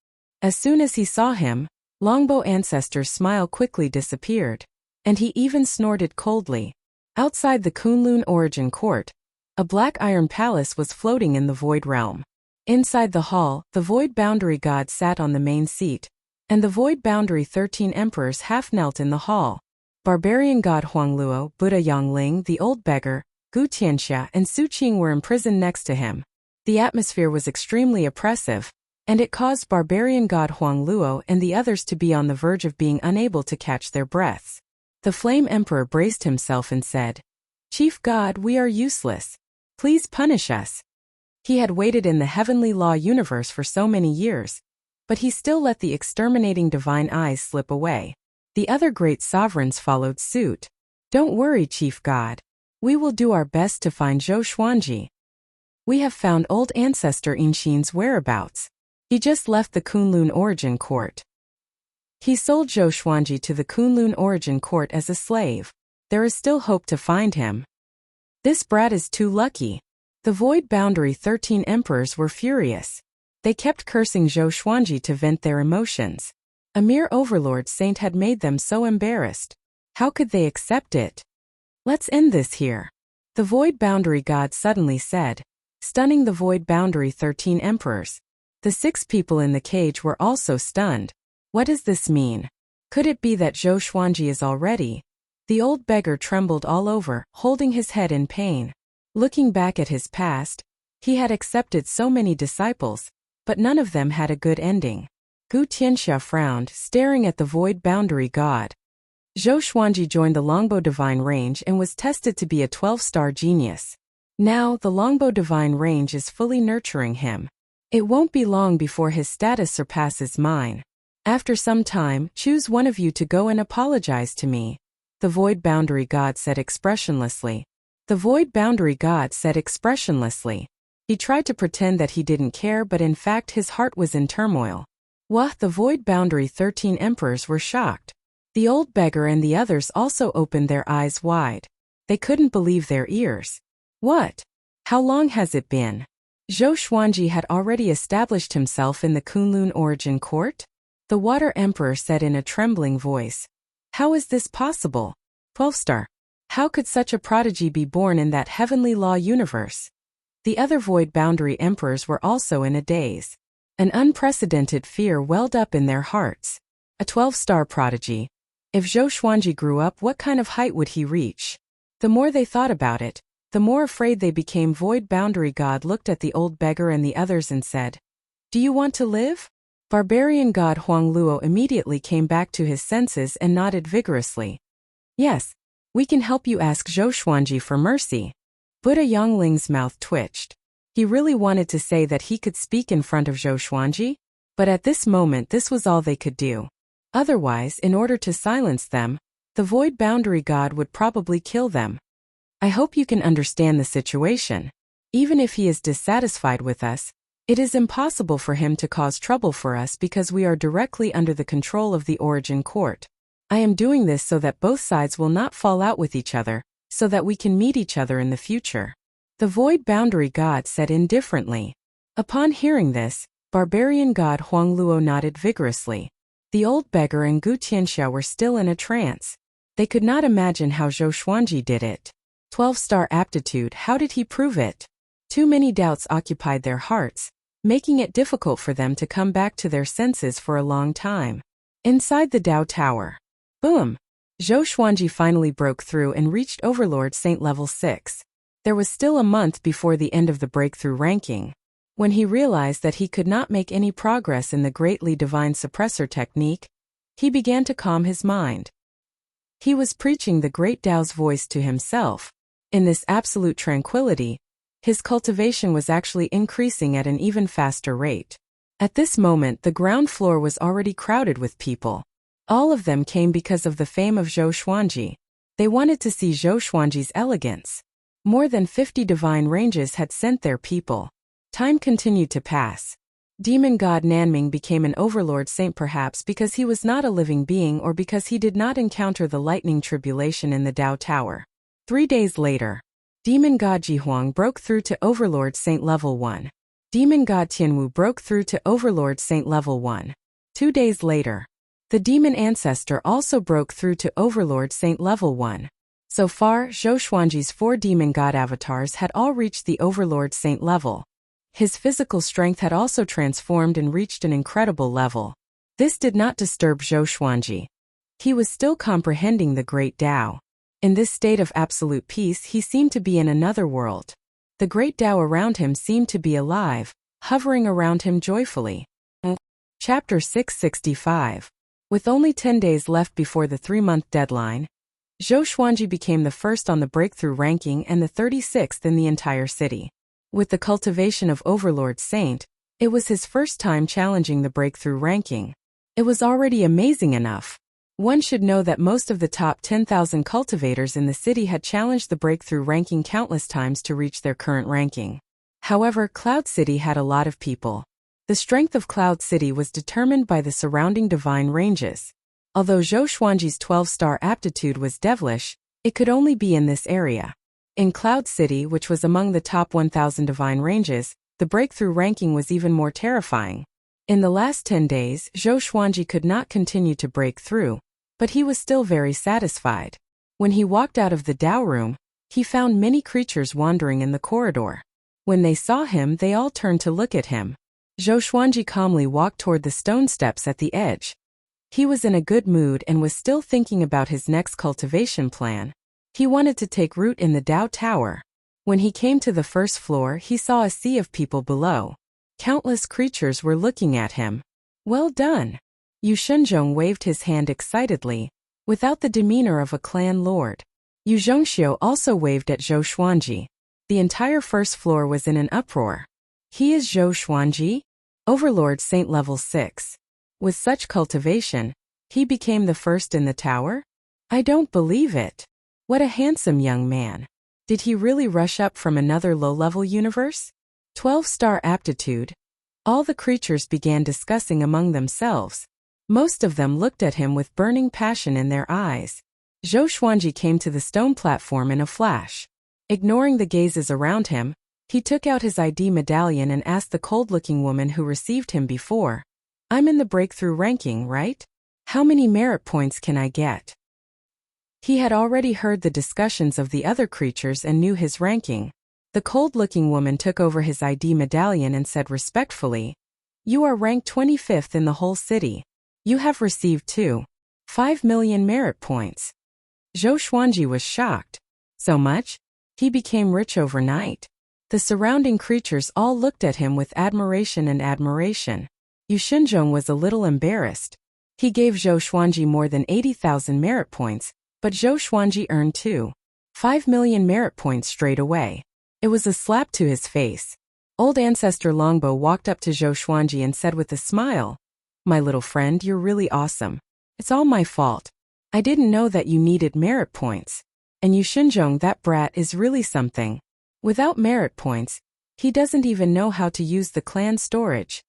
As soon as he saw him, Longbow Ancestor's smile quickly disappeared, and he even snorted coldly. Outside the Kunlun origin court, a black iron palace was floating in the void realm. Inside the hall, the void boundary god sat on the main seat, and the void boundary 13 emperors half knelt in the hall. Barbarian god Huangluo, Buddha Yangling, the old beggar, Gu Tianxia, and Su Qing were imprisoned next to him. The atmosphere was extremely oppressive, and it caused Barbarian god Huangluo and the others to be on the verge of being unable to catch their breaths. The Flame Emperor braced himself and said, "Chief God, we are useless. Please punish us." He had waited in the heavenly law universe for so many years, but he still let the exterminating divine eyes slip away. The other great sovereigns followed suit. "Don't worry, Chief God. We will do our best to find Zhou Xuanji. We have found old ancestor Inxin's whereabouts. He just left the Kunlun origin court. He sold Zhou Xuanji to the Kunlun origin court as a slave. There is still hope to find him. This brat is too lucky." The void boundary 13 emperors were furious. They kept cursing Zhou Xuanji to vent their emotions. A mere overlord saint had made them so embarrassed. How could they accept it? "Let's end this here," the void boundary god suddenly said, stunning the void boundary 13 emperors. The 6 people in the cage were also stunned. What does this mean? Could it be that Zhou Xuanji is already? The old beggar trembled all over, holding his head in pain. Looking back at his past, he had accepted so many disciples, but none of them had a good ending. Gu Tianxia frowned, staring at the void boundary god. Zhou Xuanji joined the Longbow Divine Range and was tested to be a 12-star genius. Now, the Longbow Divine Range is fully nurturing him. It won't be long before his status surpasses mine. After some time, choose one of you to go and apologize to me, the void boundary god said expressionlessly. The void boundary god said expressionlessly. He tried to pretend that he didn't care, but in fact his heart was in turmoil. Wah! The void boundary 13 emperors were shocked. The old beggar and the others also opened their eyes wide. They couldn't believe their ears. What? How long has it been? Zhou Xuanji had already established himself in the Kunlun origin court? The Water Emperor said in a trembling voice. How is this possible? 12-star. How could such a prodigy be born in that heavenly law universe? The other void boundary emperors were also in a daze. An unprecedented fear welled up in their hearts. A 12-star prodigy. If Zhou Xuanji grew up, what kind of height would he reach? The more they thought about it, the more afraid they became. Void boundary god looked at the old beggar and the others and said, "Do you want to live?" Barbarian god Huangluo immediately came back to his senses and nodded vigorously. "Yes, we can help you. Ask Zhou Xuanji for mercy." Buddha Yangling's mouth twitched. He really wanted to say that he could speak in front of Zhou Xuanji, but at this moment this was all they could do. Otherwise, in order to silence them, the void boundary god would probably kill them. I hope you can understand the situation. Even if he is dissatisfied with us, it is impossible for him to cause trouble for us because we are directly under the control of the origin court. I am doing this so that both sides will not fall out with each other, so that we can meet each other in the future. The void boundary god said indifferently. Upon hearing this, barbarian god Huang Luo nodded vigorously. The old beggar and Gu Tianxia were still in a trance. They could not imagine how Zhou Xuanji did it. 12-star aptitude, how did he prove it? Too many doubts occupied their hearts, making it difficult for them to come back to their senses for a long time. Inside the Dao Tower. Boom! Zhou Xuanji finally broke through and reached Overlord Saint level 6. There was still a month before the end of the breakthrough ranking. When he realized that he could not make any progress in the greatly divine suppressor technique, he began to calm his mind. He was preaching the great Tao's voice to himself. In this absolute tranquility, his cultivation was actually increasing at an even faster rate. At this moment, the ground floor was already crowded with people. All of them came because of the fame of Zhou Xuanji. They wanted to see Zhou Xuanji's elegance. More than 50 divine ranges had sent their people. Time continued to pass. Demon god Nanming became an overlord saint, perhaps because he was not a living being or because he did not encounter the lightning tribulation in the Dao Tower. 3 days later, demon god Jihuang broke through to overlord saint level 1. Demon god Tianwu broke through to overlord saint level 1. 2 days later, the demon ancestor also broke through to overlord saint level 1. So far, Zhou Xuanji's 4 demon god avatars had all reached the overlord saint level. His physical strength had also transformed and reached an incredible level. This did not disturb Zhou Xuanji. He was still comprehending the great Tao. In this state of absolute peace, he seemed to be in another world. The great Tao around him seemed to be alive, hovering around him joyfully. Chapter 665. With only 10 days left before the 3-month deadline, Zhou Xuanji became the first on the breakthrough ranking and the 36th in the entire city. With the cultivation of Overlord Saint, it was his first time challenging the breakthrough ranking. It was already amazing enough. One should know that most of the top 10,000 cultivators in the city had challenged the breakthrough ranking countless times to reach their current ranking. However, Cloud City had a lot of people. The strength of Cloud City was determined by the surrounding divine ranges. Although Zhou Xuanji's 12-star aptitude was devilish, it could only be in this area. In Cloud City, which was among the top 1,000 divine ranges, the breakthrough ranking was even more terrifying. In the last 10 days, Zhou Xuanji could not continue to break through, but he was still very satisfied. When he walked out of the Dao room, he found many creatures wandering in the corridor. When they saw him, they all turned to look at him. Zhou Xuanji calmly walked toward the stone steps at the edge. He was in a good mood and was still thinking about his next cultivation plan. He wanted to take root in the Dao Tower. When he came to the first floor, he saw a sea of people below. Countless creatures were looking at him. Well done! Yu Shenzhong waved his hand excitedly, without the demeanor of a clan lord. Yu Zhongxiu also waved at Zhou Xuanji. The entire first floor was in an uproar. He is Zhou Xuanji? Overlord Saint level 6. With such cultivation, he became the first in the tower? I don't believe it. What a handsome young man. Did he really rush up from another low-level universe? 12-star aptitude. All the creatures began discussing among themselves. Most of them looked at him with burning passion in their eyes. Zhou Xuanji came to the stone platform in a flash. Ignoring the gazes around him, he took out his ID medallion and asked the cold-looking woman who received him before, "I'm in the breakthrough ranking, right? How many merit points can I get?" He had already heard the discussions of the other creatures and knew his ranking. The cold-looking woman took over his ID medallion and said respectfully, "You are ranked 25th in the whole city. You have received 5 million merit points." Zhou Xuanji was shocked. So much? He became rich overnight. The surrounding creatures all looked at him with admiration and admiration. Yu Shenzhong was a little embarrassed. He gave Zhou Xuanji more than 80,000 merit points, but Zhou Xuanji earned 5 million merit points straight away. It was a slap to his face. Old Ancestor Longbow walked up to Zhou Xuanji and said with a smile, "My little friend, you're really awesome. It's all my fault. I didn't know that you needed merit points. And Yu Shinjong, that brat is really something. Without merit points, he doesn't even know how to use the clan storage.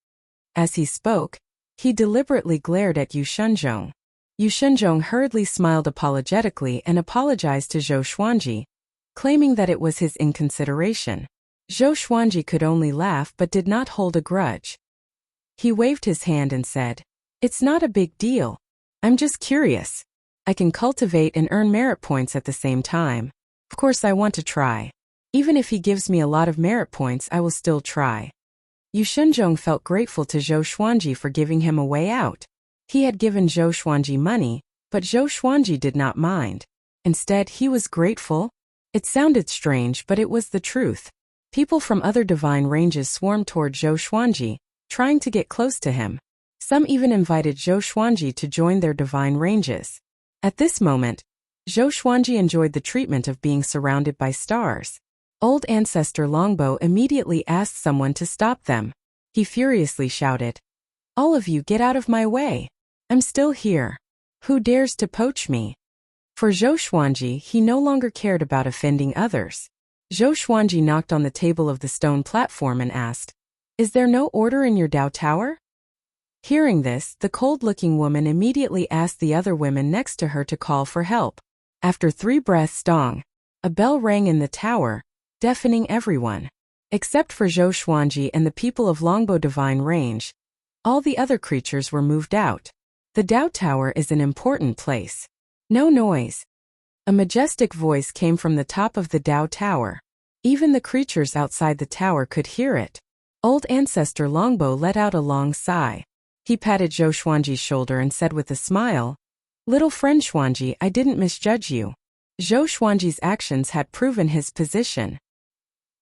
As he spoke, he deliberately glared at Yu Shinjong. Yu Shinjong hurriedly smiled apologetically and apologized to Zhou Xuanji, claiming that it was his inconsideration. Zhou Xuanji could only laugh but did not hold a grudge. He waved his hand and said, "It's not a big deal. I'm just curious. I can cultivate and earn merit points at the same time. Of course I want to try. Even if he gives me a lot of merit points, I will still try." Yu Shinjong felt grateful to Zhou Xuanji for giving him a way out. He had given Zhou Xuanji money, but Zhou Xuanji did not mind. Instead, he was grateful. It sounded strange, but it was the truth. People from other divine ranges swarmed toward Zhou Xuanji, trying to get close to him. Some even invited Zhou Xuanji to join their divine ranges. At this moment, Zhou Xuanji enjoyed the treatment of being surrounded by stars. Old Ancestor Longbow immediately asked someone to stop them. He furiously shouted, "All of you get out of my way. I'm still here. Who dares to poach me?" For Zhou Xuanji, he no longer cared about offending others. Zhou Xuanji knocked on the table of the stone platform and asked, "Is there no order in your Dao Tower?" Hearing this, the cold-looking woman immediately asked the other women next to her to call for help. After 3 breaths, dong, a bell rang in the tower, deafening everyone. Except for Zhou Xuanji and the people of Longbow Divine Range, all the other creatures were moved out. The Dao Tower is an important place. No noise. A majestic voice came from the top of the Dao Tower. Even the creatures outside the tower could hear it. Old Ancestor Longbow let out a long sigh. He patted Zhou Xuanji's shoulder and said with a smile, "Little friend Xuanji, I didn't misjudge you." Zhou Xuanji's actions had proven his position.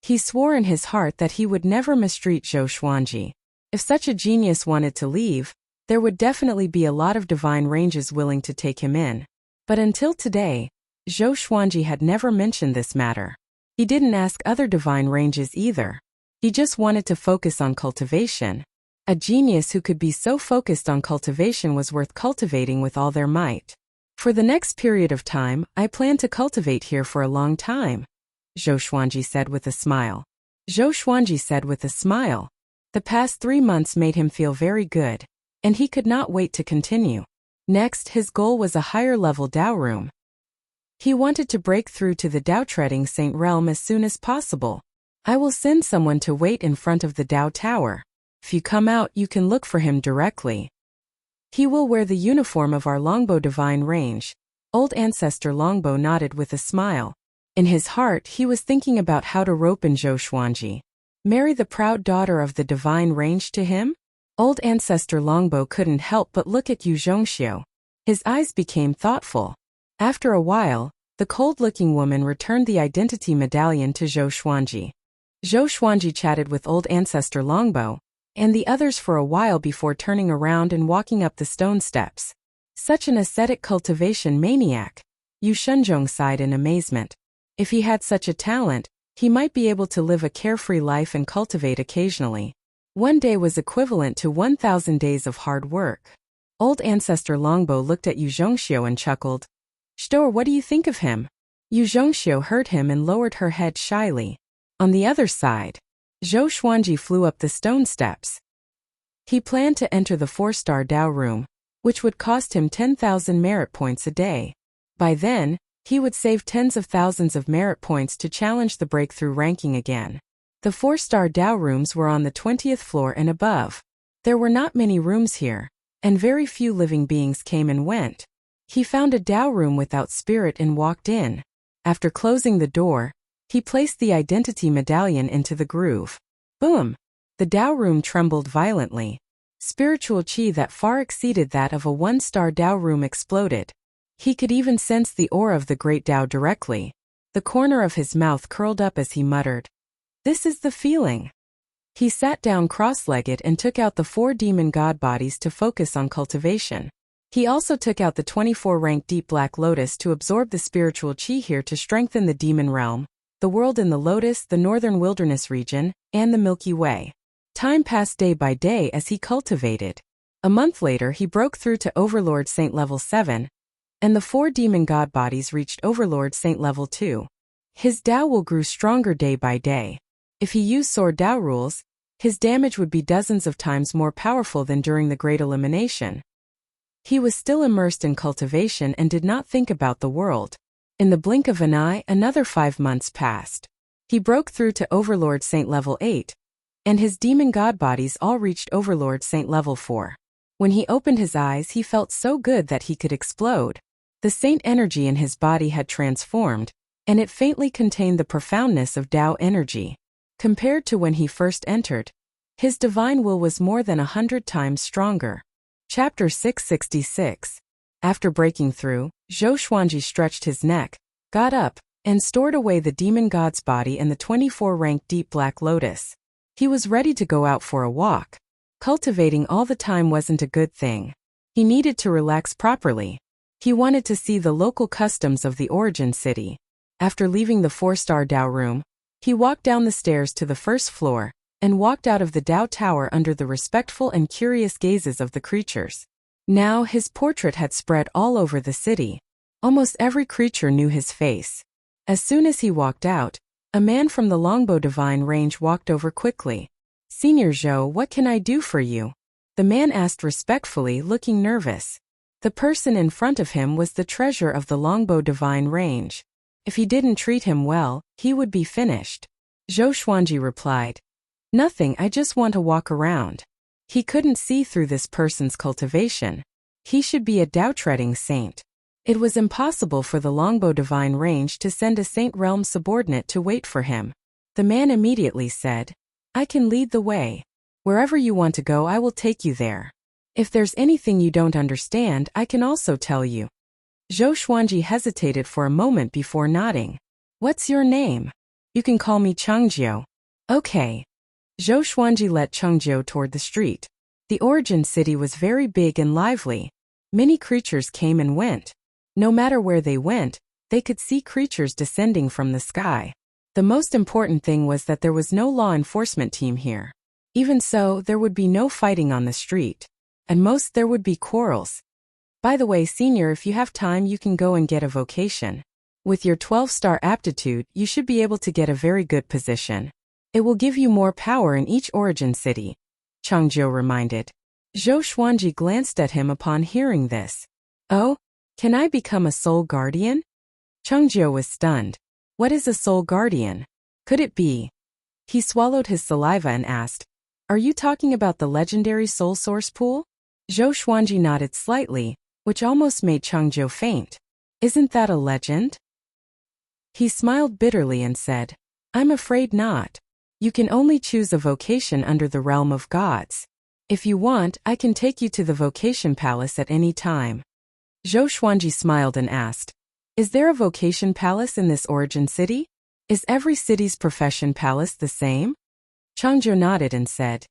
He swore in his heart that he would never mistreat Zhou Xuanji. If such a genius wanted to leave, there would definitely be a lot of divine ranges willing to take him in. But until today, Zhou Xuanji had never mentioned this matter. He didn't ask other divine ranges either. He just wanted to focus on cultivation. A genius who could be so focused on cultivation was worth cultivating with all their might. "For the next period of time, I plan to cultivate here for a long time," Zhou Xuanji said with a smile. Zhou Xuanji said with a smile. The past 3 months made him feel very good, and he could not wait to continue. Next, his goal was a higher-level Dao room. He wanted to break through to the Dao Treading Saint realm as soon as possible. "I will send someone to wait in front of the Dao Tower. If you come out, you can look for him directly. He will wear the uniform of our Longbow Divine Range." Old Ancestor Longbow nodded with a smile. In his heart, he was thinking about how to rope in Zhou Xuanji. Marry the proud daughter of the Divine Range to him? Old Ancestor Longbow couldn't help but look at Yu Zhongxiu. His eyes became thoughtful. After a while, the cold-looking woman returned the identity medallion to Zhou Xuanji. Zhou Xuanji chatted with Old Ancestor Longbow and the others for a while before turning around and walking up the stone steps. Such an ascetic cultivation maniac. Yu Shinjong sighed in amazement. If he had such a talent, he might be able to live a carefree life and cultivate occasionally. One day was equivalent to 1,000 days of hard work. Old Ancestor Longbow looked at Yu Zhongxiu and chuckled. "Stor, what do you think of him?" Yu Zhongxiu heard him and lowered her head shyly. On the other side, Zhou Xuanji flew up the stone steps. He planned to enter the 4-star Dao room, which would cost him 10,000 merit points a day. By then, he would save tens of thousands of merit points to challenge the breakthrough ranking again. The 4-star Dao rooms were on the 20th floor and above. There were not many rooms here, and very few living beings came and went. He found a Dao room without spirit and walked in. After closing the door, he placed the identity medallion into the groove. Boom! The Dao room trembled violently. Spiritual chi that far exceeded that of a 1-star Dao room exploded. He could even sense the aura of the great Dao directly. The corner of his mouth curled up as he muttered, "This is the feeling." He sat down cross-legged and took out the 4 demon god bodies to focus on cultivation. He also took out the 24-rank Deep Black Lotus to absorb the spiritual chi here to strengthen the demon realm, the world in the Lotus, the Northern Wilderness region, and the Milky Way. Time passed day by day as he cultivated. A month later, he broke through to Overlord Saint level 7. and the 4 demon god bodies reached Overlord Saint level 2. His Tao will grew stronger day by day. If he used Sword Tao rules, his damage would be dozens of times more powerful than during the Great Elimination. He was still immersed in cultivation and did not think about the world. In the blink of an eye, another 5 months passed. He broke through to Overlord Saint level 8, and his demon god bodies all reached Overlord Saint level 4. When he opened his eyes, he felt so good that he could explode. The saint energy in his body had transformed, and it faintly contained the profoundness of Tao energy. Compared to when he first entered, his divine will was more than 100 times stronger. Chapter 666. After breaking through, Zhou Xuanji stretched his neck, got up, and stored away the demon god's body and the 24-rank deep black lotus. He was ready to go out for a walk. Cultivating all the time wasn't a good thing. He needed to relax properly. He wanted to see the local customs of the origin city. After leaving the 4-star Tao room, he walked down the stairs to the first floor, and walked out of the Tao Tower under the respectful and curious gazes of the creatures. Now his portrait had spread all over the city. Almost every creature knew his face. As soon as he walked out, a man from the Longbow Divine range walked over quickly. "Senior Zhou, what can I do for you?" the man asked respectfully, looking nervous. The person in front of him was the treasure of the Longbow Divine range. If he didn't treat him well, he would be finished. Zhou Xuanji replied, "Nothing, I just want to walk around." He couldn't see through this person's cultivation. He should be a Tao-treading saint. It was impossible for the Longbow Divine range to send a Saint Realm subordinate to wait for him. The man immediately said, "I can lead the way. Wherever you want to go, I will take you there. If there's anything you don't understand, I can also tell you." Zhou Xuanji hesitated for a moment before nodding. "What's your name?" "You can call me Changjiu." "Okay." Zhou Xuanji led Changjiu toward the street. The origin city was very big and lively. Many creatures came and went. No matter where they went, they could see creatures descending from the sky. The most important thing was that there was no law enforcement team here. Even so, there would be no fighting on the street. At most, there would be quarrels. By the way, senior, if you have time, you can go and get a vocation. With your 12-star aptitude, you should be able to get a very good position. It will give you more power in each origin city, Changjiu reminded. Zhou Xuanji glanced at him upon hearing this. "Oh? Can I become a soul guardian?" Changjiu was stunned. "What is a soul guardian? Could it be?" He swallowed his saliva and asked, "Are you talking about the legendary soul source pool?" Zhou Xuanji nodded slightly, which almost made Changjiu faint. "Isn't that a legend?" He smiled bitterly and said, "I'm afraid not. You can only choose a vocation under the realm of gods. If you want, I can take you to the vocation palace at any time." Zhou Xuanji smiled and asked, "Is there a vocation palace in this origin city? Is every city's profession palace the same?" Changjiu nodded and said,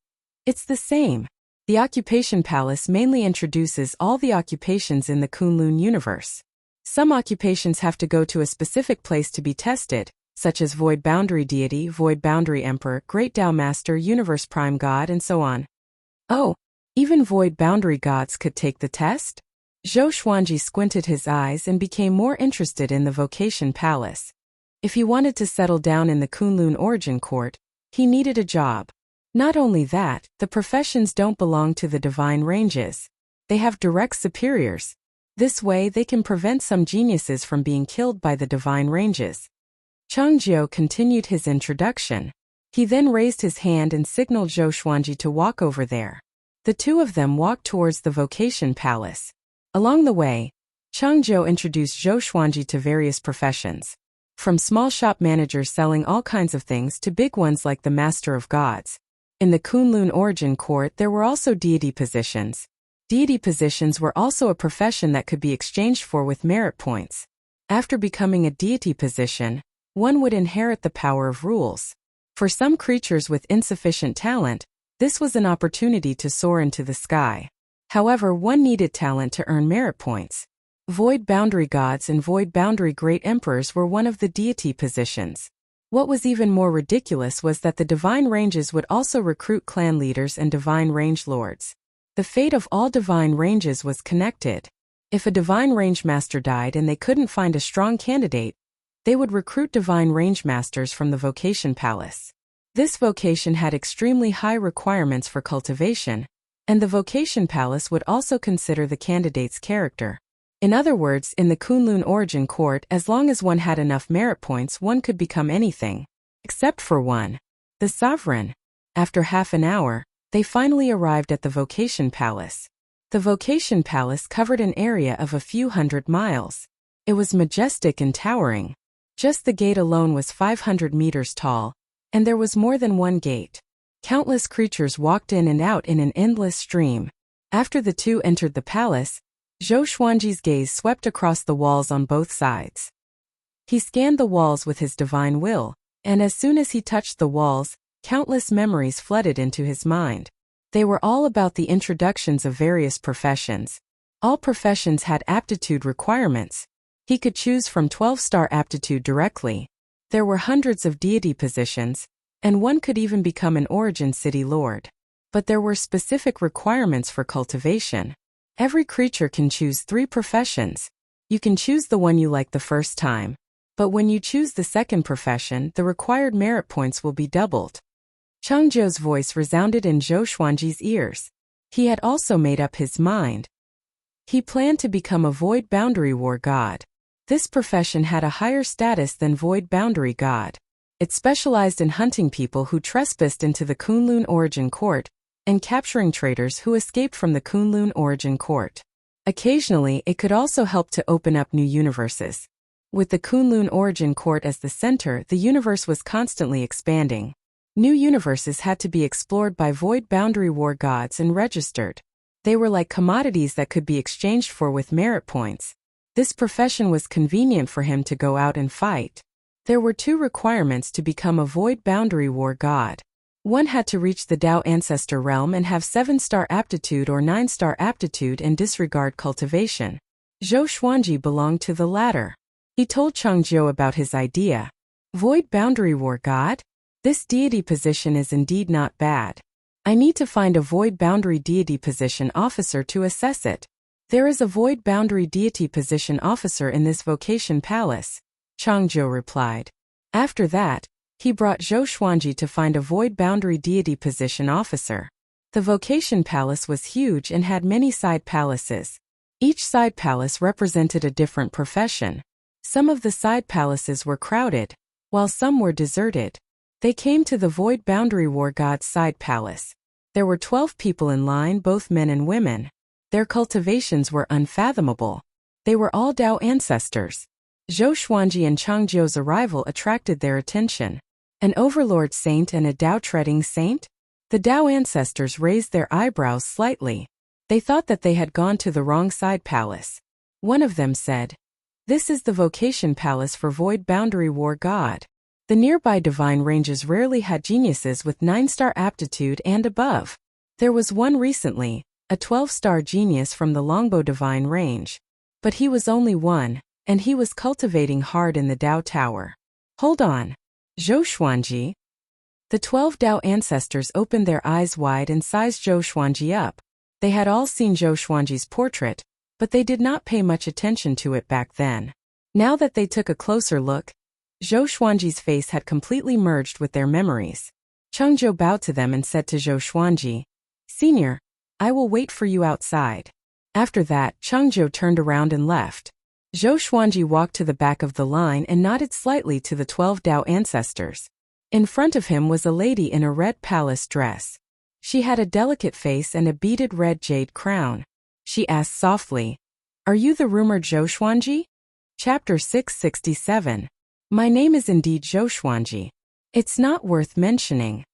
"It's the same. The occupation palace mainly introduces all the occupations in the Kunlun universe. Some occupations have to go to a specific place to be tested, such as Void Boundary Deity, Void Boundary Emperor, Great Tao Master, Universe Prime God, and so on." "Oh, even Void Boundary Gods could take the test?" Zhou Xuanji squinted his eyes and became more interested in the vocation palace. If he wanted to settle down in the Kunlun Origin Court, he needed a job. Not only that, the professions don't belong to the divine ranges. They have direct superiors. This way they can prevent some geniuses from being killed by the divine ranges. Changjiu continued his introduction. He then raised his hand and signaled Zhou Xuanji to walk over there. The two of them walked towards the vocation palace. Along the way, Changjiu introduced Zhou Xuanji to various professions. From small shop managers selling all kinds of things to big ones like the Master of Gods. In the Kunlun Origin Court there were also deity positions. Deity positions were also a profession that could be exchanged for with merit points. After becoming a deity position, one would inherit the power of rules. For some creatures with insufficient talent, this was an opportunity to soar into the sky. However, one needed talent to earn merit points. Void Boundary Gods and Void Boundary Great Emperors were one of the deity positions. What was even more ridiculous was that the divine ranges would also recruit clan leaders and divine range lords. The fate of all divine ranges was connected. If a divine range master died and they couldn't find a strong candidate, they would recruit divine range masters from the vocation palace. This vocation had extremely high requirements for cultivation, and the vocation palace would also consider the candidate's character. In other words, in the Kunlun origin court, as long as one had enough merit points, one could become anything. Except for one. The sovereign. After half an hour, they finally arrived at the vocation palace. The vocation palace covered an area of a few hundred miles. It was majestic and towering. Just the gate alone was 500 meters tall, and there was more than one gate. Countless creatures walked in and out in an endless stream. After the two entered the palace, Zhou Xuanji's gaze swept across the walls on both sides. He scanned the walls with his divine will, and as soon as he touched the walls, countless memories flooded into his mind. They were all about the introductions of various professions. All professions had aptitude requirements. He could choose from 12-star aptitude directly. There were hundreds of deity positions, and one could even become an origin city lord. But there were specific requirements for cultivation. Every creature can choose 3 professions. You can choose the one you like the first time, but when you choose the second profession, the required merit points will be doubled. Cheng Zhou's voice resounded in Zhou Xuanji's ears. He had also made up his mind. He planned to become a Void Boundary War god. This profession had a higher status than Void Boundary God. It specialized in hunting people who trespassed into the Kunlun origin court, and capturing traitors who escaped from the Kunlun origin court. Occasionally, it could also help to open up new universes. With the Kunlun origin court as the center, the universe was constantly expanding. New universes had to be explored by Void Boundary War gods and registered. They were like commodities that could be exchanged for with merit points. This profession was convenient for him to go out and fight. There were 2 requirements to become a Void Boundary War god. One had to reach the Tao Ancestor realm and have 7-star aptitude or 9-star aptitude and disregard cultivation. Zhou Xuanji belonged to the latter. He told Cheng Zhou about his idea. Void Boundary War god? This deity position is indeed not bad. I need to find a Void Boundary Deity Position Officer to assess it. There is a Void Boundary Deity Position Officer in this vocation palace, Cheng Zhou replied. After that, he brought Zhou Xuanji to find a Void Boundary Deity Position Officer. The vocation palace was huge and had many side palaces. Each side palace represented a different profession. Some of the side palaces were crowded, while some were deserted. They came to the Void Boundary War god's side palace. There were 12 people in line, both men and women. Their cultivations were unfathomable. They were all Tao ancestors. Zhou Xuanji and Cheng Zhou's arrival attracted their attention. An overlord saint and a Tao-treading saint? The Tao ancestors raised their eyebrows slightly. They thought that they had gone to the wrong side palace. One of them said, "This is the vocation palace for Void Boundary War god." The nearby divine ranges rarely had geniuses with 9-star aptitude and above. There was one recently, a 12-star genius from the Longbow divine range. But he was only one, and he was cultivating hard in the Tao Tower. Hold on. Zhou Xuanji? The 12 Tao ancestors opened their eyes wide and sized Zhou Xuanji up. They had all seen Zhou Xuanji's portrait, but they did not pay much attention to it back then. Now that they took a closer look, Zhou Xuanji's face had completely merged with their memories. Cheng Zhou bowed to them and said to Zhou Xuanji, "Senior, I will wait for you outside." After that, Cheng Zhou turned around and left. Zhou Xuanji walked to the back of the line and nodded slightly to the 12 Tao ancestors. In front of him was a lady in a red palace dress. She had a delicate face and a beaded red jade crown. She asked softly, "Are you the rumored Zhou Xuanji?" Chapter 667. My name is indeed Zhou Xuanji. It's not worth mentioning.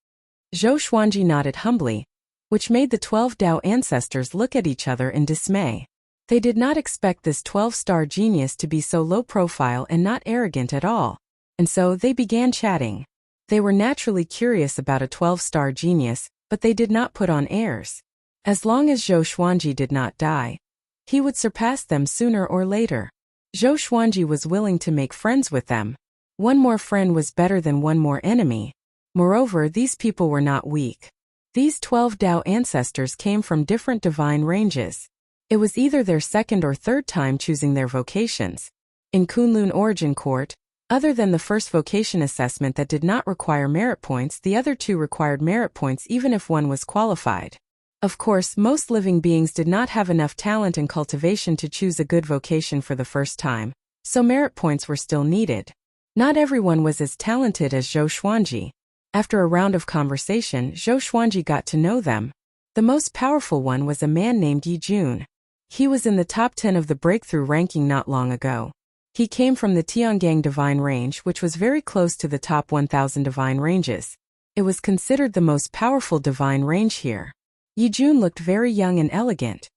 Zhou Xuanji nodded humbly, which made the 12 Tao ancestors look at each other in dismay. They did not expect this 12-star genius to be so low profile and not arrogant at all, and so they began chatting. They were naturally curious about a 12-star genius, but they did not put on airs. As long as Zhou Xuanji did not die, he would surpass them sooner or later. Zhou Xuanji was willing to make friends with them. One more friend was better than one more enemy. Moreover, these people were not weak. These 12 Tao ancestors came from different divine ranges. It was either their second or third time choosing their vocations. In Kunlun Origin Court, other than the first vocation assessment that did not require merit points, the other two required merit points even if one was qualified. Of course, most living beings did not have enough talent and cultivation to choose a good vocation for the first time, so merit points were still needed. Not everyone was as talented as Zhou Xuanji. After a round of conversation, Zhou Xuanji got to know them. The most powerful one was a man named Yi Jun. He was in the top 10 of the breakthrough ranking not long ago. He came from the Tiangang Divine Range, which was very close to the top 1,000 divine ranges. It was considered the most powerful divine range here. Yi Jun looked very young and elegant.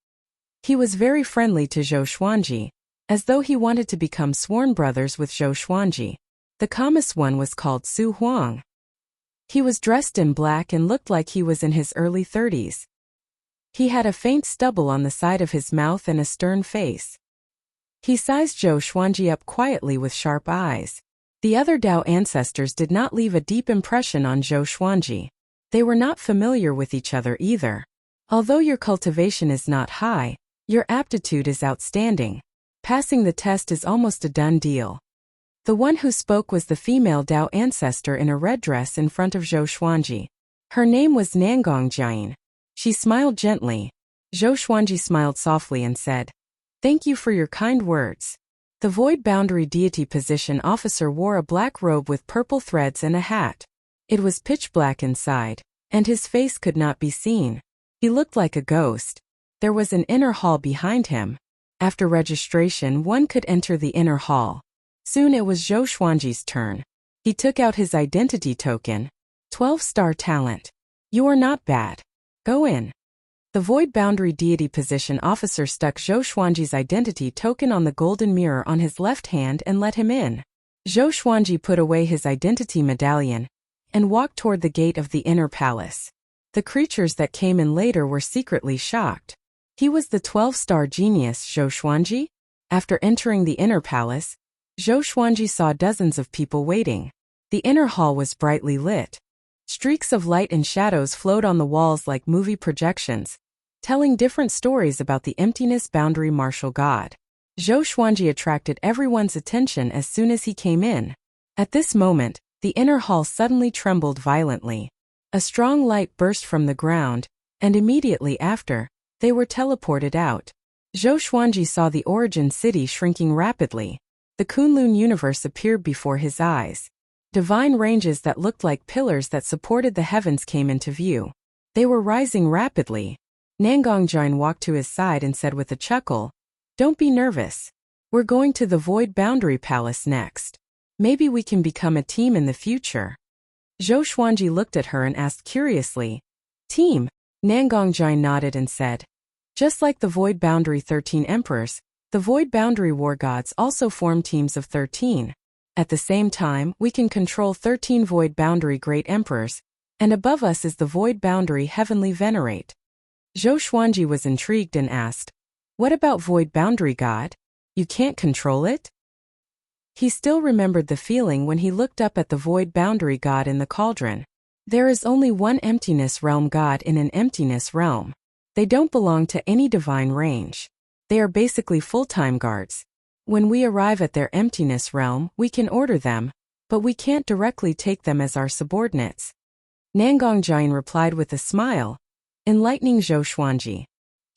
He was very friendly to Zhou Xuanji, as though he wanted to become sworn brothers with Zhou Xuanji. The calmest one was called Su Huang. He was dressed in black and looked like he was in his early 30s. He had a faint stubble on the side of his mouth and a stern face. He sized Zhou Xuanji up quietly with sharp eyes. The other Dao ancestors did not leave a deep impression on Zhou Xuanji. They were not familiar with each other either. Although your cultivation is not high, your aptitude is outstanding. Passing the test is almost a done deal. The one who spoke was the female Dao ancestor in a red dress in front of Zhou Xuanji. Her name was Nangong Jian. She smiled gently. Zhou Xuanji smiled softly and said, "Thank you for your kind words." The Void Boundary Deity Position officer wore a black robe with purple threads and a hat. It was pitch black inside, and his face could not be seen. He looked like a ghost. There was an inner hall behind him. After registration, one could enter the inner hall. Soon it was Zhou Xuanji's turn. He took out his identity token. 12-star talent. You are not bad. Go in. The Void Boundary Deity Position officer stuck Zhou Xuanji's identity token on the golden mirror on his left hand and let him in. Zhou Xuanji put away his identity medallion and walked toward the gate of the inner palace. The creatures that came in later were secretly shocked. He was the 12-star genius Zhou Xuanji? After entering the inner palace, Zhou Xuanji saw dozens of people waiting. The inner hall was brightly lit. Streaks of light and shadows flowed on the walls like movie projections, telling different stories about the emptiness boundary martial god. Zhou Xuanji attracted everyone's attention as soon as he came in. At this moment, the inner hall suddenly trembled violently. A strong light burst from the ground, and immediately after, they were teleported out. Zhou Xuanji saw the origin city shrinking rapidly. The Kunlun universe appeared before his eyes. Divine ranges that looked like pillars that supported the heavens came into view. They were rising rapidly. Nangong Jian walked to his side and said with a chuckle, "Don't be nervous. We're going to the Void Boundary Palace next. Maybe we can become a team in the future." Zhou Xuanji looked at her and asked curiously, "Team?" Nangong Jian nodded and said, "Just like the Void Boundary 13 Emperors, the Void Boundary War Gods also form teams of 13. At the same time, we can control 13 Void Boundary Great Emperors, and above us is the Void Boundary Heavenly Venerate." Zhou Xuanji was intrigued and asked, "What about Void Boundary God? You can't control it?" He still remembered the feeling when he looked up at the Void Boundary God in the cauldron. There is only one Emptiness Realm God in an Emptiness Realm. They don't belong to any divine range. They are basically full-time guards. When we arrive at their Emptiness Realm, we can order them, but we can't directly take them as our subordinates. Nangong Jian replied with a smile, enlightening Zhou Xuanji.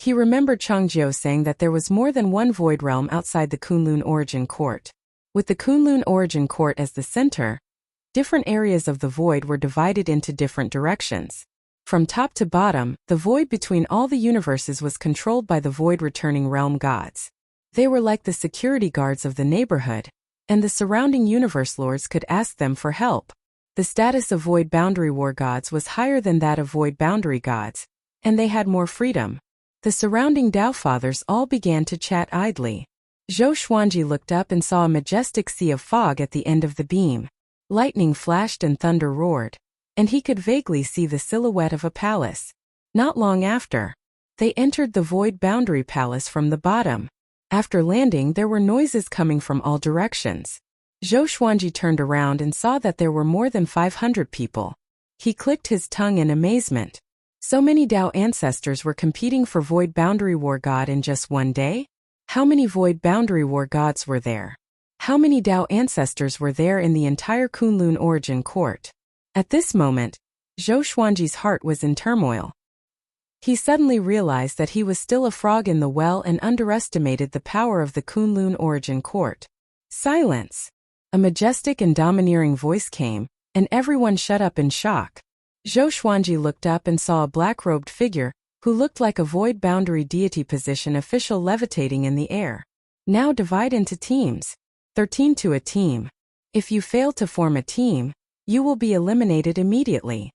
He remembered Changjiu saying that there was more than one void realm outside the Kunlun Origin Court. With the Kunlun Origin Court as the center, different areas of the void were divided into different directions. From top to bottom, the void between all the universes was controlled by the void returning realm gods. They were like the security guards of the neighborhood, and the surrounding universe lords could ask them for help. The status of Void Boundary War Gods was higher than that of Void Boundary Gods, and they had more freedom. The surrounding Dao Fathers all began to chat idly. Zhou Xuanji looked up and saw a majestic sea of fog at the end of the beam. Lightning flashed and thunder roared, and he could vaguely see the silhouette of a palace. Not long after, they entered the Void Boundary Palace from the bottom. After landing, there were noises coming from all directions. Zhou Xuanji turned around and saw that there were more than 500 people. He clicked his tongue in amazement. So many Tao ancestors were competing for Void Boundary War God in just one day? How many Void Boundary War gods were there? How many Tao ancestors were there in the entire Kunlun origin court? At this moment, Zhou Xuanji's heart was in turmoil. He suddenly realized that he was still a frog in the well and underestimated the power of the Kunlun origin court. Silence! A majestic and domineering voice came, and everyone shut up in shock. Zhou Xuanji looked up and saw a black-robed figure, who looked like a void boundary deity position official levitating in the air. Now divide into teams. 13 to a team. If you fail to form a team, you will be eliminated immediately.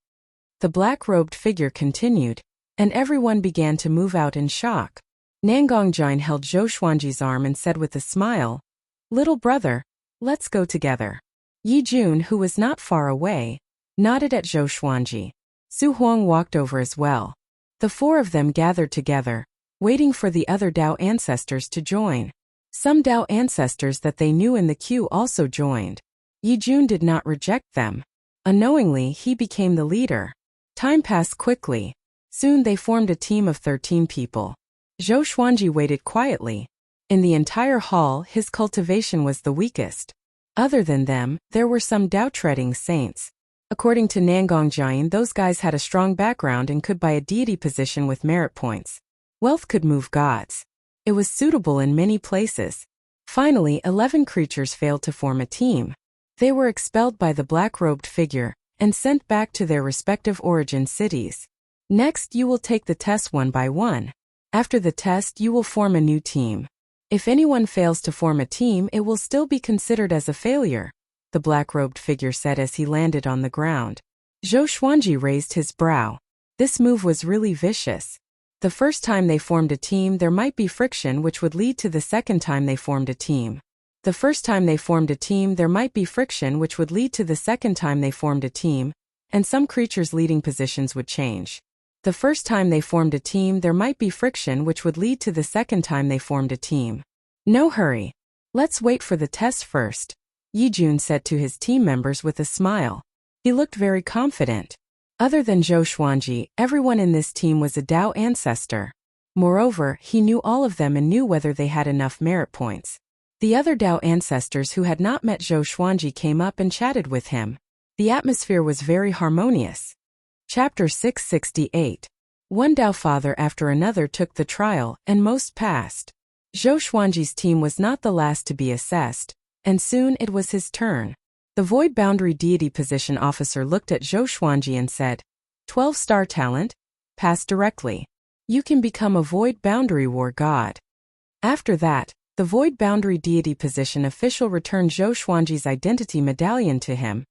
The black-robed figure continued, and everyone began to move out in shock. Nangongjian held Zhou Xuanji's arm and said with a smile, "Little brother, let's go together." Yi Jun, who was not far away, nodded at Zhou Xuanji. Su Huang walked over as well. The four of them gathered together, waiting for the other Tao ancestors to join. Some Tao ancestors that they knew in the queue also joined. Yi Jun did not reject them. Unknowingly, he became the leader. Time passed quickly. Soon they formed a team of 13 people. Zhou Xuanji waited quietly. In the entire hall, his cultivation was the weakest. Other than them, there were some Tao-treading saints. According to Nangongjian, those guys had a strong background and could buy a deity position with merit points. Wealth could move gods. It was suitable in many places. Finally, 11 creatures failed to form a team. They were expelled by the black-robed figure and sent back to their respective origin cities. Next, you will take the test one by one. After the test, you will form a new team. If anyone fails to form a team, it will still be considered as a failure, the black-robed figure said as he landed on the ground. Zhou Xuanji raised his brow. This move was really vicious. The first time they formed a team, there might be friction which would lead to the second time they formed a team. The first time they formed a team, there might be friction which would lead to the second time they formed a team, and some creatures' leading positions would change. The first time they formed a team, there might be friction which would lead to the second time they formed a team. No hurry. Let's wait for the test first, Yi Jun said to his team members with a smile. He looked very confident. Other than Zhou Xuanji, everyone in this team was a Tao ancestor. Moreover, he knew all of them and knew whether they had enough merit points. The other Tao ancestors who had not met Zhou Xuanji came up and chatted with him. The atmosphere was very harmonious. Chapter 668. One Tao father after another took the trial, and most passed. Zhou Xuanji's team was not the last to be assessed, and soon it was his turn. The Void Boundary Deity Position officer looked at Zhou Xuanji and said, 12-star talent? Pass directly. You can become a Void Boundary War God. After that, the Void Boundary Deity Position official returned Zhou Xuanji's identity medallion to him,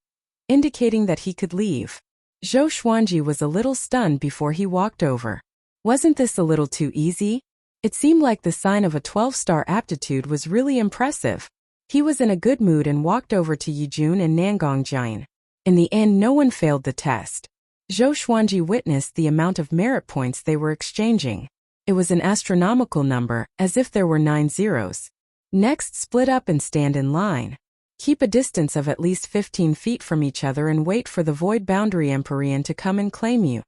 indicating that he could leave. Zhou Xuanji was a little stunned before he walked over. Wasn't this a little too easy? It seemed like the sign of a 12-star aptitude was really impressive. He was in a good mood and walked over to Yi Jun and Nangongjian. In the end, no one failed the test. Zhou Xuanji witnessed the amount of merit points they were exchanging. It was an astronomical number, as if there were 9 zeros. Next, split up and stand in line. Keep a distance of at least 15 feet from each other and wait for the Void Boundary Empyrean to come and claim you.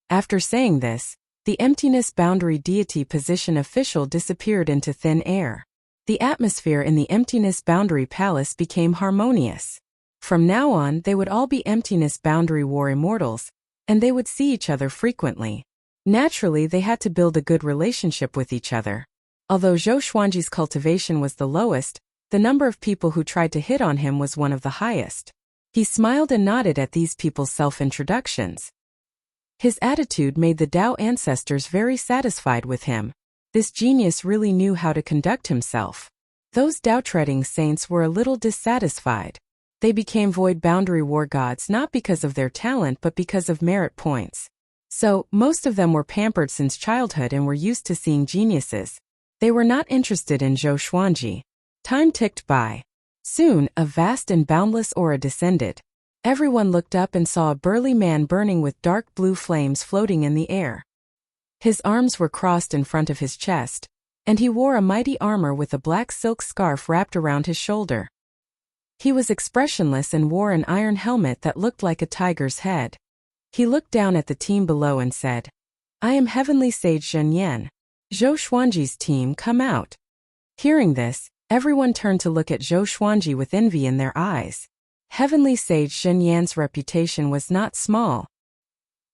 After saying this, the Emptiness Boundary Deity Position official disappeared into thin air. The atmosphere in the Emptiness Boundary Palace became harmonious. From now on, they would all be Emptiness Boundary War Immortals, and they would see each other frequently. Naturally, they had to build a good relationship with each other. Although Zhou Xuanji's cultivation was the lowest, the number of people who tried to hit on him was one of the highest. He smiled and nodded at these people's self-introductions. His attitude made the Tao ancestors very satisfied with him. This genius really knew how to conduct himself. Those Tao-treading saints were a little dissatisfied. They became Void Boundary War gods not because of their talent but because of merit points. So, most of them were pampered since childhood and were used to seeing geniuses. They were not interested in Zhou Xuanji. Time ticked by. Soon, a vast and boundless aura descended. Everyone looked up and saw a burly man burning with dark blue flames floating in the air. His arms were crossed in front of his chest, and he wore a mighty armor with a black silk scarf wrapped around his shoulder. He was expressionless and wore an iron helmet that looked like a tiger's head. He looked down at the team below and said, I am Heavenly Sage Zhenyan. Zhou Xuanji's team, come out. Hearing this, everyone turned to look at Zhou Xuanji with envy in their eyes. Heavenly Sage Zhenyan's reputation was not small.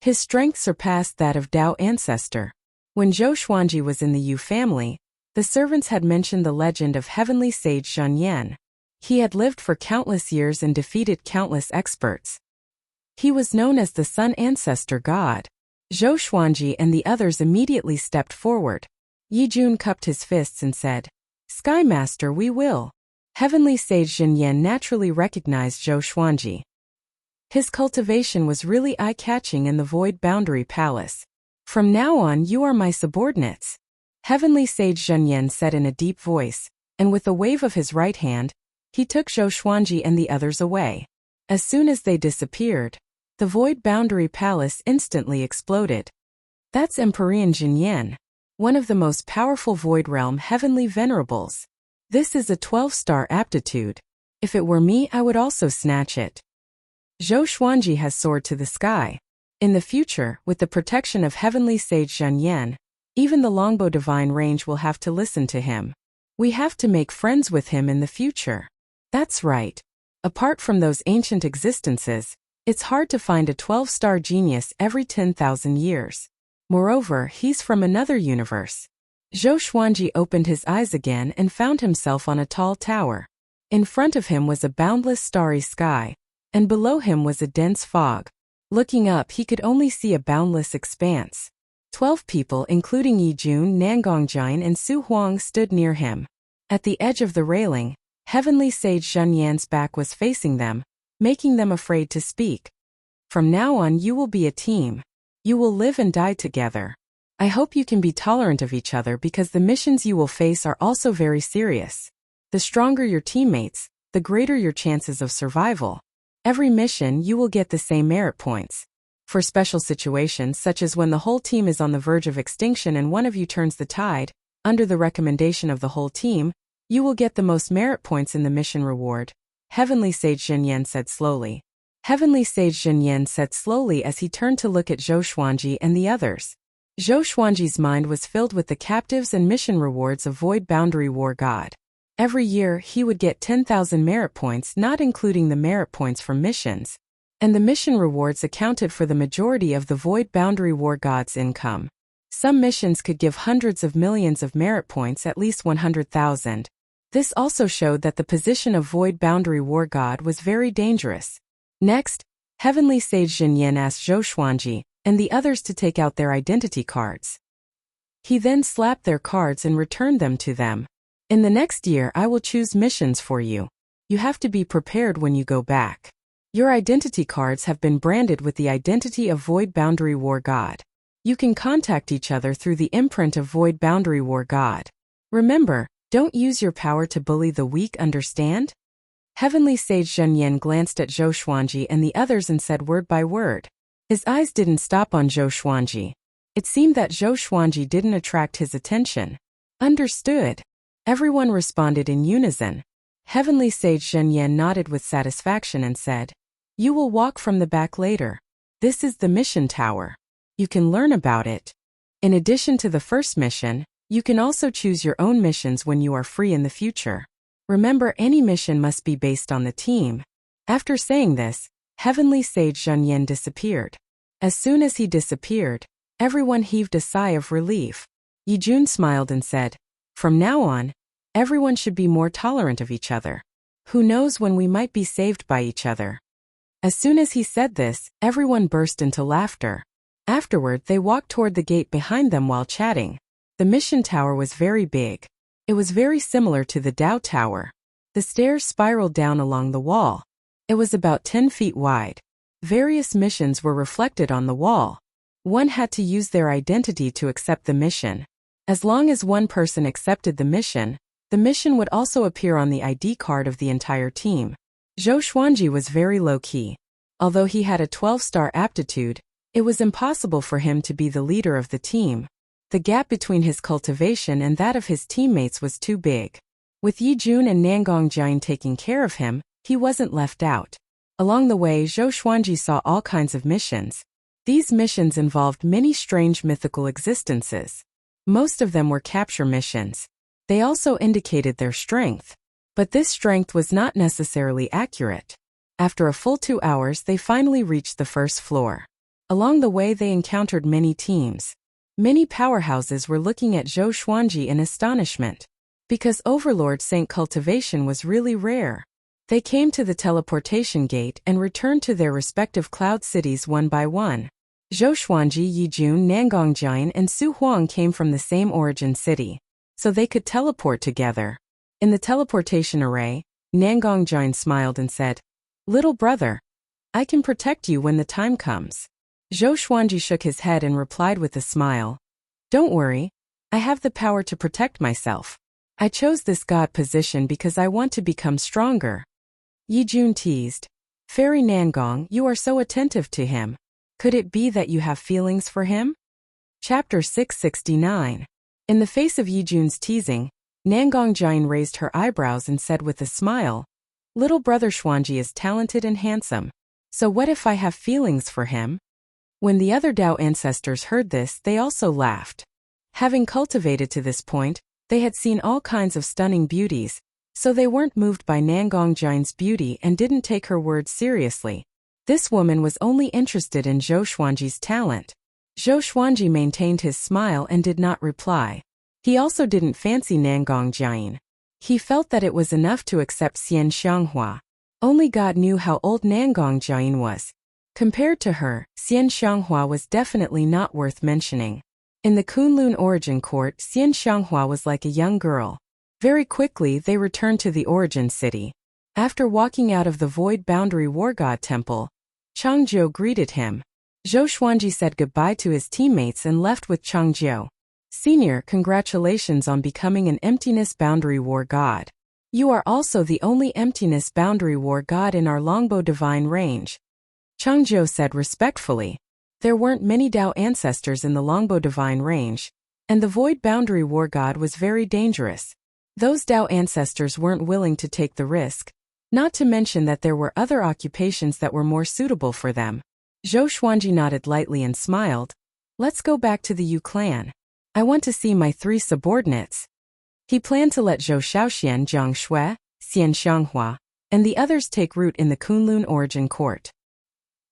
His strength surpassed that of Dao ancestor. When Zhou Xuanji was in the Yu family, the servants had mentioned the legend of Heavenly Sage Zhenyan. He had lived for countless years and defeated countless experts. He was known as the Sun Ancestor God. Zhou Xuanji and the others immediately stepped forward. Yi Jun cupped his fists and said, Sky Master, we will. Heavenly Sage Zhenyan naturally recognized Zhou Xuanji. His cultivation was really eye-catching in the Void Boundary Palace. From now on you are my subordinates. Heavenly Sage Zhenyan said in a deep voice, and with a wave of his right hand, he took Zhou Xuanji and the others away. As soon as they disappeared, the Void Boundary Palace instantly exploded. That's Empyrean Jinyan, one of the most powerful Void Realm Heavenly Venerables. This is a 12-star aptitude. If it were me, I would also snatch it. Zhou Xuanji has soared to the sky. In the future, with the protection of Heavenly Sage Zhenyan, even the Longbow Divine Range will have to listen to him. We have to make friends with him in the future. That's right. Apart from those ancient existences, it's hard to find a 12-star genius every 10,000 years. Moreover, he's from another universe. Zhou Xuanji opened his eyes again and found himself on a tall tower. In front of him was a boundless starry sky, and below him was a dense fog. Looking up, he could only see a boundless expanse. 12 people, including Yi Jun, Nangongjian, and Su Huang, stood near him. At the edge of the railing, Heavenly Sage Zhenyan's back was facing them, making them afraid to speak. From now on, you will be a team. You will live and die together. I hope you can be tolerant of each other because the missions you will face are also very serious. The stronger your teammates, the greater your chances of survival. Every mission you will get the same merit points. For special situations such as when the whole team is on the verge of extinction and one of you turns the tide, under the recommendation of the whole team, you will get the most merit points in the mission reward. Heavenly Sage Zhenyan said slowly. Heavenly Sage Zhenyan said slowly as he turned to look at Zhou Xuanji and the others. Zhou Xuanji's mind was filled with the captives and mission rewards of Void Boundary War God. Every year he would get 10,000 merit points, not including the merit points from missions. And the mission rewards accounted for the majority of the Void Boundary War God's income. Some missions could give hundreds of millions of merit points, at least 100,000. This also showed that the position of Void Boundary War God was very dangerous. Next, Heavenly Sage Zhenyan asked Zhou Xuanji and the others to take out their identity cards. He then slapped their cards and returned them to them. In the next year I will choose missions for you. You have to be prepared when you go back. Your identity cards have been branded with the identity of Void Boundary War God. You can contact each other through the imprint of Void Boundary War God. Remember, don't use your power to bully the weak, understand? Heavenly Sage Zhenyan glanced at Zhou Xuanji and the others and said word by word. His eyes didn't stop on Zhou Xuanji. It seemed that Zhou Xuanji didn't attract his attention. Understood. Everyone responded in unison. Heavenly Sage Zhenyan nodded with satisfaction and said, You will walk from the back later. This is the mission tower. You can learn about it. In addition to the first mission, you can also choose your own missions when you are free in the future. Remember, any mission must be based on the team. After saying this, Heavenly Sage Zhenyan disappeared. As soon as he disappeared, everyone heaved a sigh of relief. Yi Jun smiled and said, From now on, everyone should be more tolerant of each other. Who knows when we might be saved by each other. As soon as he said this, everyone burst into laughter. Afterward, they walked toward the gate behind them while chatting. The mission tower was very big. It was very similar to the Dao Tower. The stairs spiraled down along the wall. It was about 10 feet wide. Various missions were reflected on the wall. One had to use their identity to accept the mission. As long as one person accepted the mission would also appear on the ID card of the entire team. Zhou Xuanji was very low-key. Although he had a 12-star aptitude, it was impossible for him to be the leader of the team. The gap between his cultivation and that of his teammates was too big. With Yi Jun and Nangongjian taking care of him, he wasn't left out. Along the way, Zhou Xuanji saw all kinds of missions. These missions involved many strange mythical existences. Most of them were capture missions. They also indicated their strength. But this strength was not necessarily accurate. After a full 2 hours, they finally reached the first floor. Along the way, they encountered many teams. Many powerhouses were looking at Zhou Xuanji in astonishment. Because Overlord Saint cultivation was really rare. They came to the teleportation gate and returned to their respective cloud cities one by one. Zhou Xuanji, Yijun, Nangongjian, and Su Huang came from the same origin city, so they could teleport together. In the teleportation array, Nangongjian smiled and said, "Little brother, I can protect you when the time comes." Zhou Xuanji shook his head and replied with a smile, "Don't worry, I have the power to protect myself. I chose this god position because I want to become stronger." Yijun teased, "Fairy Nangong, you are so attentive to him. Could it be that you have feelings for him?" Chapter 669. In the face of Yijun's teasing, Nangongjian raised her eyebrows and said with a smile, "Little brother Xuanji is talented and handsome. So what if I have feelings for him?" When the other Dao ancestors heard this, they also laughed. Having cultivated to this point, they had seen all kinds of stunning beauties, so they weren't moved by Nangongjian's beauty and didn't take her words seriously. This woman was only interested in Zhou Xuanji's talent. Zhou Xuanji maintained his smile and did not reply. He also didn't fancy Nangongjian. He felt that it was enough to accept Xian Xianghua. Only God knew how old Nangongjian was. Compared to her, Xian Xianghua was definitely not worth mentioning. In the Kunlun origin court, Xian Xianghua was like a young girl. Very quickly, they returned to the origin city. After walking out of the Void Boundary War God Temple, Changjiu greeted him. Zhou Xuanji said goodbye to his teammates and left with Changjiu. "Senior, congratulations on becoming an Emptiness Boundary War God. You are also the only Emptiness Boundary War God in our Longbow Divine range," Changjiu said respectfully. There weren't many Dao ancestors in the Longbow Divine range, and the Void Boundary War God was very dangerous. Those Dao ancestors weren't willing to take the risk, not to mention that there were other occupations that were more suitable for them. Zhou Xuanji nodded lightly and smiled. "Let's go back to the Yu clan. I want to see my 3 subordinates." He planned to let Zhou Shaoxian, Jiang Shui, Xian Xianghua, and the others take root in the Kunlun origin court.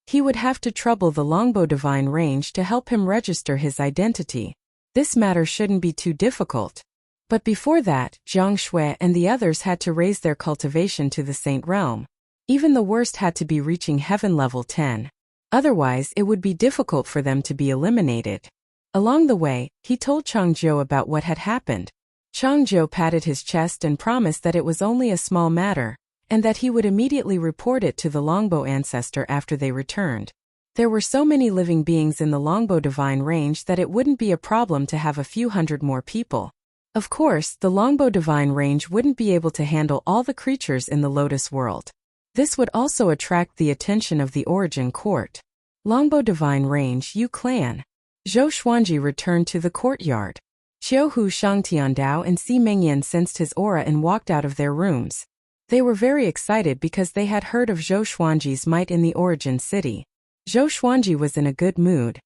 He would have to trouble the Longbow Divine range to help him register his identity. This matter shouldn't be too difficult. But before that, Jiang Shui and the others had to raise their cultivation to the Saint Realm. Even the worst had to be reaching Heaven level 10. Otherwise, it would be difficult for them to be eliminated. Along the way, he told Changjiu about what had happened. Changjiu patted his chest and promised that it was only a small matter, and that he would immediately report it to the Longbow ancestor after they returned. There were so many living beings in the Longbow Divine range that it wouldn't be a problem to have a few hundred more people. Of course, the Longbow Divine range wouldn't be able to handle all the creatures in the Lotus world. This would also attract the attention of the origin court. Longbow Divine range, Yu clan. Zhou Xuanji returned to the courtyard. Qiuhu Shangtiandao and Si Mengyan sensed his aura and walked out of their rooms. They were very excited because they had heard of Zhou Xuanji's might in the origin city. Zhou Xuanji was in a good mood.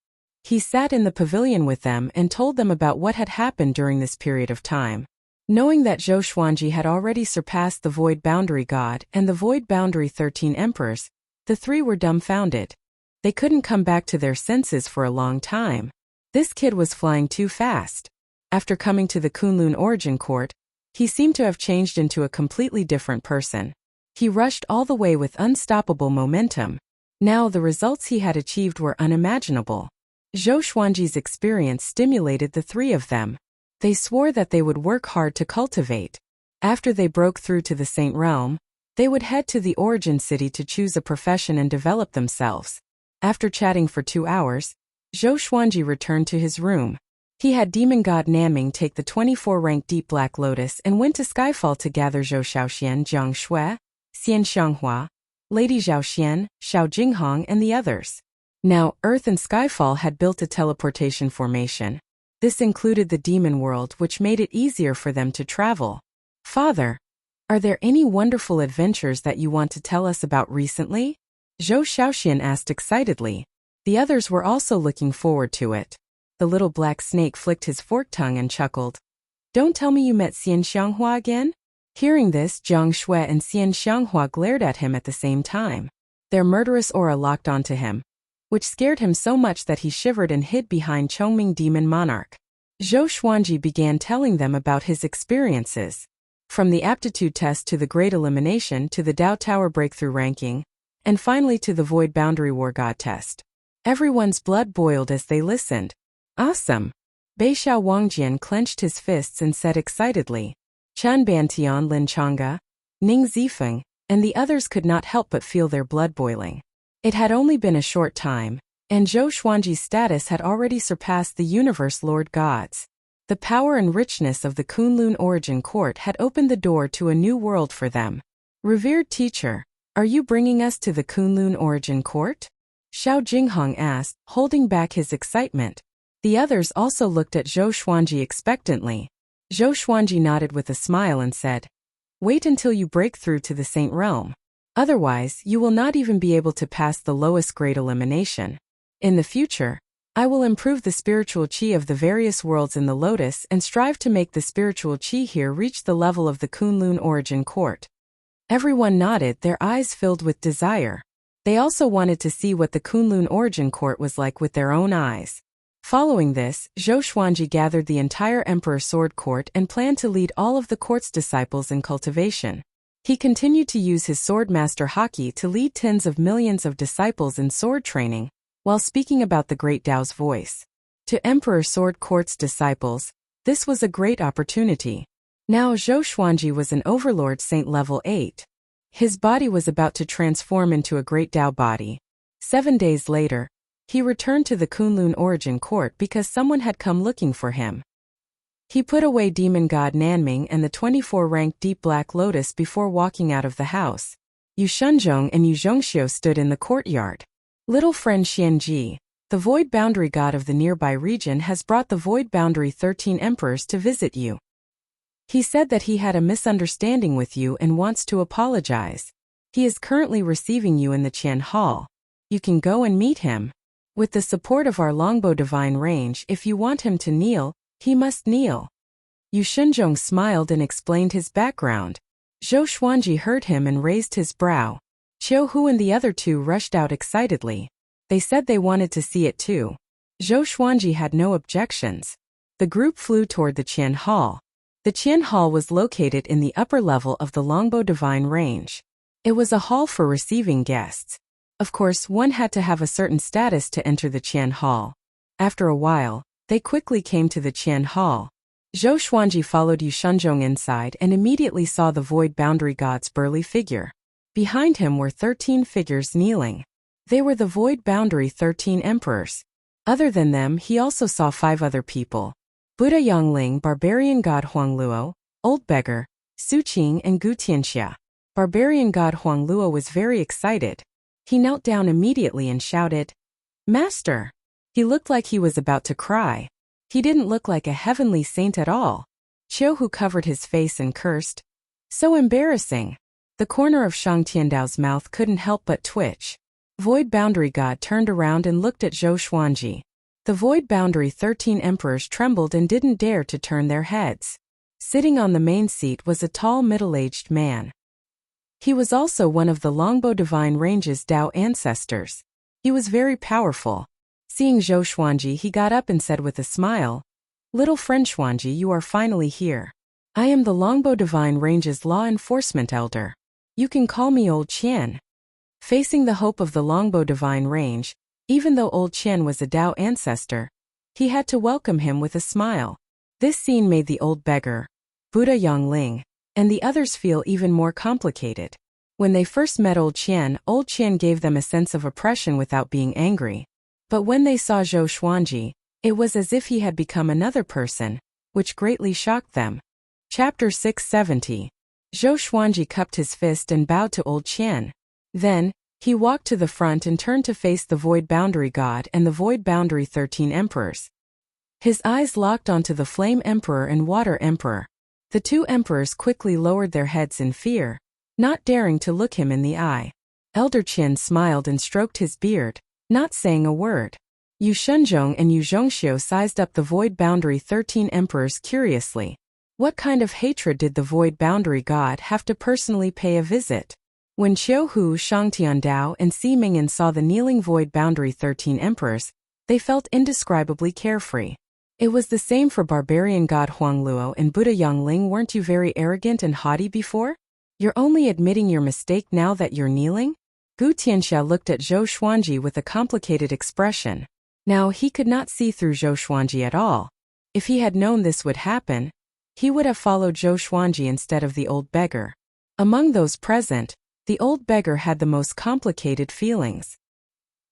He sat in the pavilion with them and told them about what had happened during this period of time. Knowing that Zhou Xuanji had already surpassed the Void Boundary God and the Void Boundary 13 Emperors, the 3 were dumbfounded. They couldn't come back to their senses for a long time. This kid was flying too fast. After coming to the Kunlun origin court, he seemed to have changed into a completely different person. He rushed all the way with unstoppable momentum. Now the results he had achieved were unimaginable. Zhou Xuanji's experience stimulated the 3 of them. They swore that they would work hard to cultivate. After they broke through to the Saint Realm, they would head to the origin city to choose a profession and develop themselves. After chatting for 2 hours, Zhou Xuanji returned to his room. He had Demon God Naming take the 24-rank Deep Black Lotus and went to Skyfall to gather Zhou Shaoxian, Jiang Shui, Xian Xianghua, Lady Zhaoxian, Xiao Jinghong, and the others. Now, Earth and Skyfall had built a teleportation formation. This included the demon world, which made it easier for them to travel. "Father, are there any wonderful adventures that you want to tell us about recently?" Zhou Shaoxian asked excitedly. The others were also looking forward to it. The little black snake flicked his forked tongue and chuckled. Don't tell me you met Xian Xianghua again? Hearing this, Jiang Shui and Xian Xianghua glared at him at the same time. Their murderous aura locked onto him, which scared him so much that he shivered and hid behind Chongming Demon Monarch. Zhou Xuanji began telling them about his experiences. From the aptitude test to the Great Elimination to the Dao Tower Breakthrough Ranking, and finally to the Void Boundary War God test. Everyone's blood boiled as they listened. Awesome! Beixiao Wangjian clenched his fists and said excitedly. Chen Bantian Lin Changge, Ning Zifeng, and the others could not help but feel their blood boiling. It had only been a short time, and Zhou Xuanji's status had already surpassed the Universe Lord Gods. The power and richness of the Kunlun Origin Court had opened the door to a new world for them. Revered teacher, are you bringing us to the Kunlun Origin Court? Xiao Jinghong asked, holding back his excitement. The others also looked at Zhou Xuanji expectantly. Zhou Xuanji nodded with a smile and said, wait until you break through to the Saint Realm. Otherwise, you will not even be able to pass the lowest grade elimination. In the future, I will improve the spiritual qi of the various worlds in the Lotus and strive to make the spiritual qi here reach the level of the Kunlun Origin Court. Everyone nodded, their eyes filled with desire. They also wanted to see what the Kunlun Origin Court was like with their own eyes. Following this, Zhou Xuanji gathered the entire Emperor Sword Court and planned to lead all of the court's disciples in cultivation. He continued to use his sword master Haki to lead tens of millions of disciples in sword training, while speaking about the Great Tao's voice. To Emperor Sword Court's disciples, this was a great opportunity. Now Zhou Xuanji was an Overlord Saint level 8. His body was about to transform into a Great Tao body. 7 days later, he returned to the Kunlun Origin Court because someone had come looking for him. He put away Demon God Nanming and the 24-ranked Deep Black Lotus before walking out of the house. Yu Shenzhong and Yu Zhongxiu stood in the courtyard. Little friend Xianji, the Void Boundary God of the nearby region, has brought the Void Boundary 13 Emperors to visit you. He said that he had a misunderstanding with you and wants to apologize. He is currently receiving you in the Qian Hall. You can go and meet him. With the support of our longbow divine range, if you want him to kneel, he must kneel. Yu Shenzhong smiled and explained his background. Zhou Xuanji heard him and raised his brow. Qiu Hu and the other two rushed out excitedly. They said they wanted to see it too. Zhou Xuanji had no objections. The group flew toward the Qian Hall. The Qian Hall was located in the upper level of the longbow divine range. It was a hall for receiving guests. Of course, one had to have a certain status to enter the Qian Hall. After a while, they quickly came to the Qian Hall. Zhou Xuanji followed Yu Shenzhong inside and immediately saw the Void Boundary God's burly figure. Behind him were 13 figures kneeling. They were the Void Boundary 13 Emperors. Other than them, he also saw 5 other people. Buddha Yangling, Barbarian God Huangluo, Old Beggar, Su Qing and Gu Tianxia. Barbarian God Huangluo was very excited. He knelt down immediately and shouted, Master! He looked like he was about to cry. He didn't look like a heavenly saint at all. Qiu Hu covered his face and cursed. So embarrassing. The corner of Shang Tiandao's mouth couldn't help but twitch. Void Boundary God turned around and looked at Zhou Xuanji. The Void Boundary 13 Emperors trembled and didn't dare to turn their heads. Sitting on the main seat was a tall middle-aged man. He was also one of the Longbow Divine Range's Dao ancestors. He was very powerful. Seeing Zhou Xuanji, he got up and said with a smile, Little friend Xuanji, you are finally here. I am the Longbow Divine Range's law enforcement elder. You can call me Old Qian. Facing the hope of the Longbow Divine Range, even though Old Qian was a Dao ancestor, he had to welcome him with a smile. This scene made the old beggar, Buddha Yangling, and the others feel even more complicated. When they first met Old Qian gave them a sense of oppression without being angry. But when they saw Zhou Xuanji, it was as if he had become another person, which greatly shocked them. Chapter 670. Zhou Xuanji cupped his fist and bowed to Old Qian. Then, he walked to the front and turned to face the Void Boundary God and the Void Boundary 13 Emperors. His eyes locked onto the Flame Emperor and Water Emperor. The 2 emperors quickly lowered their heads in fear, not daring to look him in the eye. Elder Qian smiled and stroked his beard. not saying a word. Yu Shenzhong and Yu Zhongxiu sized up the Void Boundary 13 emperors curiously. What kind of hatred did the Void Boundary God have to personally pay a visit? When Qiu Hu, Shang Tiandao, and Si Mingyan saw the kneeling Void Boundary 13 emperors, they felt indescribably carefree. It was the same for barbarian god Huangluo and Buddha Yangling. Weren't you very arrogant and haughty before? You're only admitting your mistake now that you're kneeling? Gu Tianxia looked at Zhou Xuanji with a complicated expression. Now he could not see through Zhou Xuanji at all. If he had known this would happen, he would have followed Zhou Xuanji instead of the old beggar. Among those present, the old beggar had the most complicated feelings.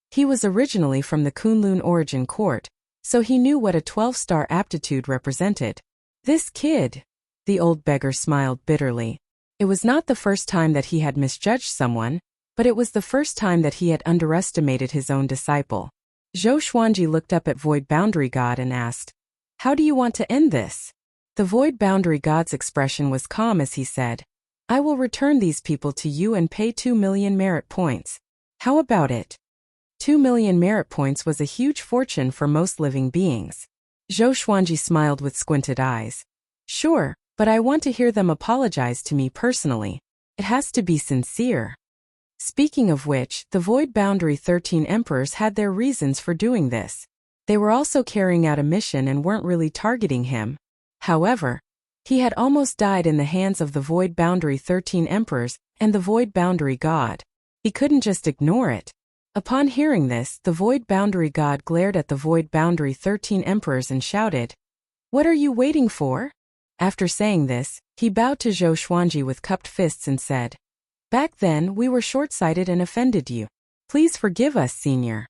He was originally from the Kunlun origin court, so he knew what a 12-star aptitude represented. This kid! The old beggar smiled bitterly. It was not the first time that he had misjudged someone, but it was the first time that he had underestimated his own disciple. Zhou Xuanji looked up at Void Boundary God and asked, "How do you want to end this?" The Void Boundary God's expression was calm as he said, "I will return these people to you and pay 2 million merit points. How about it?" 2 million merit points was a huge fortune for most living beings. Zhou Xuanji smiled with squinted eyes. "Sure, but I want to hear them apologize to me personally. It has to be sincere." Speaking of which, the Void Boundary 13 emperors had their reasons for doing this. They were also carrying out a mission and weren't really targeting him. However, he had almost died in the hands of the Void Boundary 13 emperors and the Void Boundary God. He couldn't just ignore it. Upon hearing this, the Void Boundary God glared at the Void Boundary 13 emperors and shouted, "What are you waiting for?" After saying this, he bowed to Zhou Xuanji with cupped fists and said, "Back then we were short-sighted and offended you. Please forgive us, Senior.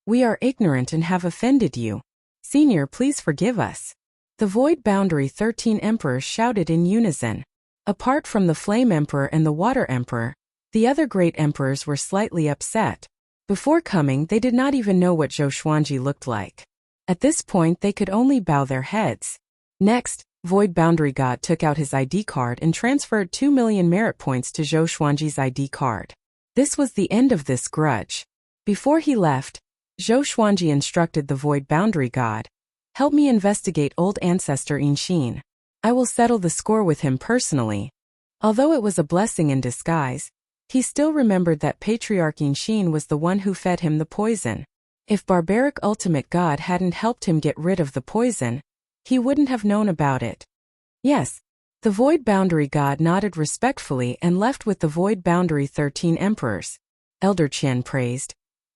We are ignorant and have offended you. Senior, please forgive us." The Void Boundary 13 emperors shouted in unison. Apart from the Flame Emperor and the Water Emperor, the other great emperors were slightly upset. Before coming, they did not even know what Zhou Xuanji looked like. At this point, they could only bow their heads. Next, Void Boundary God took out his ID card and transferred 2 million merit points to Zhou Xuanji's ID card. This was the end of this grudge. Before he left, Zhou Xuanji instructed the Void Boundary God, "Help me investigate old ancestor Inxin. I will settle the score with him personally." Although it was a blessing in disguise, he still remembered that Patriarch Inxin was the one who fed him the poison. If Barbaric Ultimate God hadn't helped him get rid of the poison, he wouldn't have known about it. Yes, the Void Boundary God nodded respectfully and left with the Void Boundary 13 emperors. Elder Qian praised,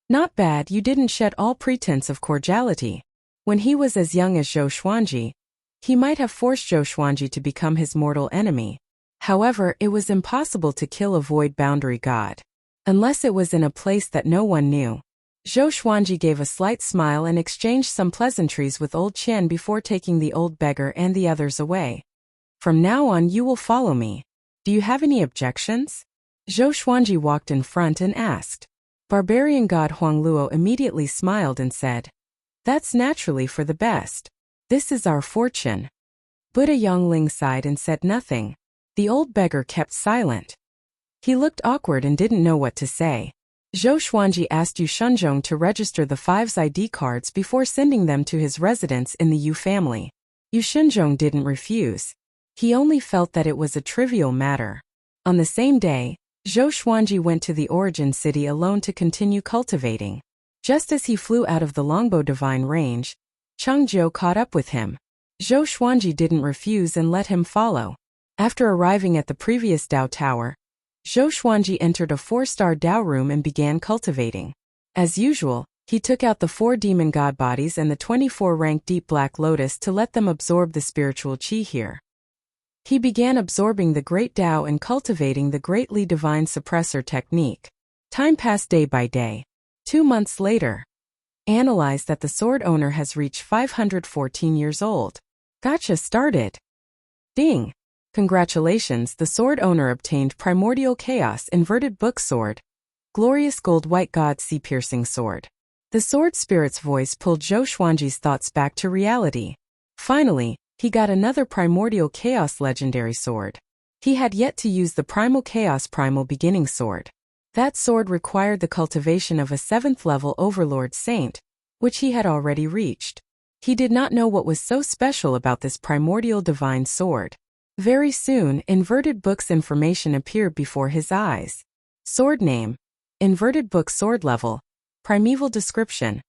"Not bad, you didn't shed all pretense of cordiality." When he was as young as Zhou Xuanji, he might have forced Zhou Xuanji to become his mortal enemy. However, it was impossible to kill a Void Boundary God, unless it was in a place that no one knew. Zhou Xuanji gave a slight smile and exchanged some pleasantries with old Qian before taking the old beggar and the others away. "From now on you will follow me. Do you have any objections?" Zhou Xuanji walked in front and asked. Barbarian God Huangluo immediately smiled and said, "That's naturally for the best. This is our fortune." Buddha Yangling sighed and said nothing. The old beggar kept silent. He looked awkward and didn't know what to say. Zhou Xuanji asked Yu Shenzhong to register the 5's ID cards before sending them to his residence in the Yu family. Yu Shenzhong didn't refuse. He only felt that it was a trivial matter. On the same day, Zhou Xuanji went to the origin city alone to continue cultivating. Just as he flew out of the longbow divine range, Cheng Zhou caught up with him. Zhou Xuanji didn't refuse and let him follow. After arriving at the previous Dao Tower, Zhou Xuanji entered a 4-star Dao room and began cultivating. As usual, he took out the 4 demon god bodies and the 24-rank deep black lotus to let them absorb the spiritual qi here. He began absorbing the great Dao and cultivating the greatly divine suppressor technique. Time passed day by day. 2 months later, analyze that the sword owner has reached 514 years old. Gotcha started. Ding! Congratulations, the sword owner obtained Primordial Chaos Inverted Book Sword, Glorious Gold White God Sea Piercing Sword. The sword spirit's voice pulled Zhou Xuanji's thoughts back to reality. Finally, he got another Primordial Chaos Legendary Sword. He had yet to use the Primal Chaos Primal Beginning Sword. That sword required the cultivation of a 7th-level Overlord Saint, which he had already reached. He did not know what was so special about this primordial divine sword. Very soon, Inverted Book's information appeared before his eyes. Sword name: Inverted Book sword level. Primeval description: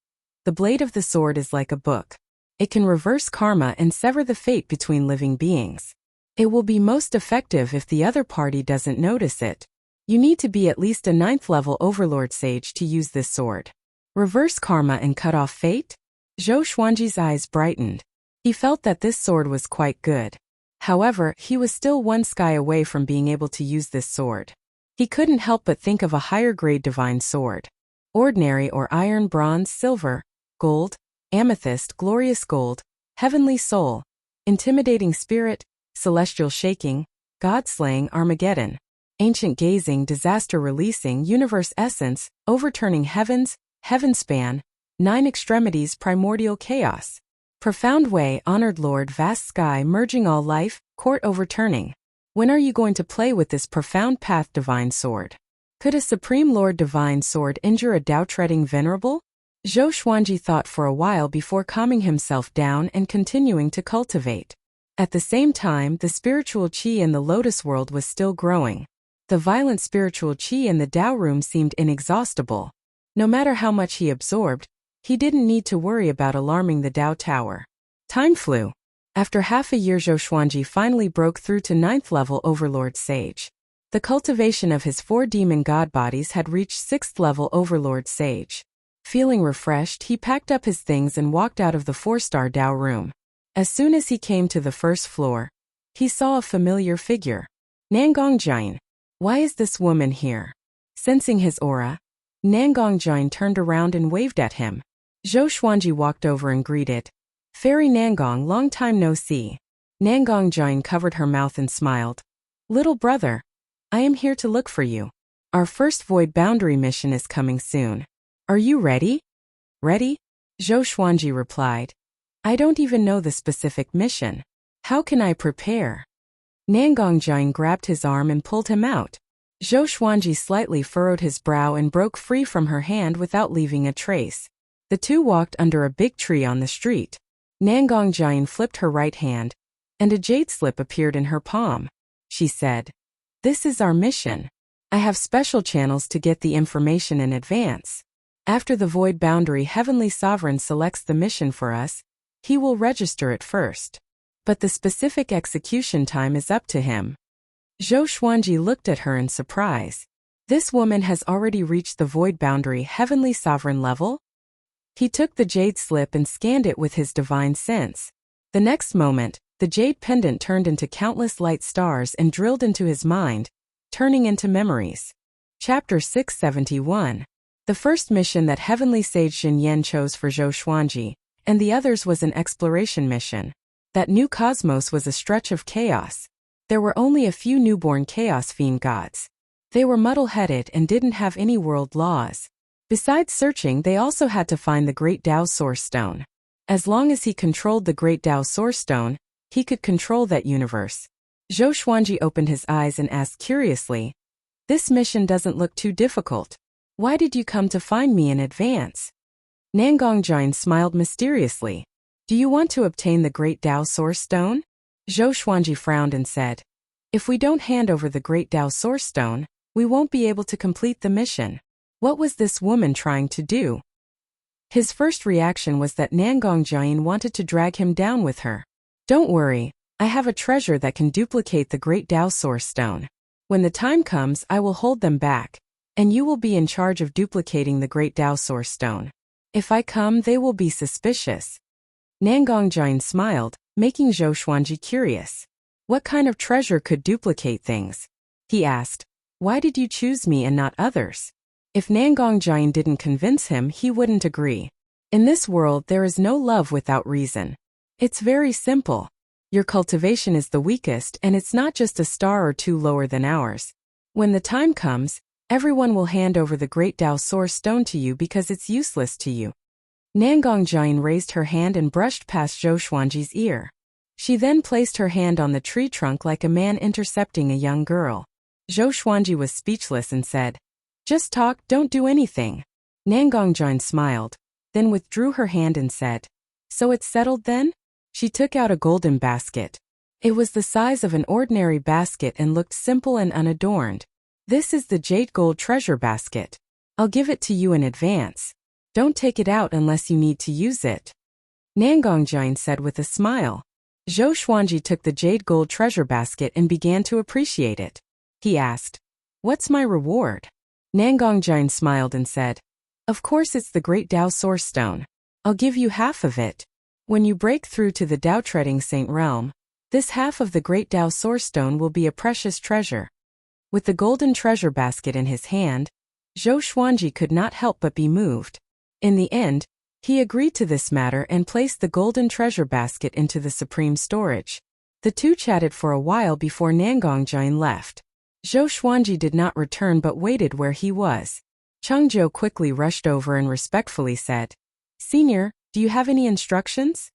the blade of the sword is like a book. It can reverse karma and sever the fate between living beings. It will be most effective if the other party doesn't notice it. You need to be at least a 9th-level Overlord Sage to use this sword. Reverse karma and cut off fate? Zhou Xuanji's eyes brightened. He felt that this sword was quite good. However, he was still one sky away from being able to use this sword. He couldn't help but think of a higher-grade divine sword. Ordinary or iron, bronze, silver, gold, amethyst, glorious gold, heavenly soul, intimidating spirit, celestial shaking, god-slaying, Armageddon, ancient gazing, disaster releasing, universe essence, overturning heavens, heaven span, 9 extremities, primordial chaos, profound way, honored lord, vast sky, merging all life, court overturning. When are you going to play with this profound path divine sword? Could a supreme lord divine sword injure a Tao-treading venerable? Zhou Xuanji thought for a while before calming himself down and continuing to cultivate. At the same time, the spiritual qi in the lotus world was still growing. The violent spiritual qi in the Tao room seemed inexhaustible. No matter how much he absorbed, he didn't need to worry about alarming the Tao Tower. Time flew. After half a year, Zhou Xuanji finally broke through to 9th-level Overlord Sage. The cultivation of his 4 demon god bodies had reached 6th-level Overlord Sage. Feeling refreshed, he packed up his things and walked out of the 4-star Tao room. As soon as he came to the first floor, he saw a familiar figure. Nangongjin. Why is this woman here? Sensing his aura, Nangongjin turned around and waved at him. Zhou Xuanji walked over and greeted. Fairy Nangong, long time no see. Nangongjin covered her mouth and smiled. Little brother, I am here to look for you. Our first void boundary mission is coming soon. Are you ready? Ready? Zhou Xuanji replied. I don't even know the specific mission. How can I prepare? Nangongjin grabbed his arm and pulled him out. Zhou Xuanji slightly furrowed his brow and broke free from her hand without leaving a trace. The two walked under a big tree on the street. Nangongjin flipped her right hand, and a jade slip appeared in her palm. She said, This is our mission. I have special channels to get the information in advance. After the void boundary Heavenly Sovereign selects the mission for us, he will register it first. But the specific execution time is up to him. Zhou Xuanji looked at her in surprise. This woman has already reached the void boundary Heavenly Sovereign level? He took the jade slip and scanned it with his divine sense. The next moment, the jade pendant turned into countless light stars and drilled into his mind, turning into memories. Chapter 671. The first mission that Heavenly Sage Xin Yan chose for Zhou Xuanji, and the others was an exploration mission. That new cosmos was a stretch of chaos. There were only a few newborn chaos fiend gods. They were muddle-headed and didn't have any world laws. Besides searching, they also had to find the Great Tao Source Stone. As long as he controlled the Great Tao Source Stone, he could control that universe. Zhou Xuanji opened his eyes and asked curiously, This mission doesn't look too difficult. Why did you come to find me in advance? Nangongjin smiled mysteriously. Do you want to obtain the Great Tao Source Stone? Zhou Xuanji frowned and said, If we don't hand over the Great Tao Source Stone, we won't be able to complete the mission. What was this woman trying to do? His first reaction was that Nangongjin wanted to drag him down with her. Don't worry, I have a treasure that can duplicate the Great Tao Source Stone. When the time comes, I will hold them back, and you will be in charge of duplicating the Great Tao Source Stone. If I come, they will be suspicious. Nangongjin smiled, making Zhou Xuanji curious. What kind of treasure could duplicate things? He asked. Why did you choose me and not others? If Nangongjin didn't convince him, he wouldn't agree. In this world, there is no love without reason. It's very simple. Your cultivation is the weakest, and it's not just a star or two lower than ours. When the time comes, everyone will hand over the Great Tao Source Stone to you because it's useless to you. Nangongjin raised her hand and brushed past Zhou Xuanji's ear. She then placed her hand on the tree trunk like a man intercepting a young girl. Zhou Xuanji was speechless and said, Just talk, don't do anything. Nangongjin smiled, then withdrew her hand and said, So it's settled then? She took out a golden basket. It was the size of an ordinary basket and looked simple and unadorned. This is the jade gold treasure basket. I'll give it to you in advance. Don't take it out unless you need to use it. Nangongjin said with a smile. Zhou Xuanji took the jade gold treasure basket and began to appreciate it. He asked, What's my reward? Nangongjin smiled and said, Of course it's the great Dao Source Stone. I'll give you half of it. When you break through to the Dao Treading Saint realm, this half of the great Dao Source Stone will be a precious treasure. With the golden treasure basket in his hand, Zhou Xuanji could not help but be moved. In the end, he agreed to this matter and placed the golden treasure basket into the supreme storage. The two chatted for a while before Nangongjin left. Zhou Xuanji did not return but waited where he was. Changzhou quickly rushed over and respectfully said, Senior, do you have any instructions?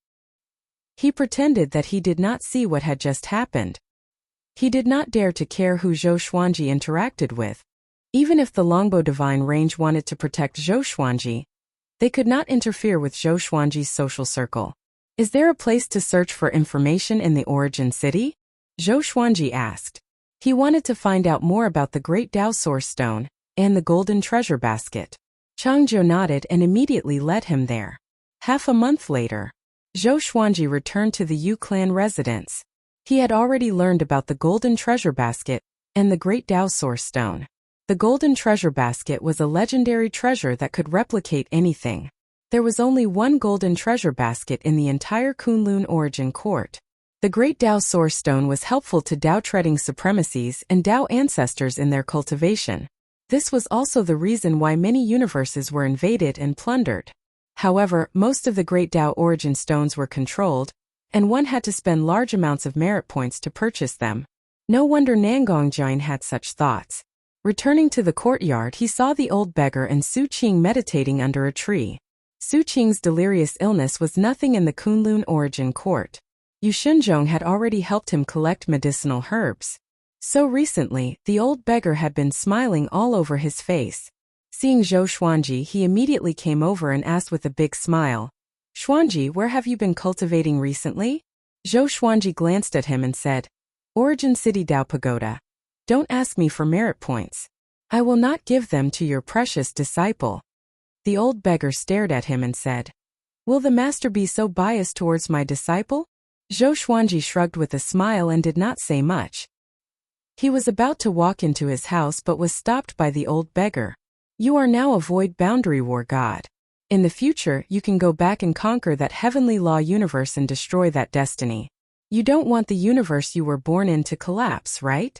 He pretended that he did not see what had just happened. He did not dare to care who Zhou Xuanji interacted with. Even if the Longbow Divine Range wanted to protect Zhou Xuanji, they could not interfere with Zhou Xuanji's social circle. Is there a place to search for information in the Origin City? Zhou Xuanji asked. He wanted to find out more about the Great Dao Source Stone and the Golden Treasure Basket. Changzhou nodded and immediately led him there. Half a month later, Zhou Xuanji returned to the Yu clan residence. He had already learned about the Golden Treasure Basket and the Great Dao Source Stone. The Golden Treasure Basket was a legendary treasure that could replicate anything. There was only one Golden Treasure Basket in the entire Kunlun Origin Court. The Great Dao Source Stone was helpful to Dao Treading Supremacies and Dao ancestors in their cultivation. This was also the reason why many universes were invaded and plundered. However, most of the Great Dao Origin Stones were controlled, and one had to spend large amounts of merit points to purchase them. No wonder Nangongjin had such thoughts. Returning to the courtyard, he saw the old beggar and Su Qing meditating under a tree. Su Qing's delirious illness was nothing in the Kunlun Origin Court. Yu Shenzhong had already helped him collect medicinal herbs. So recently, the old beggar had been smiling all over his face. Seeing Zhou Xuanji, he immediately came over and asked with a big smile, Xuanji, where have you been cultivating recently? Zhou Xuanji glanced at him and said, Origin City Dao Pagoda. Don't ask me for merit points. I will not give them to your precious disciple. The old beggar stared at him and said, Will the master be so biased towards my disciple? Zhou Xuanji shrugged with a smile and did not say much. He was about to walk into his house but was stopped by the old beggar. You are now a void boundary war god. In the future, you can go back and conquer that heavenly law universe and destroy that destiny. You don't want the universe you were born in to collapse, right?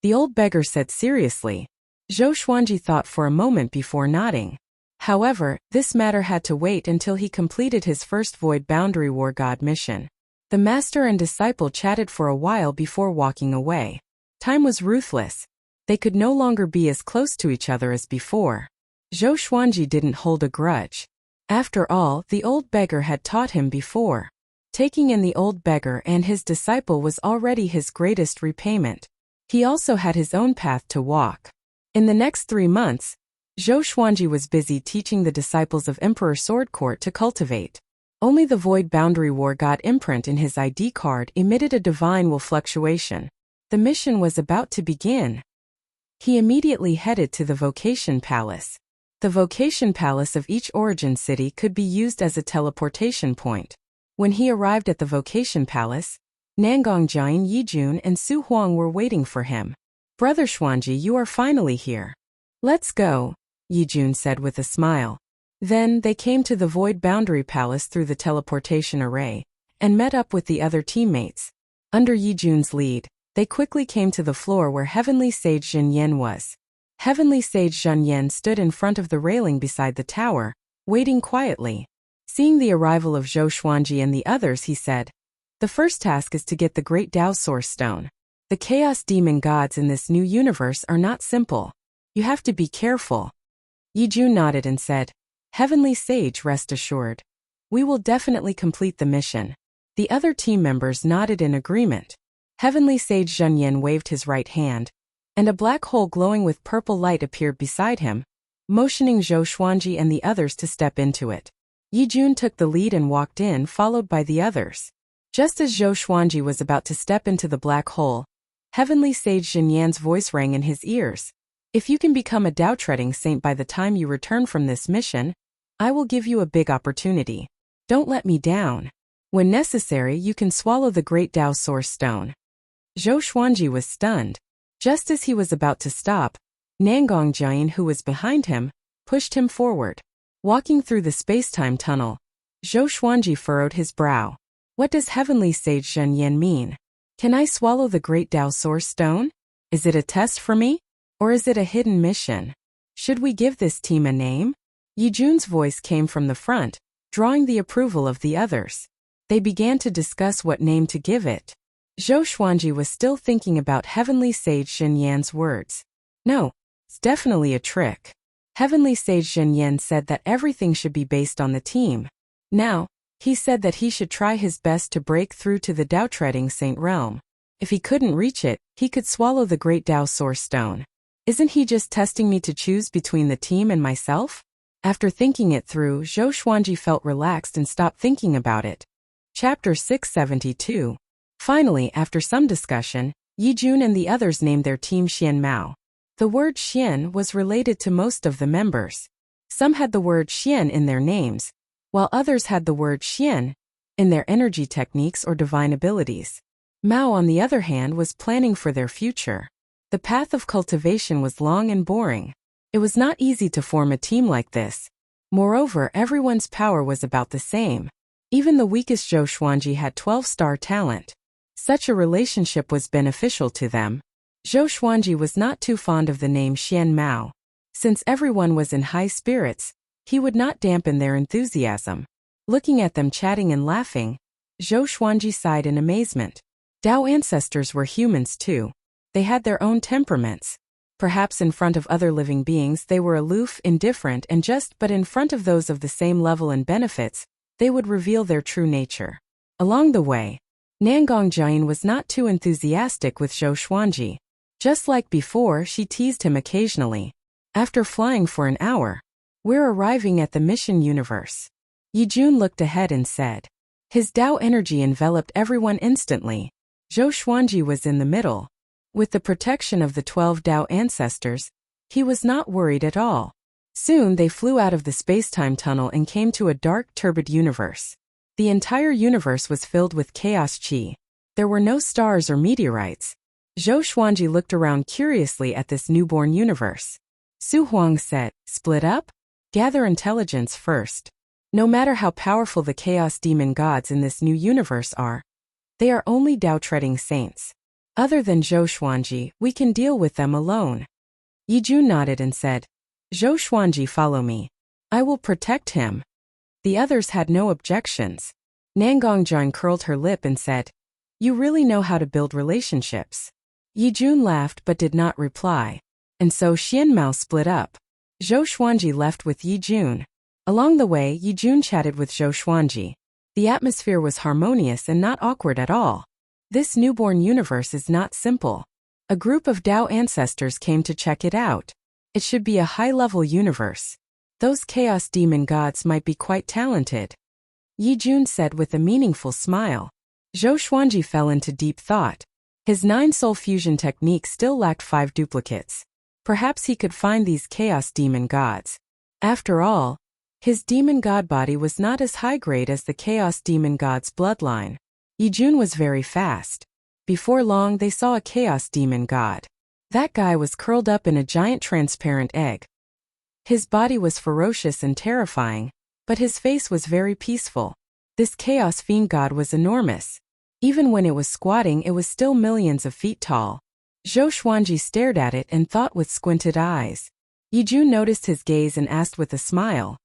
The old beggar said seriously. Zhou Xuanji thought for a moment before nodding. However, this matter had to wait until he completed his first Void Boundary War God mission. The master and disciple chatted for a while before walking away. Time was ruthless. They could no longer be as close to each other as before. Zhou Xuanji didn't hold a grudge. After all, the old beggar had taught him before. Taking in the old beggar and his disciple was already his greatest repayment. He also had his own path to walk. In the next 3 months, Zhou Xuanji was busy teaching the disciples of Emperor Sword Court to cultivate. Only the Void Boundary War God imprint in his ID card emitted a divine will fluctuation. The mission was about to begin. He immediately headed to the Vocation Palace. The Vocation Palace of each origin city could be used as a teleportation point. When he arrived at the Vocation Palace, Nangongjin, Yijun and Su Huang were waiting for him. Brother Xuanji, you are finally here. Let's go, Yijun said with a smile. Then they came to the Void Boundary Palace through the teleportation array, and met up with the other teammates. Under Yijun's lead, they quickly came to the floor where Heavenly Sage Zhen Yan was. Heavenly Sage Zhen Yan stood in front of the railing beside the tower, waiting quietly. Seeing the arrival of Zhou Xuanji and the others, he said, The first task is to get the Great Dao Source Stone. The Chaos Demon gods in this new universe are not simple. You have to be careful. Yijun nodded and said, Heavenly Sage, rest assured. We will definitely complete the mission. The other team members nodded in agreement. Heavenly Sage Zhen Yan waved his right hand, and a black hole glowing with purple light appeared beside him, motioning Zhou Xuanji and the others to step into it. Yi Jun took the lead and walked in, followed by the others. Just as Zhou Xuanji was about to step into the black hole, Heavenly Sage Jin Yan's voice rang in his ears. If you can become a Tao-treading saint by the time you return from this mission, I will give you a big opportunity. Don't let me down. When necessary, you can swallow the great Tao Source Stone. Zhou Xuanji was stunned. Just as he was about to stop, Nangong Jian, who was behind him, pushed him forward. Walking through the space-time tunnel, Zhou Xuanji furrowed his brow. What does Heavenly Sage Zhen Yan mean? Can I swallow the great Tao Source Stone? Is it a test for me? Or is it a hidden mission? Should we give this team a name? Yi Jun's voice came from the front, drawing the approval of the others. They began to discuss what name to give it. Zhou Xuanji was still thinking about Heavenly Sage Zhen Yan's words. No, it's definitely a trick. Heavenly Sage Zhen Yan said that everything should be based on the team. Now, he said that he should try his best to break through to the Tao-treading saint realm. If he couldn't reach it, he could swallow the great Tao Source Stone. Isn't he just testing me to choose between the team and myself? After thinking it through, Zhou Xuanji felt relaxed and stopped thinking about it. Chapter 672. Finally, after some discussion, Yi Jun and the others named their team Xian Mao. The word Xian was related to most of the members. Some had the word Xian in their names, while others had the word Xian in their energy techniques or divine abilities. Mao, on the other hand, was planning for their future. The path of cultivation was long and boring. It was not easy to form a team like this. Moreover, everyone's power was about the same. Even the weakest Zhou Xuanji had 12-star talent. Such a relationship was beneficial to them. Zhou Xuanji was not too fond of the name Xian Mao. Since everyone was in high spirits, he would not dampen their enthusiasm. Looking at them chatting and laughing, Zhou Xuanji sighed in amazement. Tao ancestors were humans too. They had their own temperaments. Perhaps in front of other living beings they were aloof, indifferent, and just, but in front of those of the same level and benefits, they would reveal their true nature. Along the way, Nangong Jian was not too enthusiastic with Zhou Xuanji. Just like before, she teased him occasionally. After flying for an hour, we're arriving at the mission universe. Yi Jun looked ahead and said. His Tao energy enveloped everyone instantly. Zhou Xuanji was in the middle. With the protection of the 12 Tao ancestors, he was not worried at all. Soon they flew out of the space-time tunnel and came to a dark, turbid universe. The entire universe was filled with chaos chi. There were no stars or meteorites. Zhou Xuanji looked around curiously at this newborn universe. Su Huang said, "Split up? Gather intelligence first. No matter how powerful the chaos demon gods in this new universe are, they are only Tao-treading saints. Other than Zhou Xuanji, we can deal with them alone." Yi Jun nodded and said, "Zhou Xuanji, follow me. I will protect him." The others had no objections. Nangong Jian curled her lip and said, "You really know how to build relationships." Yi Jun laughed but did not reply. And so Xian Mao split up. Zhou Xuanji left with Yi Jun. Along the way, Yi Jun chatted with Zhou Xuanji. The atmosphere was harmonious and not awkward at all. This newborn universe is not simple. A group of Tao ancestors came to check it out. It should be a high-level universe. Those chaos demon gods might be quite talented. Yi Jun said with a meaningful smile. Zhou Xuanji fell into deep thought. His 9-soul fusion technique still lacked 5 duplicates. Perhaps he could find these chaos demon gods. After all, his demon god body was not as high-grade as the chaos demon god's bloodline. Yi Jun was very fast. Before long they saw a chaos demon god. That guy was curled up in a giant transparent egg. His body was ferocious and terrifying, but his face was very peaceful. This chaos fiend god was enormous. Even when it was squatting, it was still millions of feet tall. Zhou Xuanji stared at it and thought with squinted eyes. Yi Jun noticed his gaze and asked with a smile,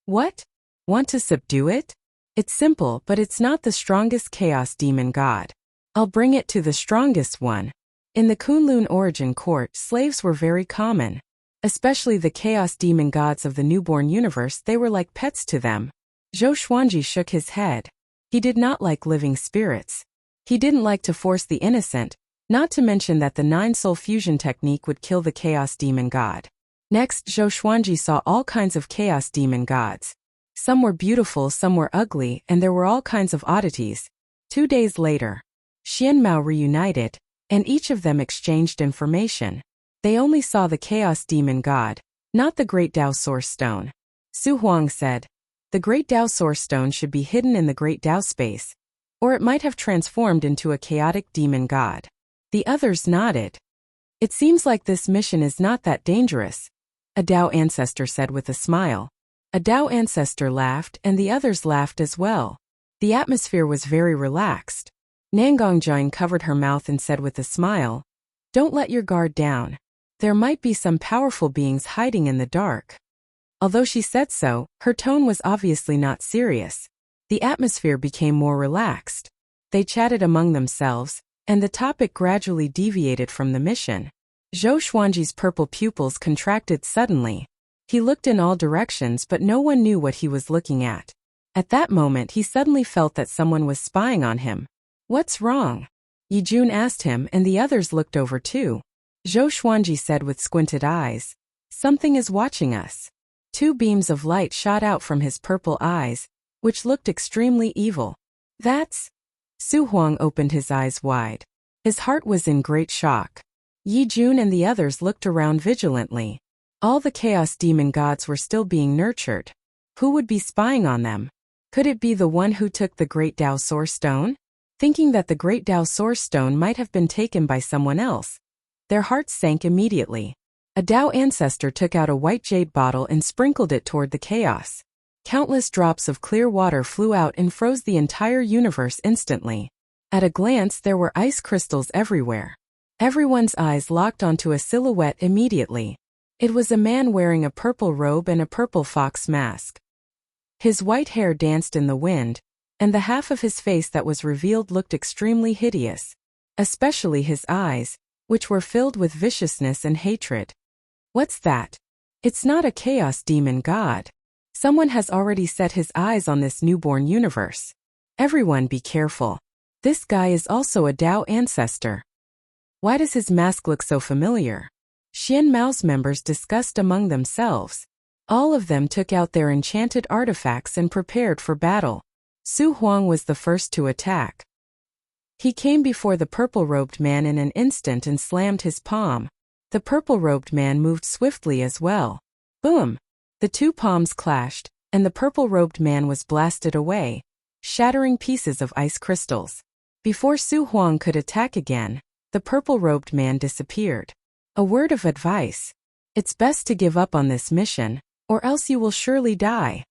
"What? Want to subdue it? It's simple, but it's not the strongest chaos demon god. I'll bring it to the strongest one." In the Kunlun origin court, slaves were very common. Especially the chaos demon gods of the newborn universe, they were like pets to them. Zhou Xuanji shook his head. He did not like living spirits. He didn't like to force the innocent, Not to mention that the 9-soul fusion technique would kill the chaos demon god. Next, Zhou Xuanji saw all kinds of chaos demon gods. Some were beautiful, some were ugly, and there were all kinds of oddities. 2 days later, Xian Mao reunited, and each of them exchanged information. They only saw the chaos demon god, not the Great Dao Source Stone. Su Huang said, "The Great Dao Source Stone should be hidden in the Great Dao space, or it might have transformed into a chaotic demon god." The others nodded. "It seems like this mission is not that dangerous," a Dao ancestor said with a smile. A Dao ancestor laughed, and the others laughed as well. The atmosphere was very relaxed. Nangongjian covered her mouth and said with a smile, "Don't let your guard down. There might be some powerful beings hiding in the dark." Although she said so, her tone was obviously not serious. The atmosphere became more relaxed. They chatted among themselves, and the topic gradually deviated from the mission. Zhou Xuanji's purple pupils contracted suddenly. He looked in all directions, but no one knew what he was looking at. At that moment, he suddenly felt that someone was spying on him. "What's wrong?" Yi Jun asked him, and the others looked over too. Zhou Xuanji said with squinted eyes, "Something is watching us." 2 beams of light shot out from his purple eyes, which looked extremely evil. "That's..." Su Huang opened his eyes wide. His heart was in great shock. Yi Jun and the others looked around vigilantly. All the chaos demon gods were still being nurtured. Who would be spying on them? Could it be the one who took the Great Dao Source Stone? Thinking that the Great Dao Source Stone might have been taken by someone else, their hearts sank immediately. A Dao ancestor took out a white jade bottle and sprinkled it toward the chaos. Countless drops of clear water flew out and froze the entire universe instantly. At a glance, there were ice crystals everywhere. Everyone's eyes locked onto a silhouette immediately. It was a man wearing a purple robe and a purple fox mask. His white hair danced in the wind, and the half of his face that was revealed looked extremely hideous, especially his eyes, which were filled with viciousness and hatred. "What's that? It's not a chaos demon god. Someone has already set his eyes on this newborn universe. Everyone be careful. This guy is also a Dao ancestor. Why does his mask look so familiar?" Xian Mao's members discussed among themselves. All of them took out their enchanted artifacts and prepared for battle. Su Huang was the first to attack. He came before the purple-robed man in an instant and slammed his palm. The purple-robed man moved swiftly as well. Boom! The 2 palms clashed, and the purple-robed man was blasted away, shattering pieces of ice crystals. Before Su Huang could attack again, the purple-robed man disappeared. A word of advice. It's best to give up on this mission, or else you will surely die.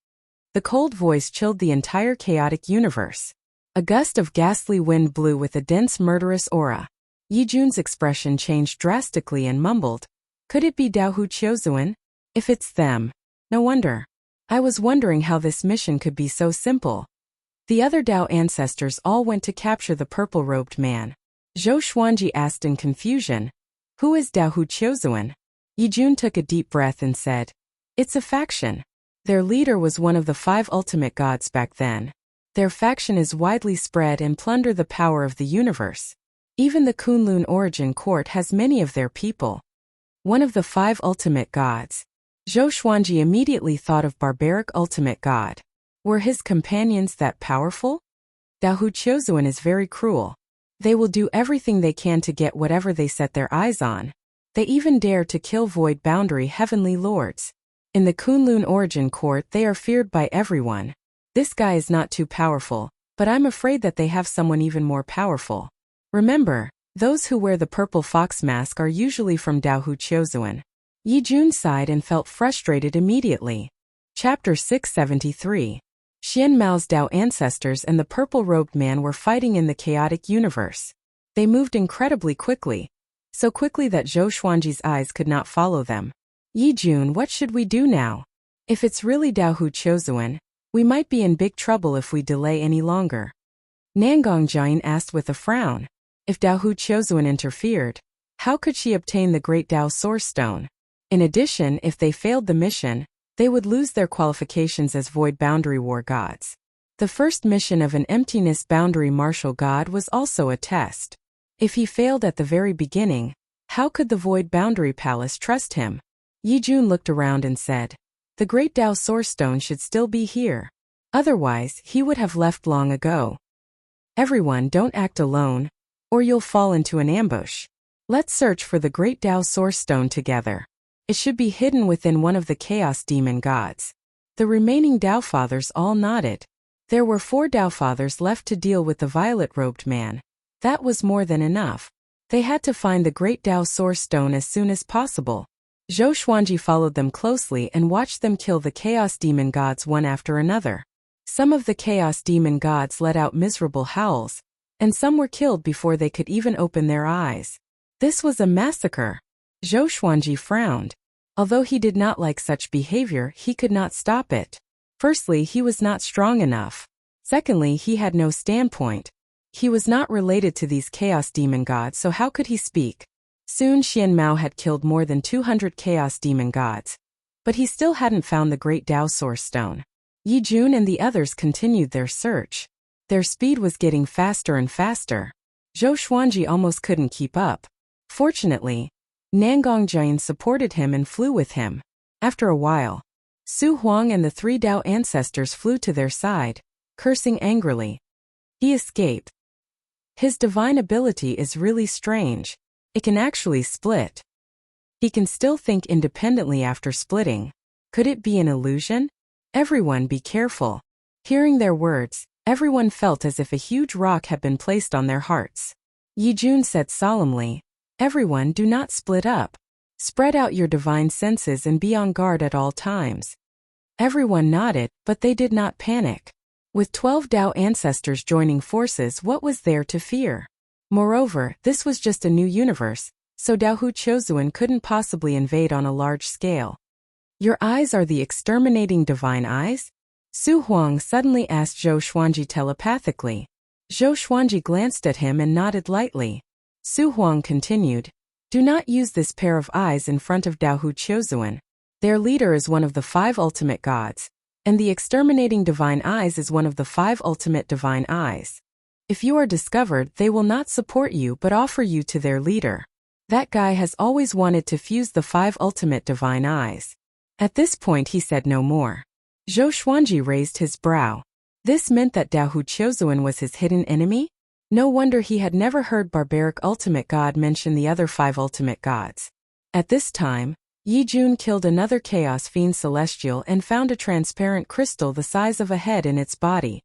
The cold voice chilled the entire chaotic universe. A gust of ghastly wind blew with a dense murderous aura. Yi Jun's expression changed drastically and mumbled, "Could it be Dao Hu Qiuzuan? If it's them, no wonder. I was wondering how this mission could be so simple." The other Dao ancestors all went to capture the purple-robed man. Zhou Xuanji asked in confusion, "Who is Dao Hu Qiuzuan?" Yi Jun took a deep breath and said, "It's a faction. Their leader was one of the 5 ultimate gods back then. Their faction is widely spread and plunder the power of the universe. Even the Kunlun Origin Court has many of their people." One of the 5 ultimate gods. Zhou Xuanji immediately thought of barbaric ultimate god. Were his companions that powerful? Dao Hu Qiuzuan is very cruel. They will do everything they can to get whatever they set their eyes on. They even dare to kill Void Boundary Heavenly Lords. In the Kunlun Origin Court, they are feared by everyone. This guy is not too powerful, but I'm afraid that they have someone even more powerful. Remember, those who wear the purple fox mask are usually from Dao Hu Qiuzuan. Yi Jun sighed and felt frustrated immediately. Chapter 673. Xian Mao's Dao ancestors and the purple-robed man were fighting in the chaotic universe. They moved incredibly quickly, so quickly that Zhou Xuanji's eyes could not follow them. "Yi Jun, what should we do now? If it's really Dao Hu Qiuzuan, we might be in big trouble if we delay any longer." Nangongjian asked with a frown. If Dao Hu Qiuzuan interfered, how could she obtain the Great Dao Source Stone? In addition, if they failed the mission, they would lose their qualifications as Void Boundary War gods. The first mission of an Emptiness Boundary Martial god was also a test. If he failed at the very beginning, how could the Void Boundary Palace trust him? Yi Jun looked around and said, "The Great Tao Source Stone should still be here. Otherwise, he would have left long ago. Everyone, don't act alone, or you'll fall into an ambush. Let's search for the Great Tao Source Stone together. It should be hidden within one of the Chaos Demon Gods." The remaining Tao Fathers all nodded. There were 4 Tao Fathers left to deal with the violet-robed man. That was more than enough. They had to find the Great Tao Source Stone as soon as possible. Zhou Xuanji followed them closely and watched them kill the Chaos Demon Gods one after another. Some of the Chaos Demon Gods let out miserable howls, and some were killed before they could even open their eyes. This was a massacre. Zhou Xuanji frowned. Although he did not like such behavior, he could not stop it. Firstly, he was not strong enough. Secondly, he had no standpoint. He was not related to these Chaos Demon Gods, so how could he speak? Soon Xian Mao had killed more than 200 Chaos Demon Gods. But he still hadn't found the Great Tao Source Stone. Yi Jun and the others continued their search. Their speed was getting faster and faster. Zhou Xuanji almost couldn't keep up. Fortunately, Nangong Jian supported him and flew with him. After a while, Su Huang and the 3 Tao ancestors flew to their side, cursing angrily. He escaped. His divine ability is really strange. It can actually split. He can still think independently after splitting. Could it be an illusion? Everyone be careful. Hearing their words, everyone felt as if a huge rock had been placed on their hearts. Yi Jun said solemnly, "Everyone, do not split up. Spread out your divine senses and be on guard at all times." Everyone nodded, but they did not panic. With 12 Tao ancestors joining forces, what was there to fear? Moreover, this was just a new universe, so Dao Hu Chouzuan couldn't possibly invade on a large scale. "Your eyes are the exterminating divine eyes?" Su Huang suddenly asked Zhou Xuanji telepathically. Zhou Xuanji glanced at him and nodded lightly. Su Huang continued, "Do not use this pair of eyes in front of Dao Hu Chouzuan. Their leader is one of the 5 ultimate gods, and the exterminating divine eyes is one of the 5 ultimate divine eyes. If you are discovered, they will not support you but offer you to their leader. That guy has always wanted to fuse the 5 ultimate divine eyes." At this point he said no more. Zhou Xuanji raised his brow. This meant that Dao Hu Chouzuan was his hidden enemy? No wonder he had never heard Barbaric Ultimate God mention the other 5 ultimate gods. At this time, Yi Jun killed another Chaos Fiend Celestial and found a transparent crystal the size of a head in its body.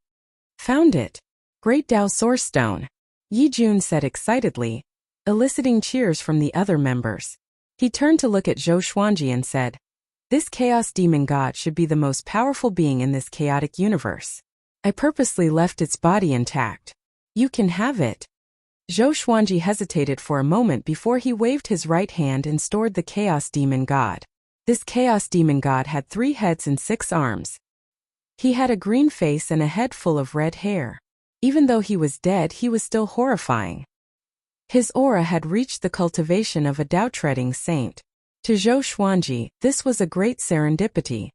"Found it! Great Tao Source Stone!" Yi Jun said excitedly, eliciting cheers from the other members. He turned to look at Zhou Xuanji and said, "This Chaos Demon God should be the most powerful being in this chaotic universe. I purposely left its body intact. You can have it." Zhou Xuanji hesitated for a moment before he waved his right hand and stored the Chaos Demon God. This Chaos Demon God had 3 heads and 6 arms. He had a green face and a head full of red hair. Even though he was dead, he was still horrifying. His aura had reached the cultivation of a Tao-treading saint. To Zhou Xuanji, this was a great serendipity.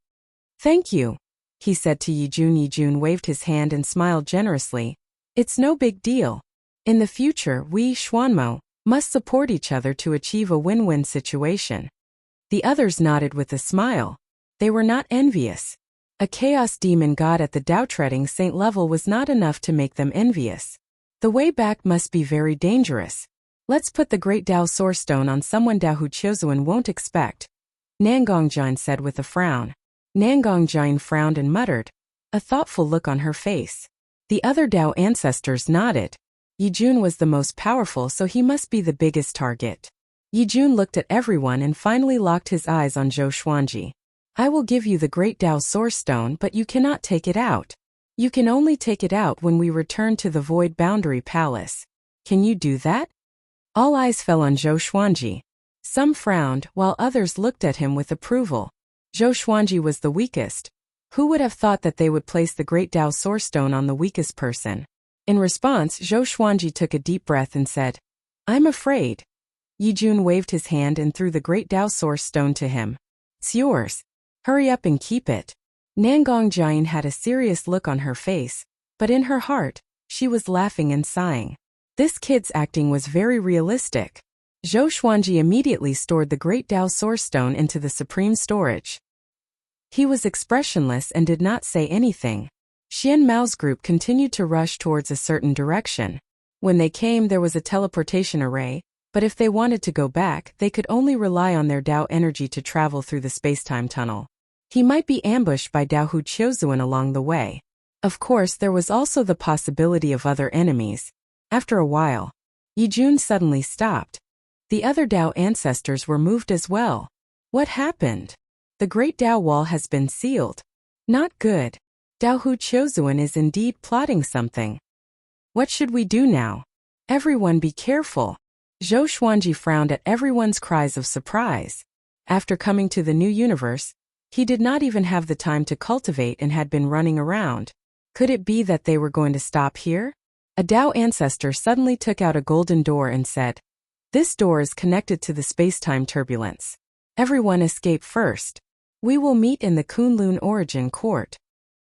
"Thank you," he said to Yi Jun. Yi Jun waved his hand and smiled generously. "It's no big deal. In the future, we, Xuanmo, must support each other to achieve a win-win situation." The others nodded with a smile. They were not envious. A Chaos Demon God at the Tao-treading saint level was not enough to make them envious. The way back must be very dangerous. "Let's put the Great Tao Source Stone on someone Dao Hu Chouzuan won't expect," Nangong Jian said with a frown. Nangong Jian frowned and muttered, a thoughtful look on her face. The other Tao ancestors nodded. Yi Jun was the most powerful, so he must be the biggest target. Yi Jun looked at everyone and finally locked his eyes on Zhou Xuanji. "I will give you the Great Tao Source Stone, but you cannot take it out. You can only take it out when we return to the Void Boundary Palace. Can you do that?" All eyes fell on Zhou Xuanji. Some frowned, while others looked at him with approval. Zhou Xuanji was the weakest. Who would have thought that they would place the Great Tao Source Stone on the weakest person? In response, Zhou Xuanji took a deep breath and said, "I'm afraid." Yi Jun waved his hand and threw the Great Tao Source Stone to him. "It's yours. Hurry up and keep it." Nangong Jian had a serious look on her face, but in her heart, she was laughing and sighing. This kid's acting was very realistic. Zhou Xuanji immediately stored the Great Dao Source Stone into the supreme storage. He was expressionless and did not say anything. Xian Mao's group continued to rush towards a certain direction. When they came, there was a teleportation array, but if they wanted to go back, they could only rely on their Dao energy to travel through the space-time tunnel. He might be ambushed by Dao Hu Qiuzuan along the way. Of course, there was also the possibility of other enemies. After a while, Yi Jun suddenly stopped. The other Dao ancestors were moved as well. What happened? The Great Dao Wall has been sealed. Not good. Dao Hu Qiuzuan is indeed plotting something. What should we do now? Everyone be careful. Zhou Xuanji frowned at everyone's cries of surprise. After coming to the new universe, he did not even have the time to cultivate and had been running around. Could it be that they were going to stop here? A Dao ancestor suddenly took out a golden door and said, "This door is connected to the space-time turbulence. Everyone escape first. We will meet in the Kunlun Origin Court."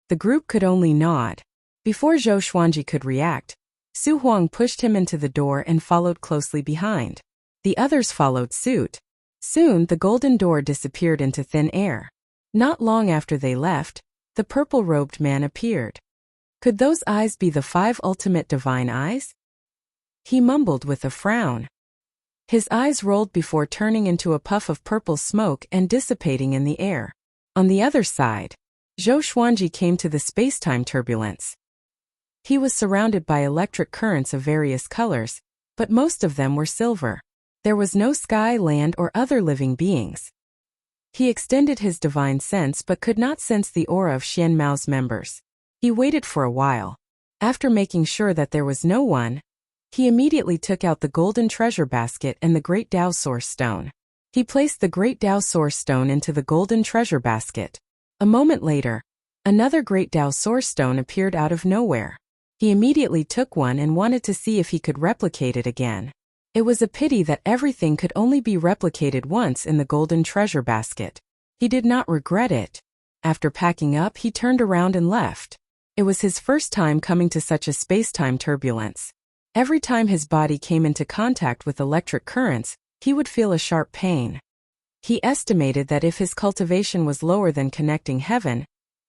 The group could only nod. Before Zhou Xuanji could react, Su Huang pushed him into the door and followed closely behind. The others followed suit. Soon the golden door disappeared into thin air. Not long after they left, the purple-robed man appeared. Could those eyes be the 5 ultimate divine eyes? He mumbled with a frown. His eyes rolled before turning into a puff of purple smoke and dissipating in the air. On the other side, Zhou Xuanji came to the space-time turbulence. He was surrounded by electric currents of various colors, but most of them were silver. There was no sky, land, or other living beings. He extended his divine sense but could not sense the aura of Xian Mao's members. He waited for a while. After making sure that there was no one, he immediately took out the golden treasure basket and the Great Dao Source Stone. He placed the Great Dao Source Stone into the golden treasure basket. A moment later, another Great Dao Source Stone appeared out of nowhere. He immediately took one and wanted to see if he could replicate it again. It was a pity that everything could only be replicated once in the golden treasure basket. He did not regret it. After packing up, he turned around and left. It was his first time coming to such a space-time turbulence. Every time his body came into contact with electric currents, he would feel a sharp pain. He estimated that if his cultivation was lower than connecting heaven,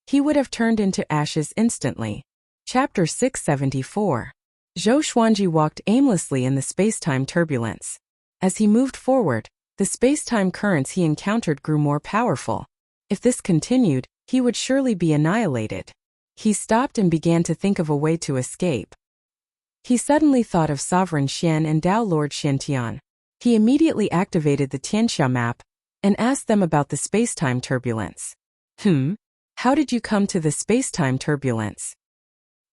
he would have turned into ashes instantly. Chapter 674. Zhou Xuanji walked aimlessly in the space-time turbulence. As he moved forward, the space-time currents he encountered grew more powerful. If this continued, he would surely be annihilated. He stopped and began to think of a way to escape. He suddenly thought of Sovereign Xian and Dao Lord Xiantian. He immediately activated the Tianxia map and asked them about the space-time turbulence. How did you come to the space-time turbulence?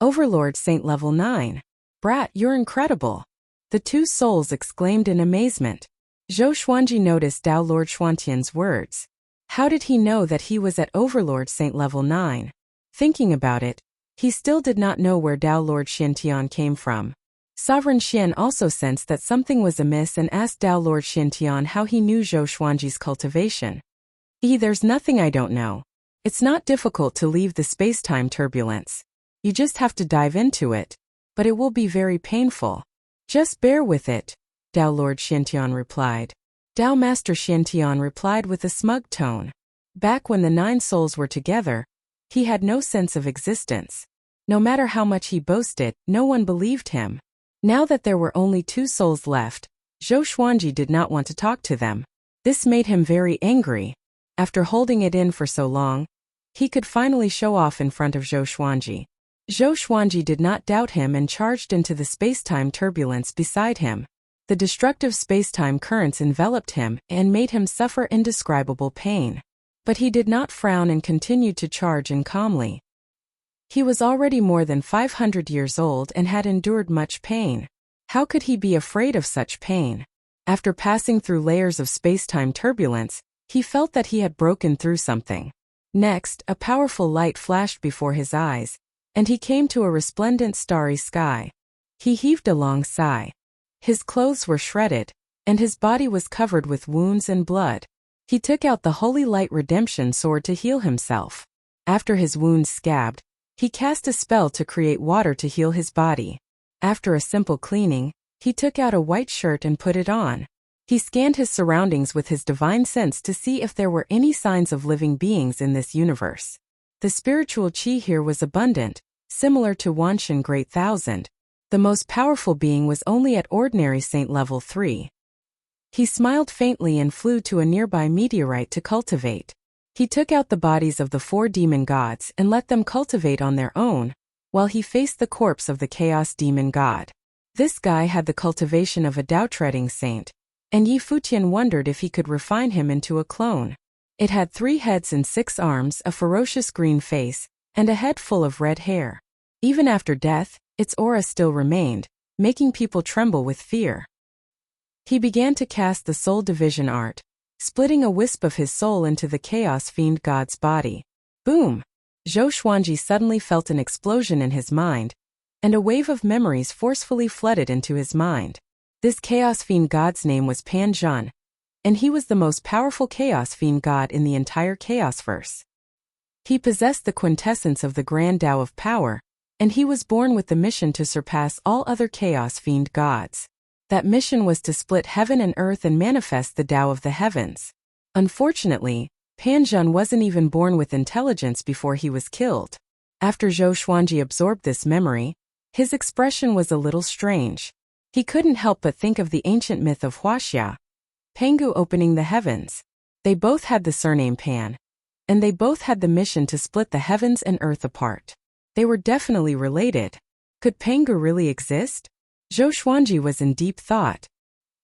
Overlord Saint Level 9. Brat, you're incredible. The two souls exclaimed in amazement. Zhou Xuanji noticed Dao Lord Xuantian's words. How did he know that he was at Overlord Saint Level 9? Thinking about it, he still did not know where Dao Lord Xiantian came from. Sovereign Xian also sensed that something was amiss and asked Dao Lord Xiantian how he knew Zhou Xuanji's cultivation. There's nothing I don't know. It's not difficult to leave the space-time turbulence. You just have to dive into it. But it will be very painful. Just bear with it, Dao Lord Xiantian replied. Dao Master Xiantian replied with a smug tone. Back when the 9 souls were together, he had no sense of existence. No matter how much he boasted, no one believed him. Now that there were only 2 souls left, Zhou Xuanji did not want to talk to them. This made him very angry. After holding it in for so long, he could finally show off in front of Zhou Xuanji. Zhou Xuanji did not doubt him and charged into the space-time turbulence beside him. The destructive space-time currents enveloped him and made him suffer indescribable pain. But he did not frown and continued to charge in calmly. He was already more than 500 years old and had endured much pain. How could he be afraid of such pain? After passing through layers of space-time turbulence, he felt that he had broken through something. Next, a powerful light flashed before his eyes, and he came to a resplendent starry sky. He heaved a long sigh. His clothes were shredded, and his body was covered with wounds and blood. He took out the Holy Light Redemption Sword to heal himself. After his wounds scabbed, he cast a spell to create water to heal his body. After a simple cleaning, He took out a white shirt and put it on. He scanned his surroundings with his divine sense to see if there were any signs of living beings in this universe. The spiritual qi here was abundant, similar to Wanshan Great Thousand. The most powerful being was only at ordinary saint level 3. He smiled faintly and flew to a nearby meteorite to cultivate. He took out the bodies of the 4 demon gods and let them cultivate on their own, while he faced the corpse of the chaos demon god. This guy had the cultivation of a Tao-treading saint, and Yi Futian wondered if he could refine him into a clone. It had 3 heads and 6 arms, a ferocious green face, and a head full of red hair. Even after death, its aura still remained, making people tremble with fear. He began to cast the soul division art, splitting a wisp of his soul into the chaos fiend god's body. Boom! Zhou Xuanji suddenly felt an explosion in his mind, and a wave of memories forcefully flooded into his mind. This chaos fiend god's name was Pan Zhan, and he was the most powerful chaos fiend god in the entire Chaosverse. He possessed the quintessence of the grand Tao of power, and he was born with the mission to surpass all other chaos fiend gods. That mission was to split heaven and earth and manifest the Tao of the heavens. Unfortunately, Pan Zhan wasn't even born with intelligence before he was killed. After Zhou Xuanji absorbed this memory, his expression was a little strange. He couldn't help but think of the ancient myth of Huaxia, Pangu opening the heavens. They both had the surname Pan, and they both had the mission to split the heavens and earth apart. They were definitely related. Could Pangu really exist? Zhou Xuanji was in deep thought.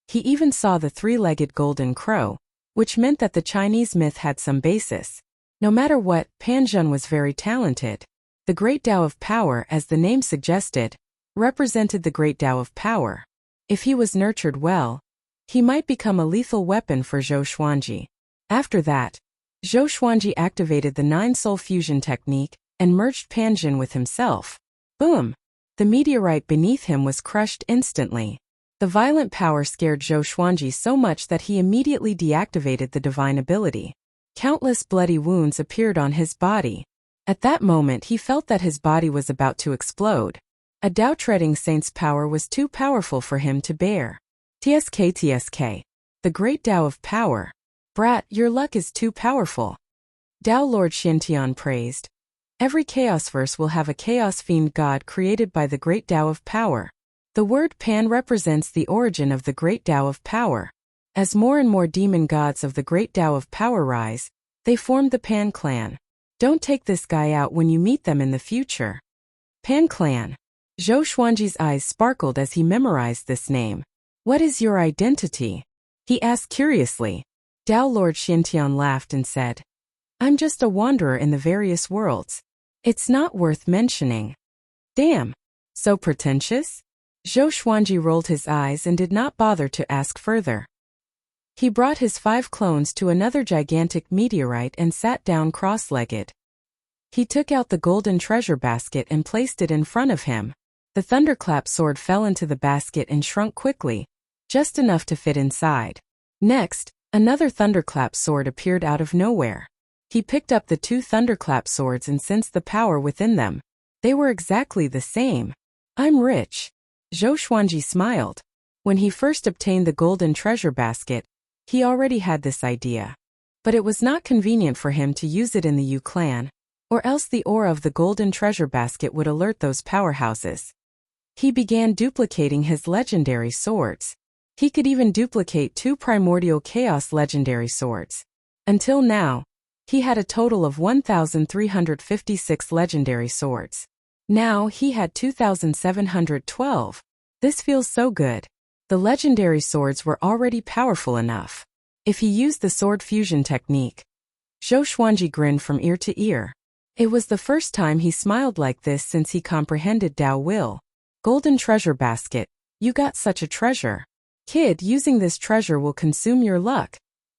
He even saw the 3-legged golden crow, which meant that the Chinese myth had some basis. No matter what, Pan Zhan was very talented. The Great Tao of Power, as the name suggested, represented the Great Tao of Power. If he was nurtured well, he might become a lethal weapon for Zhou Xuanji. After that, Zhou Xuanji activated the 9-soul fusion technique and merged Pan Zhan with himself. Boom! The meteorite beneath him was crushed instantly. The violent power scared Zhou Xuanji so much that he immediately deactivated the divine ability. Countless bloody wounds appeared on his body. At that moment he felt that his body was about to explode. A Tao-treading saint's power was too powerful for him to bear. TSK. The Great Tao of Power. Brat, your luck is too powerful. Tao Lord Xintian praised. Every Chaosverse will have a chaos fiend god created by the Great Tao of Power. The word Pan represents the origin of the Great Tao of Power. As more and more demon gods of the Great Tao of Power rise, they formed the Pan clan. Don't take this guy out when you meet them in the future. Pan clan. Zhou Xuanji's eyes sparkled as he memorized this name. What is your identity? He asked curiously. Tao Lord Xintian laughed and said, I'm just a wanderer in the various worlds. It's not worth mentioning. Damn. So pretentious? Zhou Xuanji rolled his eyes and did not bother to ask further. He brought his 5 clones to another gigantic meteorite and sat down cross-legged. He took out the golden treasure basket and placed it in front of him. The thunderclap sword fell into the basket and shrunk quickly, just enough to fit inside. Next, another thunderclap sword appeared out of nowhere. He picked up the 2 thunderclap swords and sensed the power within them. They were exactly the same. I'm rich. Zhou Xuanji smiled. When he first obtained the golden treasure basket, he already had this idea. But it was not convenient for him to use it in the Yu clan, or else the aura of the golden treasure basket would alert those powerhouses. He began duplicating his legendary swords. He could even duplicate 2 primordial chaos legendary swords. Until now, he had a total of 1,356 legendary swords. Now he had 2,712. This feels so good. The legendary swords were already powerful enough. If he used the sword fusion technique. Zhou Xuanji grinned from ear to ear. It was the first time he smiled like this since he comprehended Tao will. Golden treasure basket. You got such a treasure. Kid, using this treasure will consume your luck.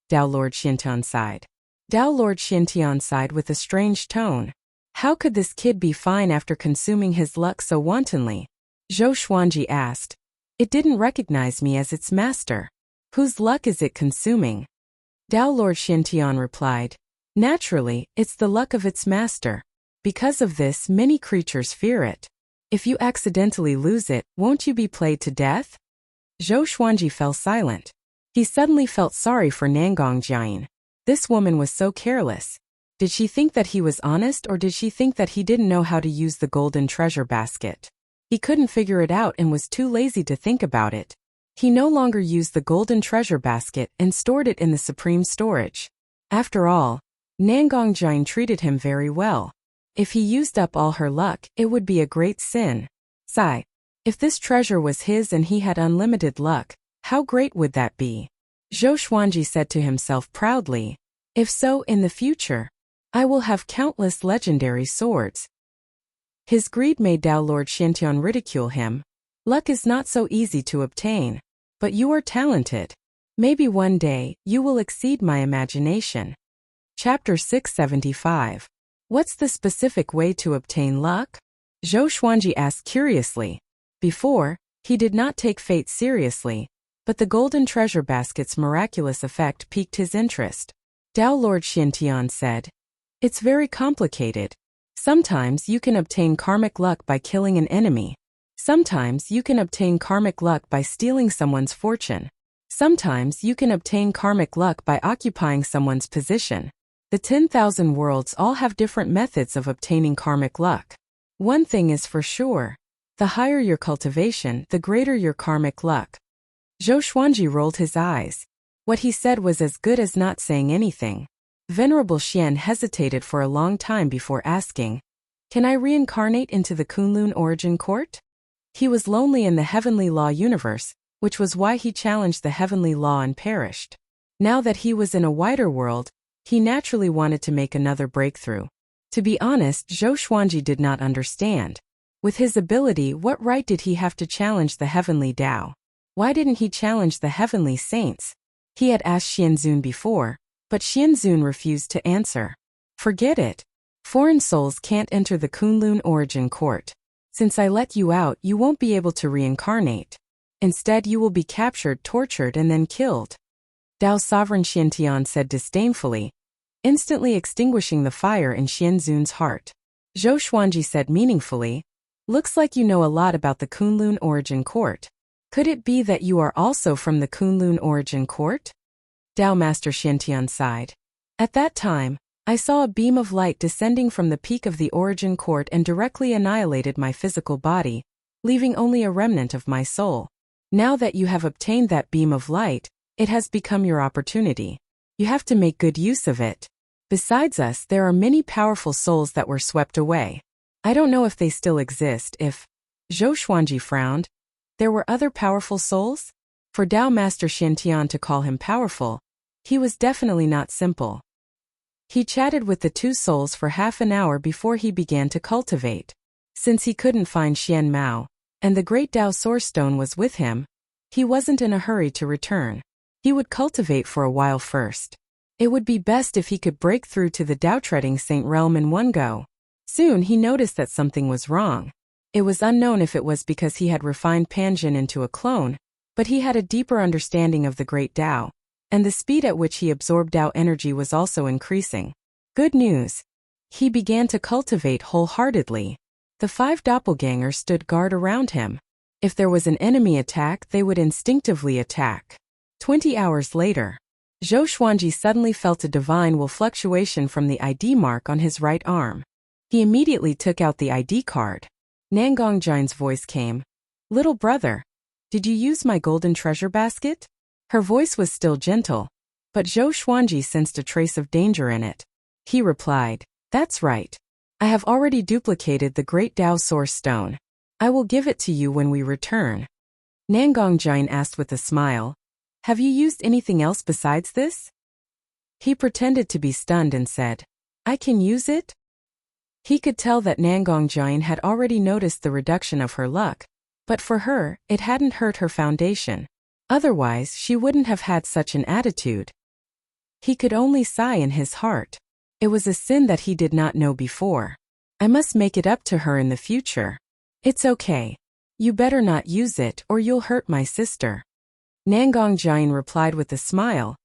Tao Lord Xintian sighed. Tao Lord Xintian sighed with a strange tone. How could this kid be fine after consuming his luck so wantonly? Zhou Xuanji asked. It didn't recognize me as its master. Whose luck is it consuming? Tao Lord Xintian replied. Naturally, it's the luck of its master. Because of this, many creatures fear it. If you accidentally lose it, won't you be played to death? Zhou Xuanji fell silent. He suddenly felt sorry for Nangong Jian. This woman was so careless. Did she think that he was honest, or did she think that he didn't know how to use the golden treasure basket? He couldn't figure it out and was too lazy to think about it. He no longer used the golden treasure basket and stored it in the supreme storage. After all, Nangong Jian treated him very well. If he used up all her luck, it would be a great sin. Sigh. If this treasure was his and he had unlimited luck, how great would that be? Zhou Xuanji said to himself proudly. If so, in the future, I will have countless legendary swords. His greed made Dao Lord Xiantian ridicule him. Luck is not so easy to obtain. But you are talented. Maybe one day, you will exceed my imagination. Chapter 675. What's the specific way to obtain luck? Zhou Xuanji asked curiously. Before, he did not take fate seriously, but the golden treasure basket's miraculous effect piqued his interest. Dao Lord Xiantian said, "It's very complicated. Sometimes you can obtain karmic luck by killing an enemy. Sometimes you can obtain karmic luck by stealing someone's fortune. Sometimes you can obtain karmic luck by occupying someone's position. The 10,000 worlds all have different methods of obtaining karmic luck. One thing is for sure. The higher your cultivation, the greater your karmic luck." Zhou Xuanji rolled his eyes. What he said was as good as not saying anything. Venerable Xian hesitated for a long time before asking, "Can I reincarnate into the Kunlun origin court?" He was lonely in the heavenly law universe, which was why he challenged the heavenly law and perished. Now that he was in a wider world, he naturally wanted to make another breakthrough. To be honest, Zhou Xuanji did not understand. With his ability, what right did he have to challenge the heavenly Tao? Why didn't he challenge the heavenly saints? He had asked Xianzun before, but Xianzun refused to answer. Forget it. Foreign souls can't enter the Kunlun origin court. Since I let you out, you won't be able to reincarnate. Instead, you will be captured, tortured, and then killed. Dao Sovereign Xiantian said disdainfully, instantly extinguishing the fire in Xianzun's heart. Zhou Xuanji said meaningfully, "Looks like you know a lot about the Kunlun origin court. Could it be that you are also from the Kunlun origin court?" Dao Master Xiantian sighed. "At that time, I saw a beam of light descending from the peak of the origin court and directly annihilated my physical body, leaving only a remnant of my soul. Now that you have obtained that beam of light, it has become your opportunity. You have to make good use of it. Besides us, there are many powerful souls that were swept away. I don't know if they still exist. If..." Zhou Xuanji frowned. There were other powerful souls? For Dao Master Xiantian to call him powerful, he was definitely not simple. He chatted with the two souls for half an hour before he began to cultivate. Since he couldn't find Xian Mao, and the great Dao Source Stone was with him, he wasn't in a hurry to return. He would cultivate for a while first. It would be best if he could break through to the Dao-treading Saint realm in one go. Soon he noticed that something was wrong. It was unknown if it was because he had refined Panjin into a clone, but he had a deeper understanding of the great Dao, and the speed at which he absorbed Dao energy was also increasing. Good news. He began to cultivate wholeheartedly. The 5 doppelgangers stood guard around him. If there was an enemy attack, they would instinctively attack. 20 hours later, Zhou Xuanji suddenly felt a divine will fluctuation from the ID mark on his right arm. He immediately took out the ID card. Nangong Jian's voice came. "Little brother, did you use my golden treasure basket?" Her voice was still gentle, but Zhou Xuanji sensed a trace of danger in it. He replied, "That's right. I have already duplicated the great Dao Source Stone. I will give it to you when we return." Nangong Jian asked with a smile, "Have you used anything else besides this?" He pretended to be stunned and said, "I can use it?" He could tell that Nangong Jian had already noticed the reduction of her luck, but for her, it hadn't hurt her foundation. Otherwise, she wouldn't have had such an attitude. He could only sigh in his heart. It was a sin that he did not know before. "I must make it up to her in the future." "It's okay. You better not use it or you'll hurt my sister." Nangong Jian replied with a smile,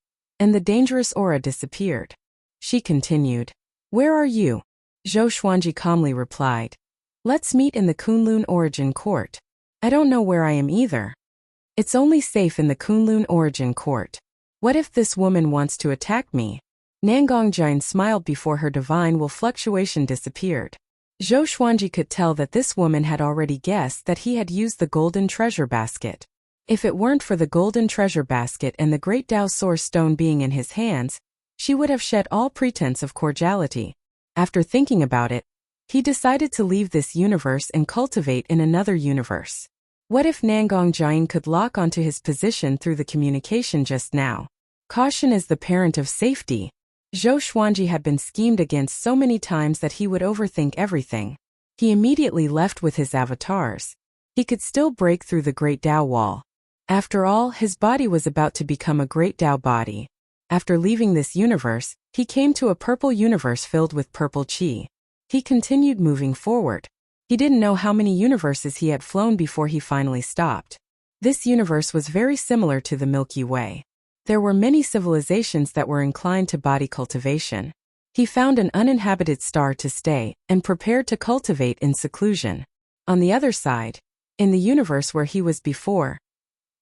and the dangerous aura disappeared. She continued, "Where are you?" Zhou Xuanji calmly replied, "Let's meet in the Kunlun origin court." "I don't know where I am either." It's only safe in the Kunlun origin court. What if this woman wants to attack me? Nangongjin smiled before her divine will fluctuation disappeared. Zhou Xuanji could tell that this woman had already guessed that he had used the golden treasure basket. If it weren't for the golden treasure basket and the great Dao source stone being in his hands, she would have shed all pretense of cordiality. After thinking about it, he decided to leave this universe and cultivate in another universe. What if Nangongjin could lock onto his position through the communication just now? Caution is the parent of safety. Zhou Xuanji had been schemed against so many times that he would overthink everything. He immediately left with his avatars. He could still break through the Great Dao Wall. After all, his body was about to become a Great Dao body. After leaving this universe, he came to a purple universe filled with purple qi. He continued moving forward. He didn't know how many universes he had flown before he finally stopped. This universe was very similar to the Milky Way. There were many civilizations that were inclined to body cultivation. He found an uninhabited star to stay and prepared to cultivate in seclusion. On the other side, in the universe where he was before,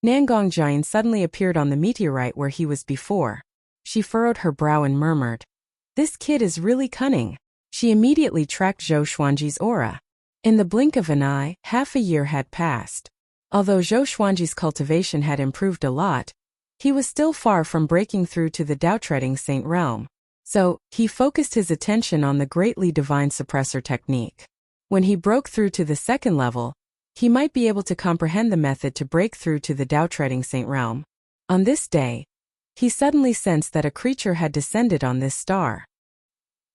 Nangongjin suddenly appeared on the meteorite where he was before. She furrowed her brow and murmured, "This kid is really cunning." She immediately tracked Zhou Xuanji's aura. In the blink of an eye, half a year had passed. Although Zhou Xuanji's cultivation had improved a lot, he was still far from breaking through to the Dao-treading Saint realm. So, he focused his attention on the greatly divine suppressor technique. When he broke through to the second level, he might be able to comprehend the method to break through to the Dao-treading Saint realm. On this day, he suddenly sensed that a creature had descended on this star.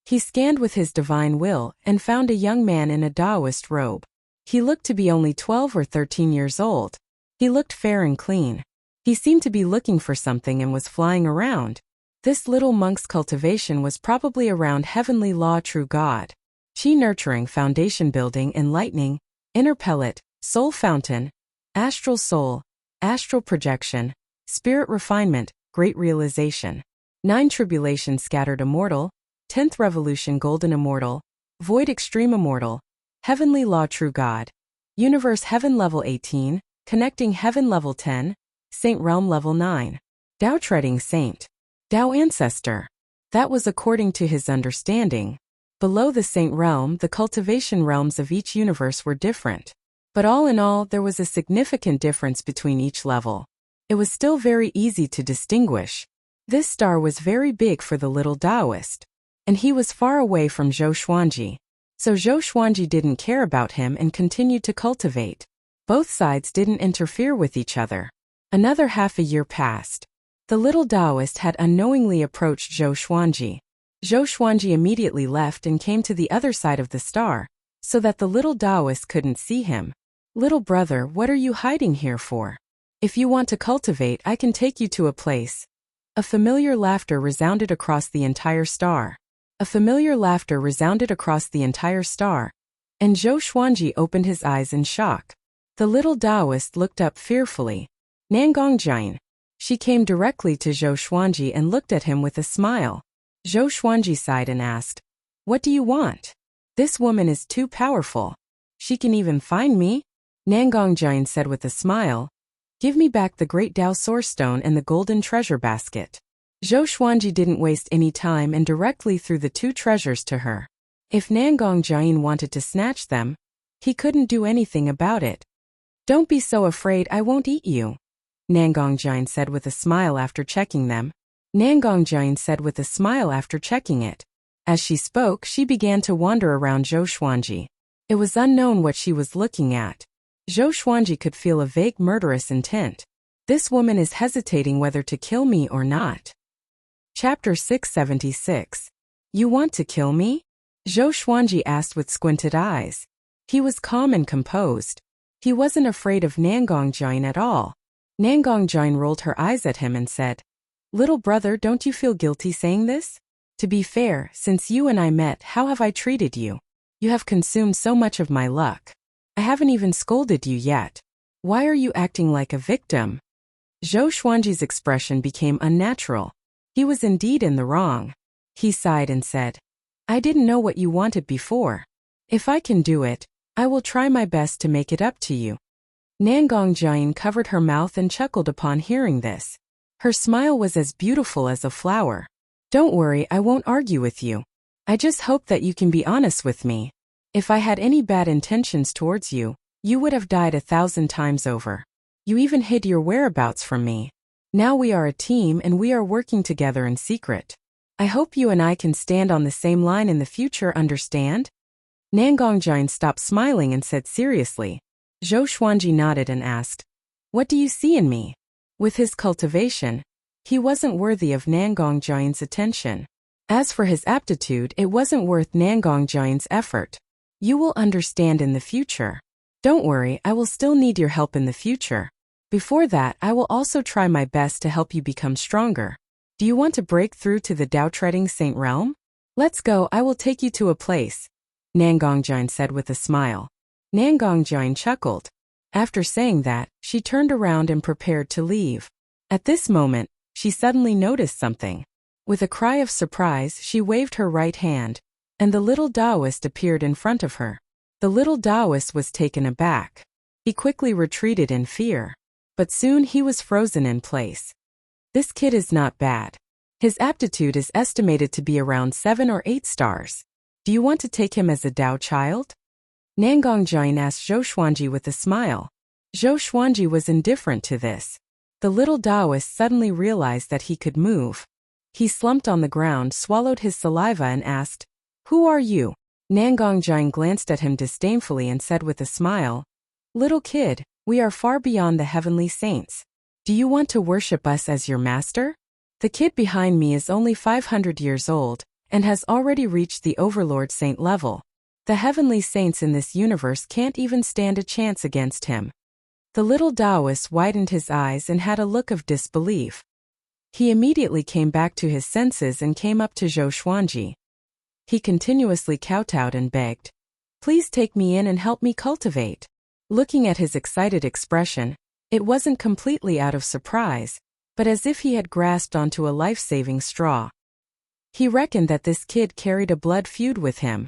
He scanned with his divine will and found a young man in a Taoist robe. He looked to be only 12 or 13 years old. He looked fair and clean. He seemed to be looking for something and was flying around. This little monk's cultivation was probably around heavenly law, true God, qi nurturing, foundation building, enlightening, inner pellet, soul fountain, astral soul, astral projection, spirit refinement, great realization, 9 tribulations scattered immortal, 10th revolution golden immortal, void extreme immortal, heavenly law true God, universe heaven level 18, connecting heaven level 10, saint realm level 9, Dao treading saint, Dao ancestor. That was according to his understanding. Below the saint realm, the cultivation realms of each universe were different. But all in all, there was a significant difference between each level. It was still very easy to distinguish. This star was very big for the little Taoist. And he was far away from Zhou Xuanji. So Zhou Xuanji didn't care about him and continued to cultivate. Both sides didn't interfere with each other. Another half a year passed. The little Taoist had unknowingly approached Zhou Xuanji. Zhou Xuanji immediately left and came to the other side of the star, so that the little Taoist couldn't see him. "Little brother, what are you hiding here for? If you want to cultivate, I can take you to a place." A familiar laughter resounded across the entire star. A familiar laughter resounded across the entire star, and Zhou Xuanji opened his eyes in shock. The little Taoist looked up fearfully. Nangongjin. She came directly to Zhou Xuanji and looked at him with a smile. Zhou Xuanji sighed and asked, "What do you want? This woman is too powerful. She can even find me?" Nangongjin said with a smile, "Give me back the great Dao source stone and the golden treasure basket." Zhou Xuanji didn't waste any time and directly threw the 2 treasures to her. If Nangongjin wanted to snatch them, he couldn't do anything about it. "Don't be so afraid, I won't eat you," Nangongjin said with a smile after checking them. Nangongjin said with a smile after checking it. As she spoke, she began to wander around Zhou Xuanji. It was unknown what she was looking at. Zhou Xuanji could feel a vague murderous intent. This woman is hesitating whether to kill me or not. Chapter 676. You want to kill me? Zhou Xuanji asked with squinted eyes. He was calm and composed. He wasn't afraid of Nangongjin at all. Nangongjin rolled her eyes at him and said, "Little brother, don't you feel guilty saying this? To be fair, since you and I met, how have I treated you? You have consumed so much of my luck. I haven't even scolded you yet. Why are you acting like a victim?" Zhou Xuanji's expression became unnatural. He was indeed in the wrong. He sighed and said, "I didn't know what you wanted before. If I can do it, I will try my best to make it up to you." Nangong covered her mouth and chuckled upon hearing this. Her smile was as beautiful as a flower. Don't worry, I won't argue with you. I just hope that you can be honest with me. If I had any bad intentions towards you, you would have died 1,000 times over. You even hid your whereabouts from me. Now we are a team and we are working together in secret. I hope you and I can stand on the same line in the future, understand? Nangong stopped smiling and said seriously. Zhou Xuanji nodded and asked, "What do you see in me?" With his cultivation, he wasn't worthy of Nangong's attention. As for his aptitude, it wasn't worth Nangong's effort. You will understand in the future. Don't worry, I will still need your help in the future. Before that, I will also try my best to help you become stronger. Do you want to break through to the Dao-treading Saint realm? Let's go, I will take you to a place, Nangong said with a smile. Nangong chuckled. After saying that, she turned around and prepared to leave. At this moment, she suddenly noticed something. With a cry of surprise, she waved her right hand, and the little Taoist appeared in front of her. The little Taoist was taken aback. He quickly retreated in fear. But soon he was frozen in place. This kid is not bad. His aptitude is estimated to be around 7 or 8 stars. Do you want to take him as a Dao child? Nangong asked Zhou Xuanji with a smile. Zhou Xuanji was indifferent to this. The little Taoist suddenly realized that he could move. He slumped on the ground, swallowed his saliva and asked, "Who are you?" Nangong glanced at him disdainfully and said with a smile, "Little kid, we are far beyond the heavenly saints. Do you want to worship us as your master? The kid behind me is only 500 years old and has already reached the overlord saint level. The heavenly saints in this universe can't even stand a chance against him." The little Taoist widened his eyes and had a look of disbelief. He immediately came back to his senses and came up to Zhou Xuanji. He continuously kowtowed and begged, "Please take me in and help me cultivate." Looking at his excited expression, it wasn't completely out of surprise, but as if he had grasped onto a life-saving straw. He reckoned that this kid carried a blood feud with him.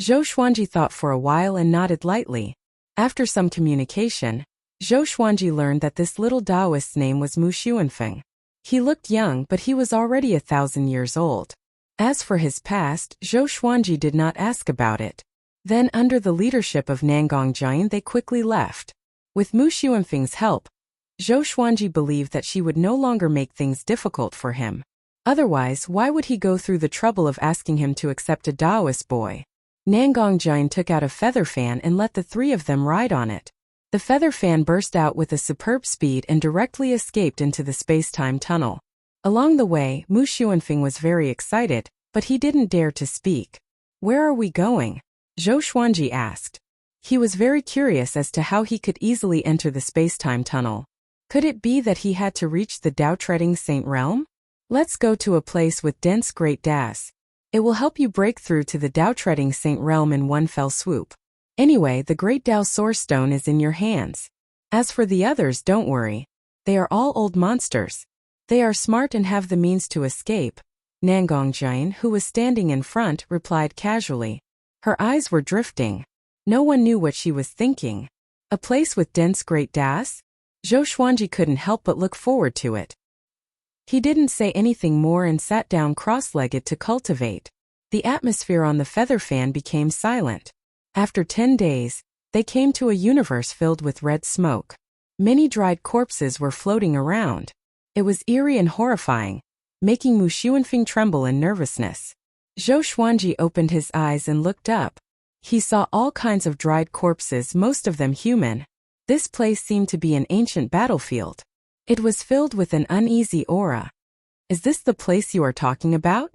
Zhou Xuanji thought for a while and nodded lightly. After some communication, Zhou Xuanji learned that this little Taoist's name was Mu Xuanfeng. He looked young, but he was already 1,000 years old. As for his past, Zhou Xuanji did not ask about it. Then, under the leadership of Nangong, they quickly left. With Mu Xuanfeng's help, Zhou Xuanji believed that she would no longer make things difficult for him. Otherwise, why would he go through the trouble of asking him to accept a Taoist boy? Nangong took out a feather fan and let the 3 of them ride on it. The feather fan burst out with a superb speed and directly escaped into the space-time tunnel. Along the way, Mu Xuanfeng was very excited, but he didn't dare to speak. "Where are we going?" Zhou Xuanji asked. He was very curious as to how he could easily enter the space-time tunnel. Could it be that he had to reach the Dao-treading Saint realm? "Let's go to a place with dense great Daos. It will help you break through to the Dao-treading Saint realm in one fell swoop. Anyway, the great Dao Source Stone is in your hands. As for the others, don't worry. They are all old monsters. They are smart and have the means to escape." Nangong, who was standing in front, replied casually. Her eyes were drifting. No one knew what she was thinking. A place with dense great Daos? Zhou Xuanji couldn't help but look forward to it. He didn't say anything more and sat down cross-legged to cultivate. The atmosphere on the feather fan became silent. After 10 days, they came to a universe filled with red smoke. Many dried corpses were floating around. It was eerie and horrifying, making Mu Xuanfeng tremble in nervousness. Zhou Xuanji opened his eyes and looked up. He saw all kinds of dried corpses, most of them human. This place seemed to be an ancient battlefield. It was filled with an uneasy aura. "Is this the place you are talking about?"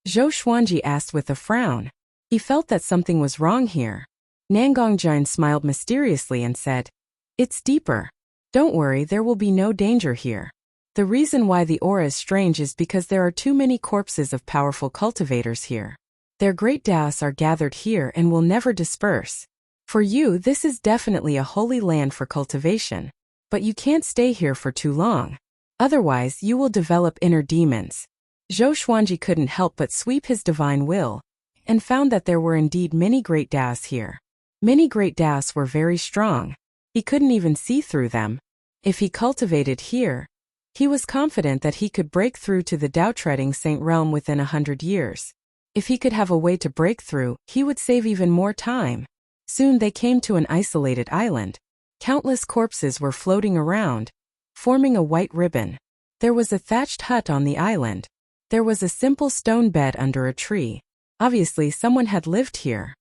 Zhou Xuanji asked with a frown. He felt that something was wrong here. Nangong smiled mysteriously and said, "It's deeper. Don't worry, there will be no danger here. The reason why the aura is strange is because there are too many corpses of powerful cultivators here. Their great Daos are gathered here and will never disperse. For you, this is definitely a holy land for cultivation. But you can't stay here for too long. Otherwise, you will develop inner demons." Zhou Xuanji couldn't help but sweep his divine will, and found that there were indeed many great Daos here. Many great Daos were very strong. He couldn't even see through them. If he cultivated here, he was confident that he could break through to the Tao-treading Saint realm within 100 years. If he could have a way to break through, he would save even more time. Soon they came to an isolated island. Countless corpses were floating around, forming a white ribbon. There was a thatched hut on the island. There was a simple stone bed under a tree. Obviously, someone had lived here.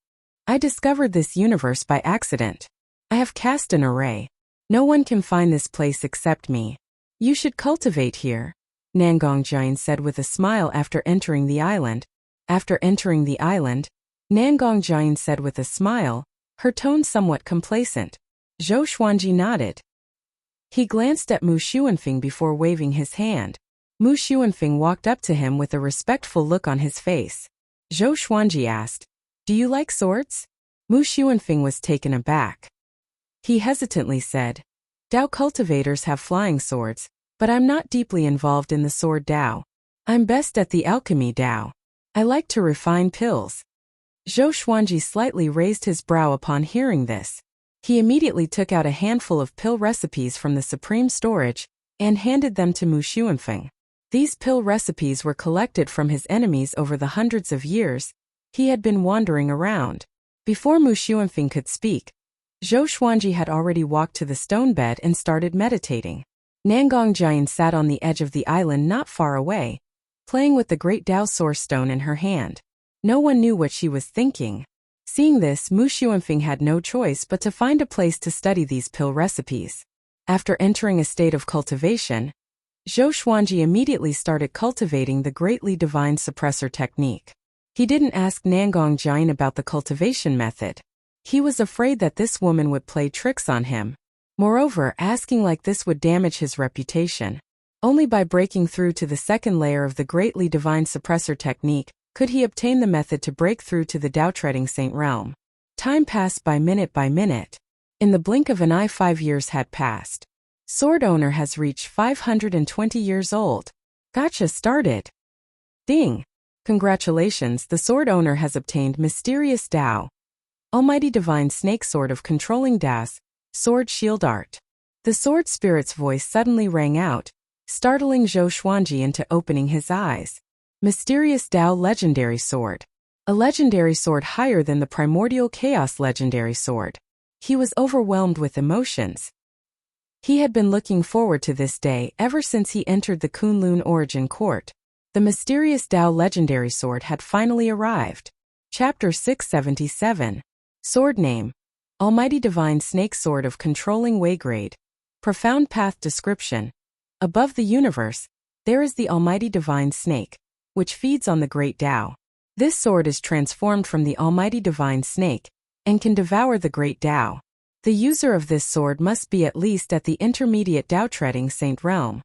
I discovered this universe by accident. I have cast an array. No one can find this place except me. You should cultivate here, Nangong Jian said with a smile after entering the island. After entering the island, Nangong Jian said with a smile, her tone somewhat complacent. Zhou Xuanji nodded. He glanced at Mu Xuanfeng before waving his hand. Mu Xuanfeng walked up to him with a respectful look on his face. Zhou Xuanji asked, "Do you like swords?" Mu Xuanfeng was taken aback. He hesitantly said, "Dao cultivators have flying swords, but I'm not deeply involved in the sword Dao. I'm best at the alchemy Dao. I like to refine pills." Zhou Xuanji slightly raised his brow upon hearing this. He immediately took out a handful of pill recipes from the supreme storage and handed them to Mu Xuanfeng. These pill recipes were collected from his enemies over the hundreds of years he had been wandering around. Before Mu Xuanfeng could speak, Zhou Xuanji had already walked to the stone bed and started meditating. Nangong Jian sat on the edge of the island not far away, playing with the great Dao source stone in her hand. No one knew what she was thinking. Seeing this, Mu Xuanfeng had no choice but to find a place to study these pill recipes. After entering a state of cultivation, Zhou Xuanji immediately started cultivating the greatly divine suppressor technique. He didn't ask Nangong Jian about the cultivation method. He was afraid that this woman would play tricks on him. Moreover, asking like this would damage his reputation. Only by breaking through to the second layer of the greatly divine suppressor technique could he obtain the method to break through to the Tao-treading Saint realm. Time passed by minute by minute. In the blink of an eye 5 years had passed. Sword owner has reached 520 years old. Gotcha started. Ding! Congratulations, the sword owner has obtained Mysterious Dao. Almighty Divine Snake Sword of Controlling Daos, Sword Shield Art. The sword spirit's voice suddenly rang out, startling Zhou Xuanji into opening his eyes. Mysterious Dao Legendary Sword. A legendary sword higher than the Primordial Chaos Legendary Sword. He was overwhelmed with emotions. He had been looking forward to this day ever since he entered the Kunlun Origin Court. The Mysterious Dao Legendary Sword had finally arrived. Chapter 677. Sword Name. Almighty Divine Snake Sword of Controlling Waygrade. Profound Path Description. Above the universe, there is the Almighty Divine Snake, which feeds on the Great Dao. This sword is transformed from the Almighty Divine Snake and can devour the Great Dao. The user of this sword must be at least at the intermediate Tao-treading Saint realm.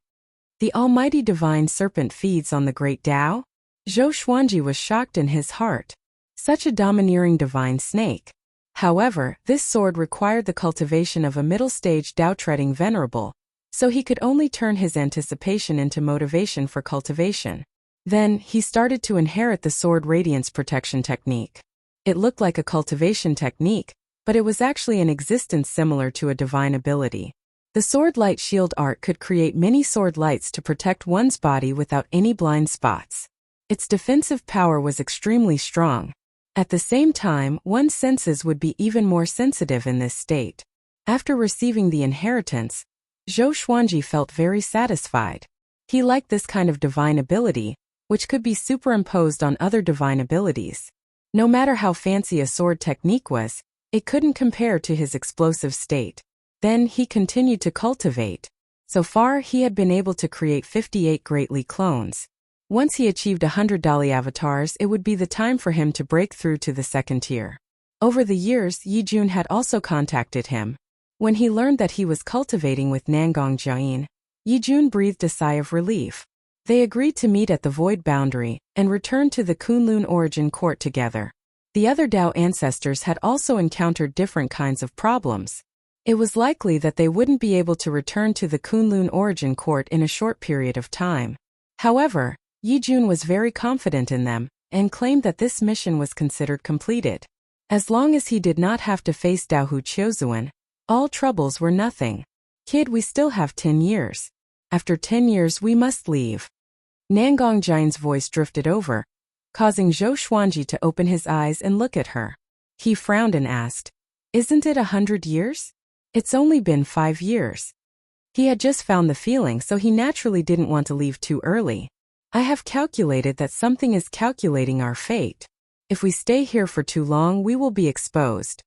The Almighty Divine Serpent feeds on the Great Dao? Zhou Xuanji was shocked in his heart. Such a domineering divine snake. However, this sword required the cultivation of a middle-stage Tao-treading venerable, so he could only turn his anticipation into motivation for cultivation. Then, he started to inherit the sword radiance protection technique. It looked like a cultivation technique, but it was actually an existence similar to a divine ability. The sword light shield art could create many sword lights to protect one's body without any blind spots. Its defensive power was extremely strong. At the same time, one's senses would be even more sensitive in this state. After receiving the inheritance, Zhou Xuanji felt very satisfied. He liked this kind of divine ability, which could be superimposed on other divine abilities. No matter how fancy a sword technique was, it couldn't compare to his explosive state. Then he continued to cultivate. So far, he had been able to create 58 greatly clones. Once he achieved 100 Dali avatars, it would be the time for him to break through to the second tier. Over the years, Yi Jun had also contacted him. When he learned that he was cultivating with Nangong Jian, Yi Jun breathed a sigh of relief. They agreed to meet at the Void Boundary and returned to the Kunlun Origin Court together. The other Dao ancestors had also encountered different kinds of problems. It was likely that they wouldn't be able to return to the Kunlun Origin Court in a short period of time. However, Yi Jun was very confident in them and claimed that this mission was considered completed. As long as he did not have to face Dao Hu Qiuzuan, All troubles were nothing. Kid, we still have 10 years. After 10 years we must leave. Nangong Jian's voice drifted over, causing Zhou Xuanji to open his eyes and look at her. He frowned and asked, "Isn't it 100 years? It's only been 5 years." He had just found the feeling, so he naturally didn't want to leave too early. "I have calculated that something is calculating our fate. If we stay here for too long we will be exposed."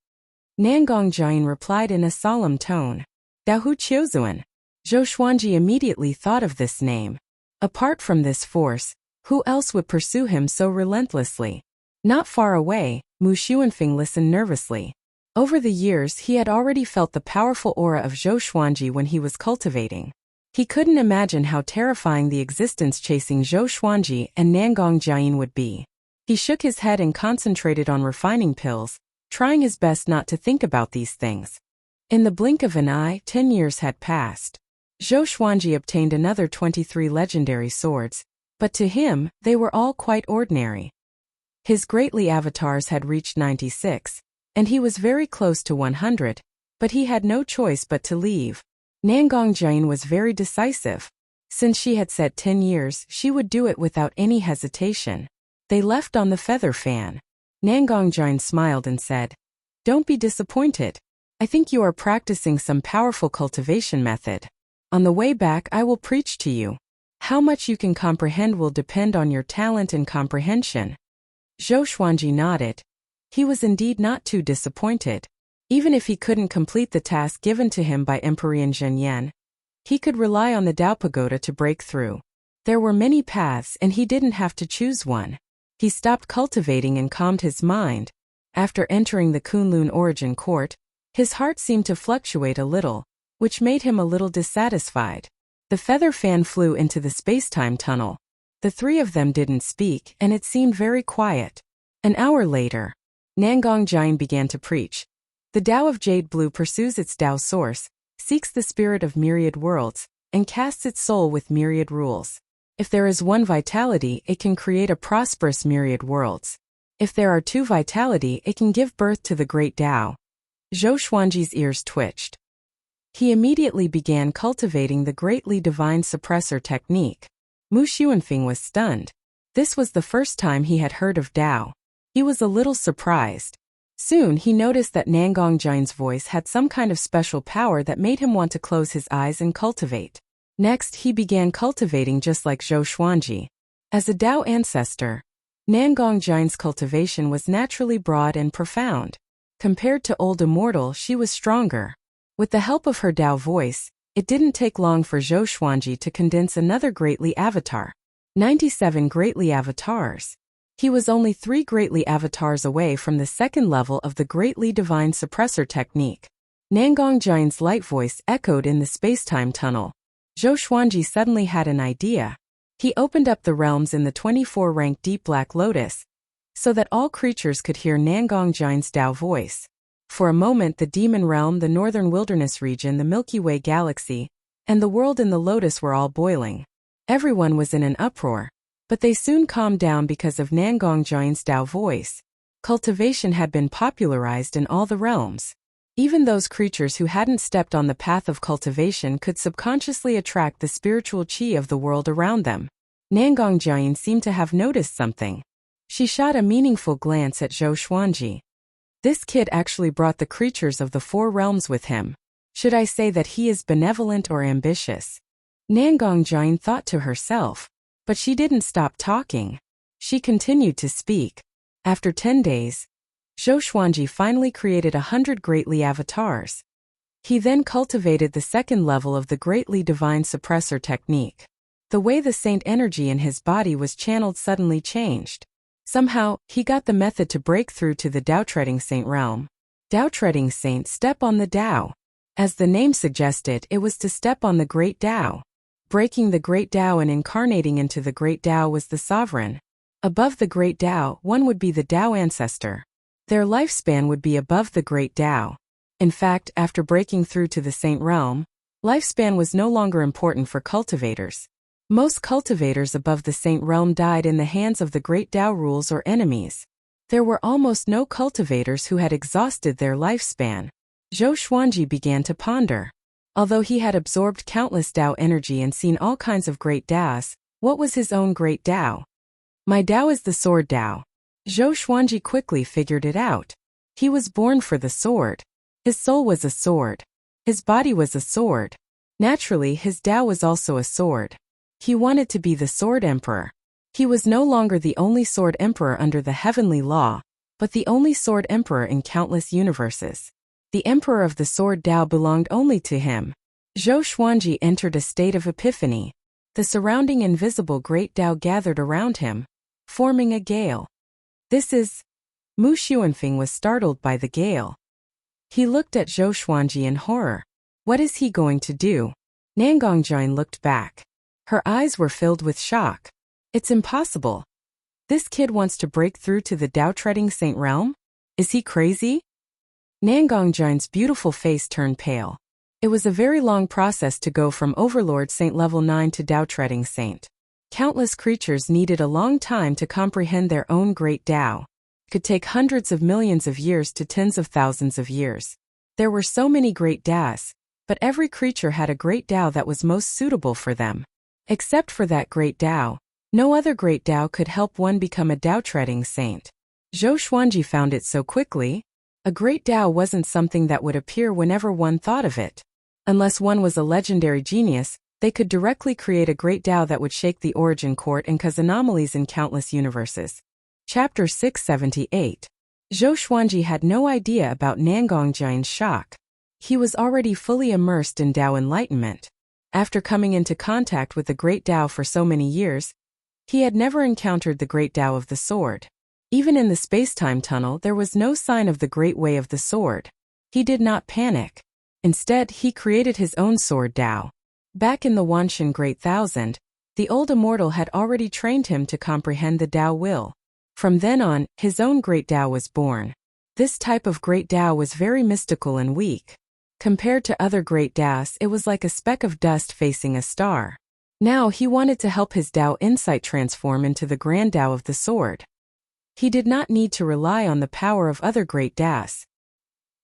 Nangong Jian replied in a solemn tone. Daohu Qiuzuan. Zhou Xuanji immediately thought of this name. Apart from this force, who else would pursue him so relentlessly? Not far away, Mu Xuanfeng listened nervously. Over the years he had already felt the powerful aura of Zhou Xuanji when he was cultivating. He couldn't imagine how terrifying the existence chasing Zhou Xuanji and Nangong Jian would be. He shook his head and concentrated on refining pills, trying his best not to think about these things. In the blink of an eye, 10 years had passed. Zhou Xuanji obtained another 23 legendary swords, but to him, they were all quite ordinary. His greatly avatars had reached 96, and he was very close to 100, but he had no choice but to leave. Nangong Jian was very decisive. Since she had said 10 years, she would do it without any hesitation. They left on the feather fan. Nangong Jian smiled and said, "Don't be disappointed. I think you are practicing some powerful cultivation method. On the way back I will preach to you. How much you can comprehend will depend on your talent and comprehension." Zhou Xuanji nodded. He was indeed not too disappointed. Even if he couldn't complete the task given to him by Emperor Zhenyan, he could rely on the Tao Pagoda to break through. There were many paths and he didn't have to choose one. He stopped cultivating and calmed his mind. After entering the Kunlun origin court, his heart seemed to fluctuate a little, which made him a little dissatisfied. The feather fan flew into the space-time tunnel. The three of them didn't speak, and it seemed very quiet. An hour later, Nangong Jian began to preach. The Tao of Jade Blue pursues its Tao source, seeks the spirit of myriad worlds, and casts its soul with myriad rules. If there is one vitality, it can create a prosperous myriad worlds. If there are two vitality, it can give birth to the great Tao. Zhou Xuanji's ears twitched. He immediately began cultivating the greatly divine suppressor technique. Mu Xuanfeng was stunned. This was the first time he had heard of Tao. He was a little surprised. Soon he noticed that Nangong Jian's voice had some kind of special power that made him want to close his eyes and cultivate. Next he began cultivating just like Zhou Xuanji. As a Tao ancestor, Nangong Jian's cultivation was naturally broad and profound. Compared to Old Immortal, she was stronger. With the help of her Tao voice, it didn't take long for Zhou Xuanji to condense another greatly avatar. 97 greatly avatars. He was only 3 greatly avatars away from the second level of the greatly divine suppressor technique. Nangong Jian's light voice echoed in the space-time tunnel. Zhou Xuanji suddenly had an idea. He opened up the realms in the 24-rank Deep Black Lotus, so that all creatures could hear Nangong Jian's Tao voice. For a moment the Demon Realm, the Northern Wilderness region, the Milky Way galaxy, and the world in the Lotus were all boiling. Everyone was in an uproar, but they soon calmed down because of Nangong Jian's Tao voice. Cultivation had been popularized in all the realms. Even those creatures who hadn't stepped on the path of cultivation could subconsciously attract the spiritual qi of the world around them. Nangong Jian seemed to have noticed something. She shot a meaningful glance at Zhou Xuanji. This kid actually brought the creatures of the 4 realms with him. Should I say that he is benevolent or ambitious? Nangong Jian thought to herself. But she didn't stop talking. She continued to speak. After 10 days, Zhou Xuanji finally created 100 greatly avatars. He then cultivated the second level of the greatly divine suppressor technique. The way the saint energy in his body was channeled suddenly changed. Somehow, he got the method to break through to the Tao Treading Saint realm. Tao Treading Saint, step on the Tao. As the name suggested, it was to step on the great Tao. Breaking the great Tao and incarnating into the great Tao was the sovereign. Above the great Tao, one would be the Tao ancestor. Their lifespan would be above the great Tao. In fact, after breaking through to the saint realm, lifespan was no longer important for cultivators. Most cultivators above the saint realm died in the hands of the great Tao rules or enemies. There were almost no cultivators who had exhausted their lifespan. Zhou Xuanji began to ponder. Although he had absorbed countless Tao energy and seen all kinds of great Taos, what was his own great Tao? My Tao is the sword Tao. Zhou Xuanji quickly figured it out. He was born for the sword. His soul was a sword. His body was a sword. Naturally, his Tao was also a sword. He wanted to be the Sword Emperor. He was no longer the only Sword Emperor under the heavenly law, but the only Sword Emperor in countless universes. The Emperor of the Sword Tao belonged only to him. Zhou Xuanji entered a state of epiphany. The surrounding invisible great Tao gathered around him, forming a gale. This is... Mu Xuanfeng was startled by the gale. He looked at Zhou Xuanji in horror. What is he going to do? Nangongjian looked back. Her eyes were filled with shock. It's impossible. This kid wants to break through to the Tao-treading saint realm? Is he crazy? Nangongjian's beautiful face turned pale. It was a very long process to go from Overlord Saint level 9 to Tao-treading saint. Countless creatures needed a long time to comprehend their own great Tao. It could take hundreds of millions of years to tens of thousands of years. There were so many great Taos, but every creature had a great Tao that was most suitable for them. Except for that great Tao, no other great Tao could help one become a Tao-treading saint. Zhou Xuanji found it so quickly. A great Tao wasn't something that would appear whenever one thought of it. Unless one was a legendary genius, they could directly create a great Tao that would shake the origin court and cause anomalies in countless universes. Chapter 678. Zhou Xuanji had no idea about Nangongjian's shock. He was already fully immersed in Tao enlightenment. After coming into contact with the great Tao for so many years, he had never encountered the great Tao of the sword. Even in the space-time tunnel, there was no sign of the great way of the sword. He did not panic. Instead, he created his own sword Tao. Back in the Wanshan Great Thousand, the old immortal had already trained him to comprehend the Tao will. From then on, his own great Tao was born. This type of great Tao was very mystical and weak. Compared to other great Taos, it was like a speck of dust facing a star. Now he wanted to help his Tao insight transform into the grand Tao of the sword. He did not need to rely on the power of other great Taos.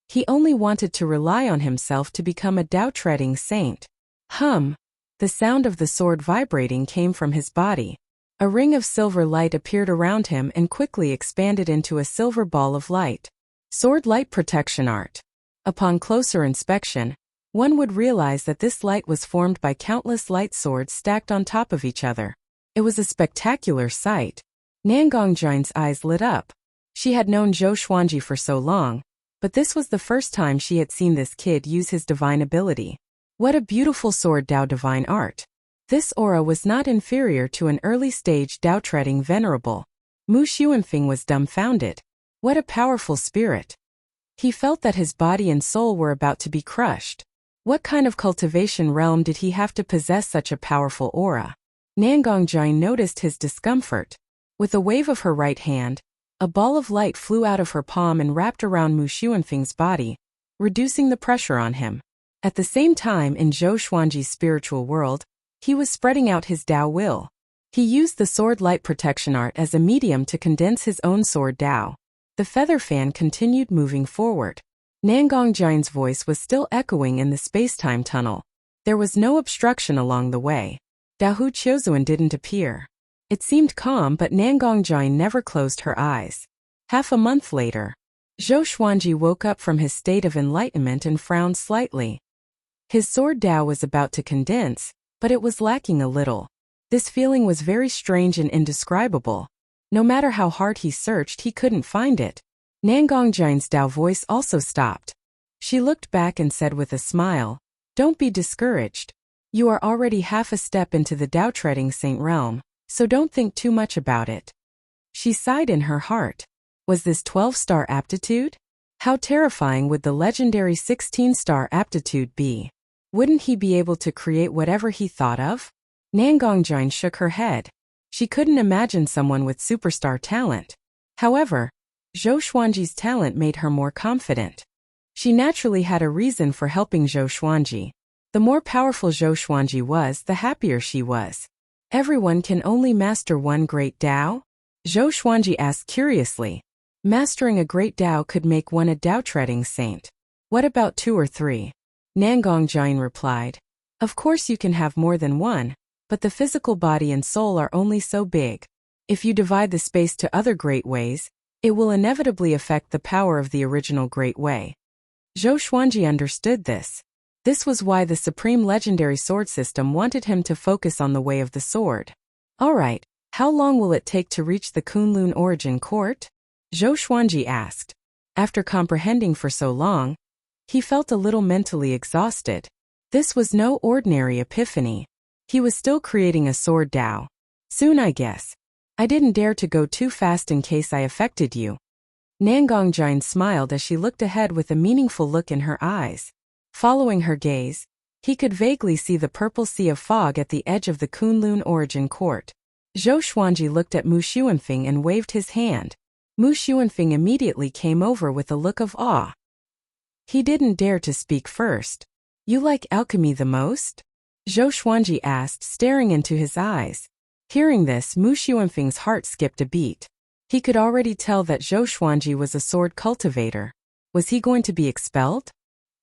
He only wanted to rely on himself to become a Tao-treading saint. Hum! The sound of the sword vibrating came from his body. A ring of silver light appeared around him and quickly expanded into a silver ball of light. Sword Light Protection Art. Upon closer inspection, one would realize that this light was formed by countless light swords stacked on top of each other. It was a spectacular sight. Nangongjian's eyes lit up. She had known Zhou Xuanji for so long, but this was the first time she had seen this kid use his divine ability. What a beautiful sword Tao divine art. This aura was not inferior to an early-stage Tao-treading venerable. Mu Xuanfeng was dumbfounded. What a powerful spirit. He felt that his body and soul were about to be crushed. What kind of cultivation realm did he have to possess such a powerful aura? Nangongjian noticed his discomfort. With a wave of her right hand, a ball of light flew out of her palm and wrapped around Mu Xuanfeng's body, reducing the pressure on him. At the same time, in Zhou Xuanji's spiritual world, he was spreading out his Tao will. He used the sword light protection art as a medium to condense his own sword Tao. The feather fan continued moving forward. Nangongjian's voice was still echoing in the space-time tunnel. There was no obstruction along the way. Dahu Chiozuan didn't appear. It seemed calm, but Nangongjian never closed her eyes. Half a month later, Zhou Xuanji woke up from his state of enlightenment and frowned slightly. His sword Tao was about to condense, but it was lacking a little. This feeling was very strange and indescribable. No matter how hard he searched, he couldn't find it. Nangongjian's Tao voice also stopped. She looked back and said with a smile, "Don't be discouraged. You are already half a step into the Tao-treading saint realm, so don't think too much about it." She sighed in her heart. Was this 12-star aptitude? How terrifying would the legendary 16-star aptitude be? Wouldn't he be able to create whatever he thought of? Nangongjian shook her head. She couldn't imagine someone with superstar talent. However, Zhou Xuanji's talent made her more confident. She naturally had a reason for helping Zhou Xuanji. The more powerful Zhou Xuanji was, the happier she was. Everyone can only master one great Tao? Zhou Xuanji asked curiously. Mastering a great Tao could make one a Tao-treading saint. What about 2 or 3? Nangong Jian replied. Of course you can have more than one, but the physical body and soul are only so big. If you divide the space to other great ways, it will inevitably affect the power of the original great way. Zhou Xuanji understood this. This was why the Supreme Legendary Sword System wanted him to focus on the way of the sword. Alright, how long will it take to reach the Kunlun Origin Court? Zhou Xuanji asked. After comprehending for so long, he felt a little mentally exhausted. This was no ordinary epiphany. He was still creating a sword Dao. Soon, I guess. I didn't dare to go too fast in case I affected you. Nangong Jian smiled as she looked ahead with a meaningful look in her eyes. Following her gaze, he could vaguely see the purple sea of fog at the edge of the Kunlun Origin Court. Zhou Xuanji looked at Mu Xuanfeng and waved his hand. Mu Xuanfeng immediately came over with a look of awe. He didn't dare to speak first. You like alchemy the most? Zhou Xuanji asked, staring into his eyes. Hearing this, Mu Xuanfeng's heart skipped a beat. He could already tell that Zhou Xuanji was a sword cultivator. Was he going to be expelled?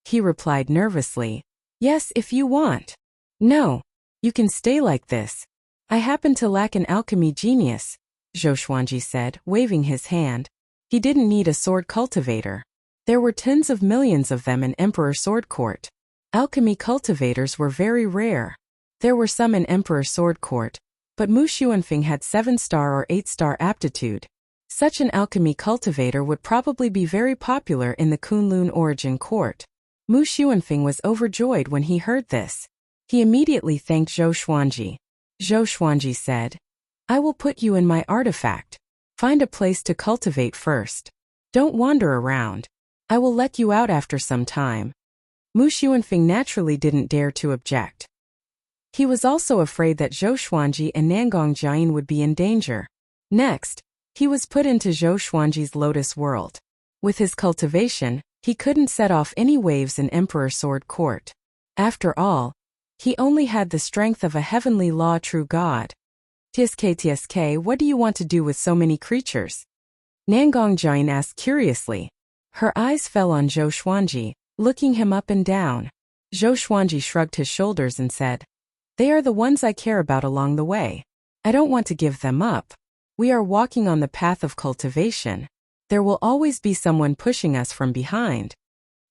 He replied nervously. Yes, if you want. No. You can stay like this. I happen to lack an alchemy genius, Zhou Xuanji said, waving his hand. He didn't need a sword cultivator. There were tens of millions of them in Emperor Sword Court. Alchemy cultivators were very rare. There were some in Emperor Sword Court, but Mu Xuanfeng had 7-star or 8-star aptitude. Such an alchemy cultivator would probably be very popular in the Kunlun Origin Court. Mu Xuanfeng was overjoyed when he heard this. He immediately thanked Zhou Xuanji. Zhou Xuanji said, I will put you in my artifact. Find a place to cultivate first. Don't wander around. I will let you out after some time. Mu Xuanfeng naturally didn't dare to object. He was also afraid that Zhou Xuanji and Nangong Jian would be in danger. Next, he was put into Zhou Xuanji's Lotus World. With his cultivation, he couldn't set off any waves in Emperor Sword Court. After all, he only had the strength of a heavenly law true god. TSK, what do you want to do with so many creatures? Nangong Jian asked curiously. Her eyes fell on Zhou Xuanji, looking him up and down. Zhou Xuanji shrugged his shoulders and said, They are the ones I care about along the way. I don't want to give them up. We are walking on the path of cultivation. There will always be someone pushing us from behind.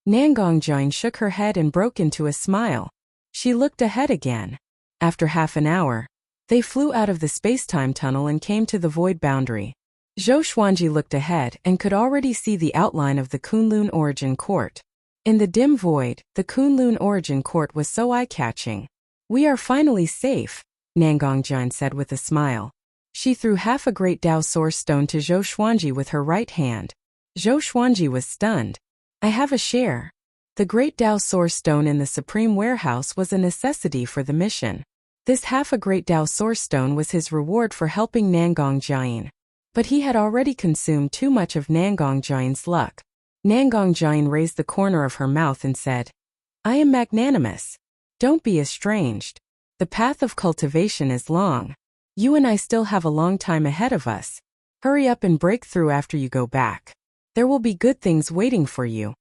Nangong Jian shook her head and broke into a smile. She looked ahead again. After half an hour, they flew out of the space-time tunnel and came to the void boundary. Zhou Xuanji looked ahead and could already see the outline of the Kunlun Origin Court. In the dim void, the Kunlun Origin Court was so eye-catching. We are finally safe, Nangong Jian said with a smile. She threw half a great Dao Source Stone to Zhou Xuanji with her right hand. Zhou Xuanji was stunned. I have a share. The great Dao Source Stone in the Supreme Warehouse was a necessity for the mission. This half a great Dao Source Stone was his reward for helping Nangong Jian. But he had already consumed too much of Nangong Jian's luck. Nangong Jian raised the corner of her mouth and said, I am magnanimous. Don't be estranged. The path of cultivation is long. You and I still have a long time ahead of us. Hurry up and break through after you go back. There will be good things waiting for you.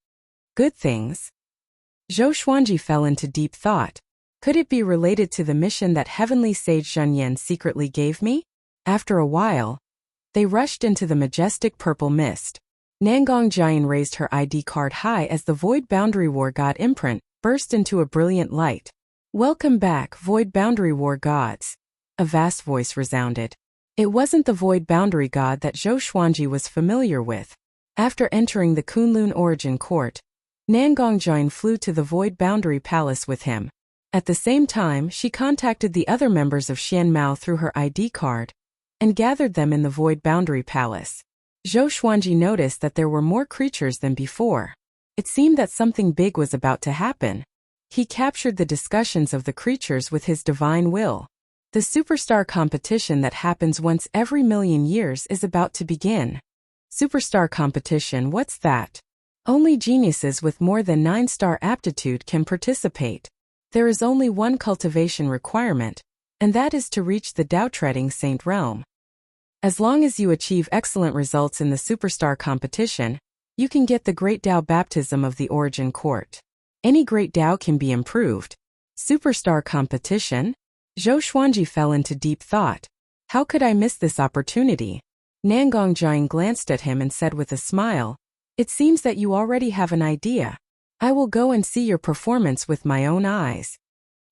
Good things? Zhou Xuanji fell into deep thought. Could it be related to the mission that heavenly sage Zhenyan secretly gave me? After a while, they rushed into the majestic purple mist. Nangong Jian raised her ID card high as the Void Boundary War God imprint burst into a brilliant light. Welcome back, Void Boundary War gods. A vast voice resounded. It wasn't the Void Boundary God that Zhou Xuanji was familiar with. After entering the Kunlun Origin Court, Nangong Jian flew to the Void Boundary Palace with him. At the same time, she contacted the other members of Xian Mao through her ID card and gathered them in the Void Boundary Palace. Zhou Xuanji noticed that there were more creatures than before. It seemed that something big was about to happen. He captured the discussions of the creatures with his divine will. The superstar competition that happens once every million years is about to begin. Superstar competition, what's that? Only geniuses with more than 9-star aptitude can participate. There is only one cultivation requirement, and that is to reach the Dao-treading Saint realm. As long as you achieve excellent results in the superstar competition, you can get the Great Tao baptism of the Origin Court. Any Great Tao can be improved. Superstar competition? Zhou Xuanji fell into deep thought. How could I miss this opportunity? Nangong Jiang glanced at him and said with a smile, "It seems that you already have an idea. I will go and see your performance with my own eyes."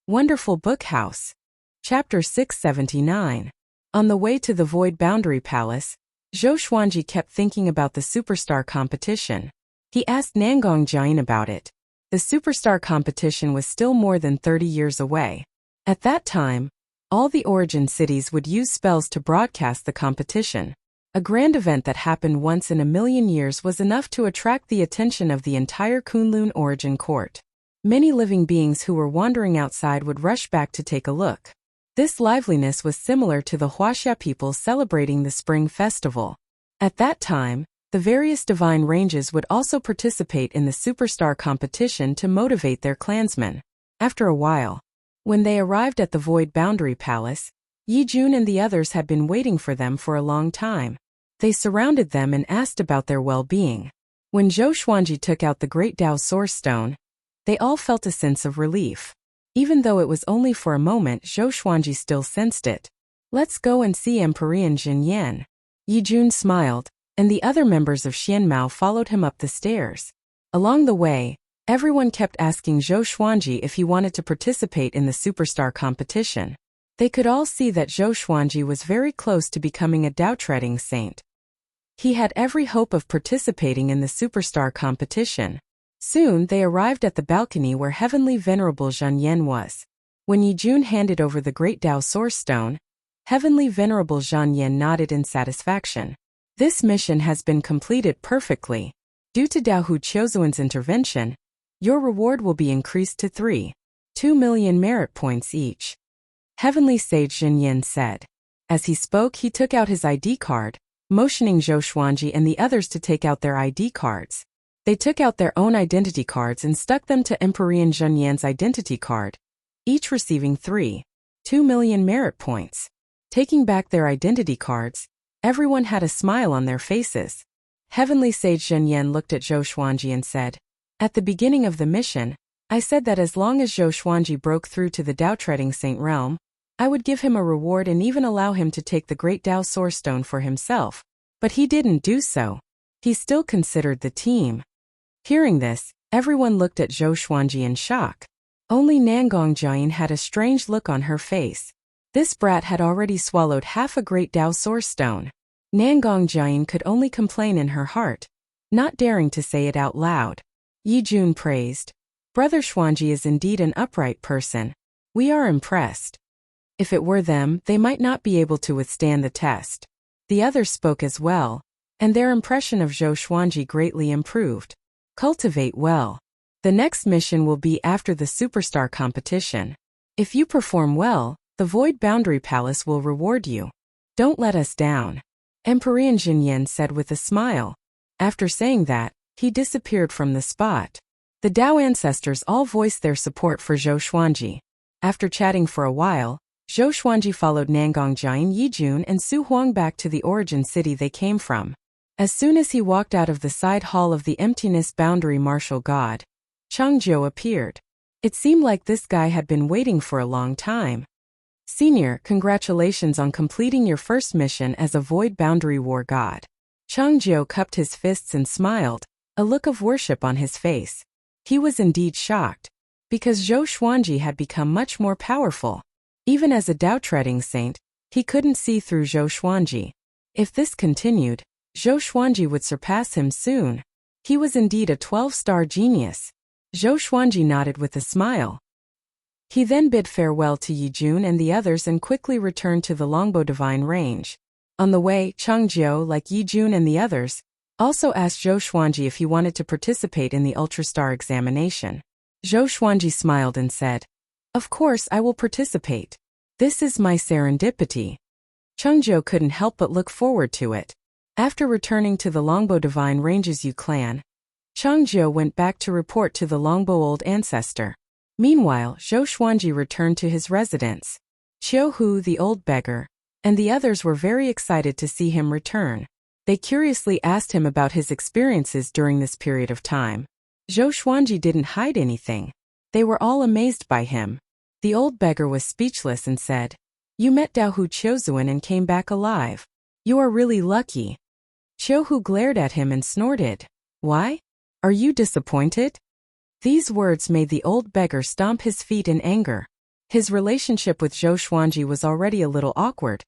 Wonderful Book House. Chapter 679. On the way to the Void Boundary Palace, Zhou Xuanji kept thinking about the superstar competition. He asked Nangong Jiang about it. The superstar competition was still more than 30 years away. At that time, all the origin cities would use spells to broadcast the competition. A grand event that happened once in a million years was enough to attract the attention of the entire Kunlun origin court. Many living beings who were wandering outside would rush back to take a look. This liveliness was similar to the Huaxia people celebrating the Spring Festival. At that time, the various divine ranges would also participate in the superstar competition to motivate their clansmen. After a while, when they arrived at the Void Boundary Palace, Yi Jun and the others had been waiting for them for a long time. They surrounded them and asked about their well-being. When Zhou Xuanji took out the Great Tao Source Stone, they all felt a sense of relief. Even though it was only for a moment, Zhou Xuanji still sensed it. "Let's go and see Emperor Jin Yan." Yi Jun smiled, and the other members of Xianmao followed him up the stairs. Along the way, everyone kept asking Zhou Xuanji if he wanted to participate in the superstar competition. They could all see that Zhou Xuanji was very close to becoming a Dao-treading saint. He had every hope of participating in the superstar competition. Soon they arrived at the balcony where Heavenly Venerable Zhan Yan was. When Yi Jun handed over the Great Tao Source Stone, Heavenly Venerable Zhan Yan nodded in satisfaction. "This mission has been completed perfectly. Due to Dao Hu Qiuzuan's intervention, your reward will be increased to 2 million merit points each," Heavenly Sage Zhen Yan said. As he spoke, he took out his ID card, motioning Zhou Xuanji and the others to take out their ID cards. They took out their own identity cards and stuck them to Emperor Zhen Yan's identity card, each receiving 2 million merit points. Taking back their identity cards, everyone had a smile on their faces. Heavenly Sage Zhen Yan looked at Zhou Xuanji and said, "At the beginning of the mission, I said that as long as Zhou Xuanji broke through to the Dao-treading saint realm, I would give him a reward and even allow him to take the Great Tao Source Stone for himself. But he didn't do so. He still considered the team." Hearing this, everyone looked at Zhou Xuanji in shock. Only Nangong Jiang had a strange look on her face. This brat had already swallowed half a Great Tao Source Stone. Nangong Jiang could only complain in her heart, not daring to say it out loud. Yi Jun praised, "Brother Xuanji is indeed an upright person. We are impressed. If it were them, they might not be able to withstand the test." The others spoke as well, and their impression of Zhou Xuanji greatly improved. Cultivate well. The next mission will be after the superstar competition. If you perform well, the Void Boundary Palace will reward you. Don't let us down, Emperor Jin Yan said with a smile. After saying that, he disappeared from the spot. The Dao ancestors all voiced their support for Zhou Xuanji. After chatting for a while, Zhou Xuanji followed Nangong Jiang, Yi Jun and Su Huang back to the origin city they came from. As soon as he walked out of the side hall of the Emptiness Boundary Martial God, Changzhou appeared. It seemed like this guy had been waiting for a long time. "Senior, congratulations on completing your first mission as a Void Boundary War God." Changzhou cupped his fists and smiled, a look of worship on his face. He was indeed shocked, because Zhou Xuanji had become much more powerful. Even as a Dao-treading saint, he couldn't see through Zhou Xuanji. If this continued, Zhou Xuanji would surpass him soon. He was indeed a 12-star genius. Zhou Xuanji nodded with a smile. He then bid farewell to Yi Jun and the others and quickly returned to the Longbow Divine Range. On the way, Changzhou, like Yi Jun and the others, also asked Zhou Xuanji if he wanted to participate in the Ultrastar examination. Zhou Xuanji smiled and said, "Of course I will participate. This is my serendipity." Changzhou couldn't help but look forward to it. After returning to the Longbow Divine Ranges Yu clan, Changzhou went back to report to the Longbow Old Ancestor. Meanwhile, Zhou Xuanji returned to his residence. Qiu Hu, the old beggar, and the others were very excited to see him return. They curiously asked him about his experiences during this period of time. Zhou Xuanji didn't hide anything. They were all amazed by him. The old beggar was speechless and said, "You met Dao Hu Qiuzuan and came back alive. You are really lucky." Qiu Hu glared at him and snorted. "Why? Are you disappointed?" These words made the old beggar stomp his feet in anger. His relationship with Zhou Xuanji was already a little awkward,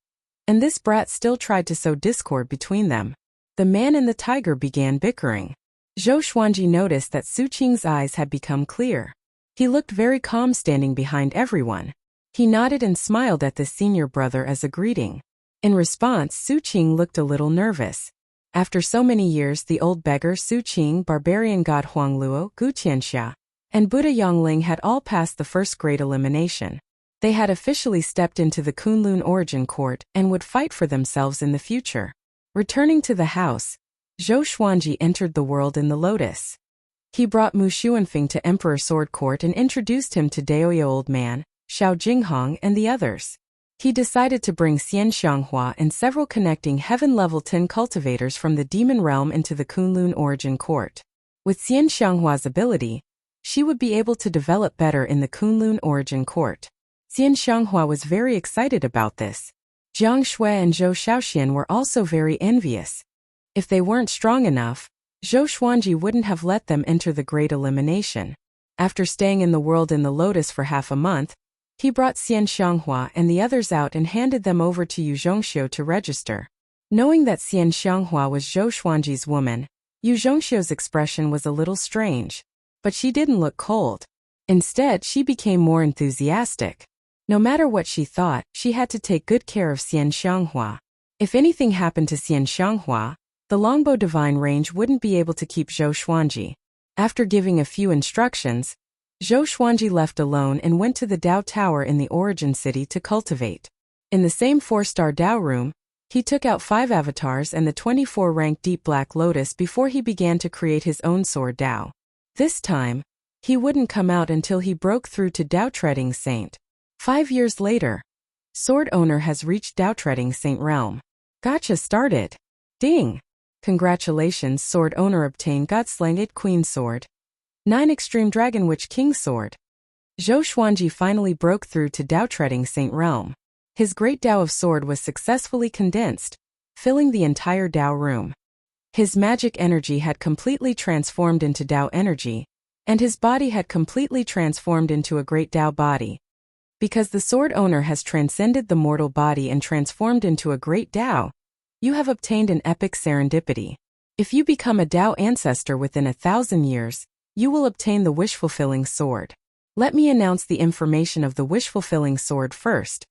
and this brat still tried to sow discord between them. The man and the tiger began bickering. Zhou Xuanji noticed that Su Qing's eyes had become clear. He looked very calm standing behind everyone. He nodded and smiled at the senior brother as a greeting. In response, Su Qing looked a little nervous. After so many years, the old beggar Su Qing, barbarian god Huangluo, Gu Tianxia, and Buddha Yongling had all passed the first great elimination. They had officially stepped into the Kunlun origin court and would fight for themselves in the future. Returning to the house, Zhou Xuanji entered the world in the lotus. He brought Mu Xuanfeng to Emperor Sword Court and introduced him to Daoya Old Man, Xiao Jinghong, and the others. He decided to bring Xian Xianghua and several connecting heaven-level 10 cultivators from the demon realm into the Kunlun origin court. With Xian Xianghua's ability, she would be able to develop better in the Kunlun origin court. Xian Xianghua was very excited about this. Jiang Shui and Zhou Shaoxian were also very envious. If they weren't strong enough, Zhou Xuanji wouldn't have let them enter the great elimination. After staying in the world in the lotus for half a month, he brought Xian Xianghua and the others out and handed them over to Yu Zhongxiu to register. Knowing that Xian Xianghua was Zhou Xuanji's woman, Yu Zhongxiu's expression was a little strange. But she didn't look cold. Instead, she became more enthusiastic. No matter what she thought, she had to take good care of Xian Xianghua. If anything happened to Xian Xianghua, the longbow divine range wouldn't be able to keep Zhou Xuanji. After giving a few instructions, Zhou Xuanji left alone and went to the Dao Tower in the Origin City to cultivate. In the same 4-star Dao room, he took out 5 avatars and the 24-rank Deep Black Lotus before he began to create his own sword Dao. This time, he wouldn't come out until he broke through to Dao Treading Saint. 5 years later, Sword Owner has reached Dao Treading Saint realm. Gacha started. Ding! Congratulations, Sword Owner obtained God-Slanged Queen Sword. 9 Extreme Dragon Witch King Sword. Zhou Xuanji finally broke through to Dao Treading Saint realm. His great Dao of Sword was successfully condensed, filling the entire Dao room. His magic energy had completely transformed into Dao energy, and his body had completely transformed into a great Dao body. Because the Sword Owner has transcended the mortal body and transformed into a great Dao, you have obtained an epic serendipity. If you become a Dao ancestor within 1,000 years, you will obtain the wish-fulfilling sword. Let me announce the information of the wish-fulfilling sword first.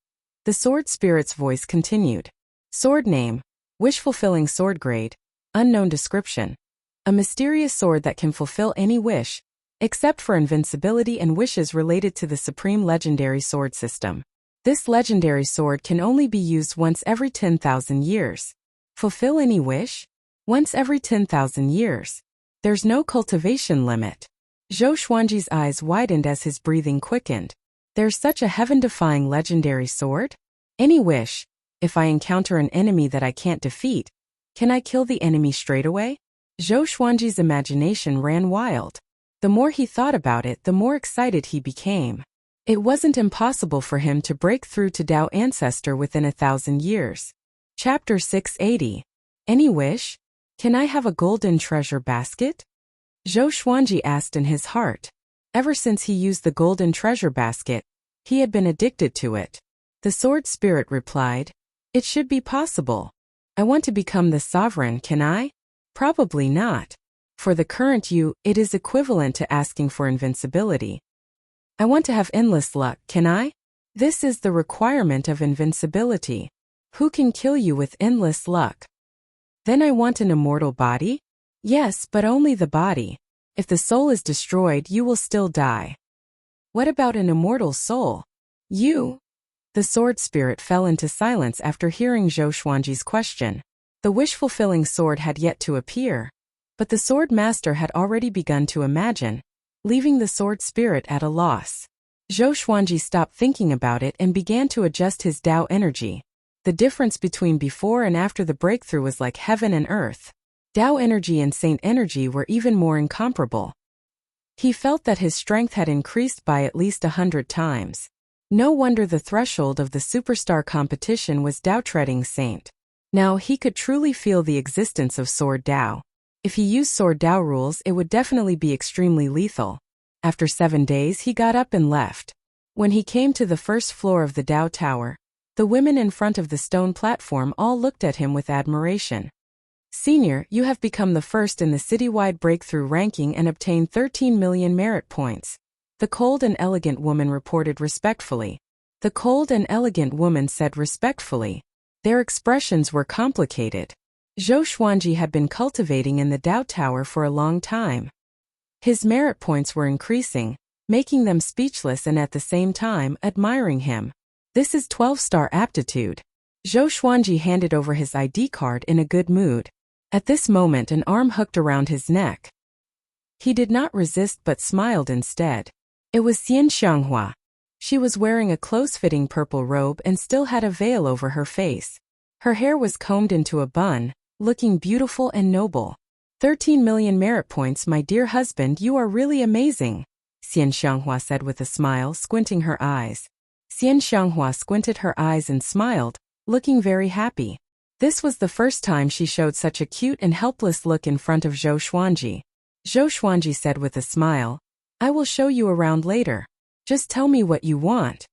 The sword spirit's voice continued. Sword name, wish-fulfilling sword grade, unknown description. A mysterious sword that can fulfill any wish, except for invincibility and wishes related to the supreme legendary sword system. This legendary sword can only be used once every 10,000 years. Fulfill any wish? Once every 10,000 years. There's no cultivation limit. Zhou Xuanji's eyes widened as his breathing quickened. There's such a heaven-defying legendary sword? Any wish. If I encounter an enemy that I can't defeat, can I kill the enemy straight away? Zhou Xuanji's imagination ran wild. The more he thought about it, the more excited he became. It wasn't impossible for him to break through to Dao Ancestor within 1,000 years. Chapter 680. Any wish? Can I have a golden treasure basket? Zhou Xuanji asked in his heart. Ever since he used the golden treasure basket, he had been addicted to it. The sword spirit replied, "It should be possible. I want to become the sovereign, can I? Probably not. For the current you, it is equivalent to asking for invincibility. I want to have endless luck, can I? This is the requirement of invincibility. Who can kill you with endless luck? Then I want an immortal body? Yes, but only the body. If the soul is destroyed, you will still die. What about an immortal soul? You?" The sword spirit fell into silence after hearing Zhou Xuanji's question. The wish-fulfilling sword had yet to appear, but the sword master had already begun to imagine, leaving the sword spirit at a loss. Zhou Xuanji stopped thinking about it and began to adjust his Dao energy. The difference between before and after the breakthrough was like heaven and earth. Tao energy and saint energy were even more incomparable. He felt that his strength had increased by at least 100 times. No wonder the threshold of the superstar competition was Tao treading saint. Now he could truly feel the existence of Sword Tao. If he used Sword Tao rules, it would definitely be extremely lethal. After 7 days, he got up and left. When he came to the first floor of the Tao Tower, the women in front of the stone platform all looked at him with admiration. Senior, you have become the first in the citywide breakthrough ranking and obtained 13 million merit points. The cold and elegant woman reported respectfully. The cold and elegant woman said respectfully. Their expressions were complicated. Zhou Xuanji had been cultivating in the Tao Tower for a long time. His merit points were increasing, making them speechless and at the same time admiring him. This is 12-star aptitude. Zhou Xuanji handed over his ID card in a good mood. At this moment an arm hooked around his neck. He did not resist but smiled instead. It was Xian Xianghua. She was wearing a close-fitting purple robe and still had a veil over her face. Her hair was combed into a bun, looking beautiful and noble. 13 million merit points, my dear husband, you are really amazing, Xian Xianghua said with a smile, squinting her eyes. Xian Xianghua squinted her eyes and smiled, looking very happy. This was the first time she showed such a cute and helpless look in front of Zhou Xuanji. Zhou Xuanji said with a smile, I will show you around later. Just tell me what you want.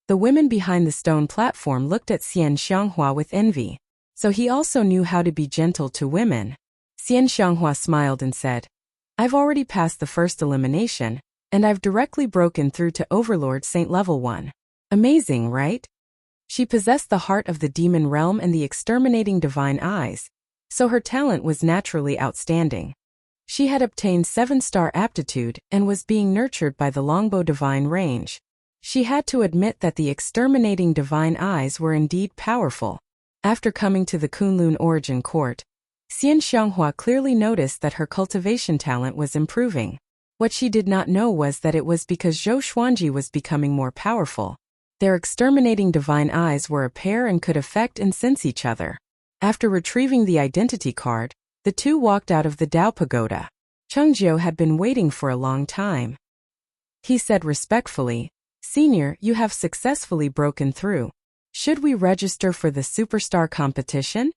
The women behind the stone platform looked at Xian Xianghua with envy. So he also knew how to be gentle to women. Xian Xianghua smiled and said, I've already passed the first elimination, and I've directly broken through to Overlord Saint Level 1. Amazing, right? She possessed the heart of the demon realm and the exterminating divine eyes, so her talent was naturally outstanding. She had obtained 7-star aptitude and was being nurtured by the longbow divine range. She had to admit that the exterminating divine eyes were indeed powerful. After coming to the Kunlun Origin Court, Xian Xianghua clearly noticed that her cultivation talent was improving. What she did not know was that it was because Zhou Xuanji was becoming more powerful. Their exterminating divine eyes were a pair and could affect and sense each other. After retrieving the identity card, the two walked out of the Tao Pagoda. Chengjiu had been waiting for a long time. He said respectfully, Senior, you have successfully broken through. Should we register for the superstar competition?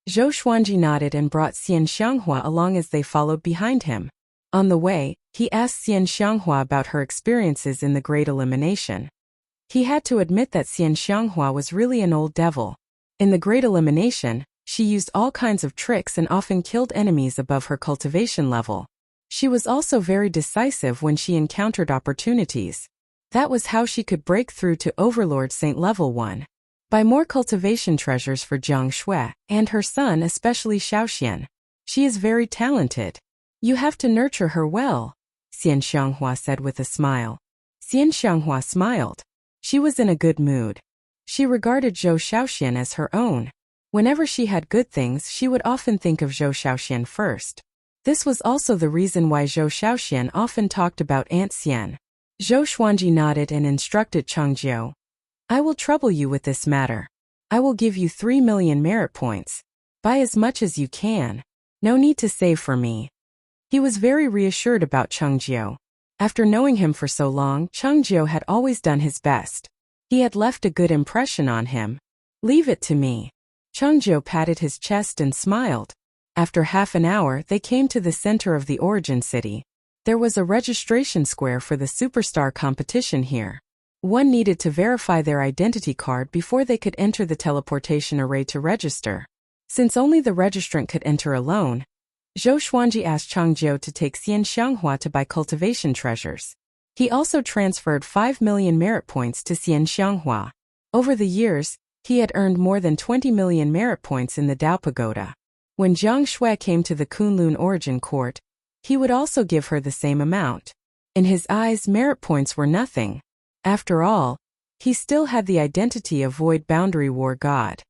Zhou Xuanji nodded and brought Xian Xianghua along as they followed behind him. On the way, he asked Xian Xianghua about her experiences in the Great Elimination. He had to admit that Xian Xianghua was really an old devil. In the Great Elimination, she used all kinds of tricks and often killed enemies above her cultivation level. She was also very decisive when she encountered opportunities. That was how she could break through to Overlord Saint Level 1. Buy more cultivation treasures for Jiang Shui and her son, especially Xiaoxian. She is very talented. You have to nurture her well, Xian Xianghua said with a smile. Xian Xianghua smiled. She was in a good mood. She regarded Zhou Xiaoxian as her own. Whenever she had good things, she would often think of Zhou Xiaoxian first. This was also the reason why Zhou Xiaoxian often talked about Aunt Xian. Zhou Xuanji nodded and instructed Chengjiu. I will trouble you with this matter. I will give you 3 million merit points. Buy as much as you can. No need to save for me. He was very reassured about Chengjiu. After knowing him for so long, Chengjiu had always done his best. He had left a good impression on him. Leave it to me. Chengjiu patted his chest and smiled. After half an hour, they came to the center of the origin city. There was a registration square for the superstar competition here. One needed to verify their identity card before they could enter the teleportation array to register. Since only the registrant could enter alone, Zhou Xuanji asked Chengjiu to take Xian Xianghua to buy cultivation treasures. He also transferred 5 million merit points to Xian Xianghua. Over the years, he had earned more than 20 million merit points in the Tao Pagoda. When Jiang Shui came to the Kunlun Origin Court, he would also give her the same amount. In his eyes, merit points were nothing. After all, he still had the identity of Void Boundary War God.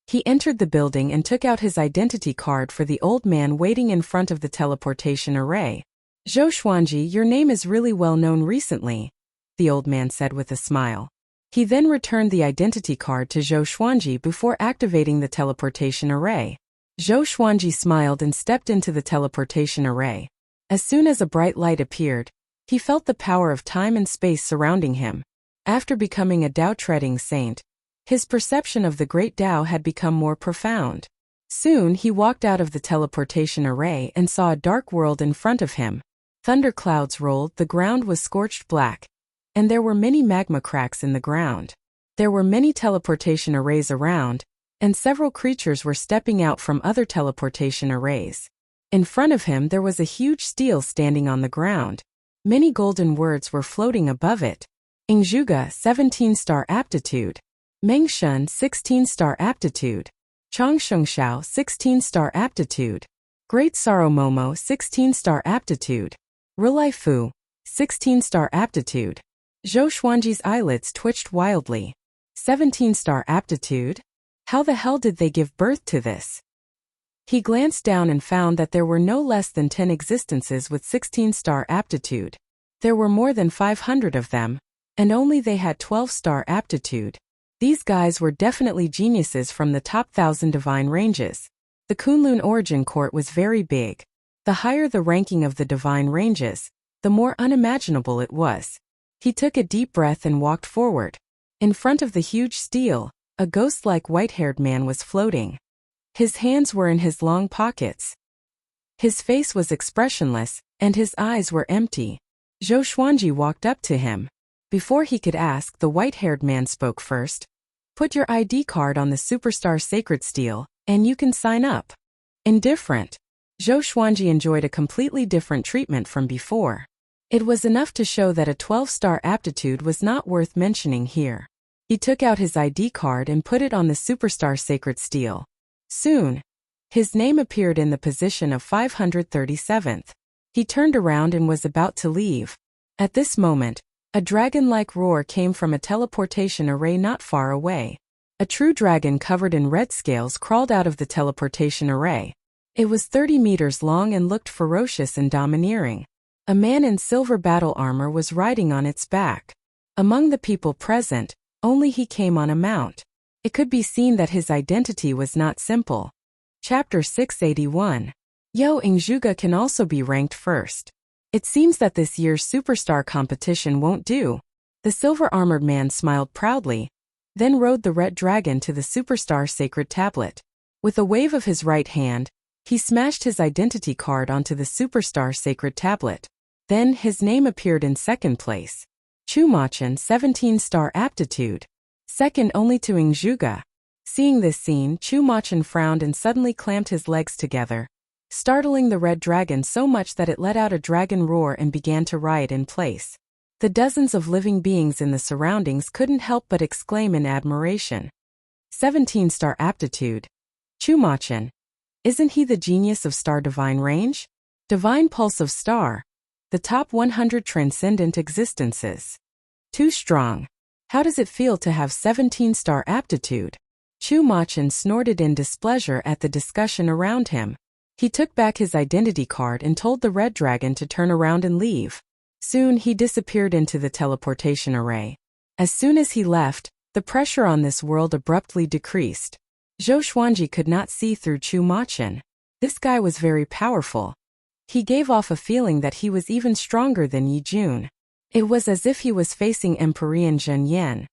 He entered the building and took out his identity card for the old man waiting in front of the teleportation array. Zhou Xuanji, your name is really well known recently, the old man said with a smile. He then returned the identity card to Zhou Xuanji before activating the teleportation array. Zhou Xuanji smiled and stepped into the teleportation array. As soon as a bright light appeared, he felt the power of time and space surrounding him. After becoming a Tao-treading saint, his perception of the great Tao had become more profound. Soon he walked out of the teleportation array and saw a dark world in front of him. Thunderclouds rolled, the ground was scorched black, and there were many magma cracks in the ground. There were many teleportation arrays around, and several creatures were stepping out from other teleportation arrays. In front of him there was a huge stele standing on the ground. Many golden words were floating above it. Ingzhuge, 17-star aptitude. Mengshun, 16-star aptitude. Changshengxiao, 16-star aptitude. Great Sorrow Momo, 16-star aptitude. Rilai Fu, 16-star aptitude. Zhou Xuanji's eyelids twitched wildly. 17-star aptitude? How the hell did they give birth to this? He glanced down and found that there were no less than 10 existences with 16-star aptitude. There were more than 500 of them, and only they had 12-star aptitude. These guys were definitely geniuses from the top 1,000 divine ranges. The Kunlun origin court was very big. The higher the ranking of the divine ranges, the more unimaginable it was. He took a deep breath and walked forward. In front of the huge stele, a ghost-like white-haired man was floating. His hands were in his long pockets. His face was expressionless, and his eyes were empty. Zhou Xuanji walked up to him. Before he could ask, the white-haired man spoke first. Put your ID card on the Superstar Sacred Stele, and you can sign up. Indifferent. Zhou Xuanji enjoyed a completely different treatment from before. It was enough to show that a 12-star aptitude was not worth mentioning here. He took out his ID card and put it on the Superstar Sacred Stele. Soon, his name appeared in the position of 537th. He turned around and was about to leave. At this moment, a dragon-like roar came from a teleportation array not far away. A true dragon covered in red scales crawled out of the teleportation array. It was 30 meters long and looked ferocious and domineering. A man in silver battle armor was riding on its back. Among the people present, only he came on a mount. It could be seen that his identity was not simple. Chapter 681. Yo Ingzhuge can also be ranked first. It seems that this year's superstar competition won't do. The silver-armored man smiled proudly, then rode the red dragon to the Superstar Sacred Tablet. With a wave of his right hand, he smashed his identity card onto the Superstar Sacred Tablet. Then his name appeared in second place. Chumachan, 17-star aptitude. Second only to Ingzhuge. Seeing this scene, Chumachan frowned and suddenly clamped his legs together, startling the red dragon so much that it let out a dragon roar and began to riot in place. The dozens of living beings in the surroundings couldn't help but exclaim in admiration. 17-star aptitude. Chumachan. Isn't he the genius of Star Divine Range? Divine Pulse of Star. The top 100 transcendent existences. Too strong. How does it feel to have 17-star aptitude? Chumachan snorted in displeasure at the discussion around him. He took back his identity card and told the red dragon to turn around and leave. Soon he disappeared into the teleportation array. As soon as he left, the pressure on this world abruptly decreased. Zhou Xuanji could not see through Chumachan. This guy was very powerful. He gave off a feeling that he was even stronger than Yi Jun. It was as if he was facing Empyrean Zhen Yan.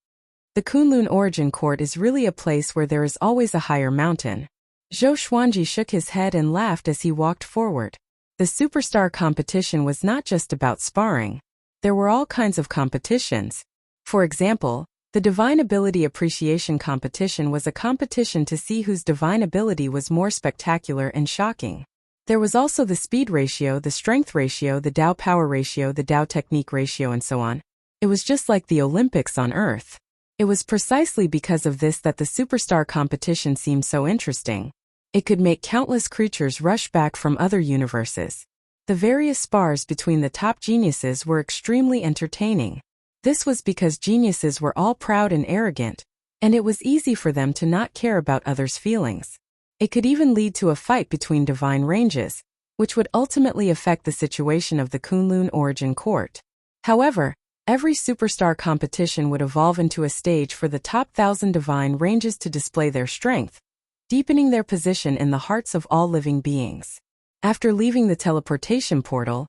The Kunlun Origin Court is really a place where there is always a higher mountain. Zhou Xuanji shook his head and laughed as he walked forward. The superstar competition was not just about sparring. There were all kinds of competitions. For example, the Divine Ability Appreciation Competition was a competition to see whose divine ability was more spectacular and shocking. There was also the speed ratio, the strength ratio, the Tao power ratio, the Tao technique ratio, and so on. It was just like the Olympics on Earth. It was precisely because of this that the superstar competition seemed so interesting. It could make countless creatures rush back from other universes. The various spars between the top geniuses were extremely entertaining. This was because geniuses were all proud and arrogant, and it was easy for them to not care about others' feelings. It could even lead to a fight between divine ranges, which would ultimately affect the situation of the Kunlun Origin Court. However, Every superstar competition would evolve into a stage for the top 1,000 divine ranges to display their strength, deepening their position in the hearts of all living beings. After leaving the teleportation portal,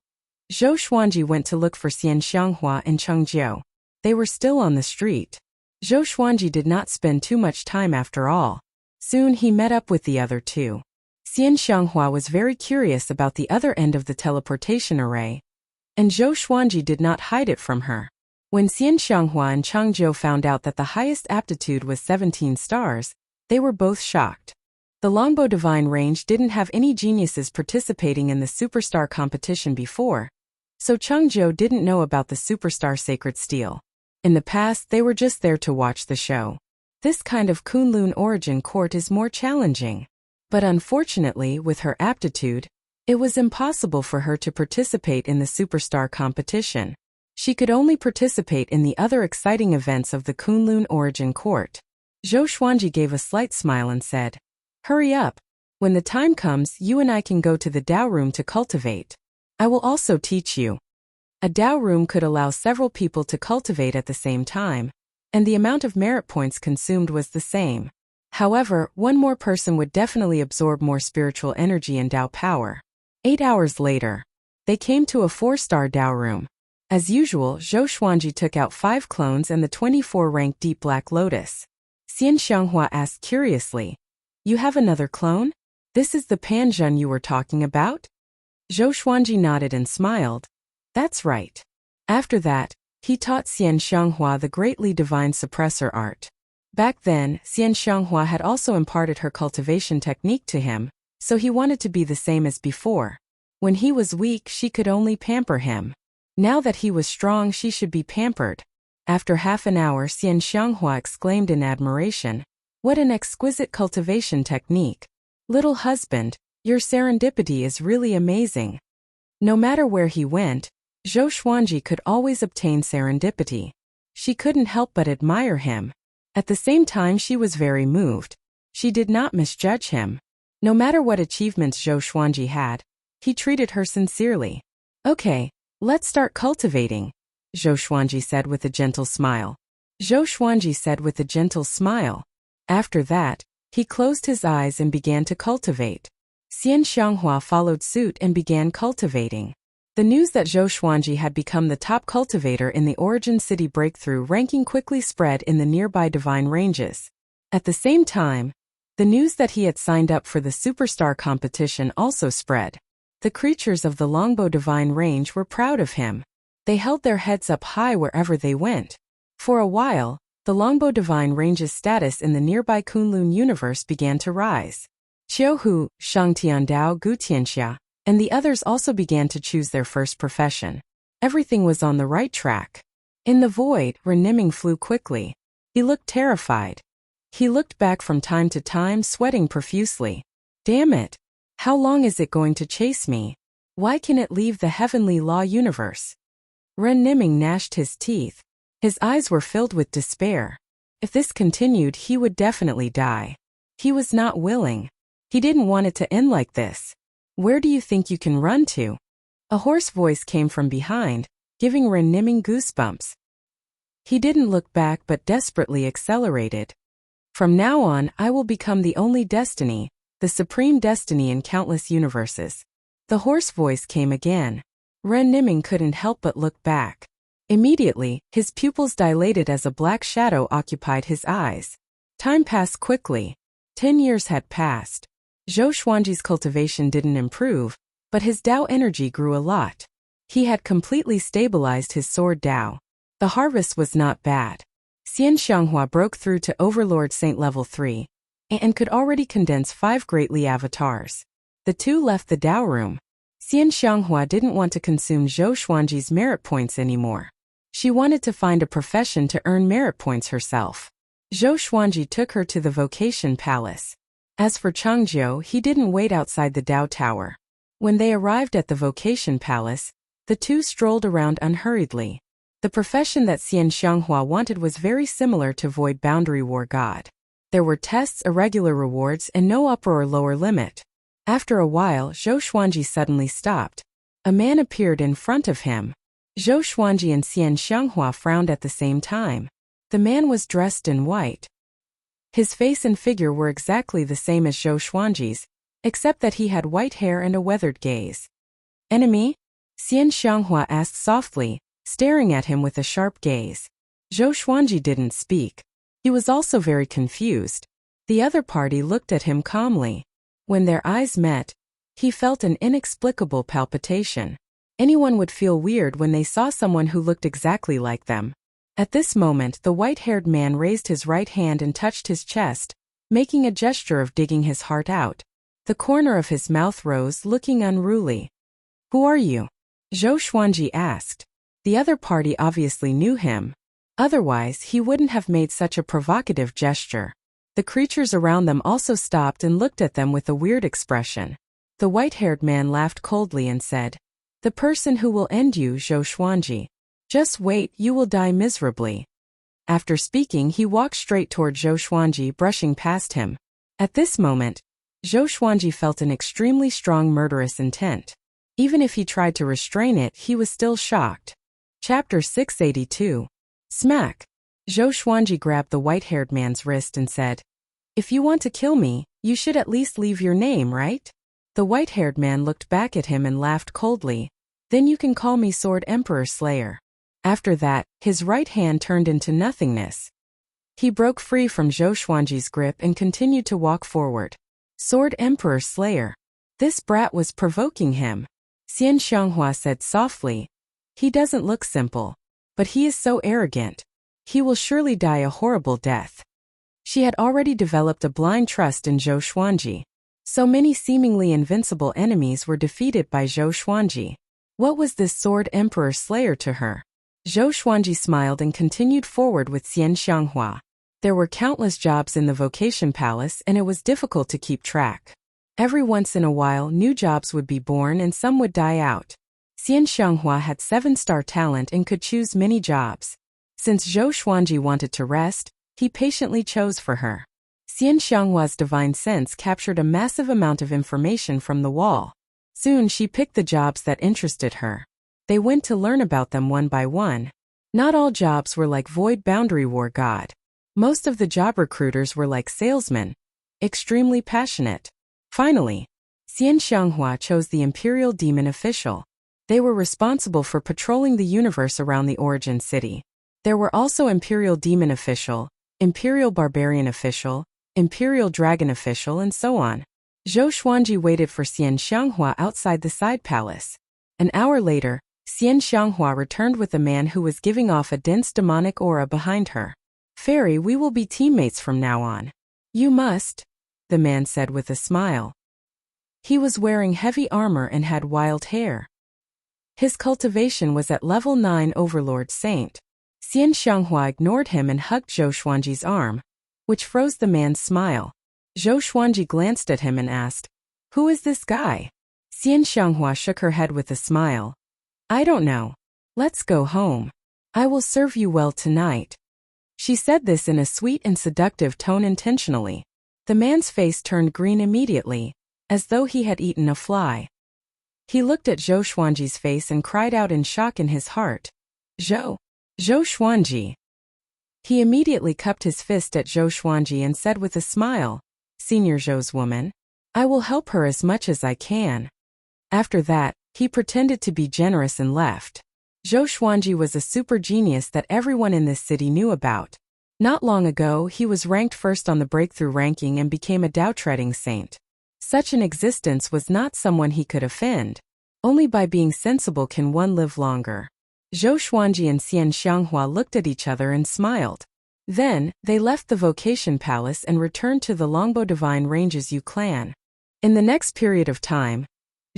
Zhou Xuanji went to look for Xian Xianghua and Cheng Jiu. They were still on the street. Zhou Xuanji did not spend too much time after all. Soon he met up with the other two. Xian Xianghua was very curious about the other end of the teleportation array, and Zhou Xuanji did not hide it from her. When Xian Xianghua and Cheng Jiu found out that the highest aptitude was 17 stars, they were both shocked. The Longbow Divine Range didn't have any geniuses participating in the superstar competition before, so Cheng Jiu didn't know about the superstar Sacred Steel. In the past, they were just there to watch the show. This kind of Kunlun origin court is more challenging. But unfortunately, with her aptitude, it was impossible for her to participate in the superstar competition. She could only participate in the other exciting events of the Kunlun origin court. Zhou Xuanji gave a slight smile and said, "Hurry up. When the time comes, you and I can go to the Dao room to cultivate. I will also teach you." A Dao room could allow several people to cultivate at the same time, and the amount of merit points consumed was the same. However, one more person would definitely absorb more spiritual energy and Dao power. 8 hours later, they came to a 4-star Dao room. As usual, Zhou Xuanji took out 5 clones and the 24-rank Deep Black Lotus. Xian Xianghua asked curiously, "You have another clone? This is the Panzhen you were talking about?" Zhou Xuanji nodded and smiled. "That's right." After that, he taught Xian Xianghua the greatly divine suppressor art. Back then, Xian Xianghua had also imparted her cultivation technique to him, so he wanted to be the same as before. When he was weak, she could only pamper him. Now that he was strong, she should be pampered. After half an hour, Xian Xianghua exclaimed in admiration, "What an exquisite cultivation technique. Little husband, your serendipity is really amazing." No matter where he went, Zhou Xuanji could always obtain serendipity. She couldn't help but admire him. At the same time, she was very moved. She did not misjudge him. No matter what achievements Zhou Xuanji had, he treated her sincerely. "Okay, let's start cultivating," Zhou Xuanji said with a gentle smile. Zhou Xuanji said with a gentle smile. After that, he closed his eyes and began to cultivate. Xian Xianghua followed suit and began cultivating. The news that Zhou Xuanji had become the top cultivator in the Origin City breakthrough ranking quickly spread in the nearby divine ranges. At the same time, the news that he had signed up for the superstar competition also spread. The creatures of the Longbow Divine Range were proud of him. They held their heads up high wherever they went. For a while, the Longbow Divine Range's status in the nearby Kunlun universe began to rise. Qiuhu, Shangtiandao, Gutianxia, and the others also began to choose their first profession. Everything was on the right track. In the void, Reniming flew quickly. He looked terrified. He looked back from time to time, sweating profusely. "Damn it! How long is it going to chase me? Why can it leave the heavenly law universe?" Reniming gnashed his teeth. His eyes were filled with despair. If this continued, he would definitely die. He was not willing. He didn't want it to end like this. "Where do you think you can run to?" A hoarse voice came from behind, giving Reniming goosebumps. He didn't look back but desperately accelerated. "From now on, I will become the only destiny, the supreme destiny in countless universes." The hoarse voice came again. Reniming couldn't help but look back. Immediately, his pupils dilated as a black shadow occupied his eyes. Time passed quickly. 10 years had passed. Zhou Xuanji's cultivation didn't improve, but his Dao energy grew a lot. He had completely stabilized his sword Dao. The harvest was not bad. Xian Xianghua broke through to Overlord Saint level 3, and could already condense 5 greatly avatars. The two left the Dao room. Xian Xianghua didn't want to consume Zhou Xuanji's merit points anymore. She wanted to find a profession to earn merit points herself. Zhou Xuanji took her to the Vocation Palace. As for Cheng Jiu, he didn't wait outside the Dao Tower. When they arrived at the Vocation Palace, the two strolled around unhurriedly. The profession that Xian Xianghua wanted was very similar to Void Boundary War God. There were tests, irregular rewards, and no upper or lower limit. After a while, Zhou Xuanji suddenly stopped. A man appeared in front of him. Zhou Xuanji and Xian Xianghua frowned at the same time. The man was dressed in white. His face and figure were exactly the same as Zhou Xuanji's, except that he had white hair and a weathered gaze. Enemy? Xian Xianghua asked softly, staring at him with a sharp gaze. Zhou Xuanji didn't speak. He was also very confused. The other party looked at him calmly. When their eyes met, he felt an inexplicable palpitation. Anyone would feel weird when they saw someone who looked exactly like them. At this moment, the white-haired man raised his right hand and touched his chest, making a gesture of digging his heart out. The corner of his mouth rose, looking unruly. Who are you? Zhou Xuanji asked. The other party obviously knew him. Otherwise, he wouldn't have made such a provocative gesture. The creatures around them also stopped and looked at them with a weird expression. The white-haired man laughed coldly and said, "The person who will end you, Zhou Xuanji. Just wait, you will die miserably." After speaking, he walked straight toward Zhou Xuanji, brushing past him. At this moment, Zhou Xuanji felt an extremely strong murderous intent. Even if he tried to restrain it, he was still shocked. Chapter 682. Smack! Zhou Xuanji grabbed the white-haired man's wrist and said, "If you want to kill me, you should at least leave your name, right?" The white-haired man looked back at him and laughed coldly. "Then you can call me Sword Emperor Slayer." After that, his right hand turned into nothingness. He broke free from Zhou Xuanji's grip and continued to walk forward. Sword Emperor Slayer. This brat was provoking him. Xian Xianghua said softly, "He doesn't look simple, but he is so arrogant. He will surely die a horrible death." She had already developed a blind trust in Zhou Xuanji. So many seemingly invincible enemies were defeated by Zhou Xuanji. What was this Sword Emperor Slayer to her? Zhou Xuanji smiled and continued forward with Xian Xianghua. There were countless jobs in the Vocation Palace and it was difficult to keep track. Every once in a while new jobs would be born and some would die out. Xian Xianghua had 7-star talent and could choose many jobs. Since Zhou Xuanji wanted to rest, he patiently chose for her. Xian Xianghua's divine sense captured a massive amount of information from the wall. Soon she picked the jobs that interested her. They went to learn about them one by one. Not all jobs were like Void Boundary War God. Most of the job recruiters were like salesmen, extremely passionate. Finally, Xian Xianghua chose the Imperial Demon Official. They were responsible for patrolling the universe around the Origin City. There were also Imperial Demon Official, Imperial Barbarian Official, Imperial Dragon Official, and so on. Zhou Xuanji waited for Xian Xianghua outside the side palace. An hour later, Xian Xianghua returned with a man who was giving off a dense demonic aura behind her. "Fairy, we will be teammates from now on." "You must," the man said with a smile. He was wearing heavy armor and had wild hair. His cultivation was at level 9 Overlord Saint. Xian Xianghua ignored him and hugged Zhou Xuanji's arm, which froze the man's smile. Zhou Xuanji glanced at him and asked, "Who is this guy?" Xian Xianghua shook her head with a smile. "I don't know. Let's go home. I will serve you well tonight." She said this in a sweet and seductive tone intentionally. The man's face turned green immediately, as though he had eaten a fly. He looked at Zhou Xuanji's face and cried out in shock in his heart. Zhou Xuanji." He immediately cupped his fist at Zhou Xuanji and said with a smile, "Senior Zhou's woman. I will help her as much as I can." After that, he pretended to be generous and left. Zhou Xuanji was a super genius that everyone in this city knew about. Not long ago, he was ranked first on the breakthrough ranking and became a Dao-treading saint. Such an existence was not someone he could offend. Only by being sensible can one live longer. Zhou Xuanji and Xian Xianghua looked at each other and smiled. Then, they left the Vocation Palace and returned to the Longbow Divine Ranges Yu clan. In the next period of time,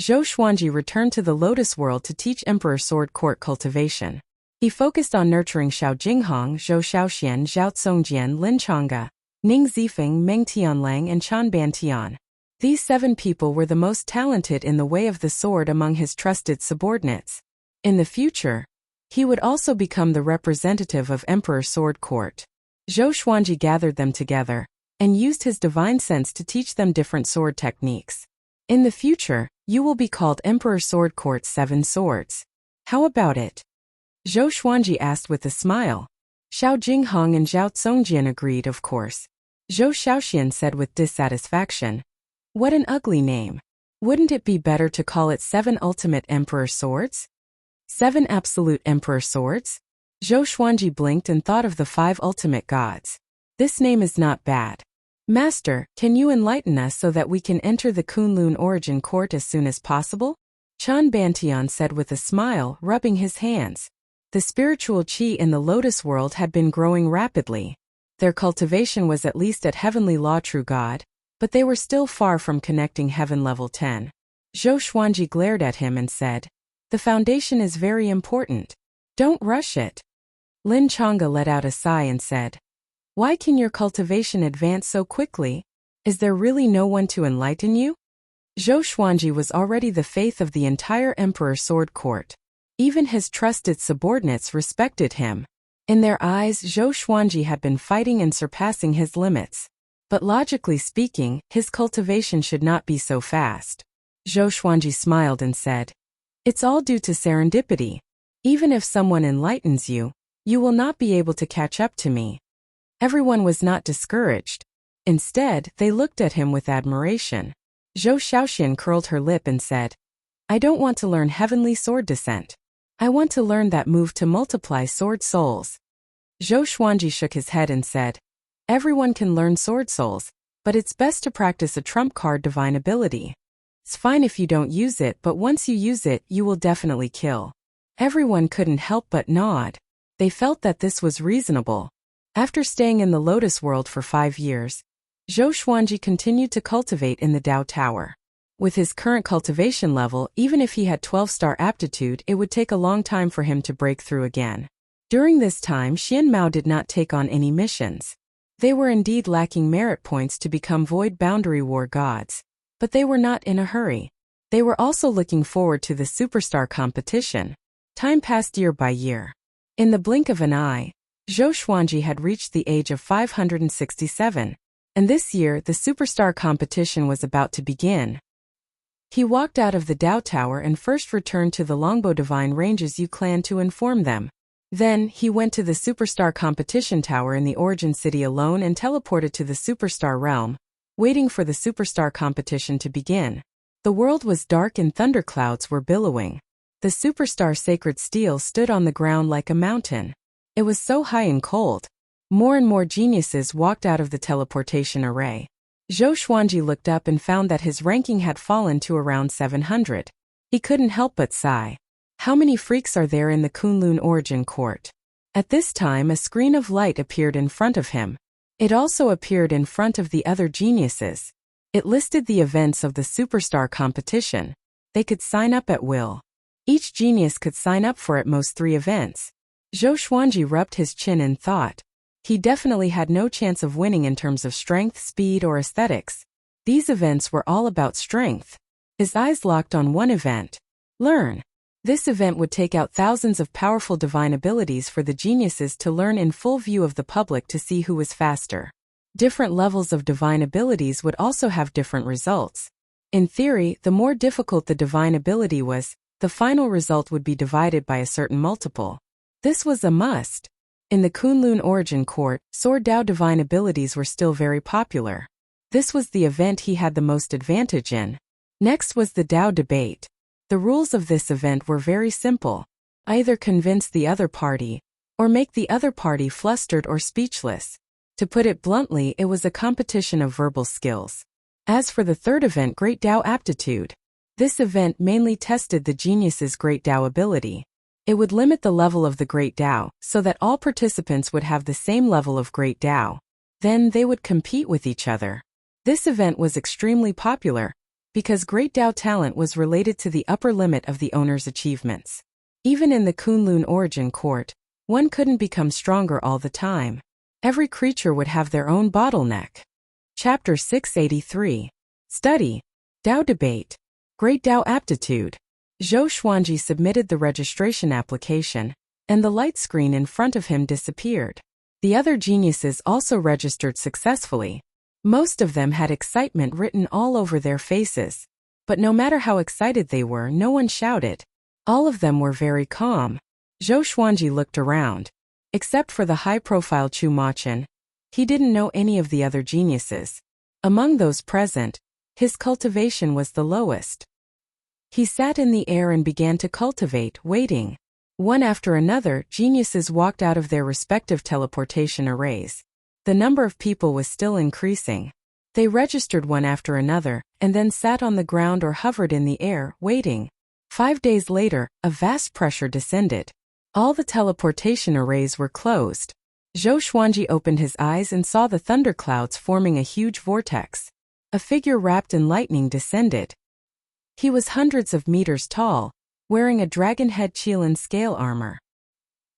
Zhou Xuanji returned to the Lotus World to teach Emperor Sword Court cultivation. He focused on nurturing Xiao Jinghong, Zhou Xiaoxian, Zhao Tsongjian, Lin Changge, Ning Zifeng, Meng Tianlang, and Chan Bantian. These 7 people were the most talented in the way of the sword among his trusted subordinates. In the future, he would also become the representative of Emperor Sword Court. Zhou Xuanji gathered them together and used his divine sense to teach them different sword techniques. In the future, you will be called Emperor Sword Court's 7 Swords. How about it? Zhou Xuanji asked with a smile. Xiao Jinghong and Zhao Zongjian agreed, of course. Zhou Xiaoxian said with dissatisfaction. What an ugly name. Wouldn't it be better to call it 7 Ultimate Emperor Swords? 7 Absolute Emperor Swords? Zhou Xuanji blinked and thought of the 5 ultimate gods. This name is not bad. Master, can you enlighten us so that we can enter the Kunlun Origin Court as soon as possible? Chan Bantian said with a smile, rubbing his hands. The spiritual qi in the Lotus world had been growing rapidly. Their cultivation was at least at Heavenly Law True God, but they were still far from connecting Heaven Level 10. Zhou Xuanji glared at him and said, the foundation is very important. Don't rush it. Lin Chang'e let out a sigh and said, why can your cultivation advance so quickly? Is there really no one to enlighten you? Zhou Xuanji was already the faith of the entire Emperor Sword Court. Even his trusted subordinates respected him. In their eyes, Zhou Xuanji had been fighting and surpassing his limits. But logically speaking, his cultivation should not be so fast. Zhou Xuanji smiled and said, it's all due to serendipity. Even if someone enlightens you, you will not be able to catch up to me. Everyone was not discouraged. Instead, they looked at him with admiration. Zhou Xiaoxian curled her lip and said, I don't want to learn Heavenly Sword Descent. I want to learn that move to multiply sword souls. Zhou Xuanji shook his head and said, everyone can learn sword souls, but it's best to practice a trump card divine ability. It's fine if you don't use it, but once you use it, you will definitely kill. Everyone couldn't help but nod. They felt that this was reasonable. After staying in the Lotus world for 5 years, Zhou Xuanji continued to cultivate in the Dao Tower. With his current cultivation level, even if he had 12-star aptitude, it would take a long time for him to break through again. During this time, Xian Mao did not take on any missions. They were indeed lacking merit points to become Void Boundary War gods, but they were not in a hurry. They were also looking forward to the Superstar competition. Time passed year by year. In the blink of an eye, Zhou Xuanji had reached the age of 567, and this year the Superstar competition was about to begin. He walked out of the Dao Tower and first returned to the Longbo Divine Ranges Yu clan to inform them. Then, he went to the Superstar competition tower in the Origin City alone and teleported to the Superstar realm, waiting for the Superstar competition to begin. The world was dark and thunderclouds were billowing. The Superstar sacred steel stood on the ground like a mountain. It was so high and cold. More and more geniuses walked out of the teleportation array. Zhou Xuanji looked up and found that his ranking had fallen to around 700. He couldn't help but sigh. How many freaks are there in the Kunlun Origin Court? At this time, a screen of light appeared in front of him. It also appeared in front of the other geniuses. It listed the events of the Superstar competition. They could sign up at will. Each genius could sign up for at most 3 events. Zhou Xuanji rubbed his chin and thought. He definitely had no chance of winning in terms of strength, speed, or aesthetics. These events were all about strength. His eyes locked on one event. Learn. This event would take out thousands of powerful divine abilities for the geniuses to learn in full view of the public to see who was faster. Different levels of divine abilities would also have different results. In theory, the more difficult the divine ability was, the final result would be divided by a certain multiple. This was a must. In the Kunlun Origin Court, Sword Dao divine abilities were still very popular. This was the event he had the most advantage in. Next was the Dao debate. The rules of this event were very simple. Either convince the other party, or make the other party flustered or speechless. To put it bluntly, it was a competition of verbal skills. As for the third event, Great Dao aptitude. This event mainly tested the genius's Great Dao ability. It would limit the level of the Great Dao, so that all participants would have the same level of Great Dao. Then they would compete with each other. This event was extremely popular, because Great Dao talent was related to the upper limit of the owner's achievements. Even in the Kunlun Origin Court, one couldn't become stronger all the time. Every creature would have their own bottleneck. Chapter 683. Study. Dao Debate. Great Dao Aptitude. Zhou Xuanji submitted the registration application, and the light screen in front of him disappeared. The other geniuses also registered successfully. Most of them had excitement written all over their faces. But no matter how excited they were, no one shouted. All of them were very calm. Zhou Xuanji looked around. Except for the high-profile Chu Machun, he didn't know any of the other geniuses. Among those present, his cultivation was the lowest. He sat in the air and began to cultivate, waiting. One after another, geniuses walked out of their respective teleportation arrays. The number of people was still increasing. They registered one after another, and then sat on the ground or hovered in the air, waiting. 5 days later, a vast pressure descended. All the teleportation arrays were closed. Zhou Xuanji opened his eyes and saw the thunderclouds forming a huge vortex. A figure wrapped in lightning descended. He was hundreds of meters tall, wearing a dragon head Qilin scale armor.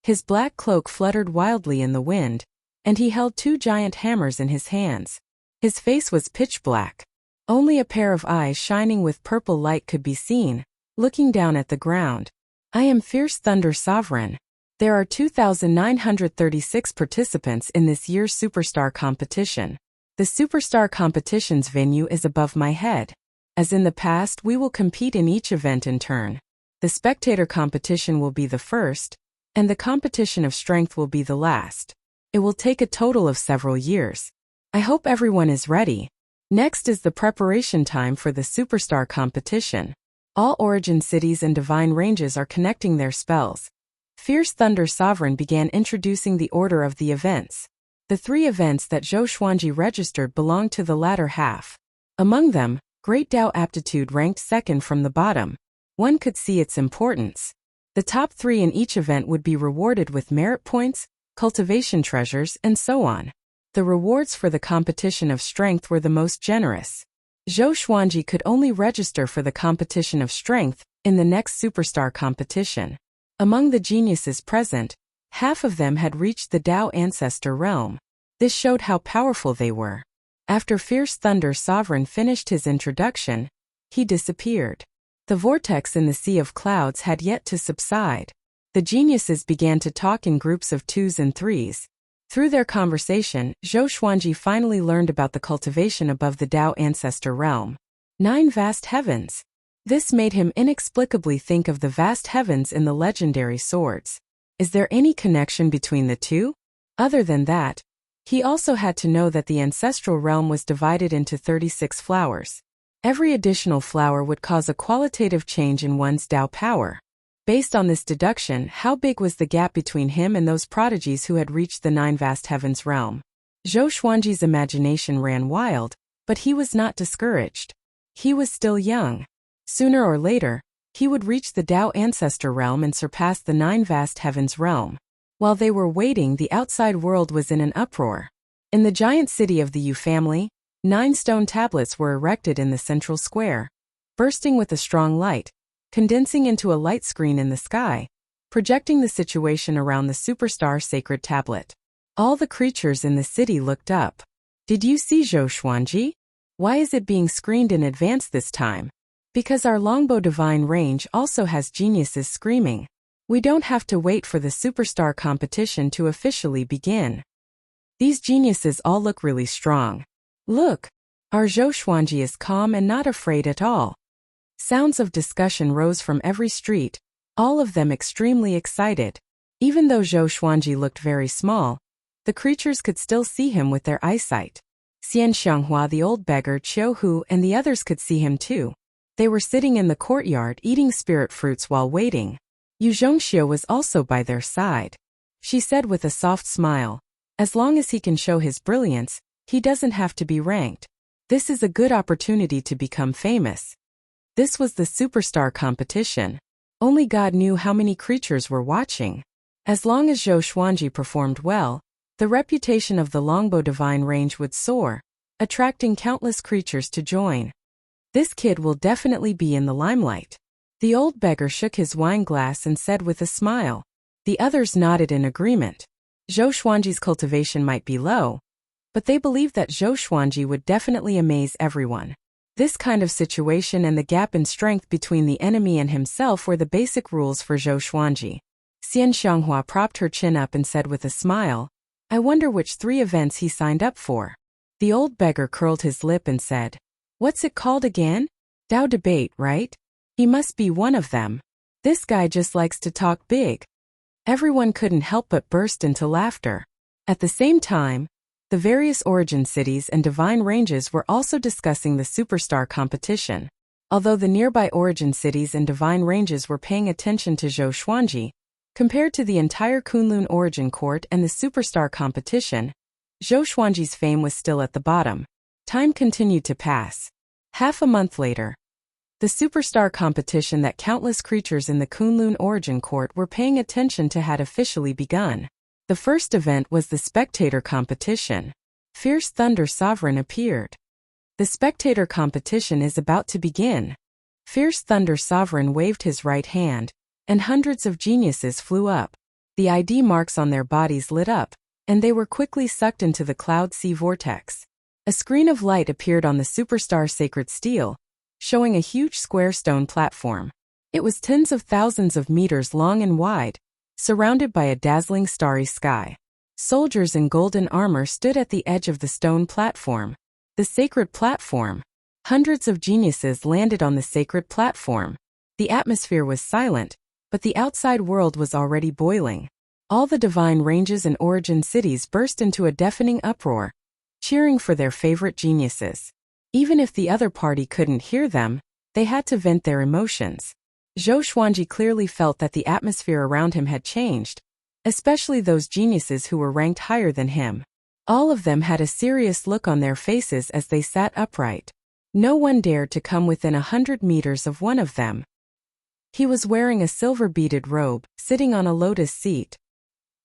His black cloak fluttered wildly in the wind, and he held 2 giant hammers in his hands. His face was pitch black. Only a pair of eyes shining with purple light could be seen, looking down at the ground. I am Fierce Thunder Sovereign. There are 2,936 participants in this year's Superstar competition. The Superstar competition's venue is above my head. As in the past, we will compete in each event in turn. The spectator competition will be the first, and the competition of strength will be the last. It will take a total of several years. I hope everyone is ready. Next is the preparation time for the Superstar competition. All origin cities and divine ranges are connecting their spells. Fierce Thunder Sovereign began introducing the order of the events. The 3 events that Zhou Xuanji registered belonged to the latter half. Among them, Great Tao Aptitude ranked second from the bottom. One could see its importance. The top 3 in each event would be rewarded with merit points, cultivation treasures, and so on. The rewards for the competition of strength were the most generous. Zhou Xuanji could only register for the competition of strength in the next Superstar competition. Among the geniuses present, half of them had reached the Tao Ancestor realm. This showed how powerful they were. After Fierce Thunder Sovereign finished his introduction, he disappeared. The vortex in the sea of clouds had yet to subside. The geniuses began to talk in groups of 2s and 3s. Through their conversation, Zhou Xuanji finally learned about the cultivation above the Tao Ancestor realm. 9 vast heavens. This made him inexplicably think of the vast heavens in the legendary swords. Is there any connection between the two? Other than that, he also had to know that the ancestral realm was divided into 36 flowers. Every additional flower would cause a qualitative change in one's Tao power. Based on this deduction, how big was the gap between him and those prodigies who had reached the 9 vast heavens realm? Zhou Xuanji's imagination ran wild, but he was not discouraged. He was still young. Sooner or later, he would reach the Tao Ancestor realm and surpass the 9 vast heavens realm. While they were waiting, the outside world was in an uproar. In the giant city of the Yu family, 9 stone tablets were erected in the central square, bursting with a strong light, condensing into a light screen in the sky, projecting the situation around the Superstar sacred tablet. All the creatures in the city looked up. Did you see Zhou Xuanji? Why is it being screened in advance this time? Because our longbow divine range also has geniuses screaming. We don't have to wait for the Superstar competition to officially begin. These geniuses all look really strong. Look, our Zhou Xuanji is calm and not afraid at all. Sounds of discussion rose from every street, all of them extremely excited. Even though Zhou Xuanji looked very small, the creatures could still see him with their eyesight. Xian Xianghua, the old beggar, Qiu Hu, and the others could see him too. They were sitting in the courtyard eating spirit fruits while waiting. Yu Zhongxiu was also by their side. She said with a soft smile, as long as he can show his brilliance, he doesn't have to be ranked. This is a good opportunity to become famous. This was the Superstar competition. Only God knew how many creatures were watching. As long as Zhou Xuanji performed well, the reputation of the longbow divine range would soar, attracting countless creatures to join. This kid will definitely be in the limelight. The old beggar shook his wine glass and said with a smile. The others nodded in agreement. Zhou Xuanji's cultivation might be low, but they believed that Zhou Xuanji would definitely amaze everyone. This kind of situation and the gap in strength between the enemy and himself were the basic rules for Zhou Xuanji. Xian Xianghua propped her chin up and said with a smile, I wonder which 3 events he signed up for. The old beggar curled his lip and said, What's it called again? Tao debate, right? He must be one of them. This guy just likes to talk big. Everyone couldn't help but burst into laughter. At the same time, the various origin cities and divine ranges were also discussing the superstar competition. Although the nearby origin cities and divine ranges were paying attention to Zhou Xuanji, compared to the entire Kunlun origin court and the superstar competition, Zhou Xuanji's fame was still at the bottom. Time continued to pass. Half a month later, the superstar competition that countless creatures in the Kunlun origin court were paying attention to had officially begun. The first event was the spectator competition. Fierce Thunder Sovereign appeared. The spectator competition is about to begin. Fierce Thunder Sovereign waved his right hand, and hundreds of geniuses flew up. The ID marks on their bodies lit up, and they were quickly sucked into the cloud sea vortex. A screen of light appeared on the superstar sacred steel, showing a huge square stone platform. It was tens of thousands of meters long and wide, surrounded by a dazzling starry sky. Soldiers in golden armor stood at the edge of the stone platform. The sacred platform. Hundreds of geniuses landed on the sacred platform. The atmosphere was silent, but the outside world was already boiling. All the divine ranges and origin cities burst into a deafening uproar, cheering for their favorite geniuses. Even if the other party couldn't hear them, they had to vent their emotions. Zhou Xuanji clearly felt that the atmosphere around him had changed, especially those geniuses who were ranked higher than him. All of them had a serious look on their faces as they sat upright. No one dared to come within 100 meters of one of them. He was wearing a silver-beaded robe, sitting on a lotus seat.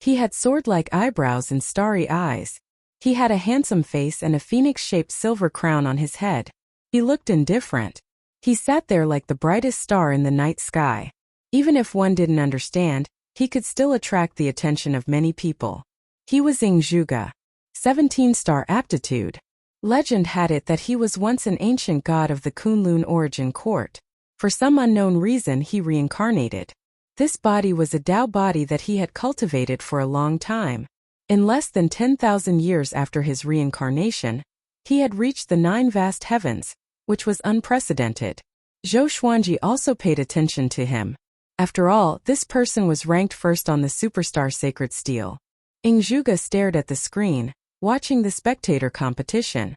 He had sword-like eyebrows and starry eyes. He had a handsome face and a phoenix-shaped silver crown on his head. He looked indifferent. He sat there like the brightest star in the night sky. Even if one didn't understand, he could still attract the attention of many people. He was Ing Zhuge. 17-star aptitude. Legend had it that he was once an ancient god of the Kunlun origin court. For some unknown reason he reincarnated. This body was a Tao body that he had cultivated for a long time. In less than 10,000 years after his reincarnation, he had reached the 9 vast heavens, which was unprecedented. Zhou Xuanji also paid attention to him. After all, this person was ranked first on the superstar sacred steel. Ing Zhuge stared at the screen, watching the spectator competition.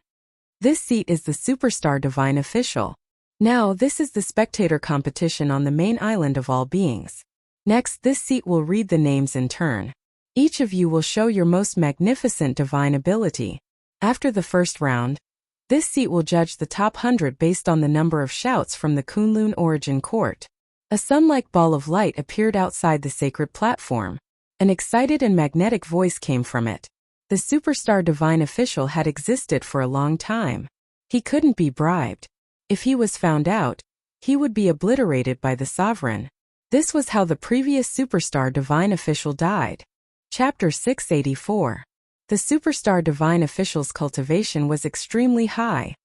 This seat is the superstar divine official. Now this is the spectator competition on the main island of all beings. Next, this seat will read the names in turn. Each of you will show your most magnificent divine ability. After the first round, this seat will judge the top 100 based on the number of shouts from the Kunlun origin court. A sun-like ball of light appeared outside the sacred platform. An excited and magnetic voice came from it. The superstar divine official had existed for a long time. He couldn't be bribed. If he was found out, he would be obliterated by the sovereign. This was how the previous superstar divine official died. Chapter 684. The superstar divine official's cultivation was extremely high.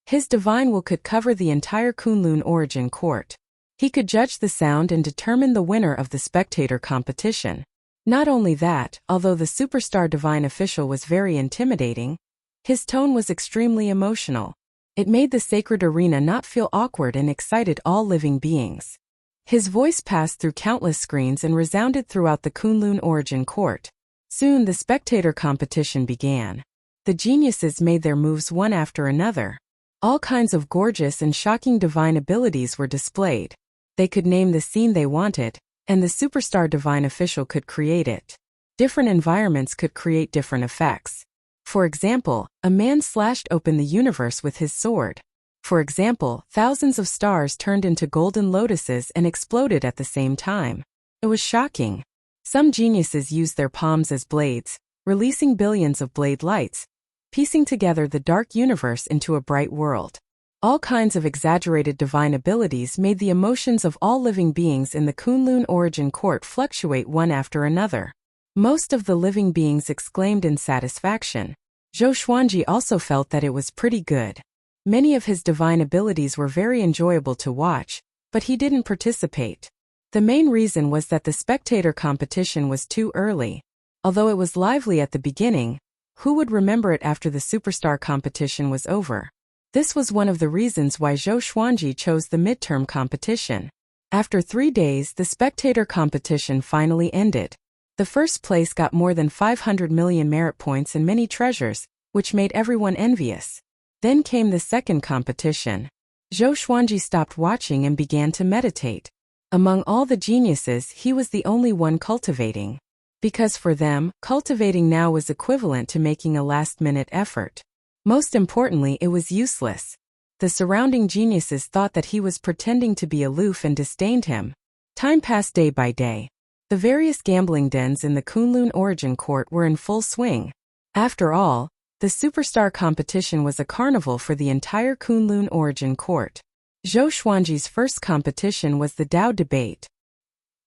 His divine will could cover the entire Kunlun origin court. He could judge the sound and determine the winner of the spectator competition. Not only that, although the superstar divine official was very intimidating, his tone was extremely emotional. It made the sacred arena not feel awkward and excited all living beings. His voice passed through countless screens and resounded throughout the Kunlun origin court. Soon the spectator competition began. The geniuses made their moves one after another. All kinds of gorgeous and shocking divine abilities were displayed. They could name the scene they wanted, and the superstar divine official could create it. Different environments could create different effects. For example, a man slashed open the universe with his sword. For example, thousands of stars turned into golden lotuses and exploded at the same time. It was shocking. Some geniuses used their palms as blades, releasing billions of blade lights, piecing together the dark universe into a bright world. All kinds of exaggerated divine abilities made the emotions of all living beings in the Kunlun origin court fluctuate one after another. Most of the living beings exclaimed in satisfaction. Zhou Xuanji also felt that it was pretty good. Many of his divine abilities were very enjoyable to watch, but he didn't participate. The main reason was that the spectator competition was too early. Although it was lively at the beginning, who would remember it after the superstar competition was over? This was one of the reasons why Zhou Xuanji chose the midterm competition. After 3 days, the spectator competition finally ended. The first place got more than 500 million merit points and many treasures, which made everyone envious. Then came the second competition. Zhou Xuanji stopped watching and began to meditate. Among all the geniuses, he was the only one cultivating. Because for them, cultivating now was equivalent to making a last-minute effort. Most importantly, it was useless. The surrounding geniuses thought that he was pretending to be aloof and disdained him. Time passed day by day. The various gambling dens in the Kunlun Origin Court were in full swing. After all, the superstar competition was a carnival for the entire Kunlun Origin Court. Zhou Xuanji's first competition was the Dao debate.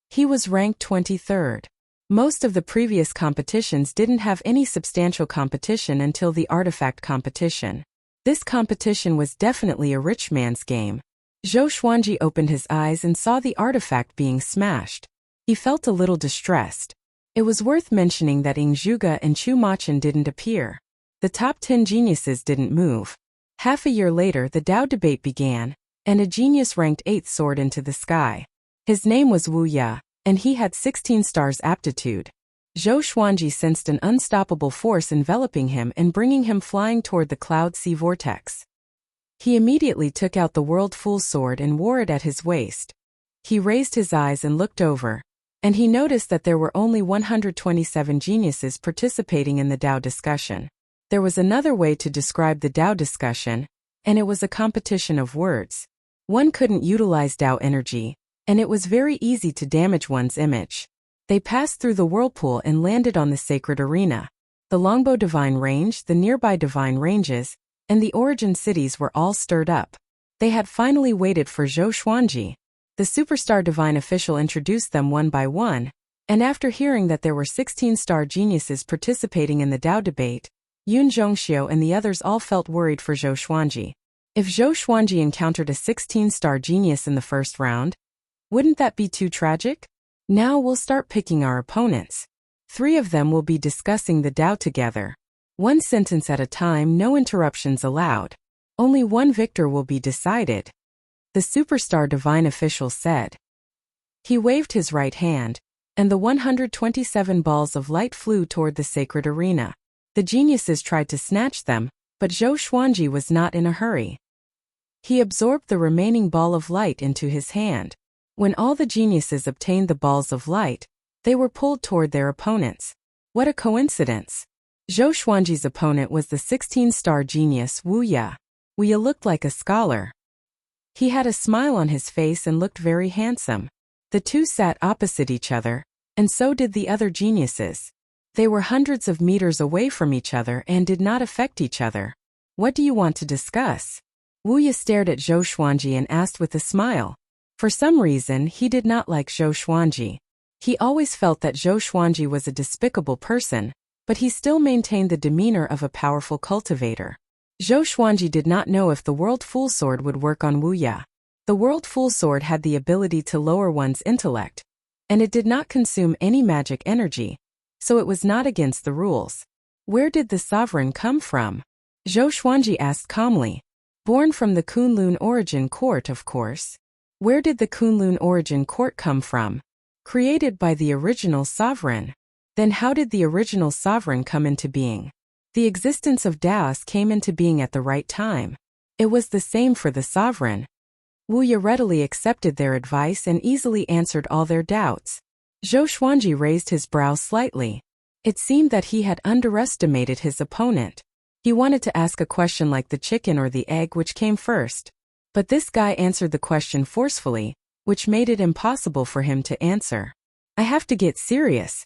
He was ranked 23rd. Most of the previous competitions didn't have any substantial competition until the artifact competition. This competition was definitely a rich man's game. Zhou Xuanji opened his eyes and saw the artifact being smashed. He felt a little distressed. It was worth mentioning that Ing Zhuge and Chu Machin didn't appear. The top 10 geniuses didn't move. Half a year later, the Dao debate began, and a genius ranked 8th soared into the sky. His name was Wu Ya, and he had 16 stars aptitude. Zhou Xuanji sensed an unstoppable force enveloping him and bringing him flying toward the cloud sea vortex. He immediately took out the World Fool sword and wore it at his waist. He raised his eyes and looked over, and he noticed that there were only 127 geniuses participating in the Dao discussion. There was another way to describe the Dao discussion, and it was a competition of words. One couldn't utilize Dao energy, and it was very easy to damage one's image. They passed through the whirlpool and landed on the sacred arena. The Longbow Divine Range, the nearby Divine Ranges, and the origin cities were all stirred up. They had finally waited for Zhou Xuanji. The superstar divine official introduced them one by one, and after hearing that there were 16-star geniuses participating in the Dao debate, Yun Zhongxiu and the others all felt worried for Zhou Xuanji. If Zhou Xuanji encountered a 16-star genius in the first round, wouldn't that be too tragic? Now we'll start picking our opponents. 3 of them will be discussing the Dao together. 1 sentence at a time, no interruptions allowed. Only one victor will be decided, the superstar divine official said. He waved his right hand, and the 127 balls of light flew toward the sacred arena. The geniuses tried to snatch them, but Zhou Xuanji was not in a hurry. He absorbed the remaining ball of light into his hand. When all the geniuses obtained the balls of light, they were pulled toward their opponents. What a coincidence! Zhou Xuanji's opponent was the 16-star genius Wu Ya. Wu Ya looked like a scholar. He had a smile on his face and looked very handsome. The two sat opposite each other, and so did the other geniuses. They were hundreds of meters away from each other and did not affect each other. What do you want to discuss? Wu Ya stared at Zhou Xuanji and asked with a smile. For some reason, he did not like Zhou Xuanji. He always felt that Zhou Xuanji was a despicable person, but he still maintained the demeanor of a powerful cultivator. Zhou Xuanji did not know if the World Fool Sword would work on Wu Ya. The World Fool Sword had the ability to lower one's intellect, and it did not consume any magic energy, so it was not against the rules. Where did the sovereign come from? Zhou Xuanji asked calmly. Born from the Kunlun Origin Court, of course. Where did the Kunlun Origin Court come from? Created by the original sovereign. Then how did the original sovereign come into being? The existence of Daos came into being at the right time. It was the same for the sovereign. Wu Ya readily accepted their advice and easily answered all their doubts. Zhou Xuanji raised his brow slightly. It seemed that he had underestimated his opponent. He wanted to ask a question like the chicken or the egg which came first. But this guy answered the question forcefully, which made it impossible for him to answer. I have to get serious,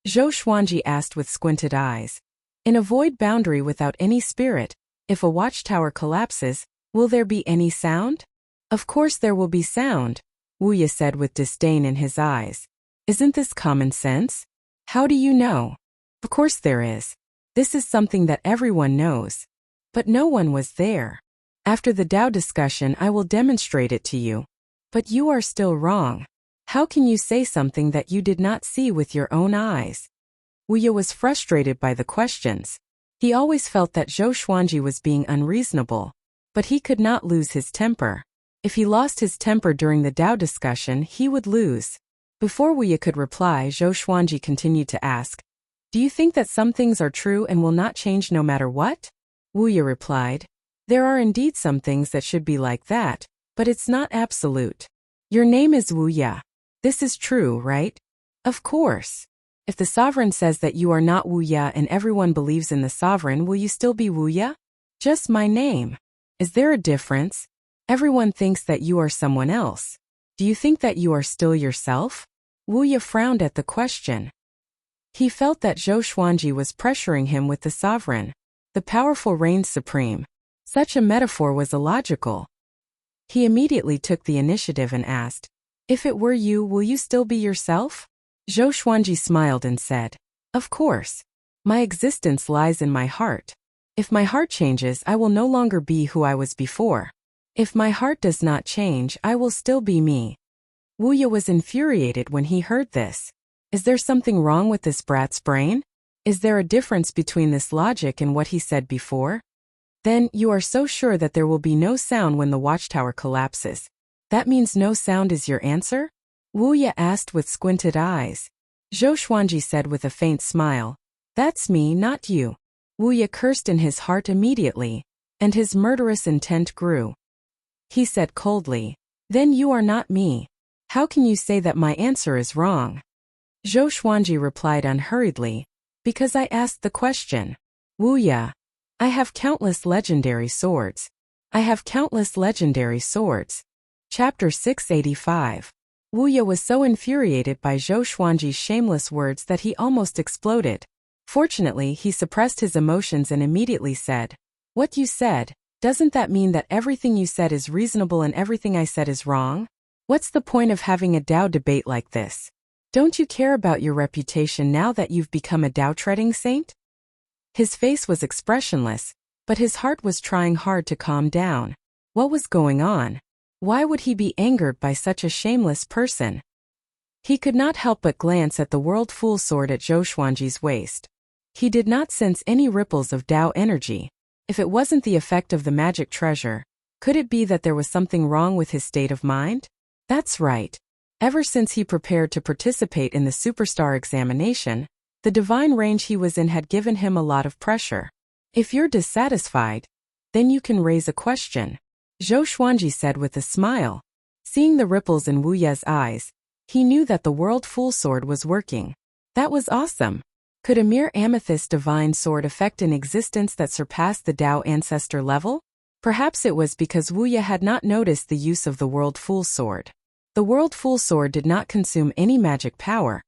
Zhou Xuanji asked with squinted eyes. In a void boundary without any spirit, if a watchtower collapses, will there be any sound? Of course there will be sound, Wu Ya said with disdain in his eyes. Isn't this common sense? How do you know? Of course there is. This is something that everyone knows. But no one was there. After the Dao discussion, I will demonstrate it to you. But you are still wrong. How can you say something that you did not see with your own eyes? Wu Ya was frustrated by the questions. He always felt that Zhou Xuanji was being unreasonable, but he could not lose his temper. If he lost his temper during the Tao discussion, he would lose. Before Wu Ye could reply, Zhou Xuanji continued to ask, "Do you think that some things are true and will not change no matter what?" Wu Ye replied, "There are indeed some things that should be like that, but it's not absolute. Your name is Wu Ye. This is true, right?" "Of course. If the sovereign says that you are not Wu Ye and everyone believes in the sovereign, will you still be Wu Ye?" "Just my name. Is there a difference? Everyone thinks that you are someone else. Do you think that you are still yourself?" Wu Ye frowned at the question. He felt that Zhou Xuanji was pressuring him with the sovereign. The powerful reigned supreme. Such a metaphor was illogical. He immediately took the initiative and asked, "If it were you, will you still be yourself?" Zhou Xuanji smiled and said, "Of course. My existence lies in my heart. If my heart changes, I will no longer be who I was before. If my heart does not change, I will still be me." Wu Ye was infuriated when he heard this. Is there something wrong with this brat's brain? Is there a difference between this logic and what he said before? "Then, you are so sure that there will be no sound when the watchtower collapses. That means no sound is your answer?" Wu Ye asked with squinted eyes. Zhou Xuanji said with a faint smile, "That's me, not you." Wu Ye cursed in his heart immediately, and his murderous intent grew. He said coldly, "Then you are not me. How can you say that my answer is wrong?" Zhou Xuanji replied unhurriedly, "Because I asked the question. Wu Ye, I have countless legendary swords. I have countless legendary swords." Chapter 685. Wu Ye was so infuriated by Zhou Xuanji's shameless words that he almost exploded. Fortunately, he suppressed his emotions and immediately said, "What you said, doesn't that mean that everything you said is reasonable and everything I said is wrong? What's the point of having a Tao debate like this? Don't you care about your reputation now that you've become a Tao-treading saint?" His face was expressionless, but his heart was trying hard to calm down. What was going on? Why would he be angered by such a shameless person? He could not help but glance at the World Fool sword at Zhou Xuanji's waist. He did not sense any ripples of Tao energy. If it wasn't the effect of the magic treasure, could it be that there was something wrong with his state of mind? That's right. Ever since he prepared to participate in the superstar examination, the divine range he was in had given him a lot of pressure. "If you're dissatisfied, then you can raise a question," Zhou Xuanji said with a smile. Seeing the ripples in Wu Ye's eyes, he knew that the World Fool sword was working. That was awesome. Could a mere amethyst divine sword affect an existence that surpassed the Tao ancestor level? Perhaps it was because Wu Ye had not noticed the use of the World Fool sword. The World Fool sword did not consume any magic power,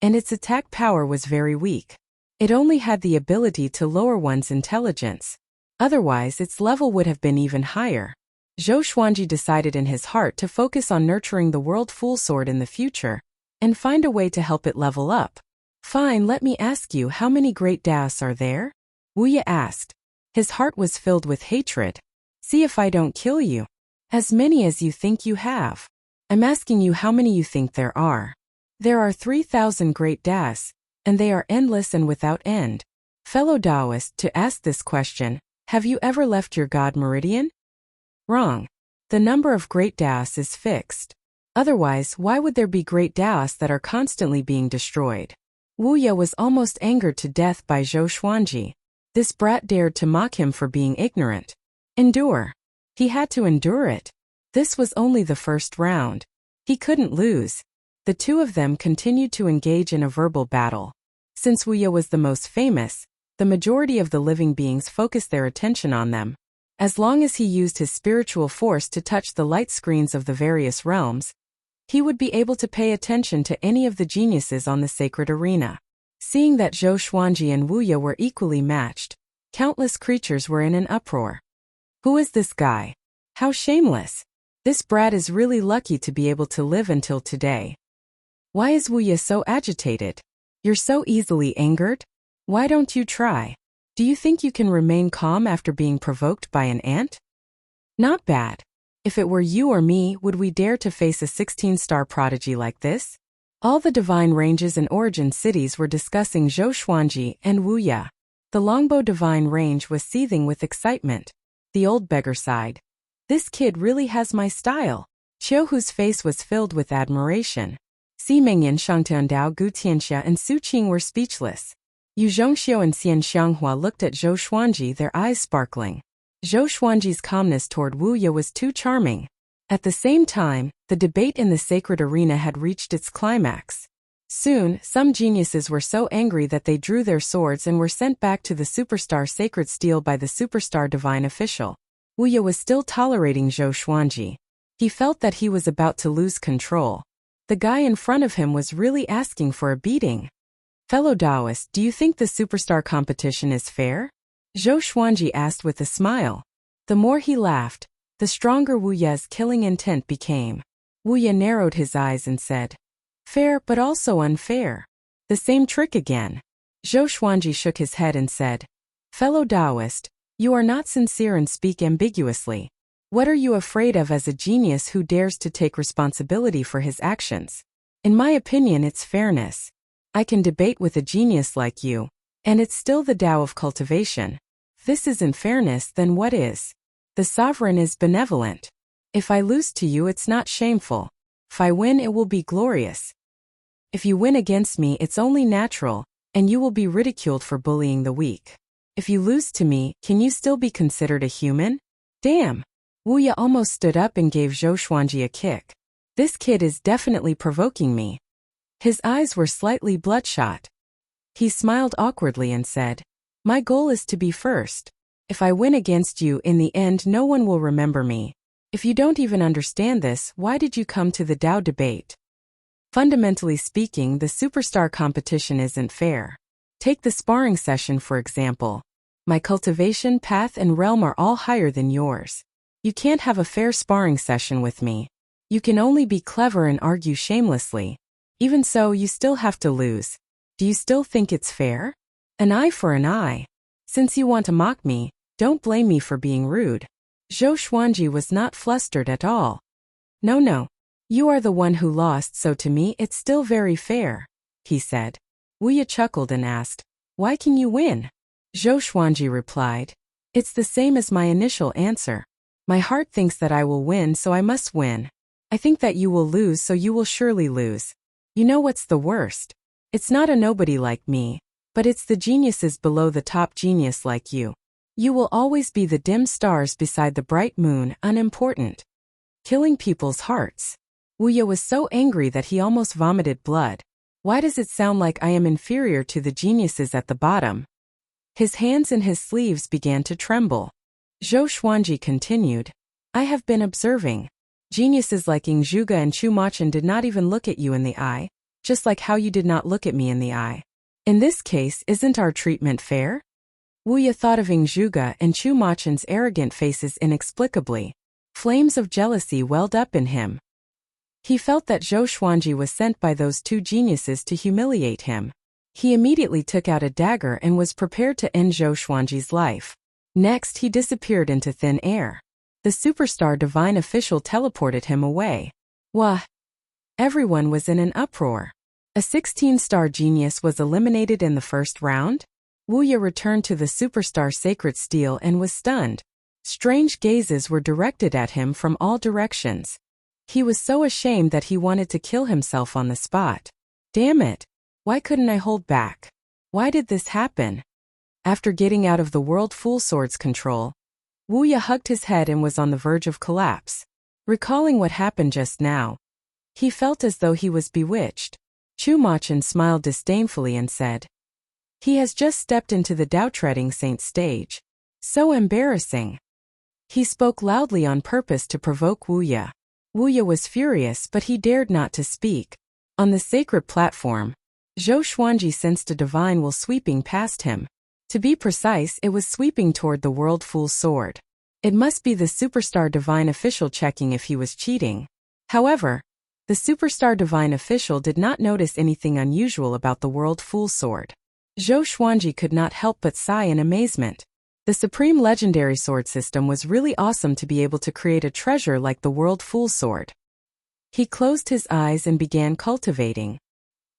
and its attack power was very weak. It only had the ability to lower one's intelligence. Otherwise, its level would have been even higher. Zhou Xuanji decided in his heart to focus on nurturing the World Fool sword in the future, and find a way to help it level up. "Fine, let me ask you, how many great Taoists are there?" Wu Ye asked. His heart was filled with hatred. "See if I don't kill you." "As many as you think you have." "I'm asking you how many you think there are." "There are 3,000 great Taoists, and they are endless and without end." Fellow Taoist, to ask this question, have you ever left your God meridian? Wrong. The number of great Taoists is fixed. Otherwise, why would there be great Taoists that are constantly being destroyed? Wu Ye was almost angered to death by Zhou Xuanji. This brat dared to mock him for being ignorant. Endure. He had to endure it. This was only the first round. He couldn't lose. The two of them continued to engage in a verbal battle. Since Wu Ye was the most famous, the majority of the living beings focused their attention on them. As long as he used his spiritual force to touch the light screens of the various realms, he would be able to pay attention to any of the geniuses on the sacred arena. Seeing that Zhou Xuanji and Wu Ye were equally matched, countless creatures were in an uproar. Who is this guy? How shameless! This brat is really lucky to be able to live until today. Why is Wu Ye so agitated? You're so easily angered? Why don't you try? Do you think you can remain calm after being provoked by an ant? Not bad. If it were you or me, would we dare to face a 16-star prodigy like this? All the divine ranges and origin cities were discussing Zhou Xuanji and Wu Ye. The Longbow divine range was seething with excitement. The old beggar sighed. This kid really has my style. Qiuhu's face was filled with admiration. Si Mingyan, Shangtiandao, Gu Tianxia, and Su Qing were speechless. Yu Zhongxiu and Xian Xianghua looked at Zhou Xuanji, their eyes sparkling. Zhou Xuanji's calmness toward Wu Ye was too charming. At the same time, the debate in the sacred arena had reached its climax. Soon, some geniuses were so angry that they drew their swords and were sent back to the superstar sacred steel by the superstar divine official. Wu Ye was still tolerating Zhou Xuanji. He felt that he was about to lose control. The guy in front of him was really asking for a beating. Fellow Taoist, do you think the superstar competition is fair? Zhou Xuanji asked with a smile. The more he laughed, the stronger Wu Ye's killing intent became. Wu Ye narrowed his eyes and said, fair but also unfair. The same trick again. Zhou Xuanji shook his head and said, fellow Taoist, you are not sincere and speak ambiguously. What are you afraid of as a genius who dares to take responsibility for his actions? In my opinion, it's fairness. I can debate with a genius like you, and it's still the Tao of cultivation. If this isn't fairness, then what is? The sovereign is benevolent. If I lose to you, it's not shameful. If I win, it will be glorious. If you win against me, it's only natural, and you will be ridiculed for bullying the weak. If you lose to me, can you still be considered a human? Damn! Wu Ye almost stood up and gave Zhou Xuanji a kick. This kid is definitely provoking me. His eyes were slightly bloodshot. He smiled awkwardly and said, my goal is to be first. If I win against you, in the end no one will remember me. If you don't even understand this, why did you come to the Tao debate? Fundamentally speaking, the superstar competition isn't fair. Take the sparring session for example. My cultivation, path, and realm are all higher than yours. You can't have a fair sparring session with me. You can only be clever and argue shamelessly. Even so, you still have to lose. Do you still think it's fair? An eye for an eye. Since you want to mock me, don't blame me for being rude. Zhou Xuanji was not flustered at all. No. You are the one who lost, so to me it's still very fair, he said. Wu Ye chuckled and asked, why can you win? Zhou Xuanji replied, it's the same as my initial answer. My heart thinks that I will win, so I must win. I think that you will lose, so you will surely lose. You know what's the worst? It's not a nobody like me, but it's the geniuses below the top genius like you. You will always be the dim stars beside the bright moon, unimportant. Killing people's hearts. Wu Ye was so angry that he almost vomited blood. Why does it sound like I am inferior to the geniuses at the bottom? His hands and his sleeves began to tremble. Zhou Xuanji continued, I have been observing. Geniuses like Ing Zhuge and Chu Machan did not even look at you in the eye, just like how you did not look at me in the eye. In this case, isn't our treatment fair? Wu Ye thought of Ing Zhuge and Chu Machan's arrogant faces inexplicably. Flames of jealousy welled up in him. He felt that Zhou Xuanji was sent by those two geniuses to humiliate him. He immediately took out a dagger and was prepared to end Zhou Xuanji's life. Next, he disappeared into thin air. The superstar divine official teleported him away. Wah! Everyone was in an uproar. A 16-star genius was eliminated in the first round? Wu Ye returned to the superstar sacred steel and was stunned. Strange gazes were directed at him from all directions. He was so ashamed that he wanted to kill himself on the spot. Damn it! Why couldn't I hold back? Why did this happen? After getting out of the World Full Sword's control, Wu Ye hugged his head and was on the verge of collapse. Recalling what happened just now, he felt as though he was bewitched. Chu Machan smiled disdainfully and said, he has just stepped into the Tao treading saint stage. So embarrassing. He spoke loudly on purpose to provoke Wu Ye. Wu Ye was furious, but he dared not to speak. On the sacred platform, Zhou Xuanji sensed a divine will sweeping past him. To be precise, it was sweeping toward the World Full Sword. It must be the superstar divine official checking if he was cheating. However, the superstar divine official did not notice anything unusual about the World Full Sword. Zhou Xuanji could not help but sigh in amazement. The Supreme Legendary Sword system was really awesome to be able to create a treasure like the World Full Sword. He closed his eyes and began cultivating.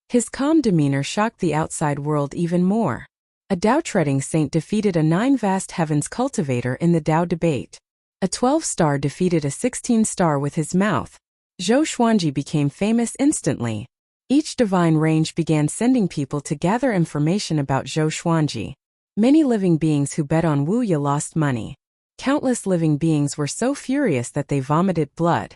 His calm demeanor shocked the outside world even more. A Tao treading saint defeated a 9 vast heavens cultivator in the Tao debate. A 12-star defeated a 16-star with his mouth. Zhou Xuanji became famous instantly. Each divine range began sending people to gather information about Zhou Xuanji. Many living beings who bet on Wu Ye lost money. Countless living beings were so furious that they vomited blood.